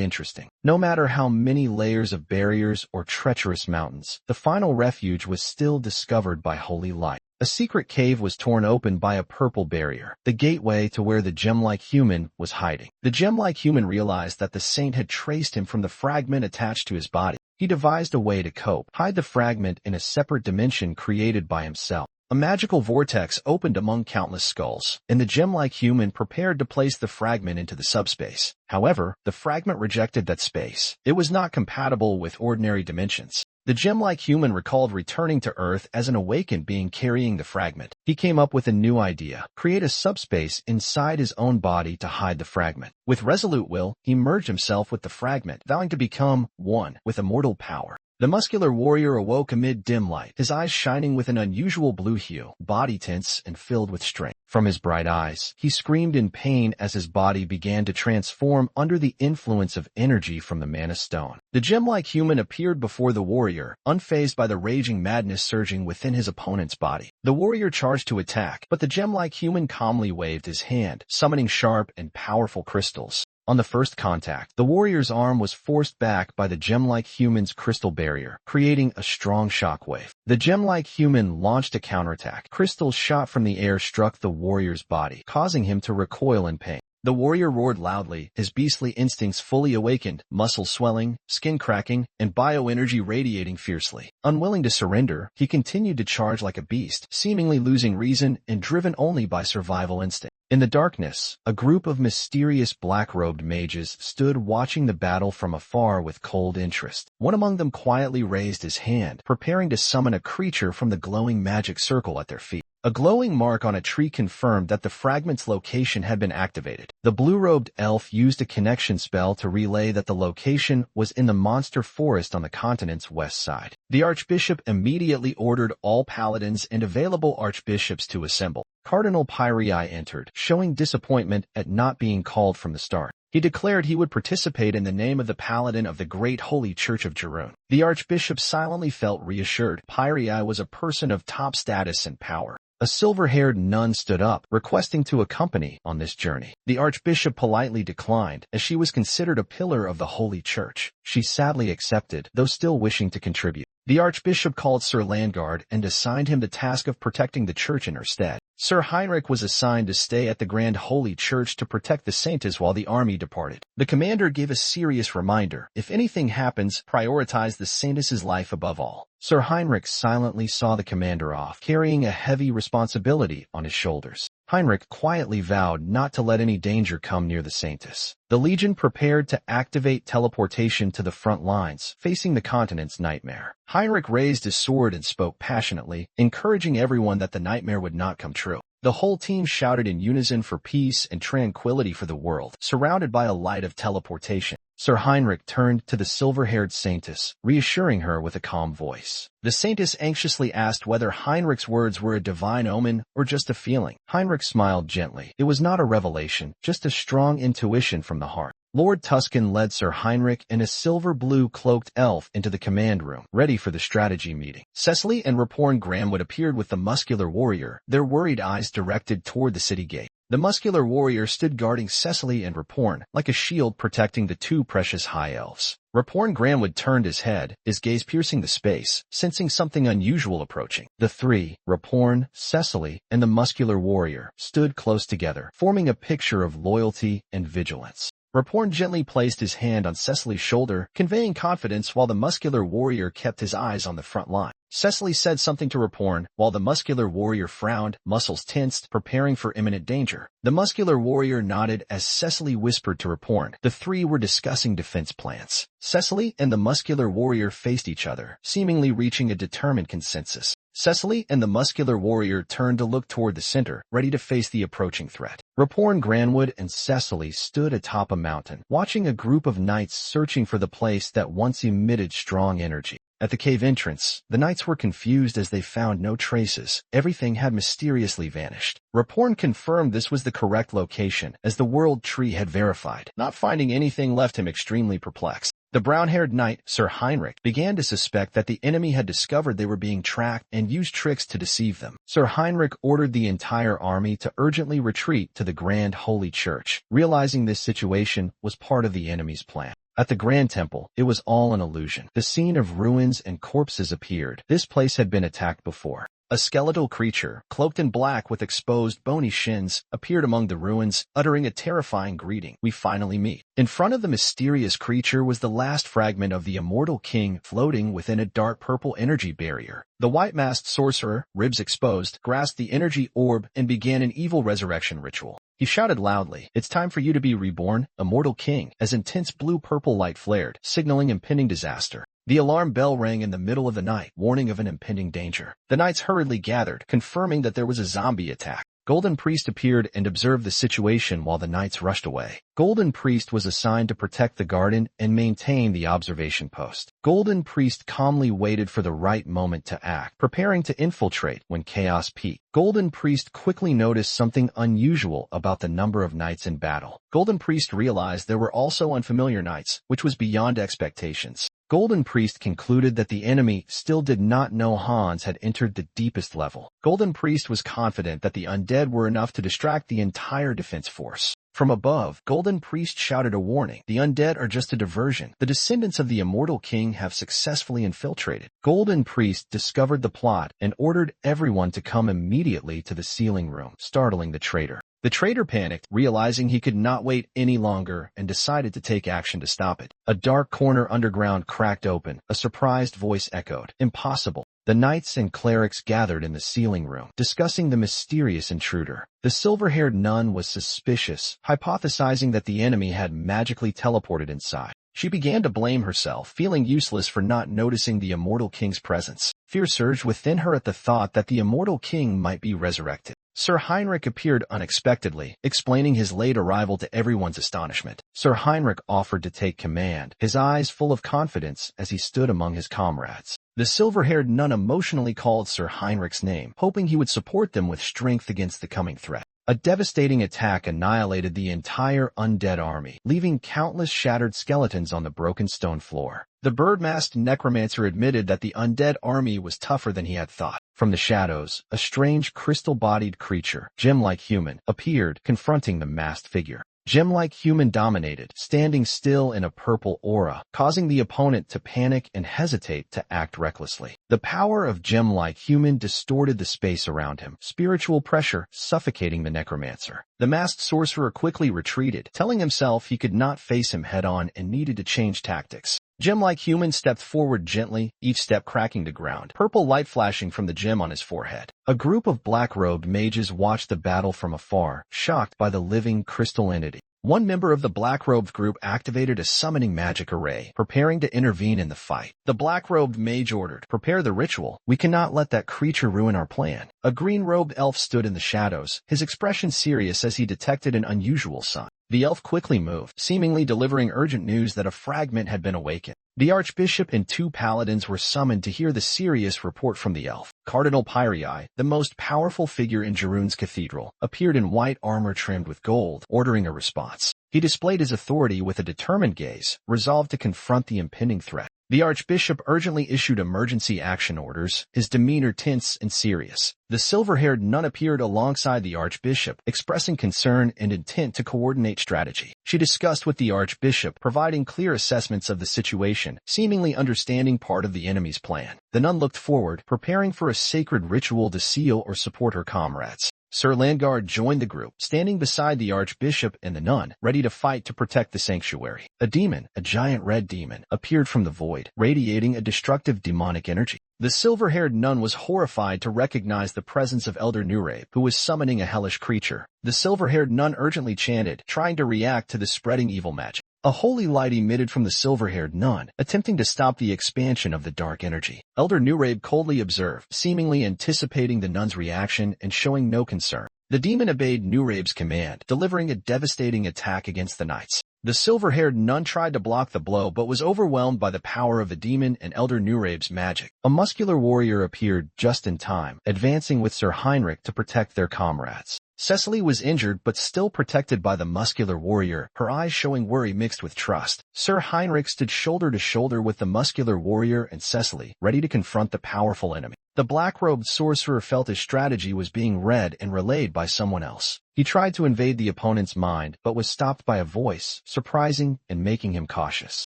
S2: interesting. No matter how many layers of barriers or treacherous mountains, the final refuge was still discovered by holy light. A secret cave was torn open by a purple barrier, the gateway to where the gem-like human was hiding. The gem-like human realized that the saint had traced him from the fragment attached to his body. He devised a way to cope, hide the fragment in a separate dimension created by himself. A magical vortex opened among countless skulls, and the gem-like human prepared to place the fragment into the subspace. However, the fragment rejected that space. It was not compatible with ordinary dimensions. The gem-like human recalled returning to Earth as an awakened being carrying the fragment. He came up with a new idea, create a subspace inside his own body to hide the fragment. With resolute will, he merged himself with the fragment, vowing to become one with immortal power. The muscular warrior awoke amid dim light, his eyes shining with an unusual blue hue, body tense and filled with strength. From his bright eyes, he screamed in pain as his body began to transform under the influence of energy from the mana stone. The gem-like human appeared before the warrior, unfazed by the raging madness surging within his opponent's body. The warrior charged to attack, but the gem-like human calmly waved his hand, summoning sharp and powerful crystals. On the first contact, the warrior's arm was forced back by the gem-like human's crystal barrier, creating a strong shockwave. The gem-like human launched a counterattack. Crystals shot from the air struck the warrior's body, causing him to recoil in pain. The warrior roared loudly, his beastly instincts fully awakened, muscles swelling, skin cracking, and bioenergy radiating fiercely. Unwilling to surrender, he continued to charge like a beast, seemingly losing reason and driven only by survival instinct. In the darkness, a group of mysterious black-robed mages stood watching the battle from afar with cold interest. One among them quietly raised his hand, preparing to summon a creature from the glowing magic circle at their feet. A glowing mark on a tree confirmed that the fragment's location had been activated. The blue-robed elf used a connection spell to relay that the location was in the monster forest on the continent's west side. The archbishop immediately ordered all paladins and available archbishops to assemble. Cardinal Pyrii entered, showing disappointment at not being called from the start. He declared he would participate in the name of the paladin of the Great Holy Church of Jerun. The archbishop silently felt reassured. Pyrii was a person of top status and power. A silver-haired nun stood up, requesting to accompany on this journey. The archbishop politely declined, as she was considered a pillar of the Holy Church. She sadly accepted, though still wishing to contribute. The archbishop called Sir Landgard and assigned him the task of protecting the church in her stead. Sir Heinrich was assigned to stay at the Grand Holy Church to protect the saints while the army departed. The commander gave a serious reminder: if anything happens, prioritize the saintess's life above all. Sir Heinrich silently saw the commander off, carrying a heavy responsibility on his shoulders. Heinrich quietly vowed not to let any danger come near the saintess. The legion prepared to activate teleportation to the front lines, facing the continent's nightmare. Heinrich raised his sword and spoke passionately, encouraging everyone that the nightmare would not come true. The whole team shouted in unison for peace and tranquility for the world, surrounded by a light of teleportation. Sir Heinrich turned to the silver-haired saintess, reassuring her with a calm voice. The saintess anxiously asked whether Heinrich's words were a divine omen or just a feeling. Heinrich smiled gently. It was not a revelation, just a strong intuition from the heart. Lord Tuscan led Sir Heinrich and a silver-blue cloaked elf into the command room, ready for the strategy meeting. Cecily and Raporn Gramwood appeared with the muscular warrior, their worried eyes directed toward the city gate. The muscular warrior stood guarding Cecily and Raporn, like a shield protecting the two precious high elves. Raporn Gramwood turned his head, his gaze piercing the space, sensing something unusual approaching. The three, Raporn, Cecily, and the muscular warrior, stood close together, forming a picture of loyalty and vigilance. Raporn gently placed his hand on Cecily's shoulder, conveying confidence while the muscular warrior kept his eyes on the front line. Cecily said something to Raporn, while the muscular warrior frowned, muscles tensed, preparing for imminent danger. The muscular warrior nodded as Cecily whispered to Raporn. The three were discussing defense plans. Cecily and the muscular warrior faced each other, seemingly reaching a determined consensus. Cecily and the muscular warrior turned to look toward the center, ready to face the approaching threat. Raporn Granwood and Cecily stood atop a mountain, watching a group of knights searching for the place that once emitted strong energy. At the cave entrance, the knights were confused as they found no traces. Everything had mysteriously vanished. Raporn confirmed this was the correct location, as the World Tree had verified. Not finding anything left him extremely perplexed. The brown-haired knight, Sir Heinrich, began to suspect that the enemy had discovered they were being tracked and used tricks to deceive them. Sir Heinrich ordered the entire army to urgently retreat to the Grand Holy Church, realizing this situation was part of the enemy's plan. At the Grand Temple, it was all an illusion. The scene of ruins and corpses appeared. This place had been attacked before. A skeletal creature, cloaked in black with exposed bony shins, appeared among the ruins, uttering a terrifying greeting. We finally meet. In front of the mysterious creature was the last fragment of the immortal king floating within a dark purple energy barrier. The white-masked sorcerer, ribs exposed, grasped the energy orb and began an evil resurrection ritual. He shouted loudly, "It's time for you to be reborn, immortal king," as intense blue-purple light flared, signaling impending disaster. The alarm bell rang in the middle of the night, warning of an impending danger. The knights hurriedly gathered, confirming that there was a zombie attack. Golden Priest appeared and observed the situation while the knights rushed away. Golden Priest was assigned to protect the garden and maintain the observation post. Golden Priest calmly waited for the right moment to act, preparing to infiltrate when chaos peaked. Golden Priest quickly noticed something unusual about the number of knights in battle. Golden Priest realized there were also unfamiliar knights, which was beyond expectations. Golden Priest concluded that the enemy still did not know Hans had entered the deepest level. Golden Priest was confident that the undead were enough to distract the entire defense force. From above, Golden Priest shouted a warning. The undead are just a diversion. The descendants of the immortal king have successfully infiltrated. Golden Priest discovered the plot and ordered everyone to come immediately to the sealing room, startling the traitor. The traitor panicked, realizing he could not wait any longer, and decided to take action to stop it. A dark corner underground cracked open. A surprised voice echoed, "Impossible." The knights and clerics gathered in the sealing room, discussing the mysterious intruder. The silver-haired nun was suspicious, hypothesizing that the enemy had magically teleported inside. She began to blame herself, feeling useless for not noticing the immortal king's presence. Fear surged within her at the thought that the immortal king might be resurrected. Sir Heinrich appeared unexpectedly, explaining his late arrival to everyone's astonishment. Sir Heinrich offered to take command, his eyes full of confidence as he stood among his comrades. The silver-haired nun emotionally called Sir Heinrich's name, hoping he would support them with strength against the coming threat. A devastating attack annihilated the entire undead army, leaving countless shattered skeletons on the broken stone floor. The bird-masked necromancer admitted that the undead army was tougher than he had thought. From the shadows, a strange crystal-bodied creature, gem-like human, appeared, confronting the masked figure. Gem-like human dominated, standing still in a purple aura, causing the opponent to panic and hesitate to act recklessly. The power of gem-like human distorted the space around him, spiritual pressure suffocating the necromancer. The masked sorcerer quickly retreated, telling himself he could not face him head-on and needed to change tactics. Gem-like human stepped forward gently, each step cracking the ground, purple light flashing from the gem on his forehead. A group of black-robed mages watched the battle from afar, shocked by the living crystal entity. One member of the black-robed group activated a summoning magic array, preparing to intervene in the fight. The black-robed mage ordered, "Prepare the ritual. We cannot let that creature ruin our plan." A green-robed elf stood in the shadows, his expression serious as he detected an unusual sign. The elf quickly moved, seemingly delivering urgent news that a fragment had been awakened. The archbishop and 2 paladins were summoned to hear the serious report from the elf. Cardinal Pyrii, the most powerful figure in Jeroen's cathedral, appeared in white armor trimmed with gold, ordering a response. He displayed his authority with a determined gaze, resolved to confront the impending threat. The archbishop urgently issued emergency action orders, his demeanor tense and serious. The silver-haired nun appeared alongside the archbishop, expressing concern and intent to coordinate strategy. She discussed with the archbishop, providing clear assessments of the situation, seemingly understanding part of the enemy's plan. The nun looked forward, preparing for a sacred ritual to seal or support her comrades. Sir Landgard joined the group, standing beside the archbishop and the nun, ready to fight to protect the sanctuary. A demon, a giant red demon, appeared from the void, radiating a destructive demonic energy. The silver-haired nun was horrified to recognize the presence of Elder Nurabe, who was summoning a hellish creature. The silver-haired nun urgently chanted, trying to react to the spreading evil magic. A holy light emitted from the silver-haired nun, attempting to stop the expansion of the dark energy. Elder Nurabe coldly observed, seemingly anticipating the nun's reaction and showing no concern. The demon obeyed Nurabe's command, delivering a devastating attack against the knights. The silver-haired nun tried to block the blow but was overwhelmed by the power of the demon and Elder Nurabe's magic. A muscular warrior appeared just in time, advancing with Sir Heinrich to protect their comrades. Cecily was injured but still protected by the muscular warrior, her eyes showing worry mixed with trust. Sir Heinrich stood shoulder to shoulder with the muscular warrior and Cecily, ready to confront the powerful enemy. The black-robed sorcerer felt his strategy was being read and relayed by someone else. He tried to invade the opponent's mind but was stopped by a voice, surprising and making him cautious.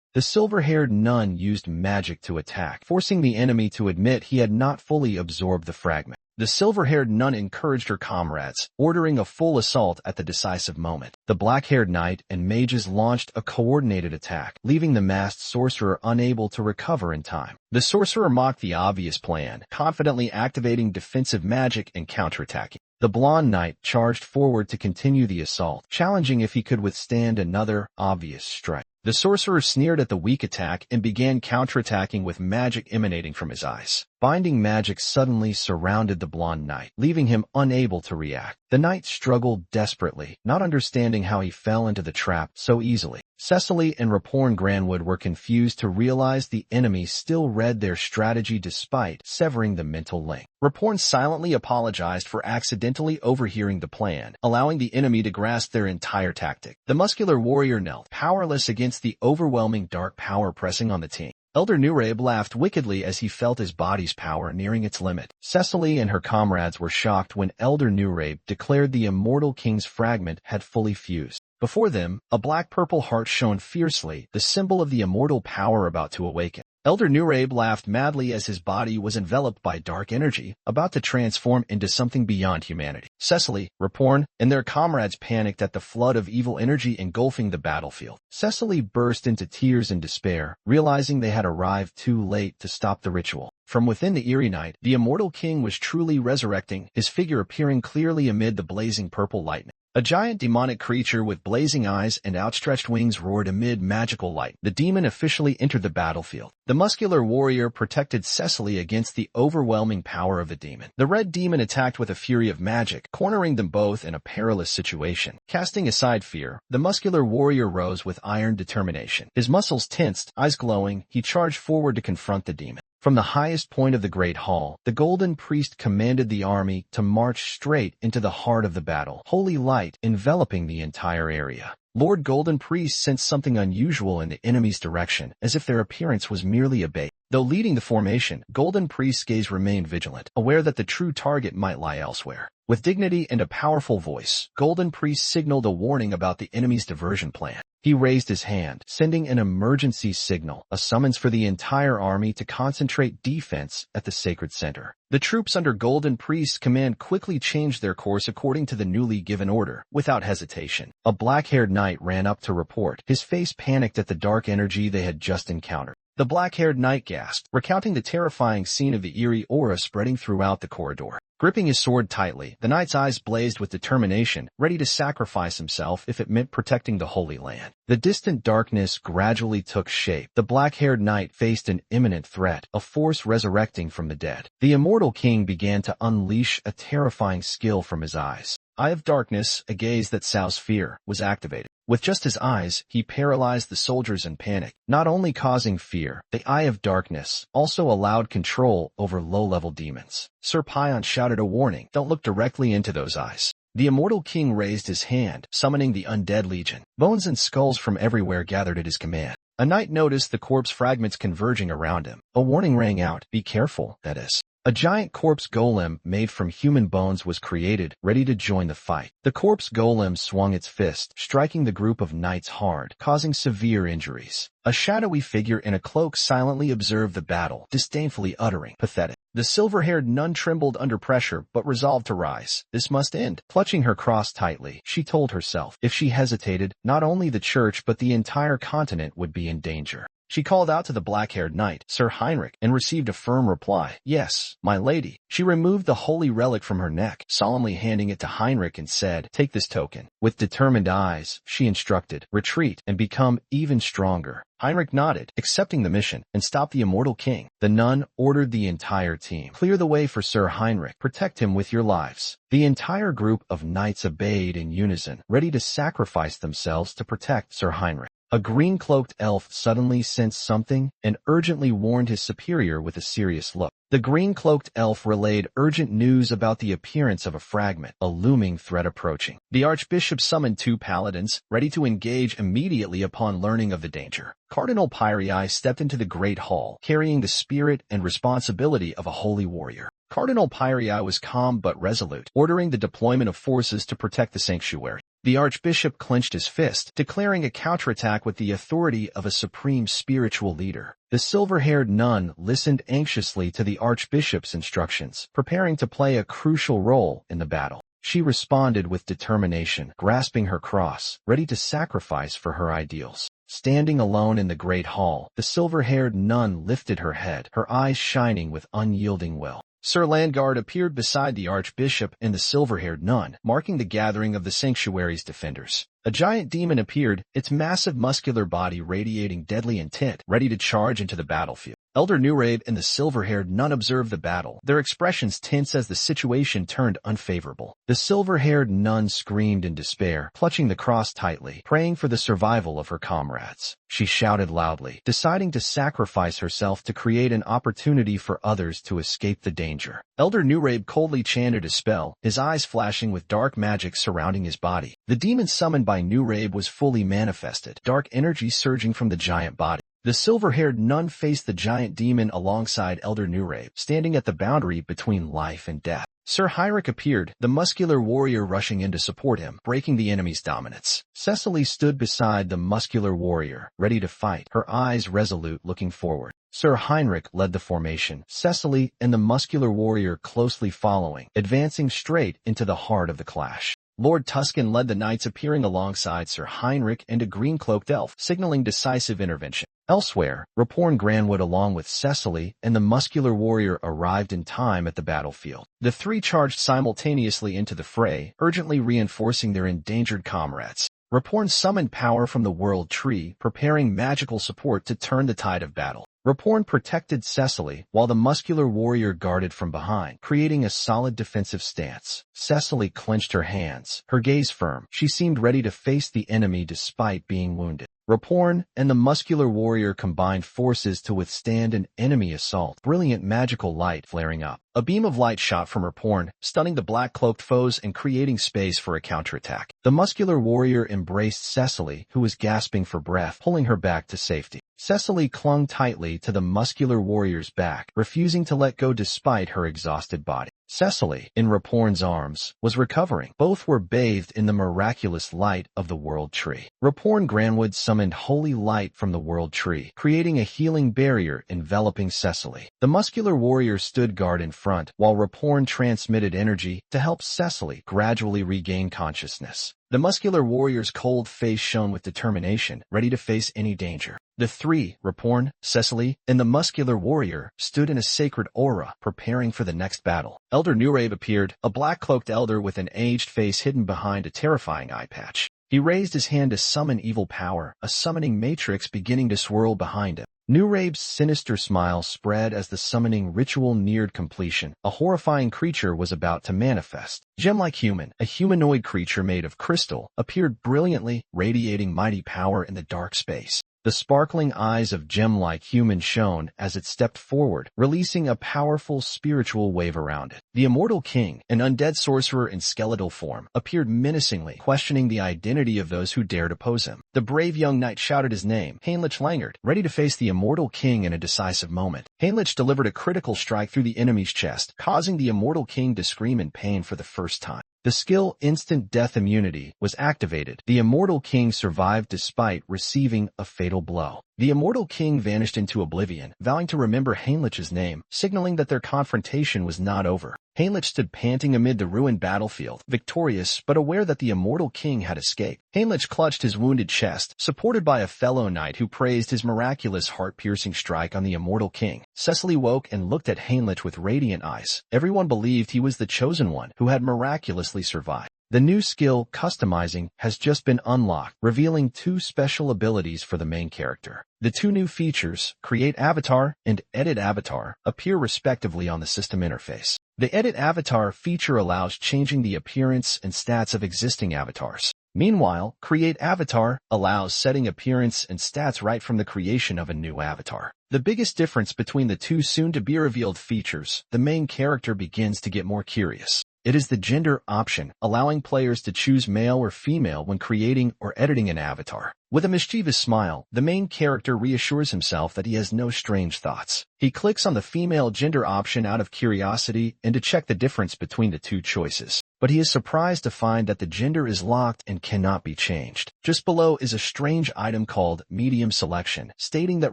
S2: The silver-haired nun used magic to attack, forcing the enemy to admit he had not fully absorbed the fragment. The silver-haired nun encouraged her comrades, ordering a full assault at the decisive moment. The black-haired knight and mages launched a coordinated attack, leaving the masked sorcerer unable to recover in time. The sorcerer mocked the obvious plan, confidently activating defensive magic and counterattacking. The blonde knight charged forward to continue the assault, challenging if he could withstand another obvious strike. The sorcerer sneered at the weak attack and began counterattacking with magic emanating from his eyes. Binding magic suddenly surrounded the blonde knight, leaving him unable to react. The knight struggled desperately, not understanding how he fell into the trap so easily. Cecily and Raporn Granwood were confused to realize the enemy still read their strategy despite severing the mental link. Raporn silently apologized for accidentally overhearing the plan, allowing the enemy to grasp their entire tactic. The muscular warrior knelt, powerless against the overwhelming dark power pressing on the team. Elder Nurabe laughed wickedly as he felt his body's power nearing its limit. Cecily and her comrades were shocked when Elder Nurabe declared the immortal king's fragment had fully fused. Before them, a black-purple heart shone fiercely, the symbol of the immortal power about to awaken. Elder Nurabe laughed madly as his body was enveloped by dark energy, about to transform into something beyond humanity. Cecily, Raporn, and their comrades panicked at the flood of evil energy engulfing the battlefield. Cecily burst into tears in despair, realizing they had arrived too late to stop the ritual. From within the eerie night, the immortal king was truly resurrecting, his figure appearing clearly amid the blazing purple lightning. A giant demonic creature with blazing eyes and outstretched wings roared amid magical light. The demon officially entered the battlefield. The muscular warrior protected Cecily against the overwhelming power of the demon. The red demon attacked with a fury of magic, cornering them both in a perilous situation. Casting aside fear, the muscular warrior rose with iron determination. His muscles tensed, eyes glowing, he charged forward to confront the demon. From the highest point of the Great Hall, the Golden Priest commanded the army to march straight into the heart of the battle, holy light enveloping the entire area. Lord Golden Priest sensed something unusual in the enemy's direction, as if their appearance was merely a bait. Though leading the formation, Golden Priest's gaze remained vigilant, aware that the true target might lie elsewhere. With dignity and a powerful voice, Golden Priest signaled a warning about the enemy's diversion plan. He raised his hand, sending an emergency signal, a summons for the entire army to concentrate defense at the sacred center. The troops under Golden Priest's command quickly changed their course according to the newly given order, without hesitation. A black-haired knight ran up to report, his face panicked at the dark energy they had just encountered. The black-haired knight gasped, recounting the terrifying scene of the eerie aura spreading throughout the corridor. Gripping his sword tightly, the knight's eyes blazed with determination, ready to sacrifice himself if it meant protecting the Holy Land. The distant darkness gradually took shape. The black-haired knight faced an imminent threat, a force resurrecting from the dead. The immortal king began to unleash a terrifying skill from his eyes. Eye of Darkness, a gaze that soused fear, was activated. With just his eyes, he paralyzed the soldiers in panic, not only causing fear. The Eye of Darkness also allowed control over low-level demons. Sir Pion shouted a warning, "Don't look directly into those eyes." The immortal king raised his hand, summoning the undead legion. Bones and skulls from everywhere gathered at his command. A knight noticed the corpse fragments converging around him. A warning rang out, "Be careful," that is. A giant corpse golem made from human bones was created, ready to join the fight. The corpse golem swung its fist, striking the group of knights hard, causing severe injuries. A shadowy figure in a cloak silently observed the battle, disdainfully uttering, "Pathetic." The silver-haired nun trembled under pressure, but resolved to rise. This must end. Clutching her cross tightly, she told herself, if she hesitated, not only the church but the entire continent would be in danger. She called out to the black-haired knight, Sir Heinrich, and received a firm reply, "Yes, my lady." She removed the holy relic from her neck, solemnly handing it to Heinrich and said, "Take this token." With determined eyes, she instructed, "Retreat and become even stronger." Heinrich nodded, accepting the mission, and stopped the immortal king. The nun ordered the entire team, "Clear the way for Sir Heinrich. Protect him with your lives." The entire group of knights obeyed in unison, ready to sacrifice themselves to protect Sir Heinrich. A green-cloaked elf suddenly sensed something and urgently warned his superior with a serious look. The green-cloaked elf relayed urgent news about the appearance of a fragment, a looming threat approaching. The archbishop summoned 2 paladins, ready to engage immediately upon learning of the danger. Cardinal Pyrii stepped into the great hall, carrying the spirit and responsibility of a holy warrior. Cardinal Pyrii was calm but resolute, ordering the deployment of forces to protect the sanctuary. The archbishop clenched his fist, declaring a counterattack with the authority of a supreme spiritual leader. The silver-haired nun listened anxiously to the archbishop's instructions, preparing to play a crucial role in the battle. She responded with determination, grasping her cross, ready to sacrifice for her ideals. Standing alone in the great hall, the silver-haired nun lifted her head, her eyes shining with unyielding will. Sir Landguard appeared beside the archbishop and the silver-haired nun, marking the gathering of the sanctuary's defenders. A giant demon appeared, its massive muscular body radiating deadly intent, ready to charge into the battlefield. Elder Nurabe and the silver-haired nun observed the battle, their expressions tense as the situation turned unfavorable. The silver-haired nun screamed in despair, clutching the cross tightly, praying for the survival of her comrades. She shouted loudly, deciding to sacrifice herself to create an opportunity for others to escape the danger. Elder Nurabe coldly chanted a spell, his eyes flashing with dark magic surrounding his body. The demon summoned by Nurabe was fully manifested, dark energy surging from the giant body. The silver-haired nun faced the giant demon alongside Elder Nurabe, standing at the boundary between life and death. Sir Heinrich appeared, the muscular warrior rushing in to support him, breaking the enemy's dominance. Cecily stood beside the muscular warrior, ready to fight, her eyes resolute looking forward. Sir Heinrich led the formation, Cecily and the muscular warrior closely following, advancing straight into the heart of the clash. Lord Tuscan led the knights appearing alongside Sir Heinrich and a green-cloaked elf, signaling decisive intervention. Elsewhere, Raporn Granwood along with Cecily and the muscular warrior arrived in time at the battlefield. The three charged simultaneously into the fray, urgently reinforcing their endangered comrades. Raporn summoned power from the World Tree, preparing magical support to turn the tide of battle. Raporn protected Cecily, while the muscular warrior guarded from behind, creating a solid defensive stance. Cecily clenched her hands, her gaze firm. She seemed ready to face the enemy despite being wounded. Raporn and the muscular warrior combined forces to withstand an enemy assault, brilliant magical light flaring up. A beam of light shot from Raporn, stunning the black-cloaked foes and creating space for a counterattack. The muscular warrior embraced Cecily, who was gasping for breath, pulling her back to safety. Cecily clung tightly to the muscular warrior's back, refusing to let go despite her exhausted body. Cecily, in Raporn's arms, was recovering. Both were bathed in the miraculous light of the World Tree. Raporn Granwood summoned holy light from the World Tree, creating a healing barrier enveloping Cecily. The muscular warrior stood guard in front, while Raporn transmitted energy to help Cecily gradually regain consciousness. The muscular warrior's cold face shone with determination, ready to face any danger. The three, Raporn, Cecily, and the muscular warrior, stood in a sacred aura, preparing for the next battle. Elder Nurabe appeared, a black-cloaked elder with an aged face hidden behind a terrifying eye patch. He raised his hand to summon evil power, a summoning matrix beginning to swirl behind him. Nurabe's sinister smile spread as the summoning ritual neared completion. A horrifying creature was about to manifest. Gem-like human, a humanoid creature made of crystal, appeared brilliantly, radiating mighty power in the dark space. The sparkling eyes of gem-like human shone as it stepped forward, releasing a powerful spiritual wave around it. The Immortal King, an undead sorcerer in skeletal form, appeared menacingly, questioning the identity of those who dared oppose him. The brave young knight shouted his name, Heinrich Langert, ready to face the Immortal King in a decisive moment. Heinrich delivered a critical strike through the enemy's chest, causing the Immortal King to scream in pain for the first time. The skill Instant Death Immunity was activated. The Immortal King survived despite receiving a fatal blow. The Immortal King vanished into oblivion, vowing to remember Heinrich's name, signaling that their confrontation was not over. Heinrich stood panting amid the ruined battlefield, victorious but aware that the Immortal King had escaped. Heinrich clutched his wounded chest, supported by a fellow knight who praised his miraculous heart-piercing strike on the Immortal King. Cecily woke and looked at Heinrich with radiant eyes. Everyone believed he was the chosen one who had miraculously survived. The new skill, Customizing, has just been unlocked, revealing two special abilities for the main character. The two new features, Create Avatar and Edit Avatar, appear respectively on the system interface. The Edit Avatar feature allows changing the appearance and stats of existing avatars. Meanwhile, Create Avatar allows setting appearance and stats right from the creation of a new avatar. The biggest difference between the two soon-to-be-revealed features, the main character begins to get more curious. It is the gender option, allowing players to choose male or female when creating or editing an avatar. With a mischievous smile, the main character reassures himself that he has no strange thoughts. He clicks on the female gender option out of curiosity and to check the difference between the two choices. But he is surprised to find that the gender is locked and cannot be changed. Just below is a strange item called Medium Selection, stating that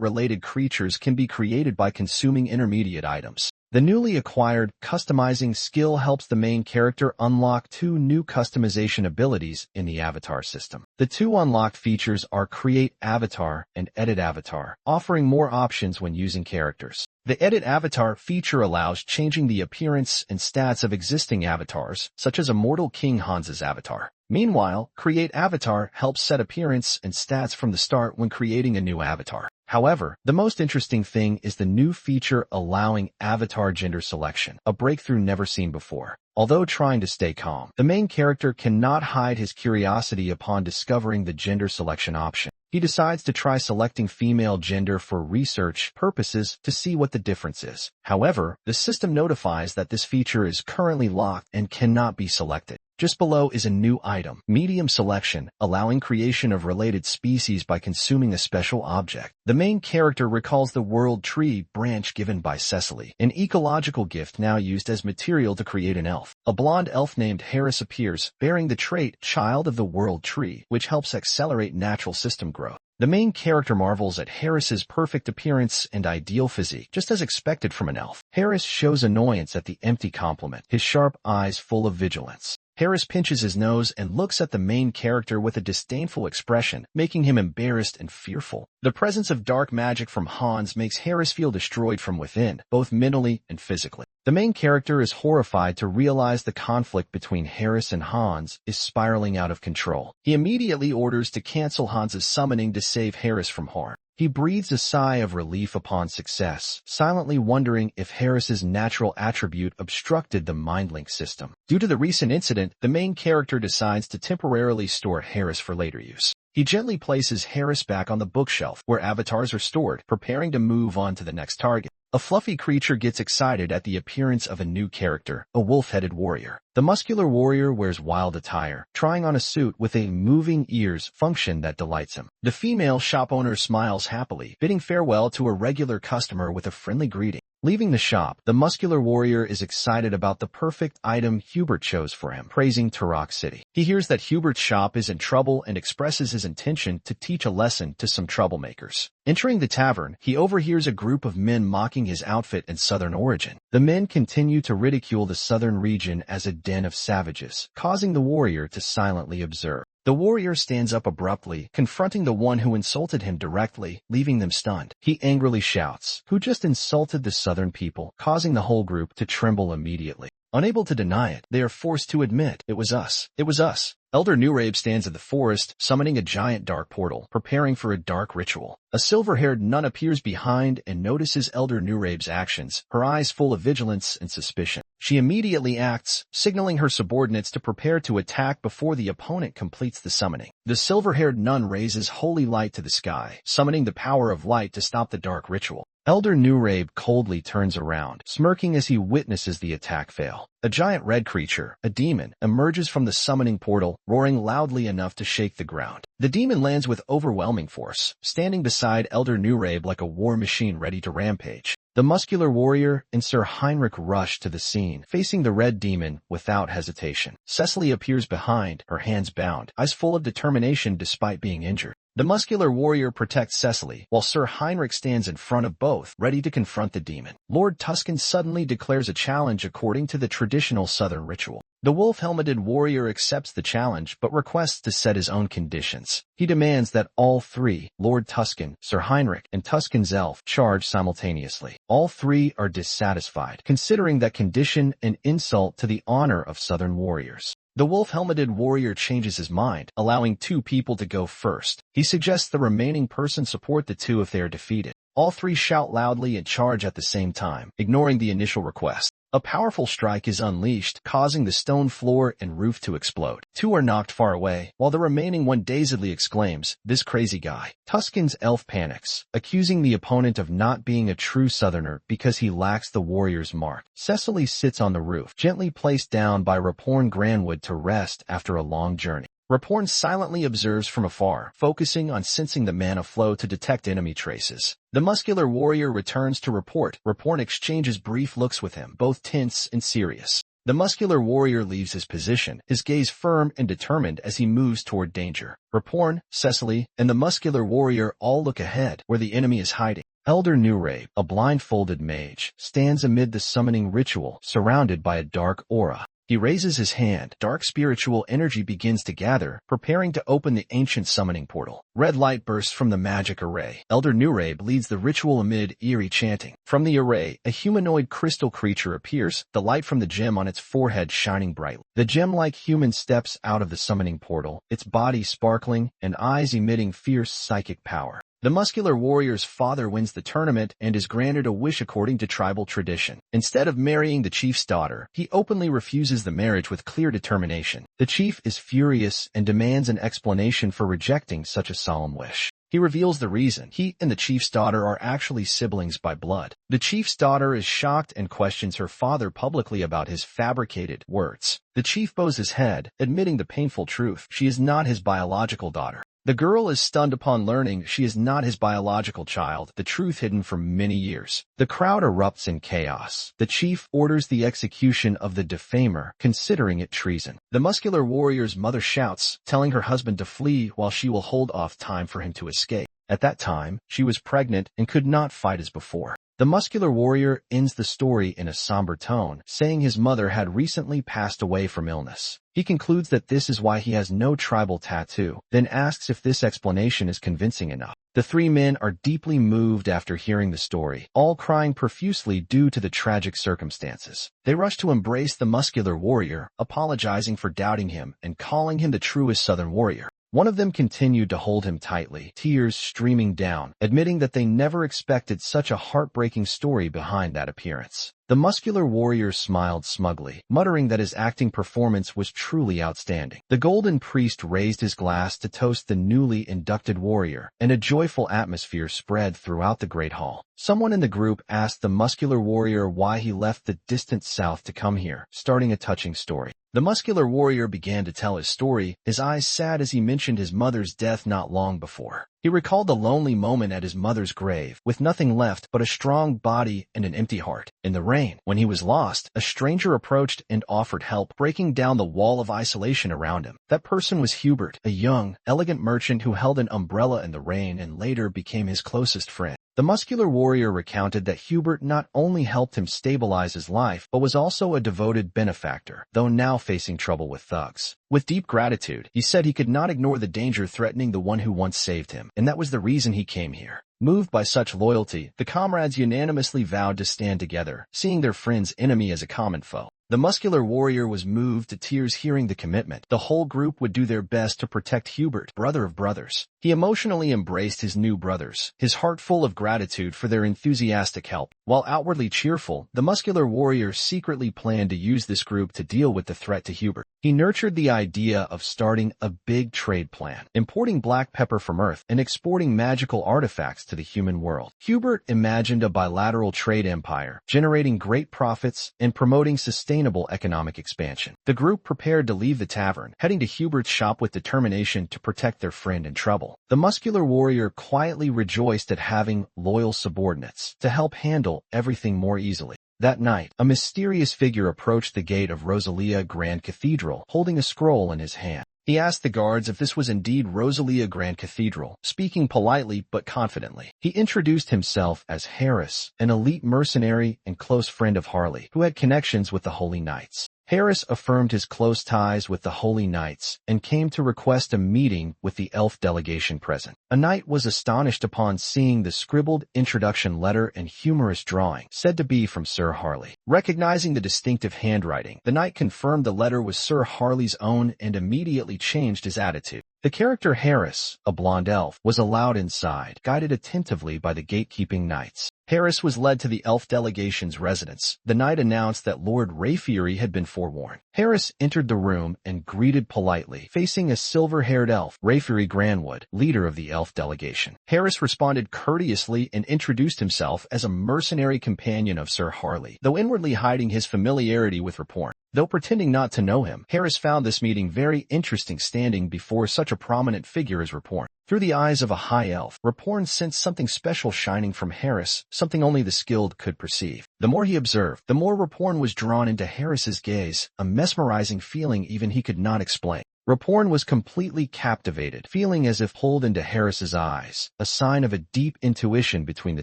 S2: related creatures can be created by consuming intermediate items. The newly acquired Customizing skill helps the main character unlock two new customization abilities in the avatar system. The two unlocked features are Create Avatar and Edit Avatar, offering more options when using characters. The Edit Avatar feature allows changing the appearance and stats of existing avatars, such as Immortal King Han's avatar. Meanwhile, Create Avatar helps set appearance and stats from the start when creating a new avatar. However, the most interesting thing is the new feature allowing avatar gender selection, a breakthrough never seen before. Although trying to stay calm, the main character cannot hide his curiosity upon discovering the gender selection option. He decides to try selecting female gender for research purposes to see what the difference is. However, the system notifies that this feature is currently locked and cannot be selected. Just below is a new item, Medium Selection, allowing creation of related species by consuming a special object. The main character recalls the World Tree branch given by Cecily, an ecological gift now used as material to create an elf. A blonde elf named Harris appears, bearing the trait Child of the World Tree, which helps accelerate natural system growth. The main character marvels at Harris's perfect appearance and ideal physique, just as expected from an elf. Harris shows annoyance at the empty compliment, his sharp eyes full of vigilance. Harris pinches his nose and looks at the main character with a disdainful expression, making him embarrassed and fearful. The presence of dark magic from Hans makes Harris feel destroyed from within, both mentally and physically. The main character is horrified to realize the conflict between Harris and Hans is spiraling out of control. He immediately orders to cancel Hans's summoning to save Harris from harm. He breathes a sigh of relief upon success, silently wondering if Harris's natural attribute obstructed the mind-link system. Due to the recent incident, the main character decides to temporarily store Harris for later use. He gently places Harris back on the bookshelf where avatars are stored, preparing to move on to the next target. A fluffy creature gets excited at the appearance of a new character, a wolf-headed warrior. The muscular warrior wears wild attire, trying on a suit with a moving ears function that delights him. The female shop owner smiles happily, bidding farewell to a regular customer with a friendly greeting. Leaving the shop, the muscular warrior is excited about the perfect item Hubert chose for him, praising Turok City. He hears that Hubert's shop is in trouble and expresses his intention to teach a lesson to some troublemakers. Entering the tavern, he overhears a group of men mocking his outfit and southern origin. The men continue to ridicule the southern region as a den of savages, causing the warrior to silently observe. The warrior stands up abruptly, confronting the one who insulted him directly, leaving them stunned. He angrily shouts, "Who just insulted the southern people?" causing the whole group to tremble immediately. Unable to deny it, they are forced to admit, "It was us. It was us." Elder Nurabe stands in the forest, summoning a giant dark portal, preparing for a dark ritual. A silver-haired nun appears behind and notices Elder Nurabe's actions, her eyes full of vigilance and suspicion. She immediately acts, signaling her subordinates to prepare to attack before the opponent completes the summoning. The silver-haired nun raises holy light to the sky, summoning the power of light to stop the dark ritual. Elder Nurabe coldly turns around, smirking as he witnesses the attack fail. A giant red creature, a demon, emerges from the summoning portal, roaring loudly enough to shake the ground. The demon lands with overwhelming force, standing beside Elder Nurabe like a war machine ready to rampage. The muscular warrior and Sir Heinrich rush to the scene, facing the red demon without hesitation. Cecily appears behind, her hands bound, eyes full of determination despite being injured. The muscular warrior protects Cecily, while Sir Heinrich stands in front of both, ready to confront the demon. Lord Tuscan suddenly declares a challenge according to the traditional southern ritual. The wolf-helmeted warrior accepts the challenge but requests to set his own conditions. He demands that all three, Lord Tuscan, Sir Heinrich, and Tuscan's elf, charge simultaneously. All three are dissatisfied, considering that condition an insult to the honor of southern warriors. The wolf-helmeted warrior changes his mind, allowing two people to go first. He suggests the remaining person support the two if they are defeated. All three shout loudly and charge at the same time, ignoring the initial request. A powerful strike is unleashed, causing the stone floor and roof to explode. Two are knocked far away, while the remaining one dazedly exclaims, "This crazy guy." Tuscan's elf panics, accusing the opponent of not being a true southerner because he lacks the warrior's mark. Cecily sits on the roof, gently placed down by Raporn Granwood to rest after a long journey. Raporn silently observes from afar, focusing on sensing the mana flow to detect enemy traces. The muscular warrior returns to report. Raporn exchanges brief looks with him, both tense and serious. The muscular warrior leaves his position, his gaze firm and determined as he moves toward danger. Raporn, Cecily, and the muscular warrior all look ahead, where the enemy is hiding. Elder Nurabe, a blindfolded mage, stands amid the summoning ritual, surrounded by a dark aura. He raises his hand. Dark spiritual energy begins to gather, preparing to open the ancient summoning portal. Red light bursts from the magic array. Elder Nureb leads the ritual amid eerie chanting. From the array, a humanoid crystal creature appears, the light from the gem on its forehead shining brightly. The gem-like human steps out of the summoning portal, its body sparkling and eyes emitting fierce psychic power. The muscular warrior's father wins the tournament and is granted a wish according to tribal tradition. Instead of marrying the chief's daughter, he openly refuses the marriage with clear determination. The chief is furious and demands an explanation for rejecting such a solemn wish. He reveals the reason. He and the chief's daughter are actually siblings by blood. The chief's daughter is shocked and questions her father publicly about his fabricated words. The chief bows his head, admitting the painful truth. She is not his biological daughter. The girl is stunned upon learning she is not his biological child, the truth hidden for many years. The crowd erupts in chaos. The chief orders the execution of the defamer, considering it treason. The muscular warrior's mother shouts, telling her husband to flee while she will hold off time for him to escape. At that time, she was pregnant and could not fight as before. The muscular warrior ends the story in a somber tone, saying his mother had recently passed away from illness. He concludes that this is why he has no tribal tattoo, then asks if this explanation is convincing enough. The three men are deeply moved after hearing the story, all crying profusely due to the tragic circumstances. They rush to embrace the muscular warrior, apologizing for doubting him and calling him the truest southern warrior. One of them continued to hold him tightly, tears streaming down, admitting that they never expected such a heartbreaking story behind that appearance. The muscular warrior smiled smugly, muttering that his acting performance was truly outstanding. The golden priest raised his glass to toast the newly inducted warrior, and a joyful atmosphere spread throughout the great hall. Someone in the group asked the muscular warrior why he left the distant south to come here, starting a touching story. The muscular warrior began to tell his story, his eyes sad as he mentioned his mother's death not long before. He recalled the lonely moment at his mother's grave, with nothing left but a strong body and an empty heart. In the rain, when he was lost, a stranger approached and offered help, breaking down the wall of isolation around him. That person was Hubert, a young, elegant merchant who held an umbrella in the rain and later became his closest friend. The muscular warrior recounted that Hubert not only helped him stabilize his life, but was also a devoted benefactor, though now facing trouble with thugs. With deep gratitude, he said he could not ignore the danger threatening the one who once saved him, and that was the reason he came here. Moved by such loyalty, the comrades unanimously vowed to stand together, seeing their friend's enemy as a common foe. The muscular warrior was moved to tears hearing the commitment. The whole group would do their best to protect Hubert, brother of brothers. He emotionally embraced his new brothers, his heart full of gratitude for their enthusiastic help. While outwardly cheerful, the muscular warrior secretly planned to use this group to deal with the threat to Hubert. He nurtured the idea of starting a big trade plan, importing black pepper from Earth and exporting magical artifacts to the human world. Hubert imagined a bilateral trade empire, generating great profits and promoting sustainable economic expansion. The group prepared to leave the tavern, heading to Hubert's shop with determination to protect their friend in trouble. The muscular warrior quietly rejoiced at having loyal subordinates to help handle everything more easily. That night, a mysterious figure approached the gate of Rosalia Grand Cathedral, holding a scroll in his hand. He asked the guards if this was indeed Rosalia Grand Cathedral, speaking politely but confidently. He introduced himself as Harris, an elite mercenary and close friend of Harley, who had connections with the Holy Knights. Harris affirmed his close ties with the Holy Knights and came to request a meeting with the elf delegation present. A knight was astonished upon seeing the scribbled introduction letter and humorous drawing, said to be from Sir Harley. Recognizing the distinctive handwriting, the knight confirmed the letter was Sir Harley's own and immediately changed his attitude. The character Harris, a blonde elf, was allowed inside, guided attentively by the gatekeeping knights. Harris was led to the elf delegation's residence. The knight announced that Lord Rayfury had been forewarned. Harris entered the room and greeted politely, facing a silver-haired elf, Rayfury Granwood, leader of the elf delegation. Harris responded courteously and introduced himself as a mercenary companion of Sir Harley, though inwardly hiding his familiarity with Rapporn. Though pretending not to know him, Harris found this meeting very interesting standing before such a prominent figure as Rapporn. Through the eyes of a high elf, Rapporn sensed something special shining from Harris, something only the skilled could perceive. The more he observed, the more Rapporn was drawn into Harris's gaze, a mesmerizing feeling even he could not explain. Rapporn was completely captivated, feeling as if pulled into Harris's eyes, a sign of a deep intuition between the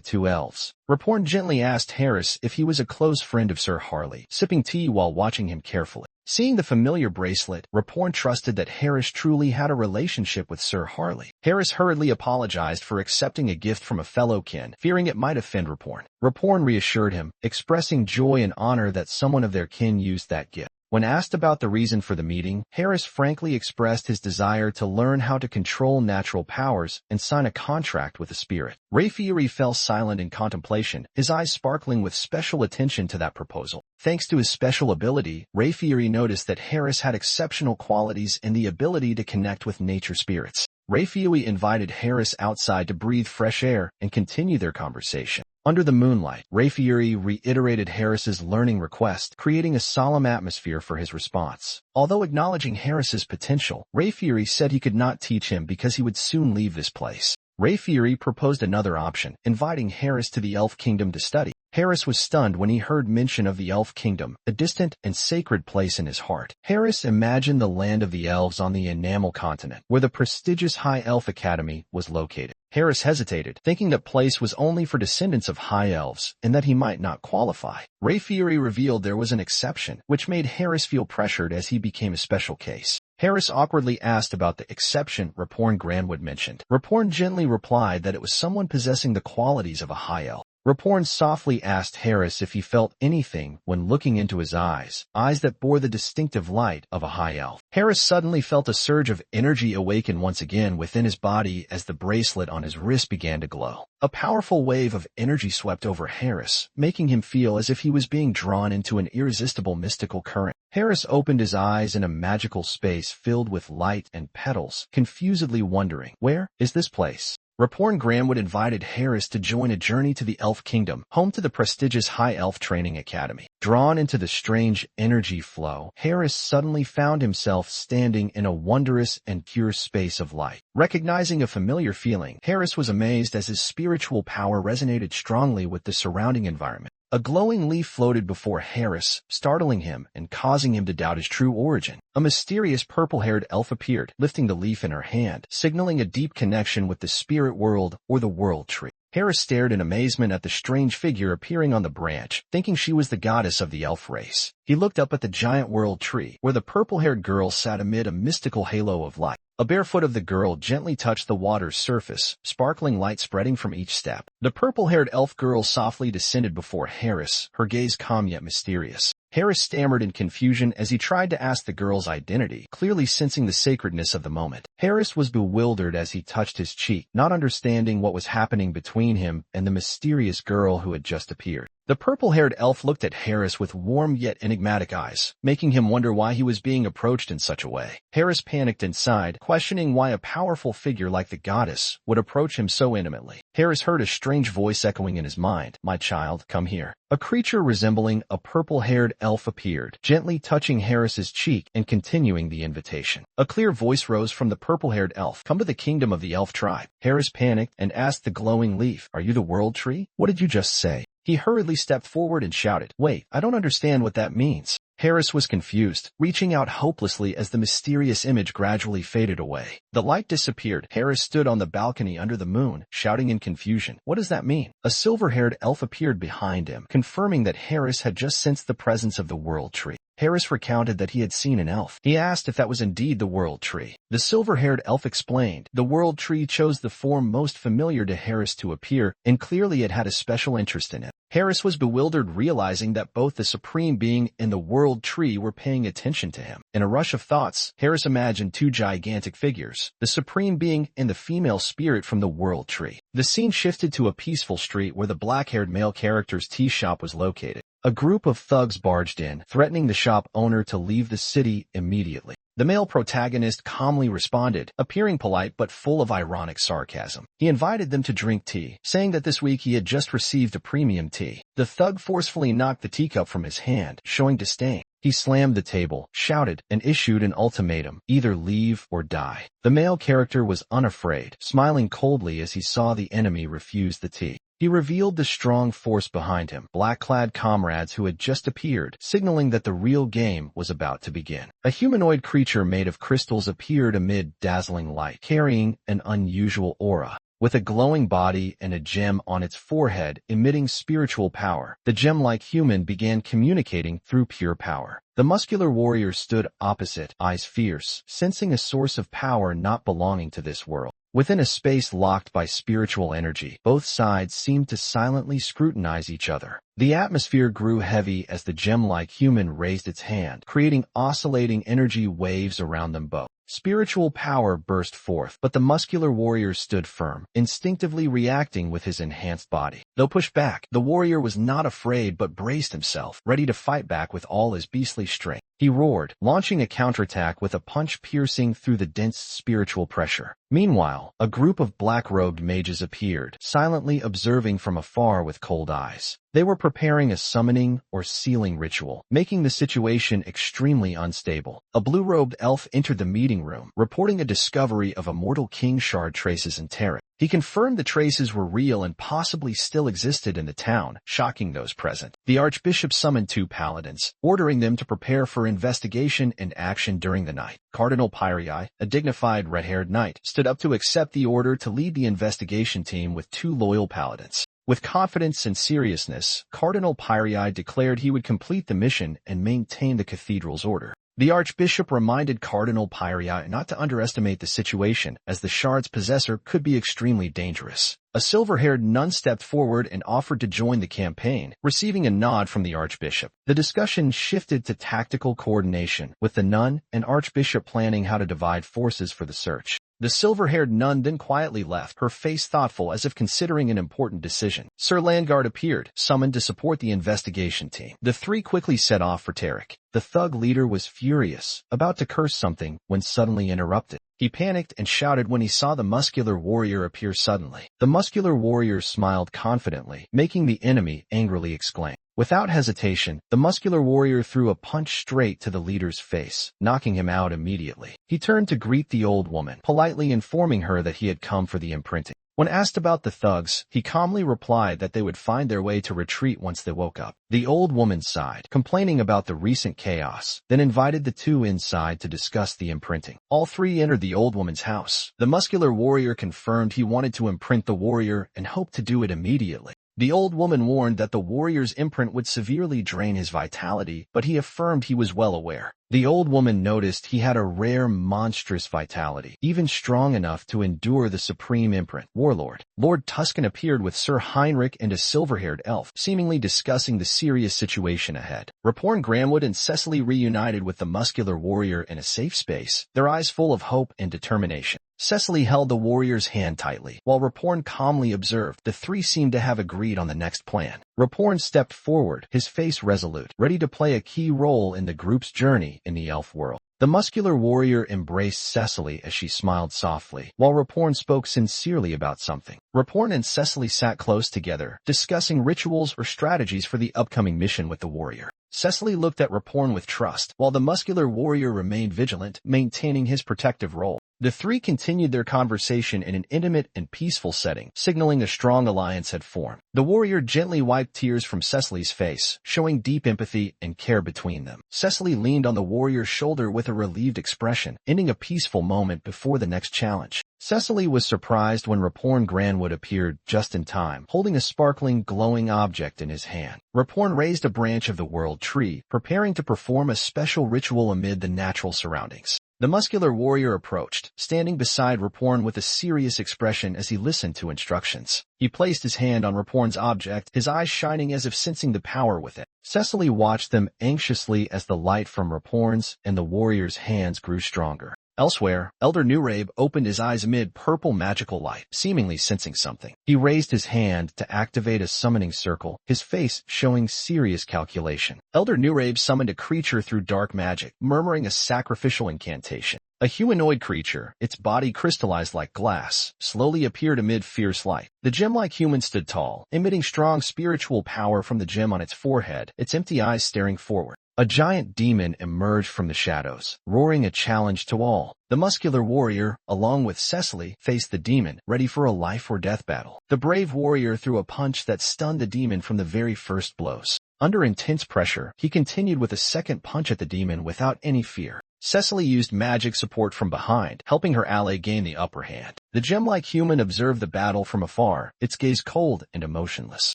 S2: two elves. Rapporn gently asked Harris if he was a close friend of Sir Harley, sipping tea while watching him carefully. Seeing the familiar bracelet, Raporn trusted that Harris truly had a relationship with Sir Harley. Harris hurriedly apologized for accepting a gift from a fellow kin, fearing it might offend Raporn. Raporn reassured him, expressing joy and honor that someone of their kin used that gift. When asked about the reason for the meeting, Harris frankly expressed his desire to learn how to control natural powers and sign a contract with a spirit. Rayfieri fell silent in contemplation, his eyes sparkling with special attention to that proposal. Thanks to his special ability, Rayfieri noticed that Harris had exceptional qualities and the ability to connect with nature spirits. Rayfieri invited Harris outside to breathe fresh air and continue their conversation. Under the moonlight, Rayfieri reiterated Harris's learning request, creating a solemn atmosphere for his response. Although acknowledging Harris's potential, Rayfieri said he could not teach him because he would soon leave this place. Rayfieri proposed another option, inviting Harris to the Elf Kingdom to study. Harris was stunned when he heard mention of the Elf Kingdom, a distant and sacred place in his heart. Harris imagined the land of the elves on the Enamel continent, where the prestigious High Elf Academy was located. Harris hesitated, thinking that place was only for descendants of high elves and that he might not qualify. Rayfieri revealed there was an exception, which made Harris feel pressured as he became a special case. Harris awkwardly asked about the exception Raporn Granwood mentioned. Raporn gently replied that it was someone possessing the qualities of a high elf. Raporn softly asked Harris if he felt anything when looking into his eyes that bore the distinctive light of a high elf. Harris suddenly felt a surge of energy awaken once again within his body as the bracelet on his wrist began to glow. A powerful wave of energy swept over Harris, making him feel as if he was being drawn into an irresistible mystical current. Harris opened his eyes in a magical space filled with light and petals, confusedly wondering, where is this place? Raporn Granwood invited Harris to join a journey to the Elf Kingdom, home to the prestigious High Elf Training Academy. Drawn into the strange energy flow, Harris suddenly found himself standing in a wondrous and pure space of light. Recognizing a familiar feeling, Harris was amazed as his spiritual power resonated strongly with the surrounding environment. A glowing leaf floated before Harris, startling him and causing him to doubt his true origin. A mysterious purple-haired elf appeared, lifting the leaf in her hand, signaling a deep connection with the spirit world or the world tree. Harris stared in amazement at the strange figure appearing on the branch, thinking she was the goddess of the elf race. He looked up at the giant world tree, where the purple-haired girl sat amid a mystical halo of light. A bare foot of the girl gently touched the water's surface, sparkling light spreading from each step. The purple-haired elf girl softly descended before Harris, her gaze calm yet mysterious. Harris stammered in confusion as he tried to ask the girl's identity, clearly sensing the sacredness of the moment. Harris was bewildered as he touched his cheek, not understanding what was happening between him and the mysterious girl who had just appeared. The purple-haired elf looked at Harris with warm yet enigmatic eyes, making him wonder why he was being approached in such a way. Harris panicked inside, questioning why a powerful figure like the goddess would approach him so intimately. Harris heard a strange voice echoing in his mind, "My child, come here." A creature resembling a purple-haired elf appeared, gently touching Harris's cheek and continuing the invitation. A clear voice rose from the purple-haired elf, "Come to the kingdom of the elf tribe." Harris panicked and asked the glowing leaf, "Are you the world tree? What did you just say?" He hurriedly stepped forward and shouted, "Wait, I don't understand what that means." Harris was confused, reaching out hopelessly as the mysterious image gradually faded away. The light disappeared. Harris stood on the balcony under the moon, shouting in confusion, "What does that mean?" A silver-haired elf appeared behind him, confirming that Harris had just sensed the presence of the world tree. Harris recounted that he had seen an elf. He asked if that was indeed the world tree. The silver-haired elf explained, the world tree chose the form most familiar to Harris to appear, and clearly it had a special interest in it. Harris was bewildered, realizing that both the Supreme Being and the world tree were paying attention to him. In a rush of thoughts, Harris imagined two gigantic figures, the Supreme Being and the female spirit from the world tree. The scene shifted to a peaceful street where the black-haired male character's tea shop was located. A group of thugs barged in, threatening the shop owner to leave the city immediately. The male protagonist calmly responded, appearing polite but full of ironic sarcasm. He invited them to drink tea, saying that this week he had just received a premium tea. The thug forcefully knocked the teacup from his hand, showing disdain. He slammed the table, shouted, and issued an ultimatum, either leave or die. The male character was unafraid, smiling coldly as he saw the enemy refuse the tea. He revealed the strong force behind him, black-clad comrades who had just appeared, signaling that the real game was about to begin. A humanoid creature made of crystals appeared amid dazzling light, carrying an unusual aura. with a glowing body and a gem on its forehead emitting spiritual power. The gem-like human began communicating through pure power. The muscular warrior stood opposite, eyes fierce, sensing a source of power not belonging to this world. Within a space locked by spiritual energy, both sides seemed to silently scrutinize each other. The atmosphere grew heavy as the gem-like human raised its hand, creating oscillating energy waves around them both. Spiritual power burst forth, but the muscular warrior stood firm, instinctively reacting with his enhanced body. Though pushed back, the warrior was not afraid but braced himself, ready to fight back with all his beastly strength. He roared, launching a counterattack with a punch piercing through the dense spiritual pressure. Meanwhile, a group of black-robed mages appeared, silently observing from afar with cold eyes. They were preparing a summoning or sealing ritual, making the situation extremely unstable. A blue-robed elf entered the meeting room, reporting a discovery of immortal king shard traces in Terra. He confirmed the traces were real and possibly still existed in the town, shocking those present. The archbishop summoned 2 paladins, ordering them to prepare for investigation and action during the night. Cardinal Pyrii, a dignified red-haired knight, stood up to accept the order to lead the investigation team with 2 loyal paladins. With confidence and seriousness, Cardinal Pyrii declared he would complete the mission and maintain the cathedral's order. The archbishop reminded Cardinal Pyrii not to underestimate the situation, as the shard's possessor could be extremely dangerous. A silver-haired nun stepped forward and offered to join the campaign, receiving a nod from the archbishop. The discussion shifted to tactical coordination, with the nun and archbishop planning how to divide forces for the search. The silver-haired nun then quietly left, her face thoughtful as if considering an important decision. Sir Landguard appeared, summoned to support the investigation team. The 3 quickly set off for Tarek. The thug leader was furious, about to curse something, when suddenly interrupted. He panicked and shouted when he saw the muscular warrior appear suddenly. The muscular warrior smiled confidently, making the enemy angrily exclaim. Without hesitation, the muscular warrior threw a punch straight to the leader's face, knocking him out immediately. He turned to greet the old woman, politely informing her that he had come for the imprinting. When asked about the thugs, he calmly replied that they would find their way to retreat once they woke up. The old woman sighed, complaining about the recent chaos, then invited the 2 inside to discuss the imprinting. All 3 entered the old woman's house. The muscular warrior confirmed he wanted to imprint the warrior and hoped to do it immediately. The old woman warned that the warrior's imprint would severely drain his vitality, but he affirmed he was well aware. The old woman noticed he had a rare, monstrous vitality, even strong enough to endure the supreme imprint. Warlord. Lord Tuscan appeared with Sir Heinrich and a silver-haired elf, seemingly discussing the serious situation ahead. Raporn Granwood and Cecily reunited with the muscular warrior in a safe space, their eyes full of hope and determination. Cecily held the warrior's hand tightly, while Raporn calmly observed. The 3 seemed to have agreed on the next plan. Raporn stepped forward, his face resolute, ready to play a key role in the group's journey in the elf world. The muscular warrior embraced Cecily as she smiled softly, while Raporn spoke sincerely about something. Raporn and Cecily sat close together, discussing rituals or strategies for the upcoming mission with the warrior. Cecily looked at Raporn with trust, while the muscular warrior remained vigilant, maintaining his protective role. The 3 continued their conversation in an intimate and peaceful setting, signaling a strong alliance had formed. The warrior gently wiped tears from Cecily's face, showing deep empathy and care between them. Cecily leaned on the warrior's shoulder with a relieved expression, ending a peaceful moment before the next challenge. Cecily was surprised when Raporn Granwood appeared just in time, holding a sparkling, glowing object in his hand. Raporn raised a branch of the world tree, preparing to perform a special ritual amid the natural surroundings. The muscular warrior approached, standing beside Raporn with a serious expression as he listened to instructions. He placed his hand on Raporn's object, his eyes shining as if sensing the power within. Cecily watched them anxiously as the light from Raporn's and the warrior's hands grew stronger. Elsewhere, Elder Nurabe opened his eyes amid purple magical light, seemingly sensing something. He raised his hand to activate a summoning circle, his face showing serious calculation. Elder Nurabe summoned a creature through dark magic, murmuring a sacrificial incantation. A humanoid creature, its body crystallized like glass, slowly appeared amid fierce light. The gem-like human stood tall, emitting strong spiritual power from the gem on its forehead, its empty eyes staring forward. A giant demon emerged from the shadows, roaring a challenge to all. The muscular warrior, along with Cecily, faced the demon, ready for a life-or-death battle. The brave warrior threw a punch that stunned the demon from the very first blows. Under intense pressure, he continued with a second punch at the demon without any fear. Cecily used magic support from behind, helping her ally gain the upper hand. The gem-like human observed the battle from afar, its gaze cold and emotionless.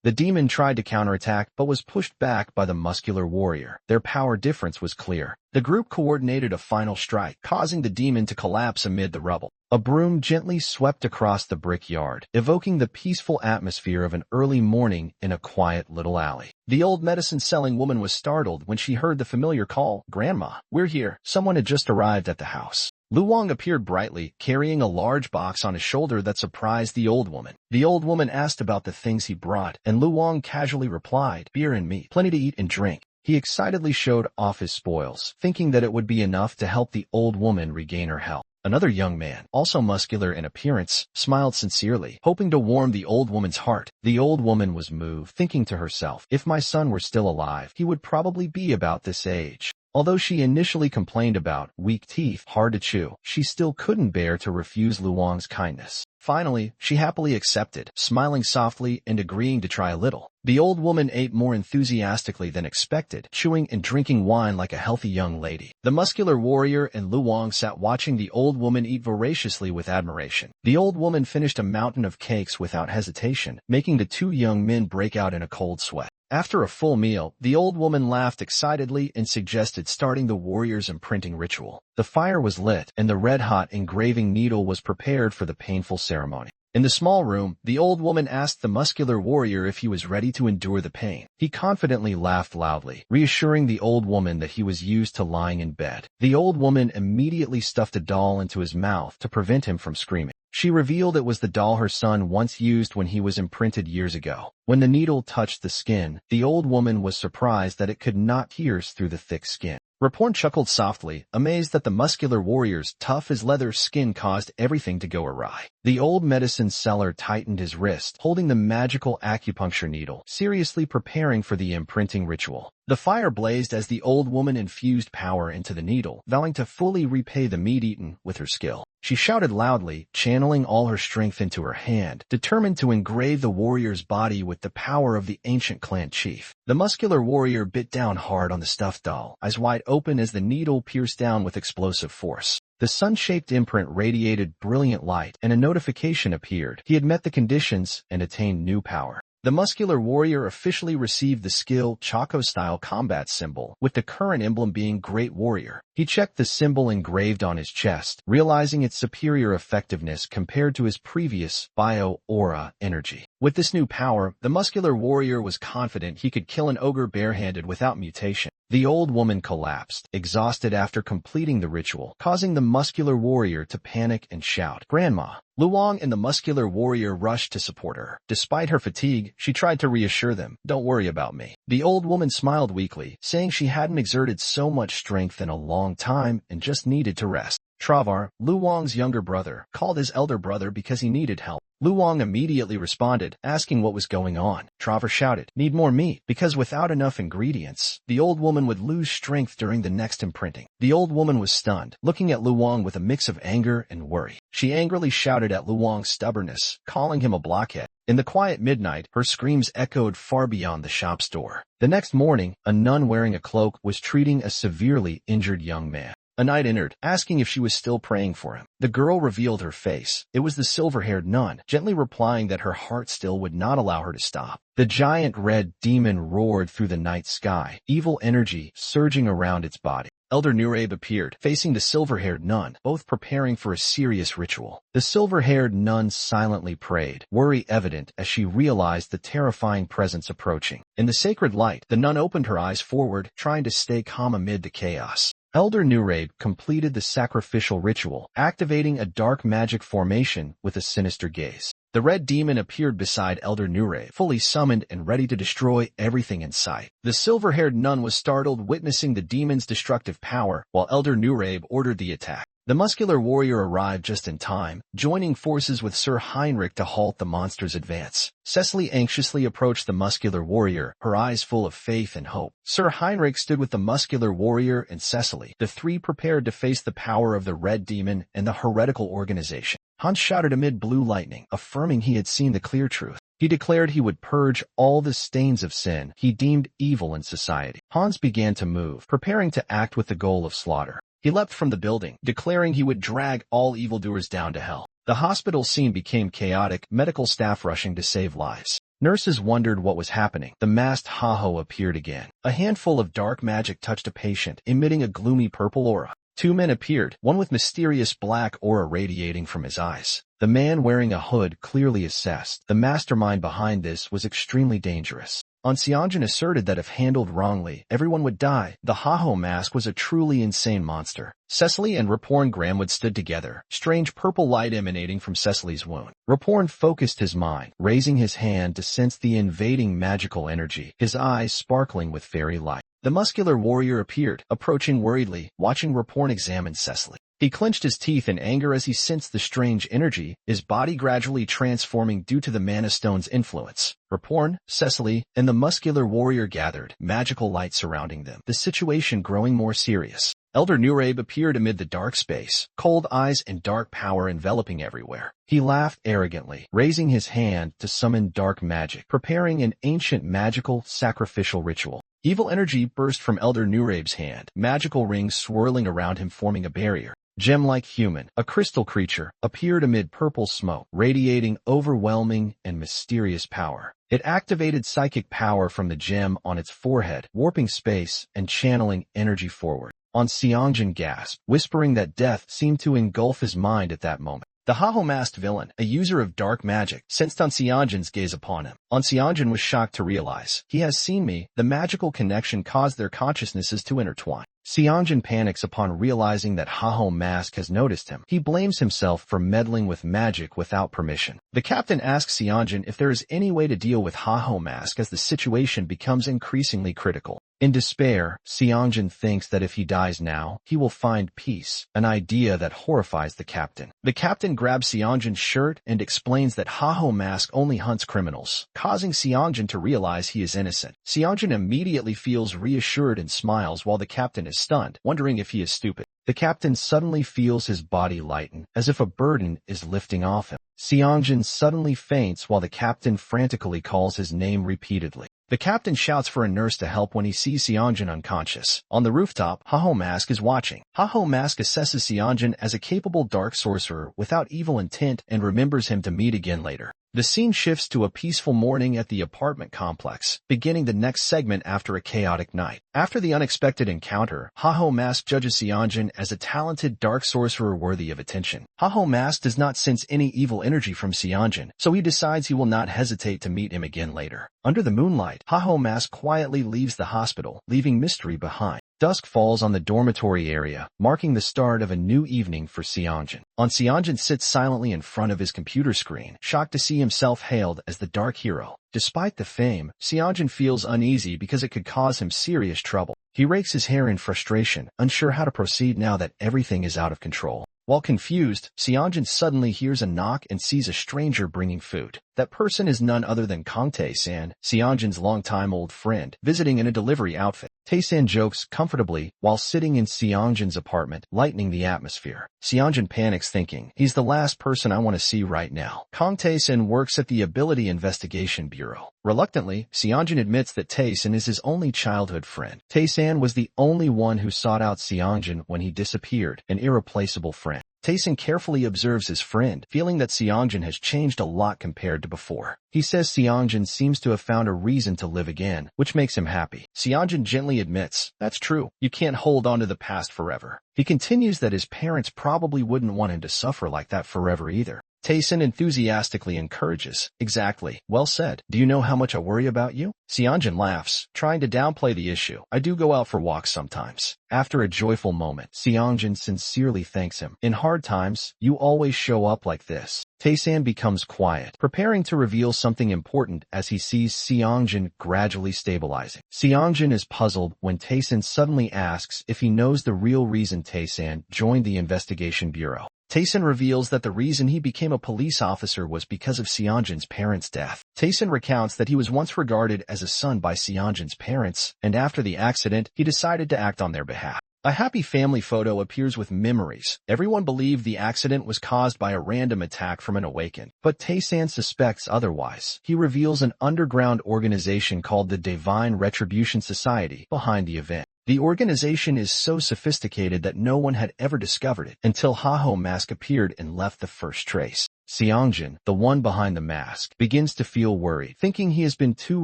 S2: The demon tried to counterattack but was pushed back by the muscular warrior. Their power difference was clear. The group coordinated a final strike, causing the demon to collapse amid the rubble. A broom gently swept across the brick yard, evoking the peaceful atmosphere of an early morning in a quiet little alley. The old medicine-selling woman was startled when she heard the familiar call, "Grandma, we're here." Someone had just arrived at the house. Luong appeared brightly, carrying a large box on his shoulder that surprised the old woman. The old woman asked about the things he brought, and Luong casually replied, "Beer and meat, plenty to eat and drink." He excitedly showed off his spoils, thinking that it would be enough to help the old woman regain her health. Another young man, also muscular in appearance, smiled sincerely, hoping to warm the old woman's heart. The old woman was moved, thinking to herself, if my son were still alive, he would probably be about this age. Although she initially complained about weak teeth, hard to chew, she still couldn't bear to refuse Luong's kindness. Finally, she happily accepted, smiling softly and agreeing to try a little. The old woman ate more enthusiastically than expected, chewing and drinking wine like a healthy young lady. The muscular warrior and Luong sat watching the old woman eat voraciously with admiration. The old woman finished a mountain of cakes without hesitation, making the two young men break out in a cold sweat. After a full meal, the old woman laughed excitedly and suggested starting the warrior's imprinting ritual. The fire was lit, and the red-hot engraving needle was prepared for the painful ceremony. In the small room, the old woman asked the muscular warrior if he was ready to endure the pain. He confidently laughed loudly, reassuring the old woman that he was used to lying in bed. The old woman immediately stuffed a doll into his mouth to prevent him from screaming. She revealed it was the doll her son once used when he was imprinted years ago. When the needle touched the skin, the old woman was surprised that it could not pierce through the thick skin. Raporn chuckled softly, amazed that the muscular warrior's tough-as-leather skin caused everything to go awry. The old medicine seller tightened his wrist, holding the magical acupuncture needle, seriously preparing for the imprinting ritual. The fire blazed as the old woman infused power into the needle, vowing to fully repay the meat eaten with her skill. She shouted loudly, channeling all her strength into her hand, determined to engrave the warrior's body with the power of the ancient clan chief. The muscular warrior bit down hard on the stuffed doll, eyes wide open as the needle pierced down with explosive force. The sun-shaped imprint radiated brilliant light, and a notification appeared. He had met the conditions and attained new power. The muscular warrior officially received the skill Chaco-style combat symbol, with the current emblem being Great Warrior. He checked the symbol engraved on his chest, realizing its superior effectiveness compared to his previous bio-aura energy. With this new power, the muscular warrior was confident he could kill an ogre barehanded without mutation. The old woman collapsed, exhausted after completing the ritual, causing the muscular warrior to panic and shout, "Grandma!" Luong and the muscular warrior rushed to support her. Despite her fatigue, she tried to reassure them, "Don't worry about me." The old woman smiled weakly, saying she hadn't exerted so much strength in a long time and just needed to rest. Travar, Luong's younger brother, called his elder brother because he needed help. Luong immediately responded, asking what was going on. Travar shouted, "Need more meat," because without enough ingredients, the old woman would lose strength during the next imprinting. The old woman was stunned, looking at Luong with a mix of anger and worry. She angrily shouted at Luong's stubbornness, calling him a blockhead. In the quiet midnight, her screams echoed far beyond the shop's door. The next morning, a nun wearing a cloak was treating a severely injured young man. A knight entered, asking if she was still praying for him. The girl revealed her face. It was the silver-haired nun, gently replying that her heart still would not allow her to stop. The giant red demon roared through the night sky, evil energy surging around its body. Elder Nurabe appeared, facing the silver-haired nun, both preparing for a serious ritual. The silver-haired nun silently prayed, worry evident as she realized the terrifying presence approaching. In the sacred light, the nun opened her eyes forward, trying to stay calm amid the chaos. Elder Nurabe completed the sacrificial ritual, activating a dark magic formation with a sinister gaze. The red demon appeared beside Elder Nurabe, fully summoned and ready to destroy everything in sight. The silver-haired nun was startled witnessing the demon's destructive power, while Elder Nurabe ordered the attack. The muscular warrior arrived just in time, joining forces with Sir Heinrich to halt the monster's advance. Cecily anxiously approached the muscular warrior, her eyes full of faith and hope. Sir Heinrich stood with the muscular warrior and Cecily, the three prepared to face the power of the red demon and the heretical organization. Hans shouted amid blue lightning, affirming he had seen the clear truth. He declared he would purge all the stains of sin he deemed evil in society. Hans began to move, preparing to act with the goal of slaughter. He leapt from the building, declaring he would drag all evildoers down to hell. The hospital scene became chaotic, medical staff rushing to save lives. Nurses wondered what was happening. The masked Haho appeared again. A handful of dark magic touched a patient, emitting a gloomy purple aura. Two men appeared, one with mysterious black aura radiating from his eyes. The man wearing a hood clearly assessed the mastermind behind this was extremely dangerous. Seonjin asserted that if handled wrongly, everyone would die. The Haho mask was a truly insane monster. Cecily and Raporn Gramwood stood together, strange purple light emanating from Cecily's wound. Raporn focused his mind, raising his hand to sense the invading magical energy, his eyes sparkling with fairy light. The muscular warrior appeared, approaching worriedly, watching Raporn examine Cecily. He clenched his teeth in anger as he sensed the strange energy, his body gradually transforming due to the Mana Stone's influence. Raporn, Cecily, and the muscular warrior gathered, magical light surrounding them, the situation growing more serious. Elder Nurabe appeared amid the dark space, cold eyes and dark power enveloping everywhere. He laughed arrogantly, raising his hand to summon dark magic, preparing an ancient magical sacrificial ritual. Evil energy burst from Elder Nurabe's hand, magical rings swirling around him forming a barrier. Gem-like human, a crystal creature, appeared amid purple smoke, radiating overwhelming and mysterious power. It activated psychic power from the gem on its forehead, warping space and channeling energy forward. Seonjin gasped, whispering that death seemed to engulf his mind at that moment. The Haho-masked villain, a user of dark magic, sensed Seonjin's gaze upon him. Seonjin was shocked to realize, he has seen me. The magical connection caused their consciousnesses to intertwine. Seonjin panics upon realizing that Haho Mask has noticed him. He blames himself for meddling with magic without permission. The captain asks Seonjin if there is any way to deal with Haho Mask as the situation becomes increasingly critical. In despair, Seonjin thinks that if he dies now, he will find peace, an idea that horrifies the captain. The captain grabs Seonjin's shirt and explains that Haho Mask only hunts criminals, causing Seonjin to realize he is innocent. Seonjin immediately feels reassured and smiles while the captain is stunned, wondering if he is stupid. The captain suddenly feels his body lighten, as if a burden is lifting off him. Seonjin suddenly faints while the captain frantically calls his name repeatedly. The captain shouts for a nurse to help when he sees Seonjin unconscious. On the rooftop, Haho Mask is watching. Haho Mask assesses Seonjin as a capable dark sorcerer without evil intent and remembers him to meet again later. The scene shifts to a peaceful morning at the apartment complex, beginning the next segment after a chaotic night. After the unexpected encounter, Haho Mask judges Seonjin as a talented dark sorcerer worthy of attention. Haho Mask does not sense any evil energy from Seonjin, so he decides he will not hesitate to meet him again later. Under the moonlight, Haho Mask quietly leaves the hospital, leaving mystery behind. Dusk falls on the dormitory area, marking the start of a new evening for Seonjin. Seonjin sits silently in front of his computer screen, shocked to see himself hailed as the dark hero. Despite the fame, Seonjin feels uneasy because it could cause him serious trouble. He rakes his hair in frustration, unsure how to proceed now that everything is out of control. While confused, Seonjin suddenly hears a knock and sees a stranger bringing food. That person is none other than Kang Tae-san, Seonjin's longtime old friend, visiting in a delivery outfit. Tae-san jokes comfortably while sitting in Seonjin's apartment, lightening the atmosphere. Seonjin panics thinking, he's the last person I want to see right now. Kang Tae-san works at the Ability Investigation Bureau. Reluctantly, Seonjin admits that Tae-san is his only childhood friend. Tae-san was the only one who sought out Seonjin when he disappeared, an irreplaceable friend. Tae-san carefully observes his friend, feeling that Seonjin has changed a lot compared to before. He says Seonjin seems to have found a reason to live again, which makes him happy. Seonjin gently admits, that's true, you can't hold on to the past forever. He continues that his parents probably wouldn't want him to suffer like that forever either. Tae-san enthusiastically encourages, exactly, well said. Do you know how much I worry about you? Seonjin laughs, trying to downplay the issue. I do go out for walks sometimes. After a joyful moment, Seonjin sincerely thanks him. In hard times, you always show up like this. Tae-san becomes quiet, preparing to reveal something important as he sees Seonjin gradually stabilizing. Seonjin is puzzled when Tae-san suddenly asks if he knows the real reason Tae-san joined the investigation bureau. Tae-san reveals that the reason he became a police officer was because of Seonjin's parents' death. Tae-san recounts that he was once regarded as a son by Seonjin's parents, and after the accident, he decided to act on their behalf. A happy family photo appears with memories. Everyone believed the accident was caused by a random attack from an awakened, but Tae-san suspects otherwise. He reveals an underground organization called the Divine Retribution Society behind the event. The organization is so sophisticated that no one had ever discovered it until Haho Mask appeared and left the first trace. Seongjin, the one behind the mask, begins to feel worried, thinking he has been too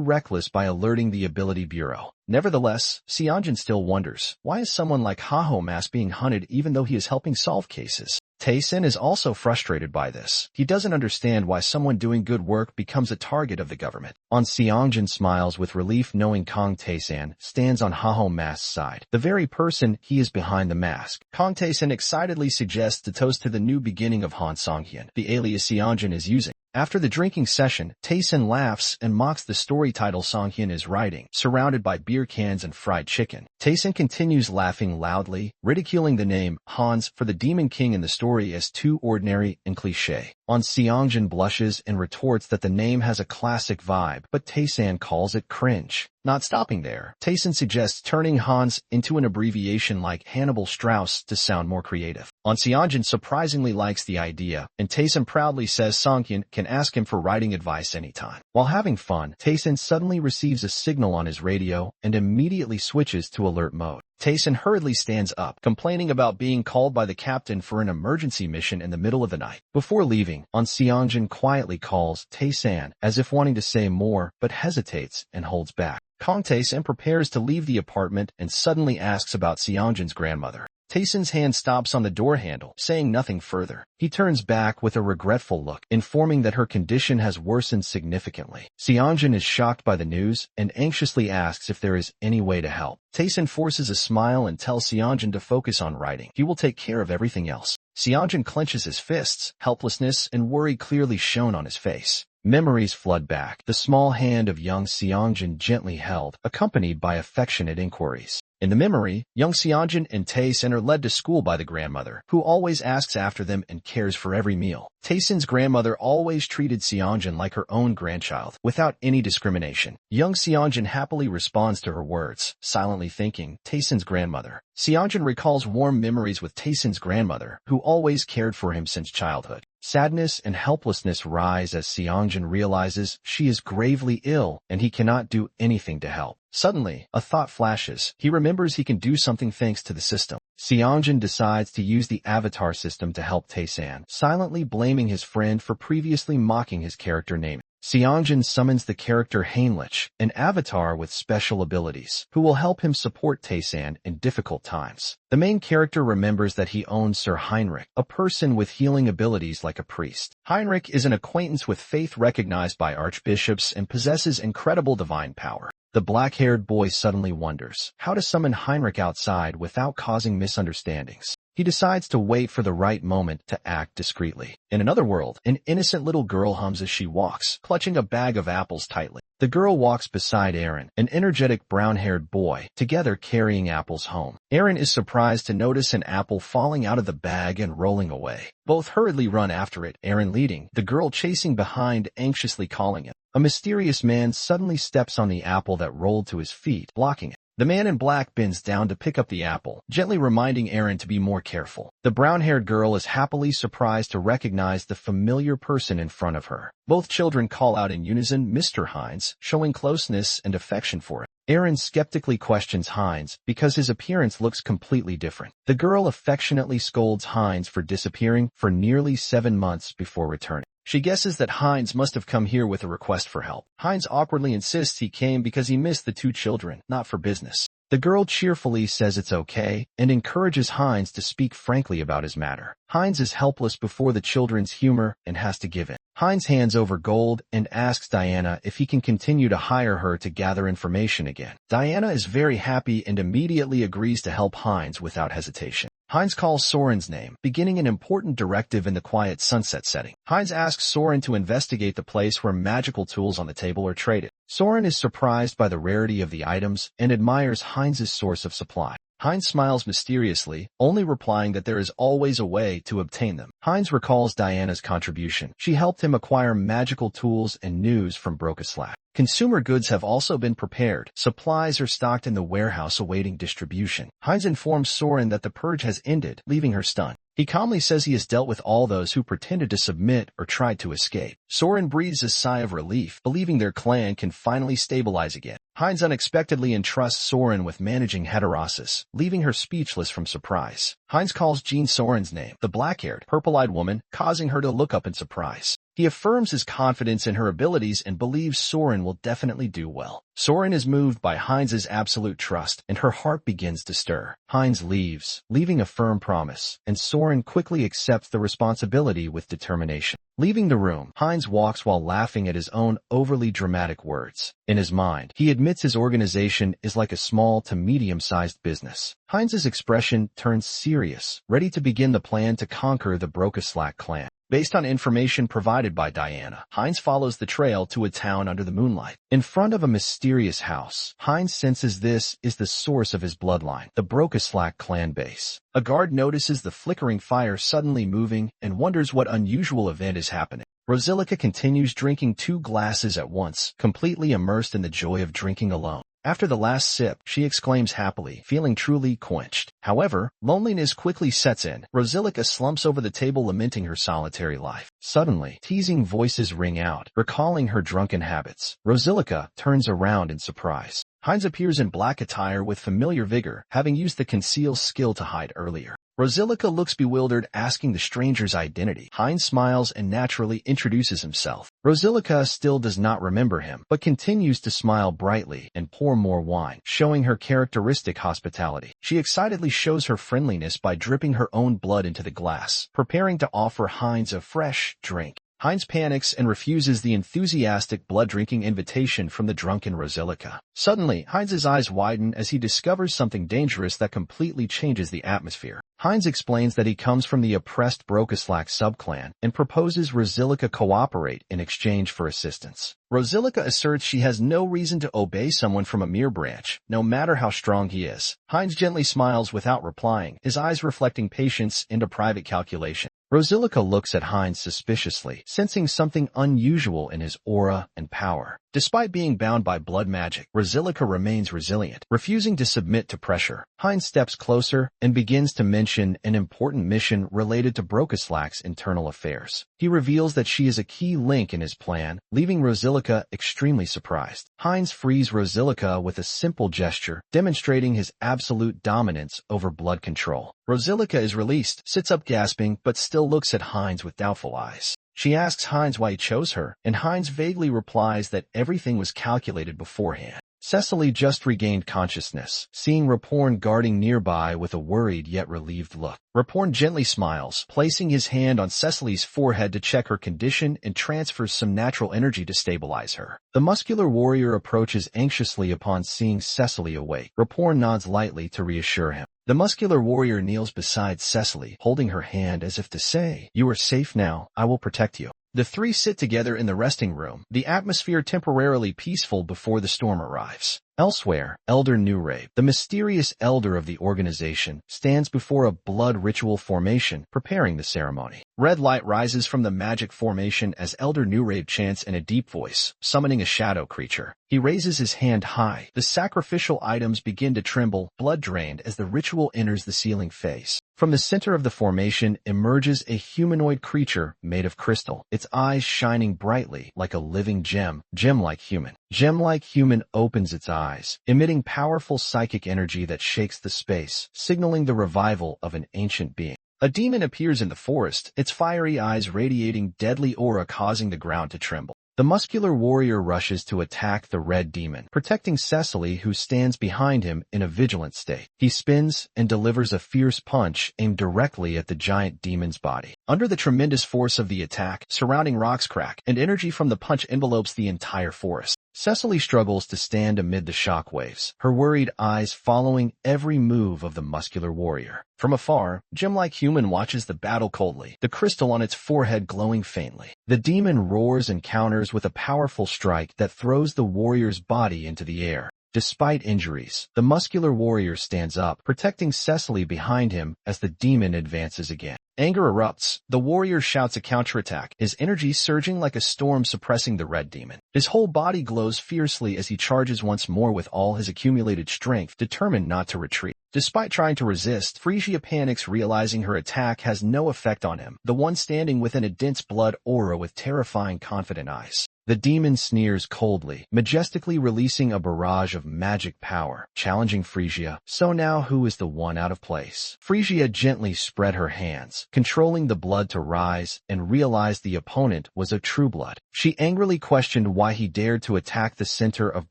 S2: reckless by alerting the Ability Bureau. Nevertheless, Seongjin still wonders, why is someone like Haho Mask being hunted even though he is helping solve cases? Taesin is also frustrated by this. He doesn't understand why someone doing good work becomes a target of the government. Seongjin smiles with relief knowing Kang Taesan stands on Haho Mask's side, the very person he is behind the mask. Kang Taesan excitedly suggests to toast to the new beginning of Han Songhyun, the alias Seongjin is using. After the drinking session, Taesin laughs and mocks the story title Songhyun is writing, surrounded by beer cans and fried chicken. Taesin continues laughing loudly, ridiculing the name Hans for the Demon King in the story as too ordinary and cliché. Seongjin blushes and retorts that the name has a classic vibe, but Taesan calls it cringe. Not stopping there, Taesin suggests turning Hans into an abbreviation like Hannibal Strauss to sound more creative. Seongjin surprisingly likes the idea, and Taesin proudly says Songhyun can ask him for writing advice anytime. While having fun, Taesin suddenly receives a signal on his radio and immediately switches to alert mode. Taesin hurriedly stands up, complaining about being called by the captain for an emergency mission in the middle of the night. Before leaving, Seongjin quietly calls Taesan, as if wanting to say more, but hesitates and holds back. Kang Taesan prepares to leave the apartment and suddenly asks about Seongjin's grandmother. Taesin's hand stops on the door handle, saying nothing further. He turns back with a regretful look, informing that her condition has worsened significantly. Seongjin is shocked by the news and anxiously asks if there is any way to help. Taesin forces a smile and tells Seongjin to focus on writing. He will take care of everything else. Seongjin clenches his fists, helplessness and worry clearly shown on his face. Memories flood back, the small hand of young Seongjin gently held, accompanied by affectionate inquiries. In the memory, young Seongjin and Taesin are led to school by the grandmother, who always asks after them and cares for every meal. Taesin's grandmother always treated Seongjin like her own grandchild, without any discrimination. Young Seongjin happily responds to her words, silently thanking Taesin's grandmother. Seongjin recalls warm memories with Taesin's grandmother, who always cared for him since childhood. Sadness and helplessness rise as Seongjin realizes she is gravely ill and he cannot do anything to help. Suddenly, a thought flashes. He remembers he can do something thanks to the system. Seongjin decides to use the avatar system to help Taesan, silently blaming his friend for previously mocking his character name. Seongjin summons the character Heinrich, an avatar with special abilities, who will help him support Taesan in difficult times. The main character remembers that he owns Sir Heinrich, a person with healing abilities like a priest. Heinrich is an acquaintance with faith recognized by archbishops and possesses incredible divine power. The black-haired boy suddenly wonders how to summon Heinrich outside without causing misunderstandings. He decides to wait for the right moment to act discreetly. In another world, an innocent little girl hums as she walks, clutching a bag of apples tightly. The girl walks beside Aaron, an energetic brown-haired boy, together carrying apples home. Aaron is surprised to notice an apple falling out of the bag and rolling away. Both hurriedly run after it, Aaron leading, the girl chasing behind, anxiously calling him. A mysterious man suddenly steps on the apple that rolled to his feet, blocking it. The man in black bends down to pick up the apple, gently reminding Aaron to be more careful. The brown-haired girl is happily surprised to recognize the familiar person in front of her. Both children call out in unison, "Mr. Hines," showing closeness and affection for him. Aaron skeptically questions Hines because his appearance looks completely different. The girl affectionately scolds Hines for disappearing for nearly 7 months before returning. She guesses that Hines must have come here with a request for help. Hines awkwardly insists he came because he missed the 2 children, not for business. The girl cheerfully says it's okay and encourages Hines to speak frankly about his matter. Hines is helpless before the children's humor and has to give in. Hines hands over gold and asks Diana if he can continue to hire her to gather information again. Diana is very happy and immediately agrees to help Hines without hesitation. Hines calls Soren's name, beginning an important directive in the quiet sunset setting. Hines asks Soren to investigate the place where magical tools on the table are traded. Soren is surprised by the rarity of the items and admires Hines' source of supply. Hines smiles mysteriously, only replying that there is always a way to obtain them. Hines recalls Diana's contribution. She helped him acquire magical tools and news from Brokaslack. Consumer goods have also been prepared. Supplies are stocked in the warehouse awaiting distribution. Hines informs Soren that the purge has ended, leaving her stunned. He calmly says he has dealt with all those who pretended to submit or tried to escape. Soren breathes a sigh of relief, believing their clan can finally stabilize again. Heinz unexpectedly entrusts Soren with managing Heterosis, leaving her speechless from surprise. Heinz calls Jean Soren's name, the black-haired, purple-eyed woman, causing her to look up in surprise. He affirms his confidence in her abilities and believes Soren will definitely do well. Soren is moved by Heinz's absolute trust, and her heart begins to stir. Heinz leaves, leaving a firm promise, and Soren quickly accepts the responsibility with determination. Leaving the room, Heinz walks while laughing at his own overly dramatic words. In his mind, he admits his organization is like a small to medium-sized business. Heinz's expression turns serious, ready to begin the plan to conquer the Brokeslack clan. Based on information provided by Diana, Heinz follows the trail to a town under the moonlight. In front of a mysterious house, Heinz senses this is the source of his bloodline, the Brokeslack clan base. A guard notices the flickering fire suddenly moving and wonders what unusual event is happening. Rosilica continues drinking 2 glasses at once, completely immersed in the joy of drinking alone. After the last sip, she exclaims happily, feeling truly quenched. However, loneliness quickly sets in. Rosilica slumps over the table lamenting her solitary life. Suddenly, teasing voices ring out, recalling her drunken habits. Rosilica turns around in surprise. Heinz appears in black attire with familiar vigor, having used the conceal skill to hide earlier. Rosilica looks bewildered, asking the stranger's identity. Heinz smiles and naturally introduces himself. Rosilica still does not remember him, but continues to smile brightly and pour more wine, showing her characteristic hospitality. She excitedly shows her friendliness by dripping her own blood into the glass, preparing to offer Heinz a fresh drink. Heinz panics and refuses the enthusiastic blood-drinking invitation from the drunken Rosilica. Suddenly, Heinz's eyes widen as he discovers something dangerous that completely changes the atmosphere. Heinz explains that he comes from the oppressed Brokeslack subclan and proposes Rosilica cooperate in exchange for assistance. Rosilica asserts she has no reason to obey someone from a mere branch, no matter how strong he is. Heinz gently smiles without replying, his eyes reflecting patience and a private calculation. Rosilica looks at Heinz suspiciously, sensing something unusual in his aura and power. Despite being bound by blood magic, Rosilica remains resilient, refusing to submit to pressure. Heinz steps closer and begins to mention an important mission related to Brokeslack's internal affairs. He reveals that she is a key link in his plan, leaving Rosilica extremely surprised. Heinz frees Rosilica with a simple gesture, demonstrating his absolute dominance over blood control. Rosilica is released, sits up gasping, but still looks at Heinz with doubtful eyes. She asks Heinz why he chose her, and Heinz vaguely replies that everything was calculated beforehand. Cecily just regained consciousness, seeing Raporn guarding nearby with a worried yet relieved look. Raporn gently smiles, placing his hand on Cecily's forehead to check her condition and transfers some natural energy to stabilize her. The muscular warrior approaches anxiously upon seeing Cecily awake. Raporn nods lightly to reassure him. The muscular warrior kneels beside Cecily, holding her hand as if to say, "You are safe now, I will protect you." The 3 sit together in the resting room, the atmosphere temporarily peaceful before the storm arrives. Elsewhere, Elder Newrabe, the mysterious elder of the organization, stands before a blood ritual formation, preparing the ceremony. Red light rises from the magic formation as Elder Newrabe chants in a deep voice, summoning a shadow creature. He raises his hand high. The sacrificial items begin to tremble, blood drained as the ritual enters the sealing phase. From the center of the formation emerges a humanoid creature made of crystal, its eyes shining brightly like a living gem, gem-like human. Gem-like human opens its eyes, emitting powerful psychic energy that shakes the space, signaling the revival of an ancient being. A demon appears in the forest, its fiery eyes radiating deadly aura causing the ground to tremble. The muscular warrior rushes to attack the red demon, protecting Cecily who stands behind him in a vigilant state. He spins and delivers a fierce punch aimed directly at the giant demon's body. Under the tremendous force of the attack, surrounding rocks crack, and energy from the punch envelopes the entire forest. Cecily struggles to stand amid the shock waves, her worried eyes following every move of the muscular warrior. From afar, gem-like human watches the battle coldly, the crystal on its forehead glowing faintly. The demon roars and counters with a powerful strike that throws the warrior's body into the air. Despite injuries, the muscular warrior stands up, protecting Cecily behind him as the demon advances again. Anger erupts. The warrior shouts a counterattack, his energy surging like a storm suppressing the red demon. His whole body glows fiercely as he charges once more with all his accumulated strength, determined not to retreat. Despite trying to resist, Phrygia panics, realizing her attack has no effect on him, the one standing within a dense blood aura with terrifying confident eyes. The demon sneers coldly, majestically releasing a barrage of magic power, challenging Phrygia. So now who is the one out of place? Phrygia gently spread her hands, controlling the blood to rise, and realized the opponent was a true blood. She angrily questioned why he dared to attack the center of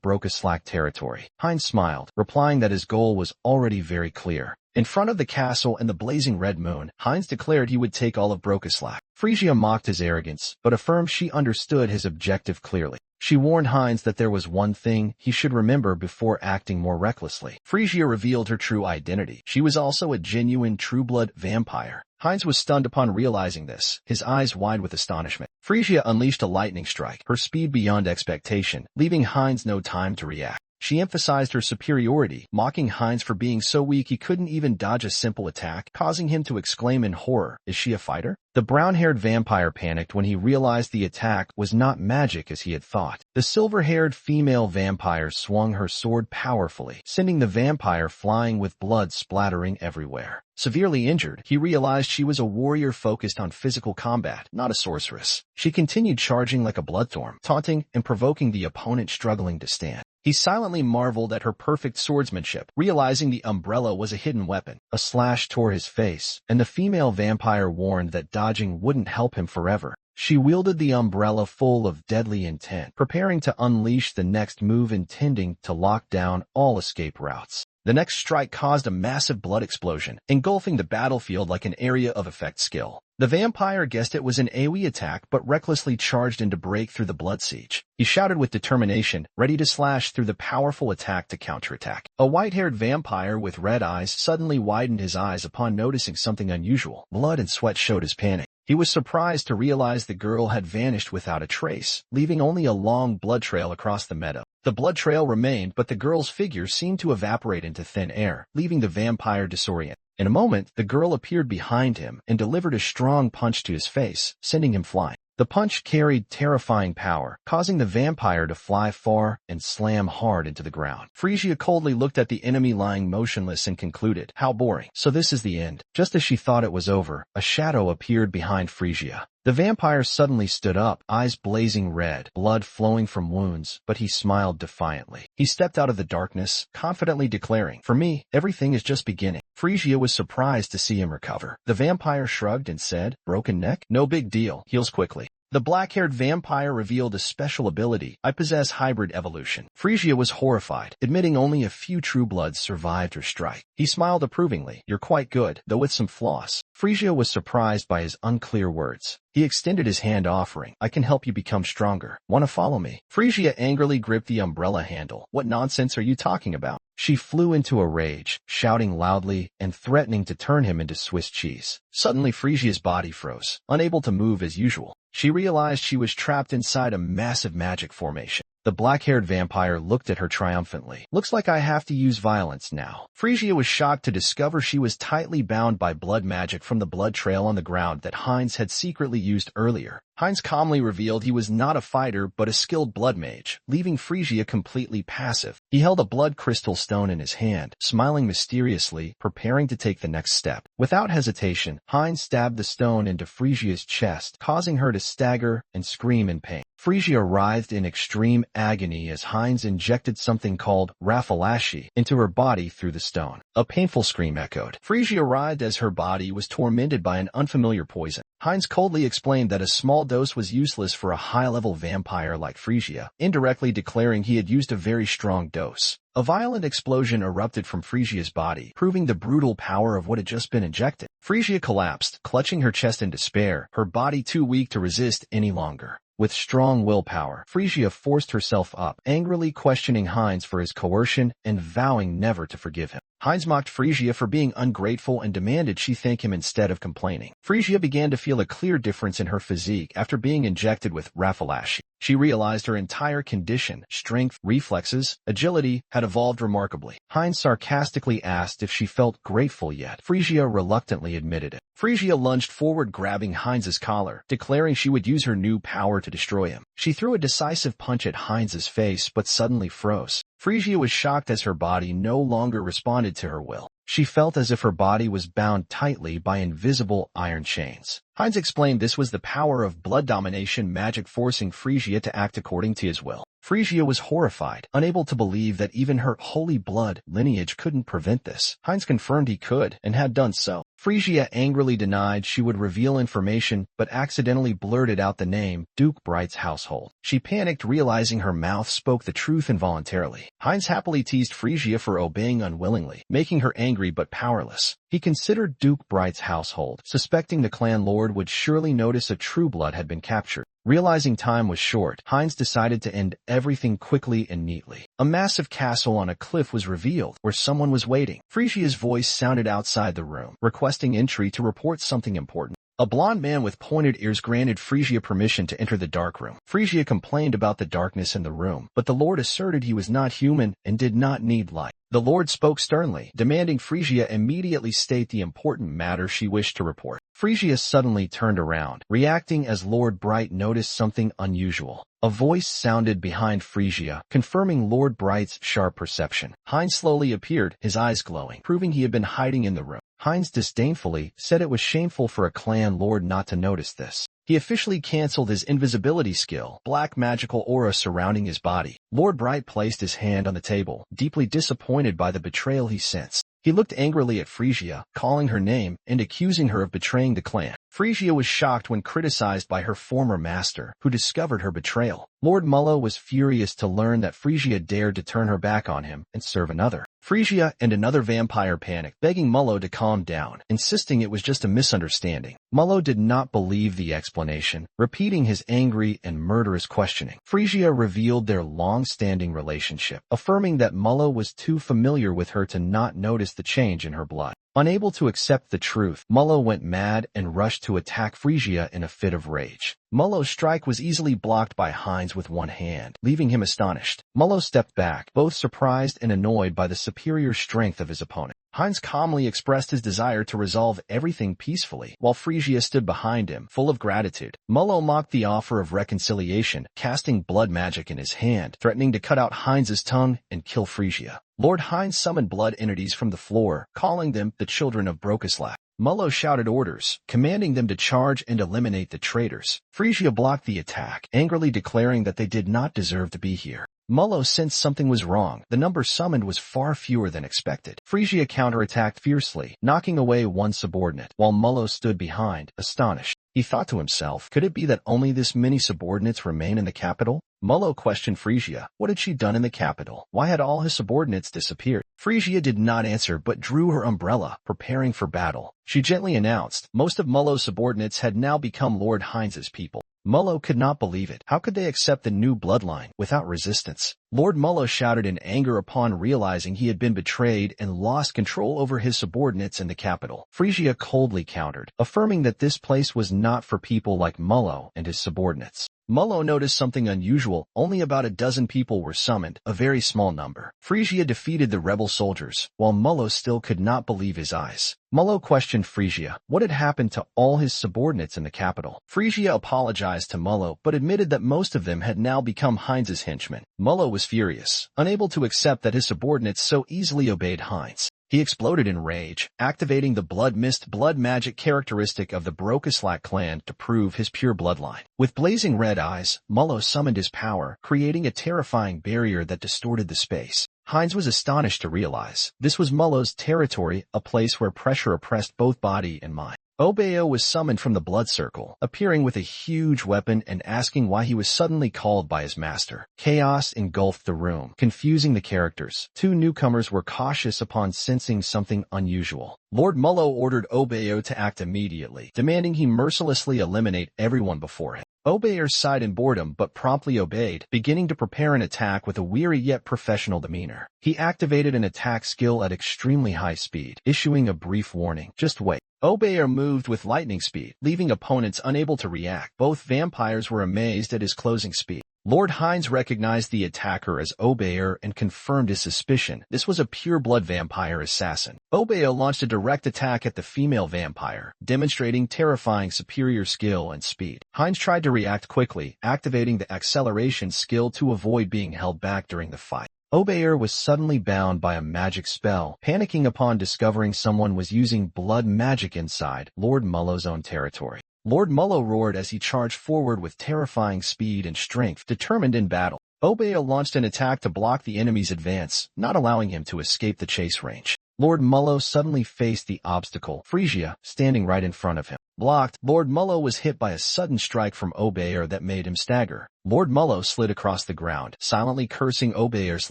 S2: Brocaslack territory. Heinz smiled, replying that his goal was already very clear. In front of the castle and the blazing red moon, Heinz declared he would take all of Brocaslack. Phrygia mocked his arrogance, but affirmed she understood his objective clearly. She warned Heinz that there was one thing he should remember before acting more recklessly. Phrygia revealed her true identity. She was also a genuine true-blood vampire. Heinz was stunned upon realizing this, his eyes wide with astonishment. Phrygia unleashed a lightning strike, her speed beyond expectation, leaving Heinz no time to react. She emphasized her superiority, mocking Heinz for being so weak he couldn't even dodge a simple attack, causing him to exclaim in horror, "Is she a fighter?" The brown-haired vampire panicked when he realized the attack was not magic as he had thought. The silver-haired female vampire swung her sword powerfully, sending the vampire flying with blood splattering everywhere. Severely injured, he realized she was a warrior focused on physical combat, not a sorceress. She continued charging like a bloodthorn, taunting and provoking the opponent struggling to stand. He silently marveled at her perfect swordsmanship, realizing the umbrella was a hidden weapon. A slash tore his face, and the female vampire warned that dodging wouldn't help him forever. She wielded the umbrella full of deadly intent, preparing to unleash the next move, intending to lock down all escape routes. The next strike caused a massive blood explosion, engulfing the battlefield like an area of effect skill. The vampire guessed it was an AoE attack but recklessly charged in to break through the blood siege. He shouted with determination, ready to slash through the powerful attack to counterattack. A white-haired vampire with red eyes suddenly widened his eyes upon noticing something unusual. Blood and sweat showed his panic. He was surprised to realize the girl had vanished without a trace, leaving only a long blood trail across the meadow. The blood trail remained, but the girl's figure seemed to evaporate into thin air, leaving the vampire disoriented. In a moment, the girl appeared behind him and delivered a strong punch to his face, sending him flying. The punch carried terrifying power, causing the vampire to fly far and slam hard into the ground. Phrygia coldly looked at the enemy lying motionless and concluded, "How boring. So this is the end." Just as she thought it was over, a shadow appeared behind Phrygia. The vampire suddenly stood up, eyes blazing red, blood flowing from wounds, but he smiled defiantly. He stepped out of the darkness, confidently declaring, "For me, everything is just beginning." Phrygia was surprised to see him recover. The vampire shrugged and said, "Broken neck? No big deal, heals quickly." The black-haired vampire revealed a special ability. "I possess hybrid evolution." Phrygia was horrified, admitting only a few true bloods survived her strike. He smiled approvingly, "You're quite good, though with some flaws." Phrygia was surprised by his unclear words. He extended his hand, offering, "I can help you become stronger. Wanna follow me?" Phrygia angrily gripped the umbrella handle. "What nonsense are you talking about?" She flew into a rage, shouting loudly and threatening to turn him into Swiss cheese. Suddenly Phrygia's body froze, unable to move as usual. She realized she was trapped inside a massive magic formation. The black-haired vampire looked at her triumphantly. "Looks like I have to use violence now." Phrygia was shocked to discover she was tightly bound by blood magic from the blood trail on the ground that Heinz had secretly used earlier. Heinz calmly revealed he was not a fighter but a skilled blood mage, leaving Phrygia completely passive. He held a blood crystal stone in his hand, smiling mysteriously, preparing to take the next step. Without hesitation, Heinz stabbed the stone into Phrygia's chest, causing her to stagger and scream in pain. Phrygia writhed in extreme agony as Heinz injected something called Raffalashi into her body through the stone. A painful scream echoed. Phrygia writhed as her body was tormented by an unfamiliar poison. Heinz coldly explained that a small dose was useless for a high-level vampire like Phrygia, indirectly declaring he had used a very strong dose. A violent explosion erupted from Phrygia's body, proving the brutal power of what had just been injected. Phrygia collapsed, clutching her chest in despair, her body too weak to resist any longer. With strong willpower, Phrygia forced herself up, angrily questioning Heinz for his coercion and vowing never to forgive him. Heinz mocked Phrygia for being ungrateful and demanded she thank him instead of complaining. Phrygia began to feel a clear difference in her physique after being injected with Raffalashi. She realized her entire condition, strength, reflexes, agility, had evolved remarkably. Heinz sarcastically asked if she felt grateful yet. Phrygia reluctantly admitted it. Phrygia lunged forward, grabbing Heinz's collar, declaring she would use her new power to destroy him. She threw a decisive punch at Heinz's face but suddenly froze. Phrygia was shocked as her body no longer responded to her will. She felt as if her body was bound tightly by invisible iron chains. Heinz explained this was the power of blood domination magic forcing Phrygia to act according to his will. Phrygia was horrified, unable to believe that even her holy blood lineage couldn't prevent this. Heinz confirmed he could, and had done so. Phrygia angrily denied she would reveal information, but accidentally blurted out the name, Duke Bright's household. She panicked, realizing her mouth spoke the truth involuntarily. Heinz happily teased Phrygia for obeying unwillingly, making her angry but powerless. He considered Duke Bright's household, suspecting the clan lord would surely notice a true blood had been captured. Realizing time was short, Heinz decided to end everything quickly and neatly. A massive castle on a cliff was revealed, where someone was waiting. Phrygia's voice sounded outside the room, requesting entry to report something important. A blond man with pointed ears granted Phrygia permission to enter the dark room. Phrygia complained about the darkness in the room, but the lord asserted he was not human and did not need light. The lord spoke sternly, demanding Phrygia immediately state the important matter she wished to report. Phrygia suddenly turned around, reacting as Lord Bright noticed something unusual. A voice sounded behind Phrygia, confirming Lord Bright's sharp perception. Heinz slowly appeared, his eyes glowing, proving he had been hiding in the room. Heinz disdainfully said it was shameful for a clan lord not to notice this. He officially cancelled his invisibility skill, black magical aura surrounding his body. Lord Bright placed his hand on the table, deeply disappointed by the betrayal he sensed. He looked angrily at Phrygia, calling her name and accusing her of betraying the clan. Phrygia was shocked when criticized by her former master, who discovered her betrayal. Lord Mullo was furious to learn that Phrygia dared to turn her back on him and serve another. Phrygia and another vampire panicked, begging Mullo to calm down, insisting it was just a misunderstanding. Mullo did not believe the explanation, repeating his angry and murderous questioning. Phrygia revealed their long-standing relationship, affirming that Mullo was too familiar with her to not notice the change in her blood. Unable to accept the truth, Mullo went mad and rushed to attack Phrygia in a fit of rage. Mullo's strike was easily blocked by Heinz with one hand, leaving him astonished. Mullo stepped back, both surprised and annoyed by the superior strength of his opponent. Heinz calmly expressed his desire to resolve everything peacefully, while Phrygia stood behind him, full of gratitude. Mullo mocked the offer of reconciliation, casting blood magic in his hand, threatening to cut out Heinz's tongue and kill Phrygia. Lord Heinz summoned blood entities from the floor, calling them the children of Brokislav. Mullo shouted orders, commanding them to charge and eliminate the traitors. Phrygia blocked the attack, angrily declaring that they did not deserve to be here. Mullo sensed something was wrong. The number summoned was far fewer than expected. Phrygia counterattacked fiercely, knocking away one subordinate, while Mullo stood behind, astonished. He thought to himself, could it be that only this many subordinates remain in the capital? Mullo questioned Phrygia. What had she done in the capital? Why had all his subordinates disappeared? Phrygia did not answer but drew her umbrella, preparing for battle. She gently announced, most of Mullo's subordinates had now become Lord Heinz's people. Mullo could not believe it. How could they accept the new bloodline without resistance? Lord Mullo shouted in anger upon realizing he had been betrayed and lost control over his subordinates in the capital. Phrygia coldly countered, affirming that this place was not for people like Mullo and his subordinates. Mullo noticed something unusual. Only about a dozen people were summoned, a very small number. Phrygia defeated the rebel soldiers, while Mullo still could not believe his eyes. Mullo questioned Phrygia what had happened to all his subordinates in the capital. Phrygia apologized to Mullo, but admitted that most of them had now become Heinz's henchmen. Mullo was furious, unable to accept that his subordinates so easily obeyed Heinz. He exploded in rage, activating the blood mist blood magic characteristic of the Brokislav clan to prove his pure bloodline. With blazing red eyes, Mullo summoned his power, creating a terrifying barrier that distorted the space. Heinz was astonished to realize this was Mullo's territory, a place where pressure oppressed both body and mind. Obeo was summoned from the blood circle, appearing with a huge weapon and asking why he was suddenly called by his master. Chaos engulfed the room, confusing the characters. Two newcomers were cautious upon sensing something unusual. Lord Mullo ordered Obeo to act immediately, demanding he mercilessly eliminate everyone before him. Obeo sighed in boredom but promptly obeyed, beginning to prepare an attack with a weary yet professional demeanor. He activated an attack skill at extremely high speed, issuing a brief warning, just wait. Obeo moved with lightning speed, leaving opponents unable to react. Both vampires were amazed at his closing speed. Lord Heinz recognized the attacker as Obeo and confirmed his suspicion. This was a pure-blood vampire assassin. Obeo launched a direct attack at the female vampire, demonstrating terrifying superior skill and speed. Heinz tried to react quickly, activating the acceleration skill to avoid being held back during the fight. Obeyer was suddenly bound by a magic spell, panicking upon discovering someone was using blood magic inside Lord Mullo's own territory. Lord Mullo roared as he charged forward with terrifying speed and strength, determined in battle. Obeyer launched an attack to block the enemy's advance, not allowing him to escape the chase range. Lord Mullo suddenly faced the obstacle, Frisia, standing right in front of him. Blocked, Lord Mullo was hit by a sudden strike from Obeyer that made him stagger. Lord Mullo slid across the ground, silently cursing Obeyer's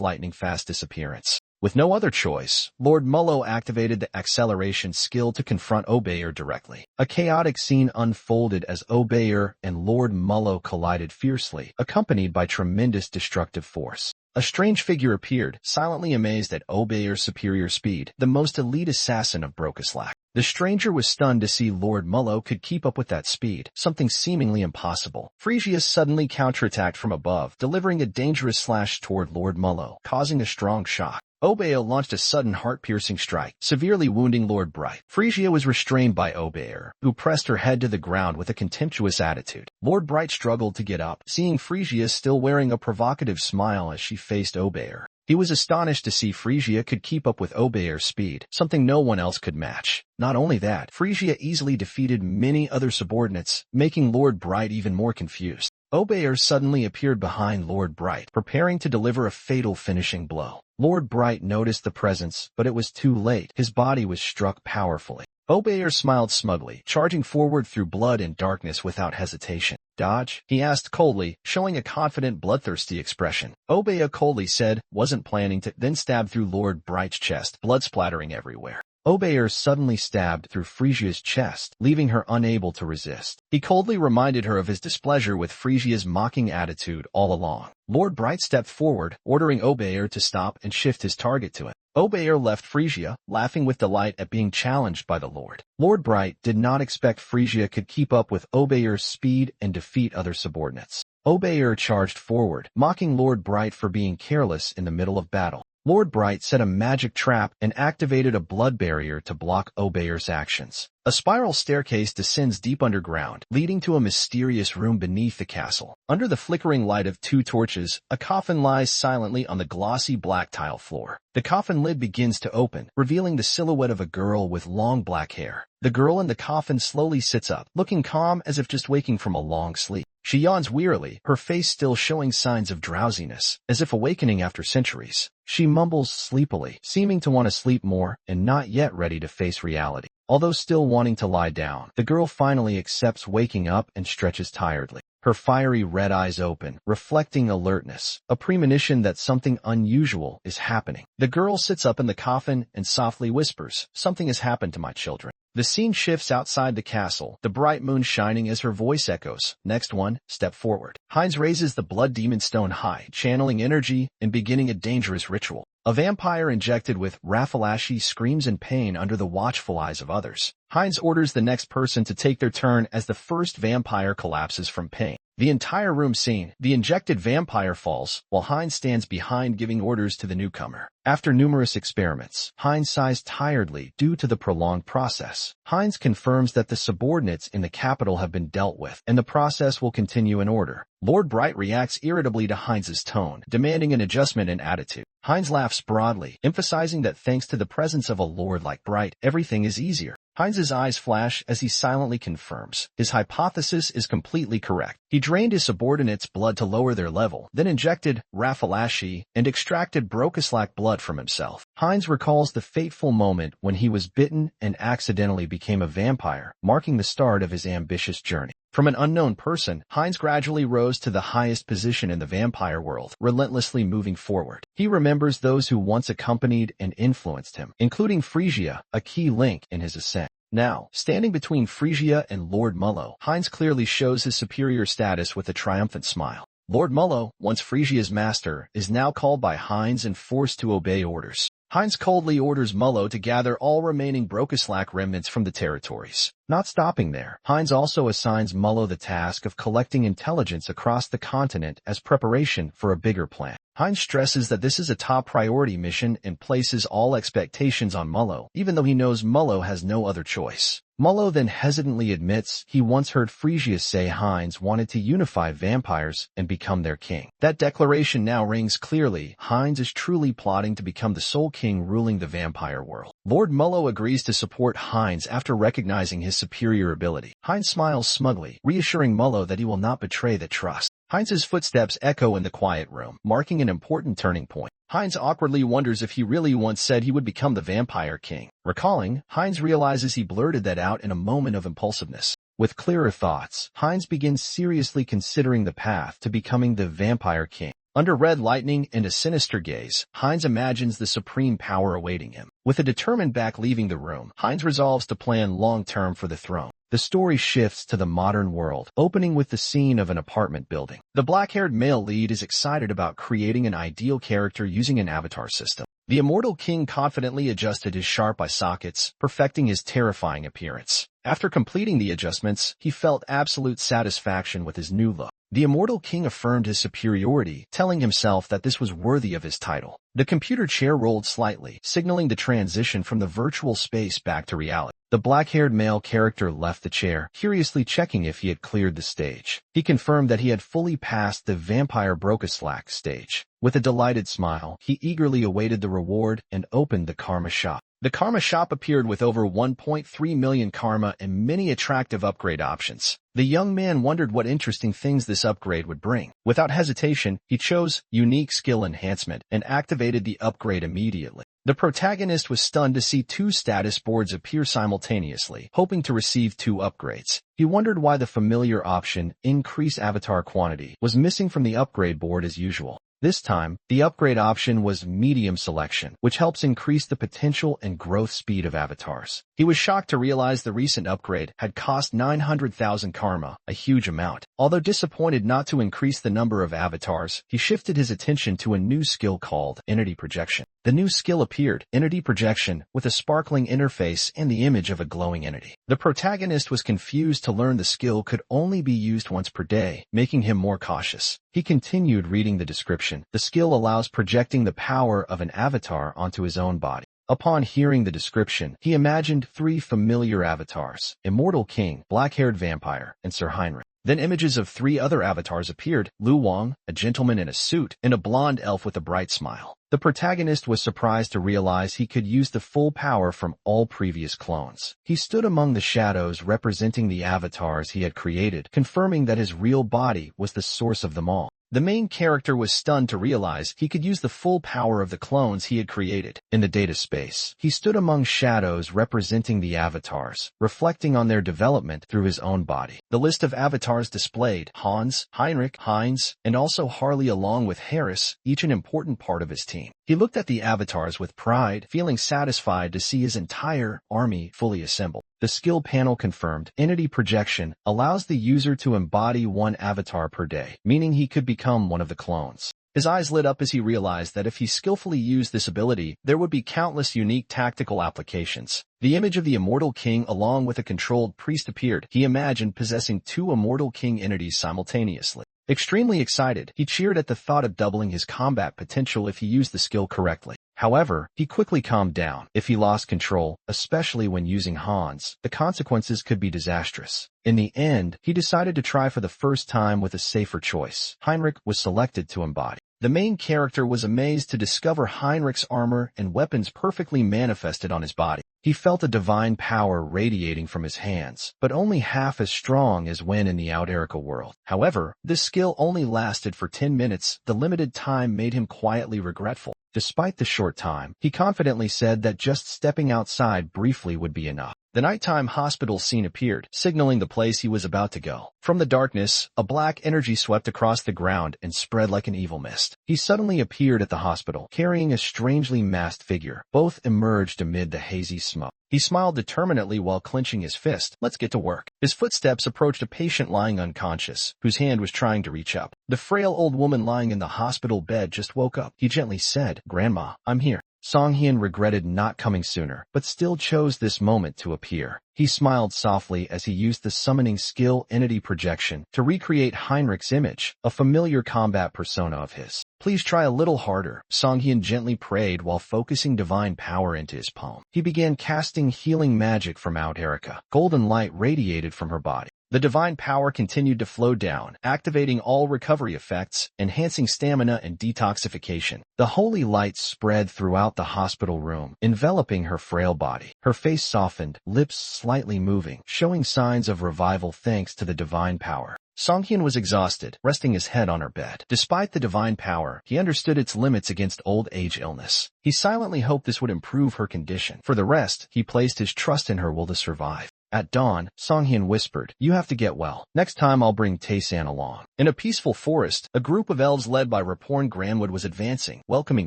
S2: lightning-fast disappearance. With no other choice, Lord Mullo activated the acceleration skill to confront Obeyer directly. A chaotic scene unfolded as Obeyer and Lord Mullo collided fiercely, accompanied by tremendous destructive force. A strange figure appeared, silently amazed at Obeyer's superior speed, the most elite assassin of Brokislack. The stranger was stunned to see Lord Mullo could keep up with that speed, something seemingly impossible. Frisia suddenly counterattacked from above, delivering a dangerous slash toward Lord Mullo, causing a strong shock. Obeyer launched a sudden heart-piercing strike, severely wounding Lord Bright. Frisia was restrained by Obeyer, who pressed her head to the ground with a contemptuous attitude. Lord Bright struggled to get up, seeing Frisia still wearing a provocative smile as she faced Obeyer. He was astonished to see Frisia could keep up with Obeyer's speed, something no one else could match. Not only that, Frisia easily defeated many other subordinates, making Lord Bright even more confused. Obeyer suddenly appeared behind Lord Bright, preparing to deliver a fatal finishing blow. Lord Bright noticed the presence, but it was too late. His body was struck powerfully. Obeyer smiled smugly, charging forward through blood and darkness without hesitation. "Dodge?" he asked coldly, showing a confident, bloodthirsty expression. Obeyer coldly said, wasn't planning to, then stabbed through Lord Bright's chest, blood splattering everywhere. Obeyer suddenly stabbed through Frisia's chest, leaving her unable to resist. He coldly reminded her of his displeasure with Frisia's mocking attitude all along. Lord Bright stepped forward, ordering Obeyer to stop and shift his target to him. Obeyer left Frisia, laughing with delight at being challenged by the Lord. Lord Bright did not expect Frisia could keep up with Obeyer's speed and defeat other subordinates. Obeyer charged forward, mocking Lord Bright for being careless in the middle of battle. Lord Bright set a magic trap and activated a blood barrier to block Obeyer's actions. A spiral staircase descends deep underground, leading to a mysterious room beneath the castle. Under the flickering light of 2 torches, a coffin lies silently on the glossy black tile floor. The coffin lid begins to open, revealing the silhouette of a girl with long black hair. The girl in the coffin slowly sits up, looking calm as if just waking from a long sleep. She yawns wearily, her face still showing signs of drowsiness, as if awakening after centuries. She mumbles sleepily, seeming to want to sleep more and not yet ready to face reality. Although still wanting to lie down, the girl finally accepts waking up and stretches tiredly. Her fiery red eyes open, reflecting alertness, a premonition that something unusual is happening. The girl sits up in the coffin and softly whispers, "Something has happened to my children." The scene shifts outside the castle, the bright moon shining as her voice echoes. "Next one, step forward." Heinz raises the blood demon stone high, channeling energy and beginning a dangerous ritual. A vampire injected with Raffalashi screams in pain under the watchful eyes of others. Heinz orders the next person to take their turn as the first vampire collapses from pain. The entire room scene, the injected vampire falls, while Heinz stands behind giving orders to the newcomer. After numerous experiments, Heinz sighs tiredly due to the prolonged process. Heinz confirms that the subordinates in the capital have been dealt with, and the process will continue in order. Lord Bright reacts irritably to Heinz's tone, demanding an adjustment in attitude. Heinz laughs broadly, emphasizing that thanks to the presence of a lord like Bright, everything is easier. Heinz's eyes flash as he silently confirms. His hypothesis is completely correct. He drained his subordinates' blood to lower their level, then injected Raffalashi and extracted Brokislack blood from himself. Heinz recalls the fateful moment when he was bitten and accidentally became a vampire, marking the start of his ambitious journey. From an unknown person, Heinz gradually rose to the highest position in the vampire world, relentlessly moving forward. He remembers those who once accompanied and influenced him, including Frisia, a key link in his ascent. Now, standing between Frisia and Lord Mullo, Heinz clearly shows his superior status with a triumphant smile. Lord Mullo, once Frisia's master, is now called by Heinz and forced to obey orders. Heinz coldly orders Mullo to gather all remaining Brokislack remnants from the territories. Not stopping there, Heinz also assigns Mullo the task of collecting intelligence across the continent as preparation for a bigger plan. Heinz stresses that this is a top priority mission and places all expectations on Mullo, even though he knows Mullo has no other choice. Mullo then hesitantly admits he once heard Frisius say Heinz wanted to unify vampires and become their king. That declaration now rings clearly. Heinz is truly plotting to become the sole king ruling the vampire world. Lord Mullo agrees to support Heinz after recognizing his superior ability. Heinz smiles smugly, reassuring Mullo that he will not betray the trust. Heinz's footsteps echo in the quiet room, marking an important turning point. Heinz awkwardly wonders if he really once said he would become the vampire king. Recalling, Heinz realizes he blurted that out in a moment of impulsiveness. With clearer thoughts, Heinz begins seriously considering the path to becoming the vampire king. Under red lightning and a sinister gaze, Heinz imagines the supreme power awaiting him. With a determined back leaving the room, Heinz resolves to plan long-term for the throne. The story shifts to the modern world, opening with the scene of an apartment building. The black-haired male lead is excited about creating an ideal character using an avatar system. The immortal king confidently adjusted his sharp eye sockets, perfecting his terrifying appearance. After completing the adjustments, he felt absolute satisfaction with his new look. The immortal king affirmed his superiority, telling himself that this was worthy of his title. The computer chair rolled slightly, signaling the transition from the virtual space back to reality. The black-haired male character left the chair, curiously checking if he had cleared the stage. He confirmed that he had fully passed the Vampire Brocaslack stage. With a delighted smile, he eagerly awaited the reward and opened the Karma shop. The Karma shop appeared with over 1.3 million Karma and many attractive upgrade options. The young man wondered what interesting things this upgrade would bring. Without hesitation, he chose Unique Skill Enhancement and activated the upgrade immediately. The protagonist was stunned to see two status boards appear simultaneously, hoping to receive two upgrades. He wondered why the familiar option, Increase Avatar Quantity, was missing from the upgrade board as usual. This time, the upgrade option was Medium Selection, which helps increase the potential and growth speed of avatars. He was shocked to realize the recent upgrade had cost 900,000 Karma, a huge amount. Although disappointed not to increase the number of avatars, he shifted his attention to a new skill called Entity Projection. The new skill appeared, Entity Projection, with a sparkling interface and the image of a glowing entity. The protagonist was confused to learn the skill could only be used once per day, making him more cautious. He continued reading the description. The skill allows projecting the power of an avatar onto his own body. Upon hearing the description, he imagined three familiar avatars: Immortal King, Black-Haired Vampire, and Sir Heinrich. Then images of three other avatars appeared: Lu Wang, a gentleman in a suit, and a blonde elf with a bright smile. The protagonist was surprised to realize he could use the full power from all previous clones. He stood among the shadows representing the avatars he had created, confirming that his real body was the source of them all. The main character was stunned to realize he could use the full power of the clones he had created. In the data space, he stood among shadows representing the avatars, reflecting on their development through his own body. The list of avatars displayed: Hans, Heinrich, Heinz, and also Harley along with Harris, each an important part of his team. He looked at the avatars with pride, feeling satisfied to see his entire army fully assembled. The skill panel confirmed Entity Projection allows the user to embody one avatar per day, meaning he could become one of the clones. His eyes lit up as he realized that if he skillfully used this ability, there would be countless unique tactical applications. The image of the Immortal King along with a controlled priest appeared. He imagined possessing two Immortal King entities simultaneously. Extremely excited, he cheered at the thought of doubling his combat potential if he used the skill correctly. However, he quickly calmed down. If he lost control, especially when using Hans, the consequences could be disastrous. In the end, he decided to try for the first time with a safer choice. Heinrich was selected to embody. The main character was amazed to discover Heinrich's armor and weapons perfectly manifested on his body. He felt a divine power radiating from his hands, but only half as strong as when in the Outerica world. However, this skill only lasted for 10 minutes. The limited time made him quietly regretful. Despite the short time, he confidently said that just stepping outside briefly would be enough. The nighttime hospital scene appeared, signaling the place he was about to go. From the darkness, a black energy swept across the ground and spread like an evil mist. He suddenly appeared at the hospital, carrying a strangely masked figure. Both emerged amid the hazy smoke. He smiled determinedly while clenching his fist. Let's get to work. His footsteps approached a patient lying unconscious, whose hand was trying to reach up. The frail old woman lying in the hospital bed just woke up. He gently said, "Grandma, I'm here." Songhyun regretted not coming sooner, but still chose this moment to appear. He smiled softly as he used the summoning skill Entity Projection to recreate Heinrich's image, a familiar combat persona of his. Please try a little harder, Songhyun gently prayed while focusing divine power into his palm. He began casting healing magic from out Erica. Golden light radiated from her body. The divine power continued to flow down, activating all recovery effects, enhancing stamina and detoxification. The holy light spread throughout the hospital room, enveloping her frail body. Her face softened, lips slightly moving, showing signs of revival thanks to the divine power. Songhyun was exhausted, resting his head on her bed. Despite the divine power, he understood its limits against old age illness. He silently hoped this would improve her condition. For the rest, he placed his trust in her will to survive. At dawn, Songhyun whispered, "You have to get well. Next time I'll bring Taesan along." In a peaceful forest, a group of elves led by Raporn Granwood was advancing, welcoming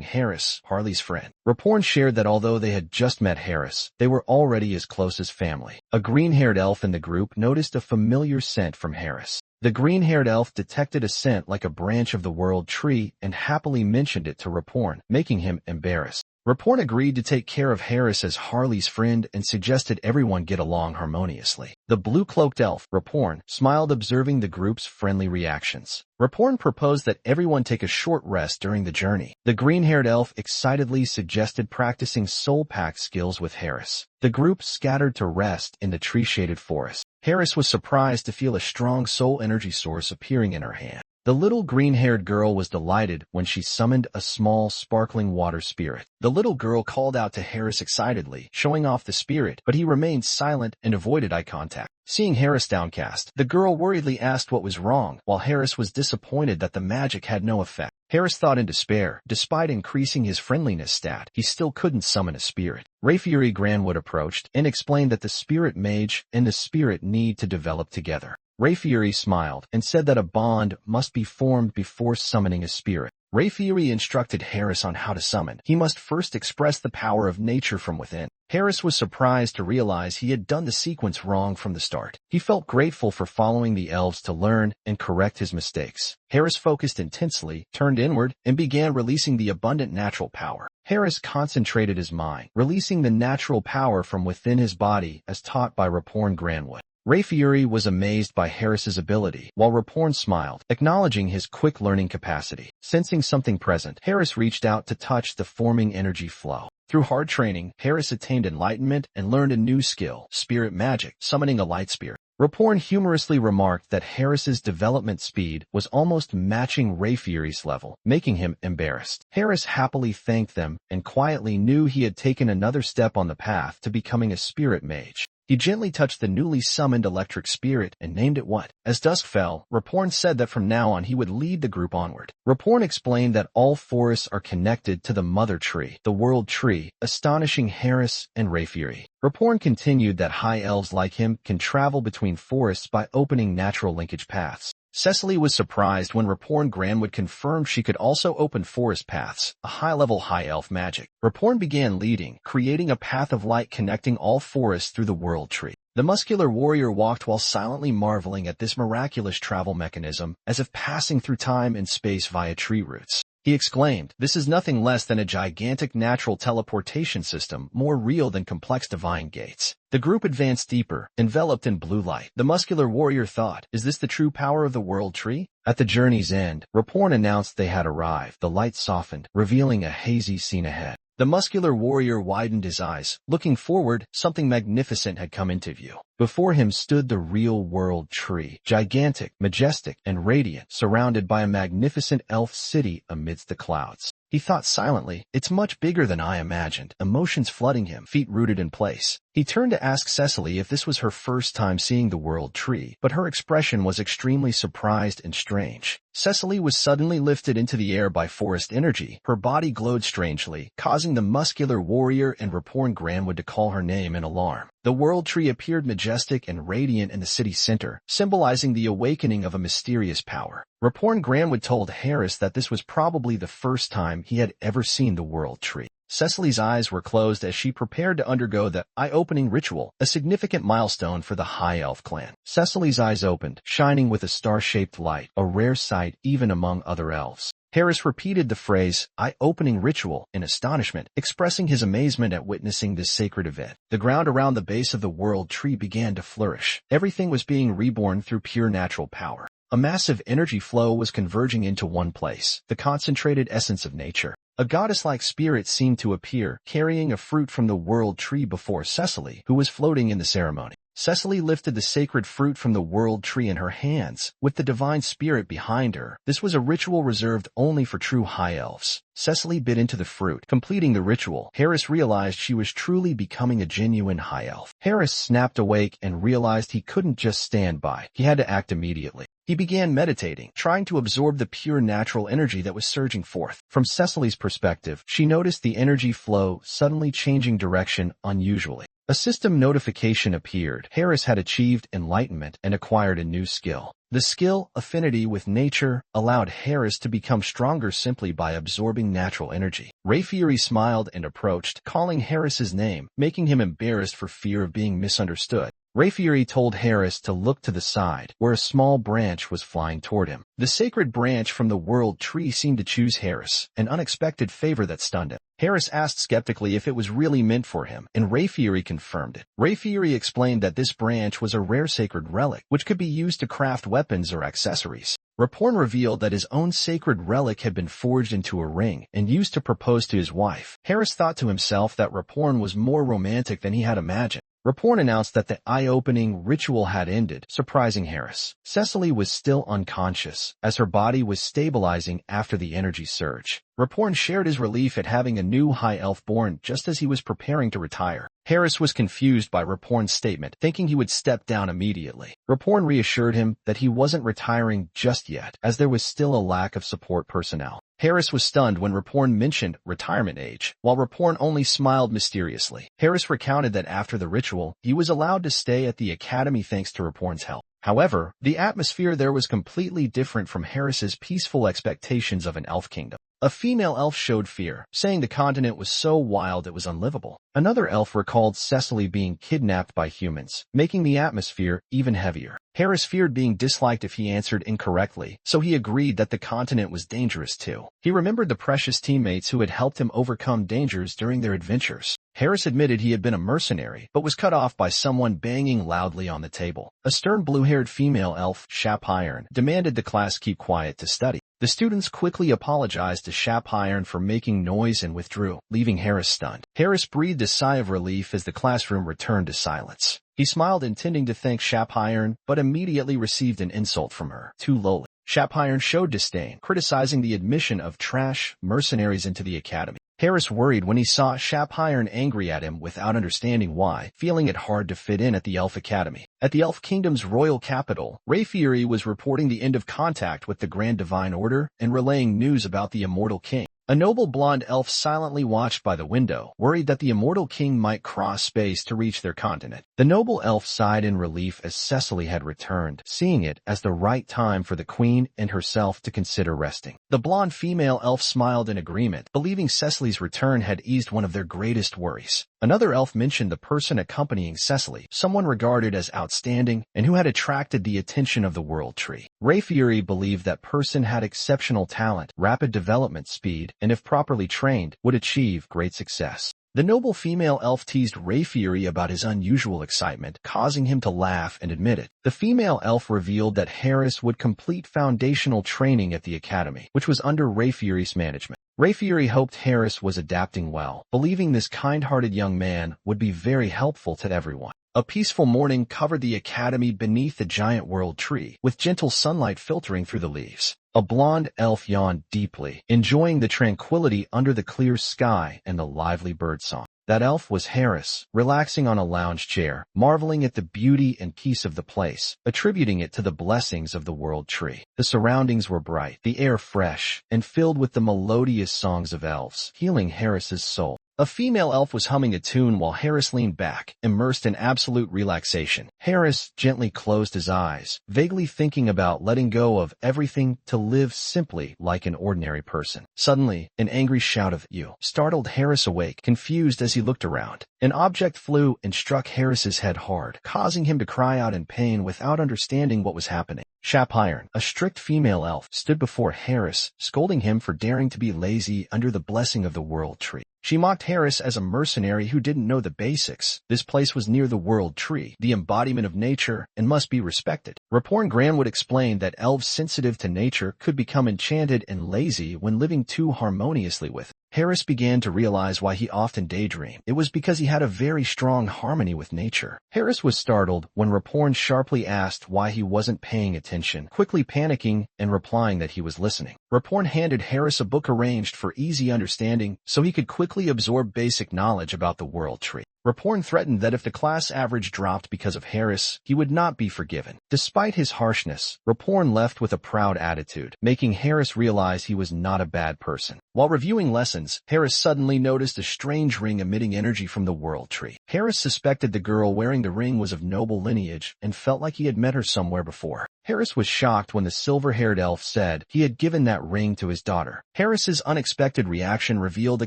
S2: Harris, Harley's friend. Raporn shared that although they had just met Harris, they were already as close as family. A green-haired elf in the group noticed a familiar scent from Harris. The green-haired elf detected a scent like a branch of the world tree and happily mentioned it to Raporn, making him embarrassed. Raporn agreed to take care of Harris as Harley's friend and suggested everyone get along harmoniously. The blue-cloaked elf, Raporn, smiled observing the group's friendly reactions. Raporn proposed that everyone take a short rest during the journey. The green-haired elf excitedly suggested practicing soul pact skills with Harris. The group scattered to rest in the tree-shaded forest. Harris was surprised to feel a strong soul energy source appearing in her hand. The little green-haired girl was delighted when she summoned a small, sparkling water spirit. The little girl called out to Harris excitedly, showing off the spirit, but he remained silent and avoided eye contact. Seeing Harris downcast, the girl worriedly asked what was wrong, while Harris was disappointed that the magic had no effect. Harris thought in despair. Despite increasing his friendliness stat, he still couldn't summon a spirit. Rayfury Granwood approached and explained that the spirit mage and the spirit need to develop together. Rayfury smiled and said that a bond must be formed before summoning a spirit. Rayfury instructed Harris on how to summon. He must first express the power of nature from within. Harris was surprised to realize he had done the sequence wrong from the start. He felt grateful for following the elves to learn and correct his mistakes. Harris focused intensely, turned inward, and began releasing the abundant natural power. Harris concentrated his mind, releasing the natural power from within his body as taught by Raporn Granwood. Rayfury was amazed by Harris's ability, while Raporn smiled, acknowledging his quick learning capacity. Sensing something present, Harris reached out to touch the forming energy flow. Through hard training, Harris attained enlightenment and learned a new skill, spirit magic, summoning a light spirit. Raporn humorously remarked that Harris's development speed was almost matching Rayfury's level, making him embarrassed. Harris happily thanked them and quietly knew he had taken another step on the path to becoming a spirit mage. He gently touched the newly summoned electric spirit and named it what? As dusk fell, Raporn said that from now on he would lead the group onward. Raporn explained that all forests are connected to the mother tree, the world tree, astonishing Harris and Rayfury. Raporn continued that high elves like him can travel between forests by opening natural linkage paths. Cecily was surprised when Raporn Granwood confirmed she could also open forest paths, a high-level high elf magic. Raporn began leading, creating a path of light connecting all forests through the world tree. The muscular warrior walked while silently marveling at this miraculous travel mechanism, as if passing through time and space via tree roots. He exclaimed, "This is nothing less than a gigantic natural teleportation system, more real than complex divine gates." The group advanced deeper, enveloped in blue light. The muscular warrior thought, "Is this the true power of the world tree?" At the journey's end, Raporn announced they had arrived. The light softened, revealing a hazy scene ahead. The muscular warrior widened his eyes. Looking forward, something magnificent had come into view. Before him stood the real world tree, gigantic, majestic, and radiant, surrounded by a magnificent elf city amidst the clouds. He thought silently, "It's much bigger than I imagined," emotions flooding him, feet rooted in place. He turned to ask Cecily if this was her first time seeing the world tree, but her expression was extremely surprised and strange. Cecily was suddenly lifted into the air by forest energy. Her body glowed strangely, causing the muscular warrior and Raporn Granwood to call her name in alarm. The world tree appeared majestic and radiant in the city center, symbolizing the awakening of a mysterious power. Raporn Granwood told Harris that this was probably the first time he had ever seen the world tree. Cecily's eyes were closed as she prepared to undergo the eye-opening ritual, a significant milestone for the High Elf clan. Cecily's eyes opened, shining with a star-shaped light, a rare sight even among other elves. Harris repeated the phrase, eye-opening ritual, in astonishment, expressing his amazement at witnessing this sacred event. The ground around the base of the world tree began to flourish. Everything was being reborn through pure natural power. A massive energy flow was converging into one place, the concentrated essence of nature. A goddess-like spirit seemed to appear, carrying a fruit from the world tree before Cecily, who was floating in the ceremony. Cecily lifted the sacred fruit from the world tree in her hands, with the divine spirit behind her. This was a ritual reserved only for true high elves. Cecily bit into the fruit, completing the ritual. Harris realized she was truly becoming a genuine high elf. Harris snapped awake and realized he couldn't just stand by. He had to act immediately. He began meditating, trying to absorb the pure natural energy that was surging forth. From Cecily's perspective, she noticed the energy flow suddenly changing direction unusually. A system notification appeared. Harris had achieved enlightenment and acquired a new skill. The skill, affinity with nature, allowed Harris to become stronger simply by absorbing natural energy. Ray Fury smiled and approached, calling Harris's name, making him embarrassed for fear of being misunderstood. Ray Fury told Harris to look to the side, where a small branch was flying toward him. The sacred branch from the world tree seemed to choose Harris, an unexpected favor that stunned him. Harris asked skeptically if it was really meant for him, and Ray Fury confirmed it. Ray Fury explained that this branch was a rare sacred relic, which could be used to craft weapons or accessories. Raporn revealed that his own sacred relic had been forged into a ring and used to propose to his wife. Harris thought to himself that Raporn was more romantic than he had imagined. Raporn announced that the eye-opening ritual had ended, surprising Harris. Cecily was still unconscious, as her body was stabilizing after the energy surge. Raporn shared his relief at having a new high elf born just as he was preparing to retire. Harris was confused by Raporn's statement, thinking he would step down immediately. Raporn reassured him that he wasn't retiring just yet, as there was still a lack of support personnel. Harris was stunned when Raporn mentioned retirement age, while Raporn only smiled mysteriously. Harris recounted that after the ritual, he was allowed to stay at the academy thanks to Raporn's help. However, the atmosphere there was completely different from Harris's peaceful expectations of an elf kingdom. A female elf showed fear, saying the continent was so wild it was unlivable. Another elf recalled Cecily being kidnapped by humans, making the atmosphere even heavier. Harris feared being disliked if he answered incorrectly, so he agreed that the continent was dangerous too. He remembered the precious teammates who had helped him overcome dangers during their adventures. Harris admitted he had been a mercenary, but was cut off by someone banging loudly on the table. A stern blue-haired female elf, Shap Iron, demanded the class keep quiet to study. The students quickly apologized to Shap Iron for making noise and withdrew, leaving Harris stunned. Harris breathed a sigh of relief as the classroom returned to silence. He smiled, intending to thank Shap Iron, but immediately received an insult from her, too lowly. Shap Iron showed disdain, criticizing the admission of trash mercenaries into the academy. Harris worried when he saw Shap Iron angry at him without understanding why, feeling it hard to fit in at the Elf Academy. At the Elf Kingdom's royal capital, Ray Fury was reporting the end of contact with the Grand Divine Order and relaying news about the Immortal King. A noble blonde elf silently watched by the window, worried that the Immortal King might cross space to reach their continent. The noble elf sighed in relief as Cecily had returned, seeing it as the right time for the queen and herself to consider resting. The blonde female elf smiled in agreement, believing Cecily's return had eased one of their greatest worries. Another elf mentioned the person accompanying Cecily, someone regarded as outstanding and who had attracted the attention of the World Tree. Ray Fury believed that person had exceptional talent, rapid development speed, and if properly trained, would achieve great success. The noble female elf teased Ray Fury about his unusual excitement, causing him to laugh and admit it. The female elf revealed that Harris would complete foundational training at the academy, which was under Ray Fury's management. Ray Fury hoped Harris was adapting well, believing this kind-hearted young man would be very helpful to everyone. A peaceful morning covered the academy beneath the giant world tree, with gentle sunlight filtering through the leaves. A blonde elf yawned deeply, enjoying the tranquility under the clear sky and the lively birdsong. That elf was Harris, relaxing on a lounge chair, marveling at the beauty and peace of the place, attributing it to the blessings of the world tree. The surroundings were bright, the air fresh, and filled with the melodious songs of elves, healing Harris's soul. A female elf was humming a tune while Harris leaned back, immersed in absolute relaxation. Harris gently closed his eyes, vaguely thinking about letting go of everything to live simply like an ordinary person. Suddenly, an angry shout of "You" startled Harris awake, confused as he looked around. An object flew and struck Harris's head hard, causing him to cry out in pain without understanding what was happening. Shapiron, a strict female elf, stood before Harris, scolding him for daring to be lazy under the blessing of the World Tree. She mocked Harris as a mercenary who didn't know the basics. This place was near the World Tree, the embodiment of nature, and must be respected. Raporn Gran would explain that elves sensitive to nature could become enchanted and lazy when living too harmoniously with it. Harris began to realize why he often daydreamed. It was because he had a very strong harmony with nature. Harris was startled when Raporn sharply asked why he wasn't paying attention, quickly panicking and replying that he was listening. Raporn handed Harris a book arranged for easy understanding so he could quickly absorb basic knowledge about the World Tree. Raporn threatened that if the class average dropped because of Harris, he would not be forgiven. Despite his harshness, Raporn left with a proud attitude, making Harris realize he was not a bad person. While reviewing lessons, Harris suddenly noticed a strange ring emitting energy from the World Tree. Harris suspected the girl wearing the ring was of noble lineage and felt like he had met her somewhere before. Harris was shocked when the silver-haired elf said he had given that ring to his daughter. Harris's unexpected reaction revealed a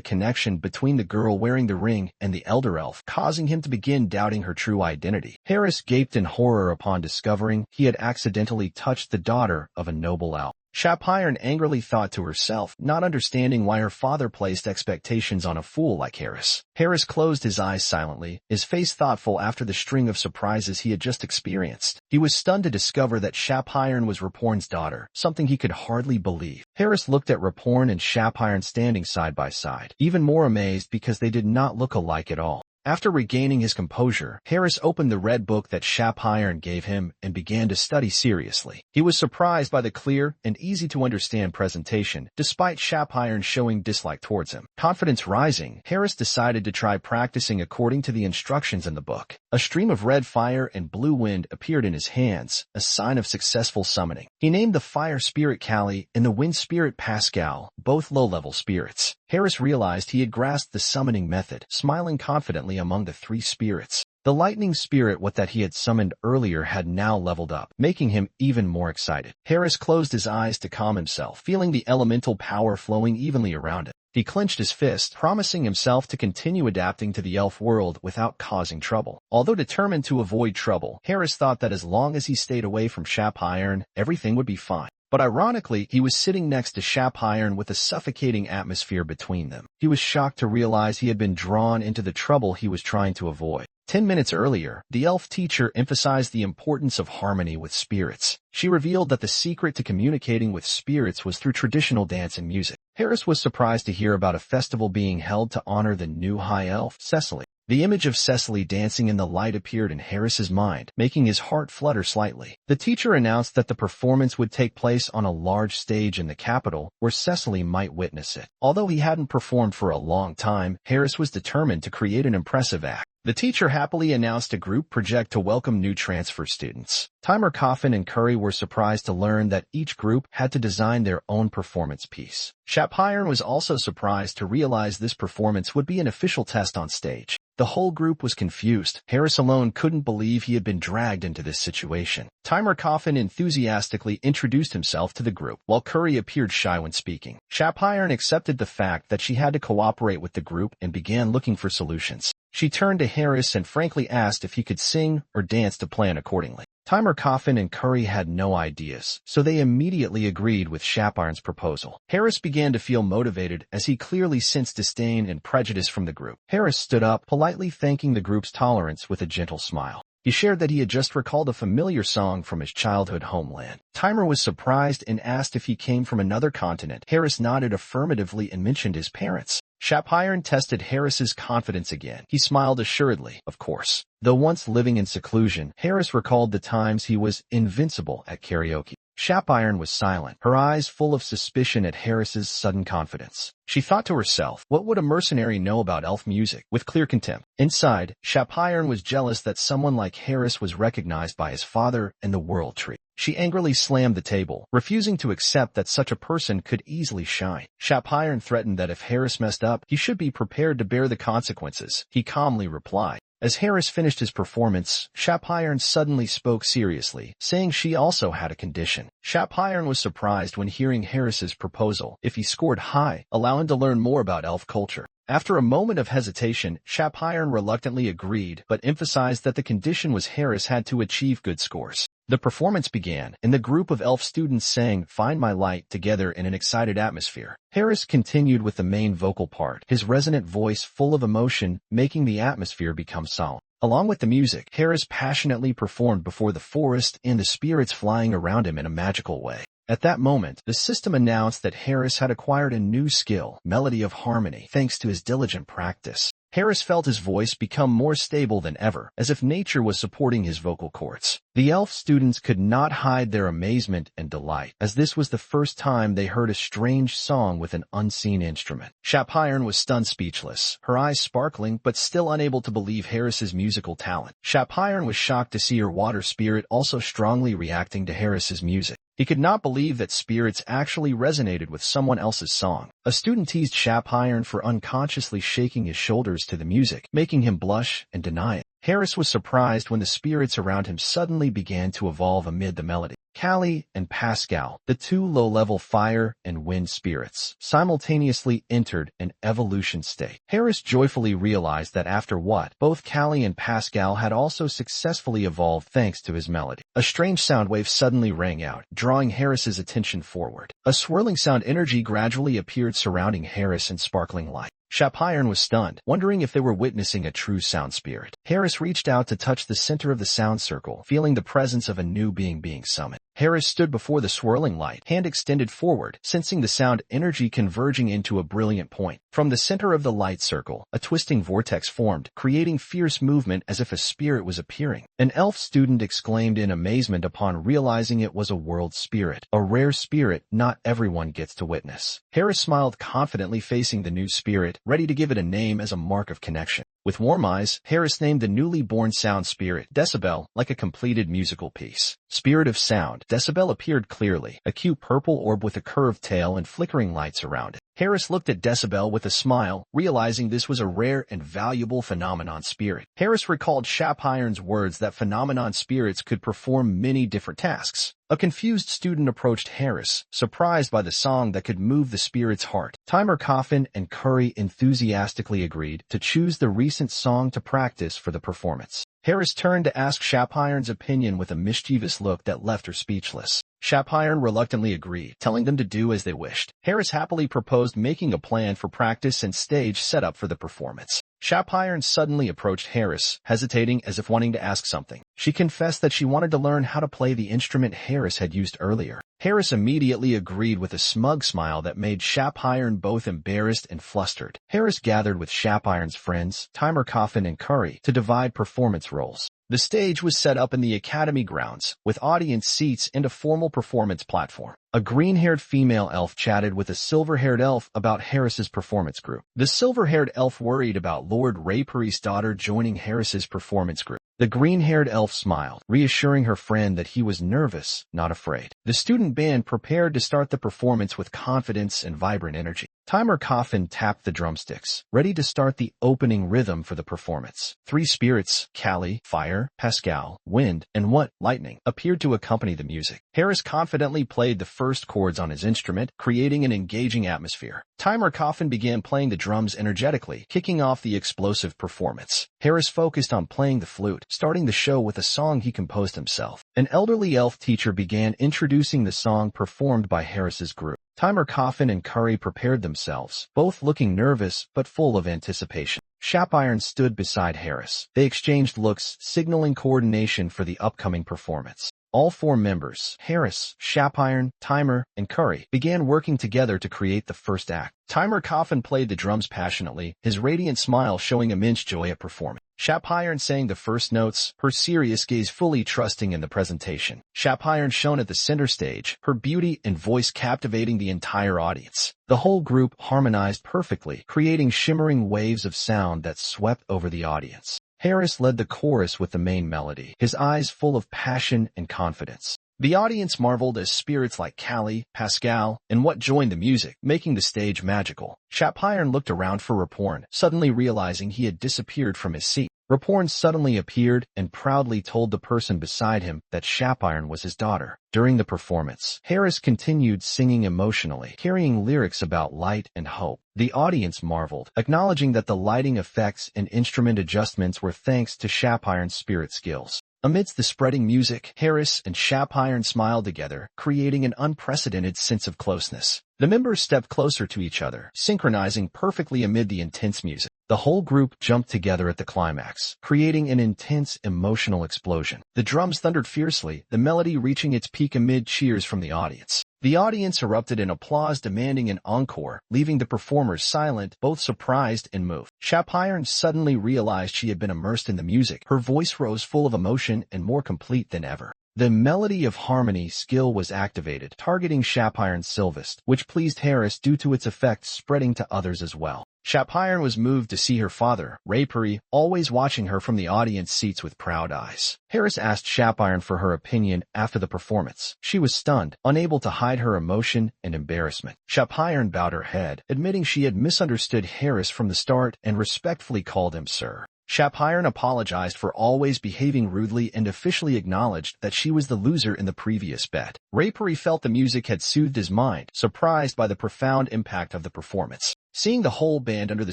S2: connection between the girl wearing the ring and the elder elf, causing him to begin doubting her true identity. Harris gaped in horror upon discovering he had accidentally touched the daughter of a noble elf. Shapiron angrily thought to herself, not understanding why her father placed expectations on a fool like Harris. Harris closed his eyes silently, his face thoughtful after the string of surprises he had just experienced. He was stunned to discover that Shapiron was Raporn's daughter, something he could hardly believe. Harris looked at Raporn and Shapiron standing side by side, even more amazed because they did not look alike at all. After regaining his composure, Harris opened the red book that Shapiron gave him and began to study seriously. He was surprised by the clear and easy-to-understand presentation, despite Shapiron showing dislike towards him. Confidence rising, Harris decided to try practicing according to the instructions in the book. A stream of red fire and blue wind appeared in his hands, a sign of successful summoning. He named the fire spirit Kali and the wind spirit Pascal, both low-level spirits. Harris realized he had grasped the summoning method, smiling confidently among the three spirits. The lightning spirit that he had summoned earlier had now leveled up, making him even more excited. Harris closed his eyes to calm himself, feeling the elemental power flowing evenly around him. He clenched his fist, promising himself to continue adapting to the elf world without causing trouble. Although determined to avoid trouble, Harris thought that as long as he stayed away from Shapiron, everything would be fine. But ironically, he was sitting next to Shapiron with a suffocating atmosphere between them. He was shocked to realize he had been drawn into the trouble he was trying to avoid. 10 minutes earlier, the elf teacher emphasized the importance of harmony with spirits. She revealed that the secret to communicating with spirits was through traditional dance and music. Harris was surprised to hear about a festival being held to honor the new high elf, Cecily. The image of Cecily dancing in the light appeared in Harris's mind, making his heart flutter slightly. The teacher announced that the performance would take place on a large stage in the capital, where Cecily might witness it. Although he hadn't performed for a long time, Harris was determined to create an impressive act. The teacher happily announced a group project to welcome new transfer students. Timer Coffin and Curry were surprised to learn that each group had to design their own performance piece. Shapiron was also surprised to realize this performance would be an official test on stage. The whole group was confused. Harris alone couldn't believe he had been dragged into this situation. Timer Coffin enthusiastically introduced himself to the group, while Curry appeared shy when speaking. Shapiron accepted the fact that she had to cooperate with the group and began looking for solutions. She turned to Harris and frankly asked if he could sing or dance to plan accordingly. Timer Coffin and Curry had no ideas, so they immediately agreed with Shapiron's proposal. Harris began to feel motivated as he clearly sensed disdain and prejudice from the group. Harris stood up, politely thanking the group's tolerance with a gentle smile. He shared that he had just recalled a familiar song from his childhood homeland. Timer was surprised and asked if he came from another continent. Harris nodded affirmatively and mentioned his parents. Shapiron tested Harris's confidence again. He smiled assuredly, of course. Though once living in seclusion, Harris recalled the times he was invincible at karaoke. Shapiron was silent, her eyes full of suspicion at Harris's sudden confidence. She thought to herself, what would a mercenary know about elf music? With clear contempt. Inside, Shapiron was jealous that someone like Harris was recognized by his father and the World Tree. She angrily slammed the table, refusing to accept that such a person could easily shine. Shapiron threatened that if Harris messed up, he should be prepared to bear the consequences. He calmly replied. As Harris finished his performance, Shapiron suddenly spoke seriously, saying she also had a condition. Shapiron was surprised when hearing Harris's proposal. If he scored high, allow him to learn more about elf culture. After a moment of hesitation, Shapiron reluctantly agreed, but emphasized that the condition was Harris had to achieve good scores. The performance began, and the group of elf students sang Find My Light together in an excited atmosphere. Harris continued with the main vocal part, his resonant voice full of emotion, making the atmosphere become solemn. Along with the music, Harris passionately performed before the forest and the spirits flying around him in a magical way. At that moment, the system announced that Harris had acquired a new skill, Melody of Harmony, thanks to his diligent practice. Harris felt his voice become more stable than ever, as if nature was supporting his vocal cords. The elf students could not hide their amazement and delight, as this was the first time they heard a strange song with an unseen instrument. Shapiron was stunned speechless, her eyes sparkling but still unable to believe Harris's musical talent. Shapiron was shocked to see her water spirit also strongly reacting to Harris's music. He could not believe that spirits actually resonated with someone else's song. A student teased Shapiron for unconsciously shaking his shoulders to the music, making him blush and deny it. Harris was surprised when the spirits around him suddenly began to evolve amid the melody. Callie and Pascal, the two low-level fire and wind spirits, simultaneously entered an evolution state. Harris joyfully realized that after what, both Callie and Pascal had also successfully evolved thanks to his melody. A strange sound wave suddenly rang out, drawing Harris's attention forward. A swirling sound energy gradually appeared surrounding Harris in sparkling light. Shapiron was stunned, wondering if they were witnessing a true sound spirit. Harris reached out to touch the center of the sound circle, feeling the presence of a new being summoned. Harris stood before the swirling light, hand extended forward, sensing the sound energy converging into a brilliant point. From the center of the light circle, a twisting vortex formed, creating fierce movement as if a spirit was appearing. An elf student exclaimed in amazement upon realizing it was a world spirit, a rare spirit not everyone gets to witness. Harris smiled confidently facing the new spirit, ready to give it a name as a mark of connection. With warm eyes, Harris named the newly born sound spirit Decibel, like a completed musical piece. Spirit of sound, Decibel appeared clearly, a cute purple orb with a curved tail and flickering lights around it. Harris looked at Decibel with a smile, realizing this was a rare and valuable phenomenon spirit. Harris recalled Shapiron's words that phenomenon spirits could perform many different tasks. A confused student approached Harris, surprised by the song that could move the spirit's heart. Timer Coffin and Curry enthusiastically agreed to choose the recent song to practice for the performance. Harris turned to ask Shapiron's opinion with a mischievous look that left her speechless. Shapiron reluctantly agreed, telling them to do as they wished. Harris happily proposed making a plan for practice and stage setup for the performance. Shapiron suddenly approached Harris, hesitating as if wanting to ask something. She confessed that she wanted to learn how to play the instrument Harris had used earlier. Harris immediately agreed with a smug smile that made Shapiron both embarrassed and flustered. Harris gathered with Shapiron's friends, Timer Coffin and Curry, to divide performance roles. The stage was set up in the academy grounds, with audience seats and a formal performance platform. A green-haired female elf chatted with a silver-haired elf about Harris's performance group. The silver-haired elf worried about Lord Raypuri's daughter joining Harris's performance group. The green-haired elf smiled, reassuring her friend that he was nervous, not afraid. The student band prepared to start the performance with confidence and vibrant energy. Timer Coffin tapped the drumsticks, ready to start the opening rhythm for the performance. Three spirits, Callie, fire, Pascal, wind, and lightning, appeared to accompany the music. Harris confidently played the first chords on his instrument, creating an engaging atmosphere. Timer Coffin began playing the drums energetically, kicking off the explosive performance. Harris focused on playing the flute, starting the show with a song he composed himself. An elderly elf teacher began introducing the song performed by Harris's group. Timer Coffin and Curry prepared themselves, both looking nervous but full of anticipation. Shapiron stood beside Harris. They exchanged looks, signaling coordination for the upcoming performance. All four members, Harris, Shapiron, Timer, and Curry, began working together to create the first act. Timer Coffin played the drums passionately, his radiant smile showing immense joy at performing. Shapiron sang the first notes, her serious gaze fully trusting in the presentation. Shapiron shone at the center stage, her beauty and voice captivating the entire audience. The whole group harmonized perfectly, creating shimmering waves of sound that swept over the audience. Harris led the chorus with the main melody, his eyes full of passion and confidence. The audience marveled as spirits like Callie, Pascal, and What joined the music, making the stage magical. Shapiron looked around for Raporn, suddenly realizing he had disappeared from his seat. Raporn suddenly appeared and proudly told the person beside him that Shapiron was his daughter. During the performance, Harris continued singing emotionally, carrying lyrics about light and hope. The audience marveled, acknowledging that the lighting effects and instrument adjustments were thanks to Shapiron's spirit skills. Amidst the spreading music, Harris and Shapiron smiled together, creating an unprecedented sense of closeness. The members stepped closer to each other, synchronizing perfectly amid the intense music. The whole group jumped together at the climax, creating an intense emotional explosion. The drums thundered fiercely, the melody reaching its peak amid cheers from the audience. The audience erupted in applause demanding an encore, leaving the performers silent, both surprised and moved. Shapiron suddenly realized she had been immersed in the music. Her voice rose full of emotion and more complete than ever. The melody of harmony skill was activated, targeting Shapiron's Sylvest, which pleased Harris due to its effects spreading to others as well. Shapiron was moved to see her father, Rapuri, always watching her from the audience seats with proud eyes. Harris asked Shapiron for her opinion after the performance. She was stunned, unable to hide her emotion and embarrassment. Shapiron bowed her head, admitting she had misunderstood Harris from the start and respectfully called him sir. Shapiron apologized for always behaving rudely and officially acknowledged that she was the loser in the previous bet. Rapuri felt the music had soothed his mind, surprised by the profound impact of the performance. Seeing the whole band under the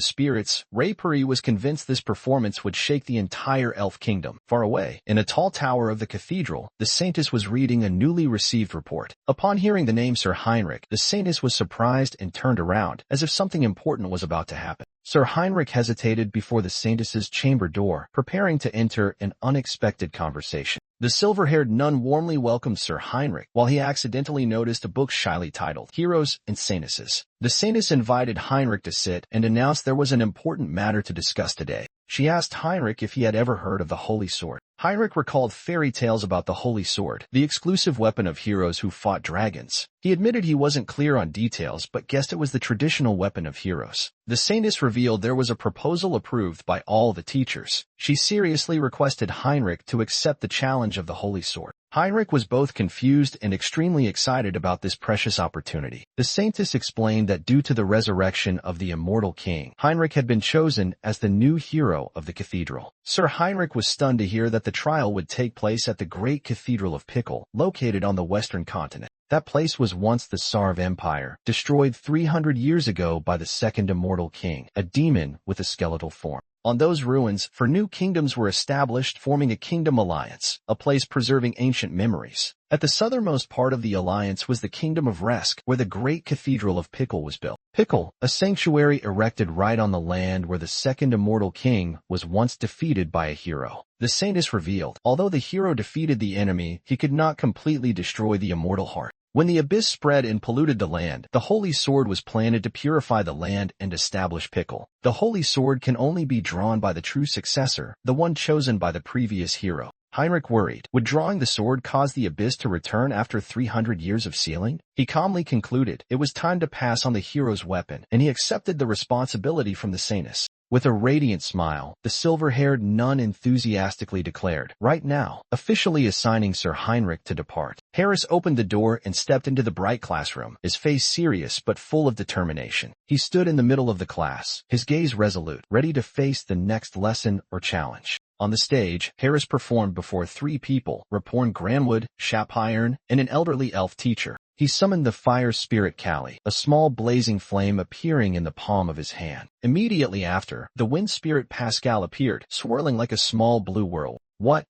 S2: spirits, Rapuri was convinced this performance would shake the entire elf kingdom. Far away, in a tall tower of the cathedral, the Saintess was reading a newly received report. Upon hearing the name Sir Heinrich, the Saintess was surprised and turned around, as if something important was about to happen. Sir Heinrich hesitated before the Saintess's chamber door, preparing to enter an unexpected conversation. The silver-haired nun warmly welcomed Sir Heinrich, while he accidentally noticed a book shyly titled Heroes and Saintesses. The Saintess invited Heinrich to sit and announced there was an important matter to discuss today. She asked Heinrich if he had ever heard of the Holy Sword. Heinrich recalled fairy tales about the Holy Sword, the exclusive weapon of heroes who fought dragons. He admitted he wasn't clear on details but guessed it was the traditional weapon of heroes. The Saintess revealed there was a proposal approved by all the teachers. She seriously requested Heinrich to accept the challenge of the Holy Sword. Heinrich was both confused and extremely excited about this precious opportunity. The Saintess explained that due to the resurrection of the immortal king, Heinrich had been chosen as the new hero of the cathedral. Sir Heinrich was stunned to hear that the trial would take place at the great cathedral of Pickle, located on the western continent. That place was once the Sarv Empire, destroyed 300 years ago by the second immortal king, a demon with a skeletal form. On those ruins, 4 new kingdoms were established, forming a kingdom alliance, a place preserving ancient memories. At the southernmost part of the alliance was the kingdom of Resk, where the great cathedral of Pickle was built. Pickle, a sanctuary erected right on the land where the second immortal king was once defeated by a hero. The Saintess revealed, although the hero defeated the enemy, he could not completely destroy the immortal heart. When the abyss spread and polluted the land, the Holy Sword was planted to purify the land and establish Pickle. The Holy Sword can only be drawn by the true successor, the one chosen by the previous hero. Heinrich worried. Would drawing the sword cause the abyss to return after 300 years of sealing? He calmly concluded it was time to pass on the hero's weapon, and he accepted the responsibility from the Saintess. With a radiant smile, the silver-haired nun enthusiastically declared, right now, officially assigning Sir Heinrich to depart. Harris opened the door and stepped into the bright classroom, his face serious but full of determination. He stood in the middle of the class, his gaze resolute, ready to face the next lesson or challenge. On the stage, Harris performed before 3 people, Raporn Granwood, Shapiron, and an elderly elf teacher. He summoned the fire spirit Callie, a small blazing flame appearing in the palm of his hand. Immediately after, the wind spirit Pascal appeared, swirling like a small blue whirl.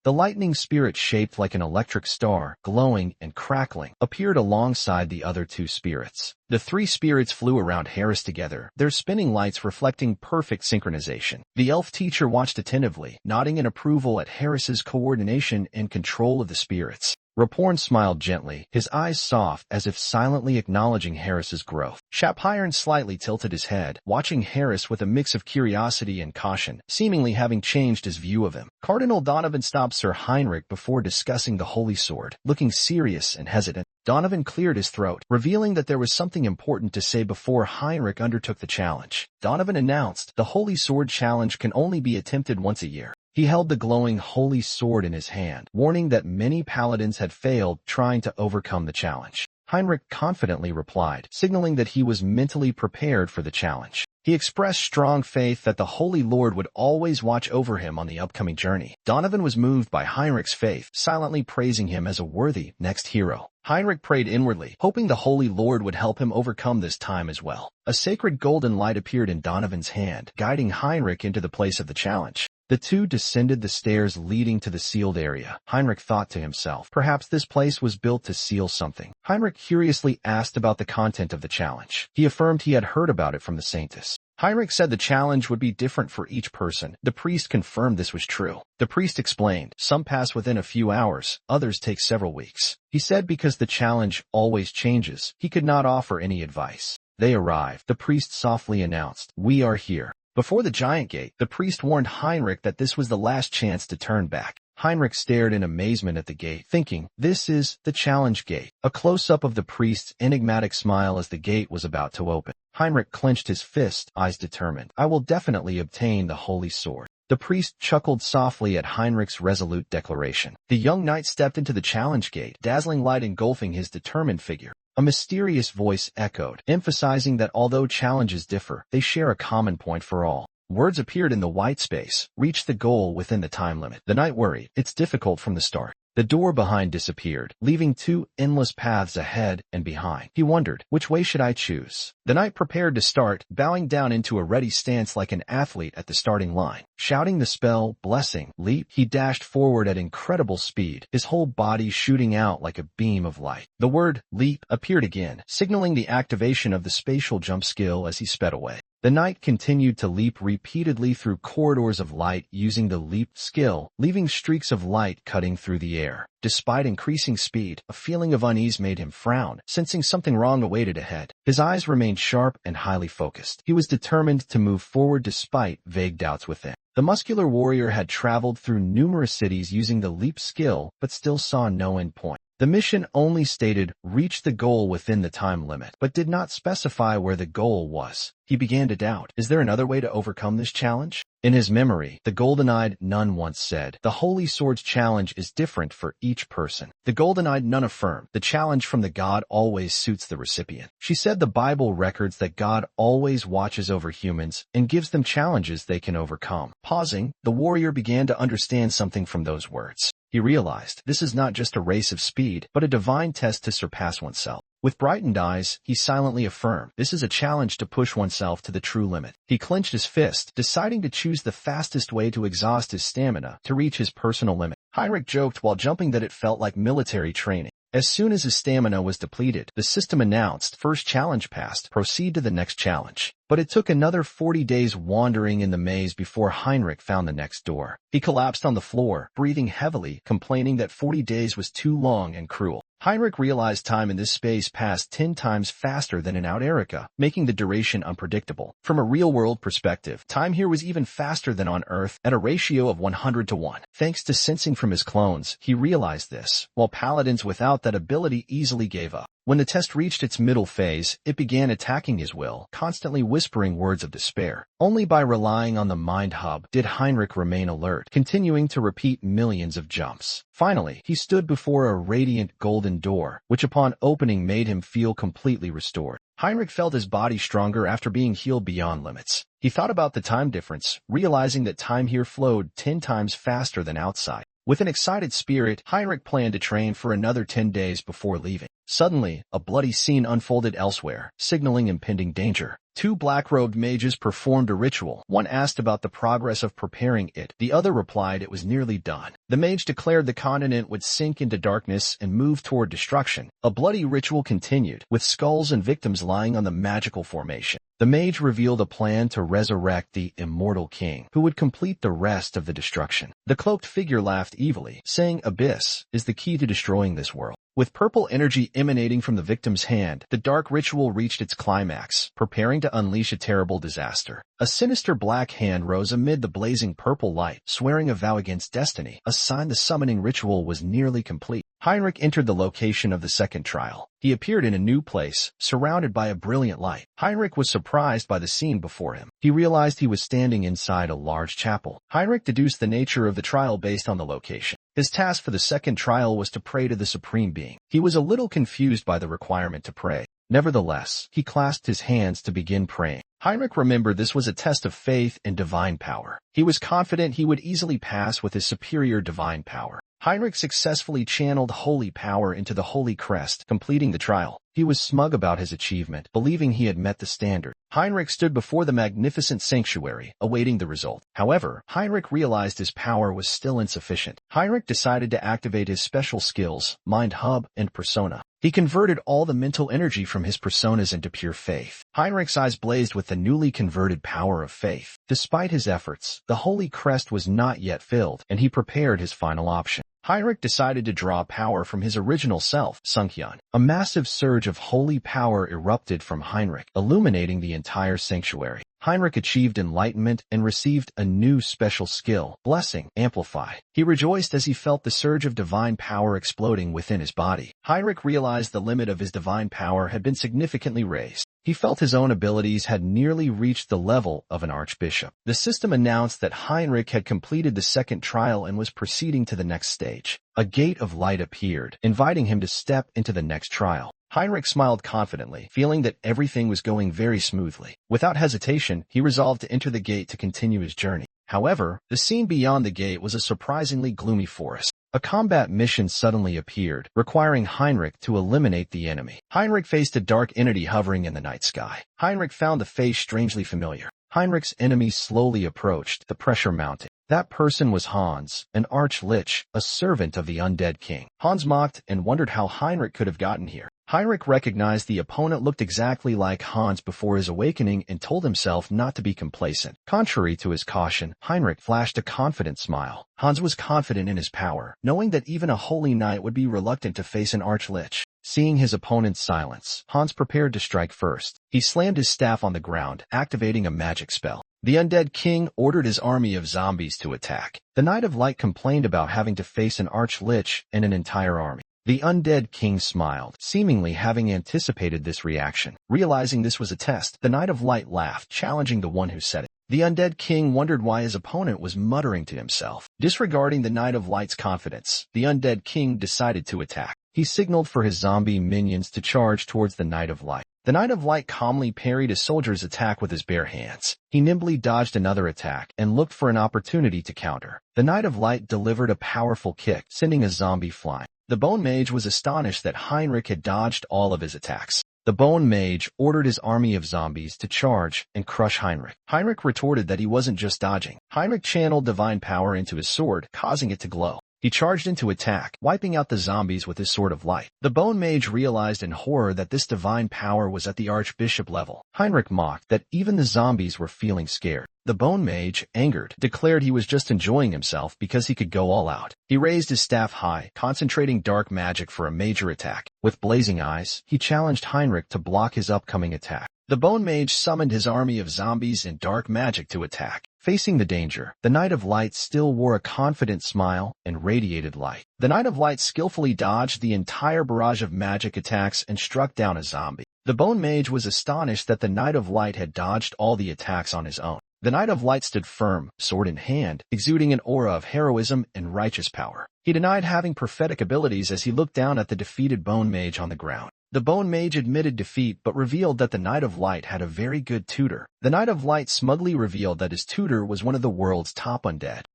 S2: The lightning spirit shaped like an electric star, glowing and crackling, appeared alongside the other 2 spirits. The 3 spirits flew around Harris together, their spinning lights reflecting perfect synchronization. The elf teacher watched attentively, nodding in approval at Harris's coordination and control of the spirits. Raporn smiled gently, his eyes soft as if silently acknowledging Harris's growth. Chaphyrn slightly tilted his head, watching Harris with a mix of curiosity and caution, seemingly having changed his view of him. Cardinal Donovan stopped Sir Heinrich before discussing the holy sword, looking serious and hesitant. Donovan cleared his throat, revealing that there was something important to say before Heinrich undertook the challenge. Donovan announced, "The Holy Sword Challenge can only be attempted once a year." He held the glowing holy sword in his hand, warning that many paladins had failed trying to overcome the challenge. Heinrich confidently replied, signaling that he was mentally prepared for the challenge. He expressed strong faith that the Holy Lord would always watch over him on the upcoming journey. Donovan was moved by Heinrich's faith, silently praising him as a worthy next hero. Heinrich prayed inwardly, hoping the Holy Lord would help him overcome this time as well. A sacred golden light appeared in Donovan's hand, guiding Heinrich into the place of the challenge. The two descended the stairs leading to the sealed area. Heinrich thought to himself, perhaps this place was built to seal something. Heinrich curiously asked about the content of the challenge. He affirmed he had heard about it from the Saintess. Heinrich said the challenge would be different for each person. The priest confirmed this was true. The priest explained, some pass within a few hours, others take several weeks. He said because the challenge always changes, he could not offer any advice. They arrived. The priest softly announced, "We are here." Before the giant gate, the priest warned Heinrich that this was the last chance to turn back. Heinrich stared in amazement at the gate, thinking, this is the challenge gate. A close-up of the priest's enigmatic smile as the gate was about to open. Heinrich clenched his fist, eyes determined. I will definitely obtain the holy sword. The priest chuckled softly at Heinrich's resolute declaration. The young knight stepped into the challenge gate, dazzling light engulfing his determined figure. A mysterious voice echoed, emphasizing that although challenges differ, they share a common point for all. Words appeared in the white space, reach the goal within the time limit. The knight worried, it's difficult from the start. The door behind disappeared, leaving two endless paths ahead and behind. He wondered, which way should I choose? The knight prepared to start, bowing down into a ready stance like an athlete at the starting line. Shouting the spell, blessing, leap, he dashed forward at incredible speed, his whole body shooting out like a beam of light. The word, leap, appeared again, signaling the activation of the spatial jump skill as he sped away. The knight continued to leap repeatedly through corridors of light using the leap skill, leaving streaks of light cutting through the air. Despite increasing speed, a feeling of unease made him frown, sensing something wrong awaited ahead. His eyes remained sharp and highly focused. He was determined to move forward despite vague doubts within. The muscular warrior had traveled through numerous cities using the leap skill, but still saw no end point. The mission only stated, reach the goal within the time limit, but did not specify where the goal was. He began to doubt, is there another way to overcome this challenge? In his memory, the golden-eyed nun once said, the Holy Sword's challenge is different for each person. The golden-eyed nun affirmed, the challenge from the god always suits the recipient. She said the Bible records that God always watches over humans and gives them challenges they can overcome. Pausing, the warrior began to understand something from those words. He realized, this is not just a race of speed, but a divine test to surpass oneself. With brightened eyes, he silently affirmed, this is a challenge to push oneself to the true limit. He clenched his fist, deciding to choose the fastest way to exhaust his stamina to reach his personal limit. Heinrich joked while jumping that it felt like military training. As soon as his stamina was depleted, the system announced, first challenge passed, proceed to the next challenge. But it took another 40 days wandering in the maze before Heinrich found the next door. He collapsed on the floor, breathing heavily, complaining that 40 days was too long and cruel. Heinrich realized time in this space passed 10 times faster than in Out-Erica, making the duration unpredictable. From a real-world perspective, time here was even faster than on Earth, at a ratio of 100 to 1. Thanks to sensing from his clones, he realized this, while paladins without that ability easily gave up. When the test reached its middle phase, it began attacking his will, constantly whispering words of despair. Only by relying on the mind hub did Heinrich remain alert, continuing to repeat millions of jumps. Finally, he stood before a radiant golden door, which upon opening made him feel completely restored. Heinrich felt his body stronger after being healed beyond limits. He thought about the time difference, realizing that time here flowed 10 times faster than outside. With an excited spirit, Heinrich planned to train for another 10 days before leaving. Suddenly, a bloody scene unfolded elsewhere, signaling impending danger. Two black-robed mages performed a ritual. One asked about the progress of preparing it. The other replied it was nearly done. The mage declared the continent would sink into darkness and move toward destruction. A bloody ritual continued, with skulls and victims lying on the magical formation. The mage revealed a plan to resurrect the immortal king, who would complete the rest of the destruction. The cloaked figure laughed evilly, saying Abyss is the key to destroying this world. With purple energy emanating from the victim's hand, the dark ritual reached its climax, preparing to unleash a terrible disaster. A sinister black hand rose amid the blazing purple light, swearing a vow against destiny, a sign the summoning ritual was nearly complete. Heinrich entered the location of the second trial. He appeared in a new place, surrounded by a brilliant light. Heinrich was surprised by the scene before him. He realized he was standing inside a large chapel. Heinrich deduced the nature of the trial based on the location. His task for the second trial was to pray to the Supreme Being. He was a little confused by the requirement to pray. Nevertheless, he clasped his hands to begin praying. Heinrich remembered this was a test of faith and divine power. He was confident he would easily pass with his superior divine power. Heinrich successfully channeled holy power into the holy crest, completing the trial. He was smug about his achievement, believing he had met the standard. Heinrich stood before the magnificent sanctuary, awaiting the result. However, Heinrich realized his power was still insufficient. Heinrich decided to activate his special skills, Mind Hub and Persona. He converted all the mental energy from his personas into pure faith. Heinrich's eyes blazed with the newly converted power of faith. Despite his efforts, the holy crest was not yet filled, and he prepared his final option. Heinrich decided to draw power from his original self, Sunkyun. A massive surge of holy power erupted from Heinrich, illuminating the entire sanctuary. Heinrich achieved enlightenment and received a new special skill, Blessing, Amplify. He rejoiced as he felt the surge of divine power exploding within his body. Heinrich realized the limit of his divine power had been significantly raised. He felt his own abilities had nearly reached the level of an archbishop. The system announced that Heinrich had completed the second trial and was proceeding to the next stage. A gate of light appeared, inviting him to step into the next trial. Heinrich smiled confidently, feeling that everything was going very smoothly. Without hesitation, he resolved to enter the gate to continue his journey. However, the scene beyond the gate was a surprisingly gloomy forest. A combat mission suddenly appeared, requiring Heinrich to eliminate the enemy. Heinrich faced a dark entity hovering in the night sky. Heinrich found the face strangely familiar. Heinrich's enemy slowly approached, the pressure mounting. That person was Hans, an arch-lich, a servant of the undead king. Hans mocked and wondered how Heinrich could have gotten here. Heinrich recognized the opponent looked exactly like Hans before his awakening and told himself not to be complacent. Contrary to his caution, Heinrich flashed a confident smile. Hans was confident in his power, knowing that even a holy knight would be reluctant to face an arch-lich. Seeing his opponent's silence, Hans prepared to strike first. He slammed his staff on the ground, activating a magic spell. The undead king ordered his army of zombies to attack. The Knight of Light complained about having to face an arch-lich and an entire army. The undead king smiled, seemingly having anticipated this reaction. Realizing this was a test, the Knight of Light laughed, challenging the one who said it. The undead king wondered why his opponent was muttering to himself. Disregarding the Knight of Light's confidence, the undead king decided to attack. He signaled for his zombie minions to charge towards the Knight of Light. The Knight of Light calmly parried a soldier's attack with his bare hands. He nimbly dodged another attack and looked for an opportunity to counter. The Knight of Light delivered a powerful kick, sending a zombie flying. The Bone Mage was astonished that Heinrich had dodged all of his attacks. The Bone Mage ordered his army of zombies to charge and crush Heinrich. Heinrich retorted that he wasn't just dodging. Heinrich channeled divine power into his sword, causing it to glow. He charged into attack, wiping out the zombies with his sword of light. The Bone Mage realized in horror that this divine power was at the archbishop level. Heinrich mocked that even the zombies were feeling scared. The Bone Mage, angered, declared he was just enjoying himself because he could go all out. He raised his staff high, concentrating dark magic for a major attack. With blazing eyes, he challenged Heinrich to block his upcoming attack. The Bone Mage summoned his army of zombies and dark magic to attack. Facing the danger, the Knight of Light still wore a confident smile and radiated light. The Knight of Light skillfully dodged the entire barrage of magic attacks and struck down a zombie. The Bone Mage was astonished that the Knight of Light had dodged all the attacks on his own. The Knight of Light stood firm, sword in hand, exuding an aura of heroism and righteous power. He denied having prophetic abilities as he looked down at the defeated Bone Mage on the ground. The Bone Mage admitted defeat but revealed that the Knight of Light had a very good tutor. The Knight of Light smugly revealed that his tutor was one of the world's top undead.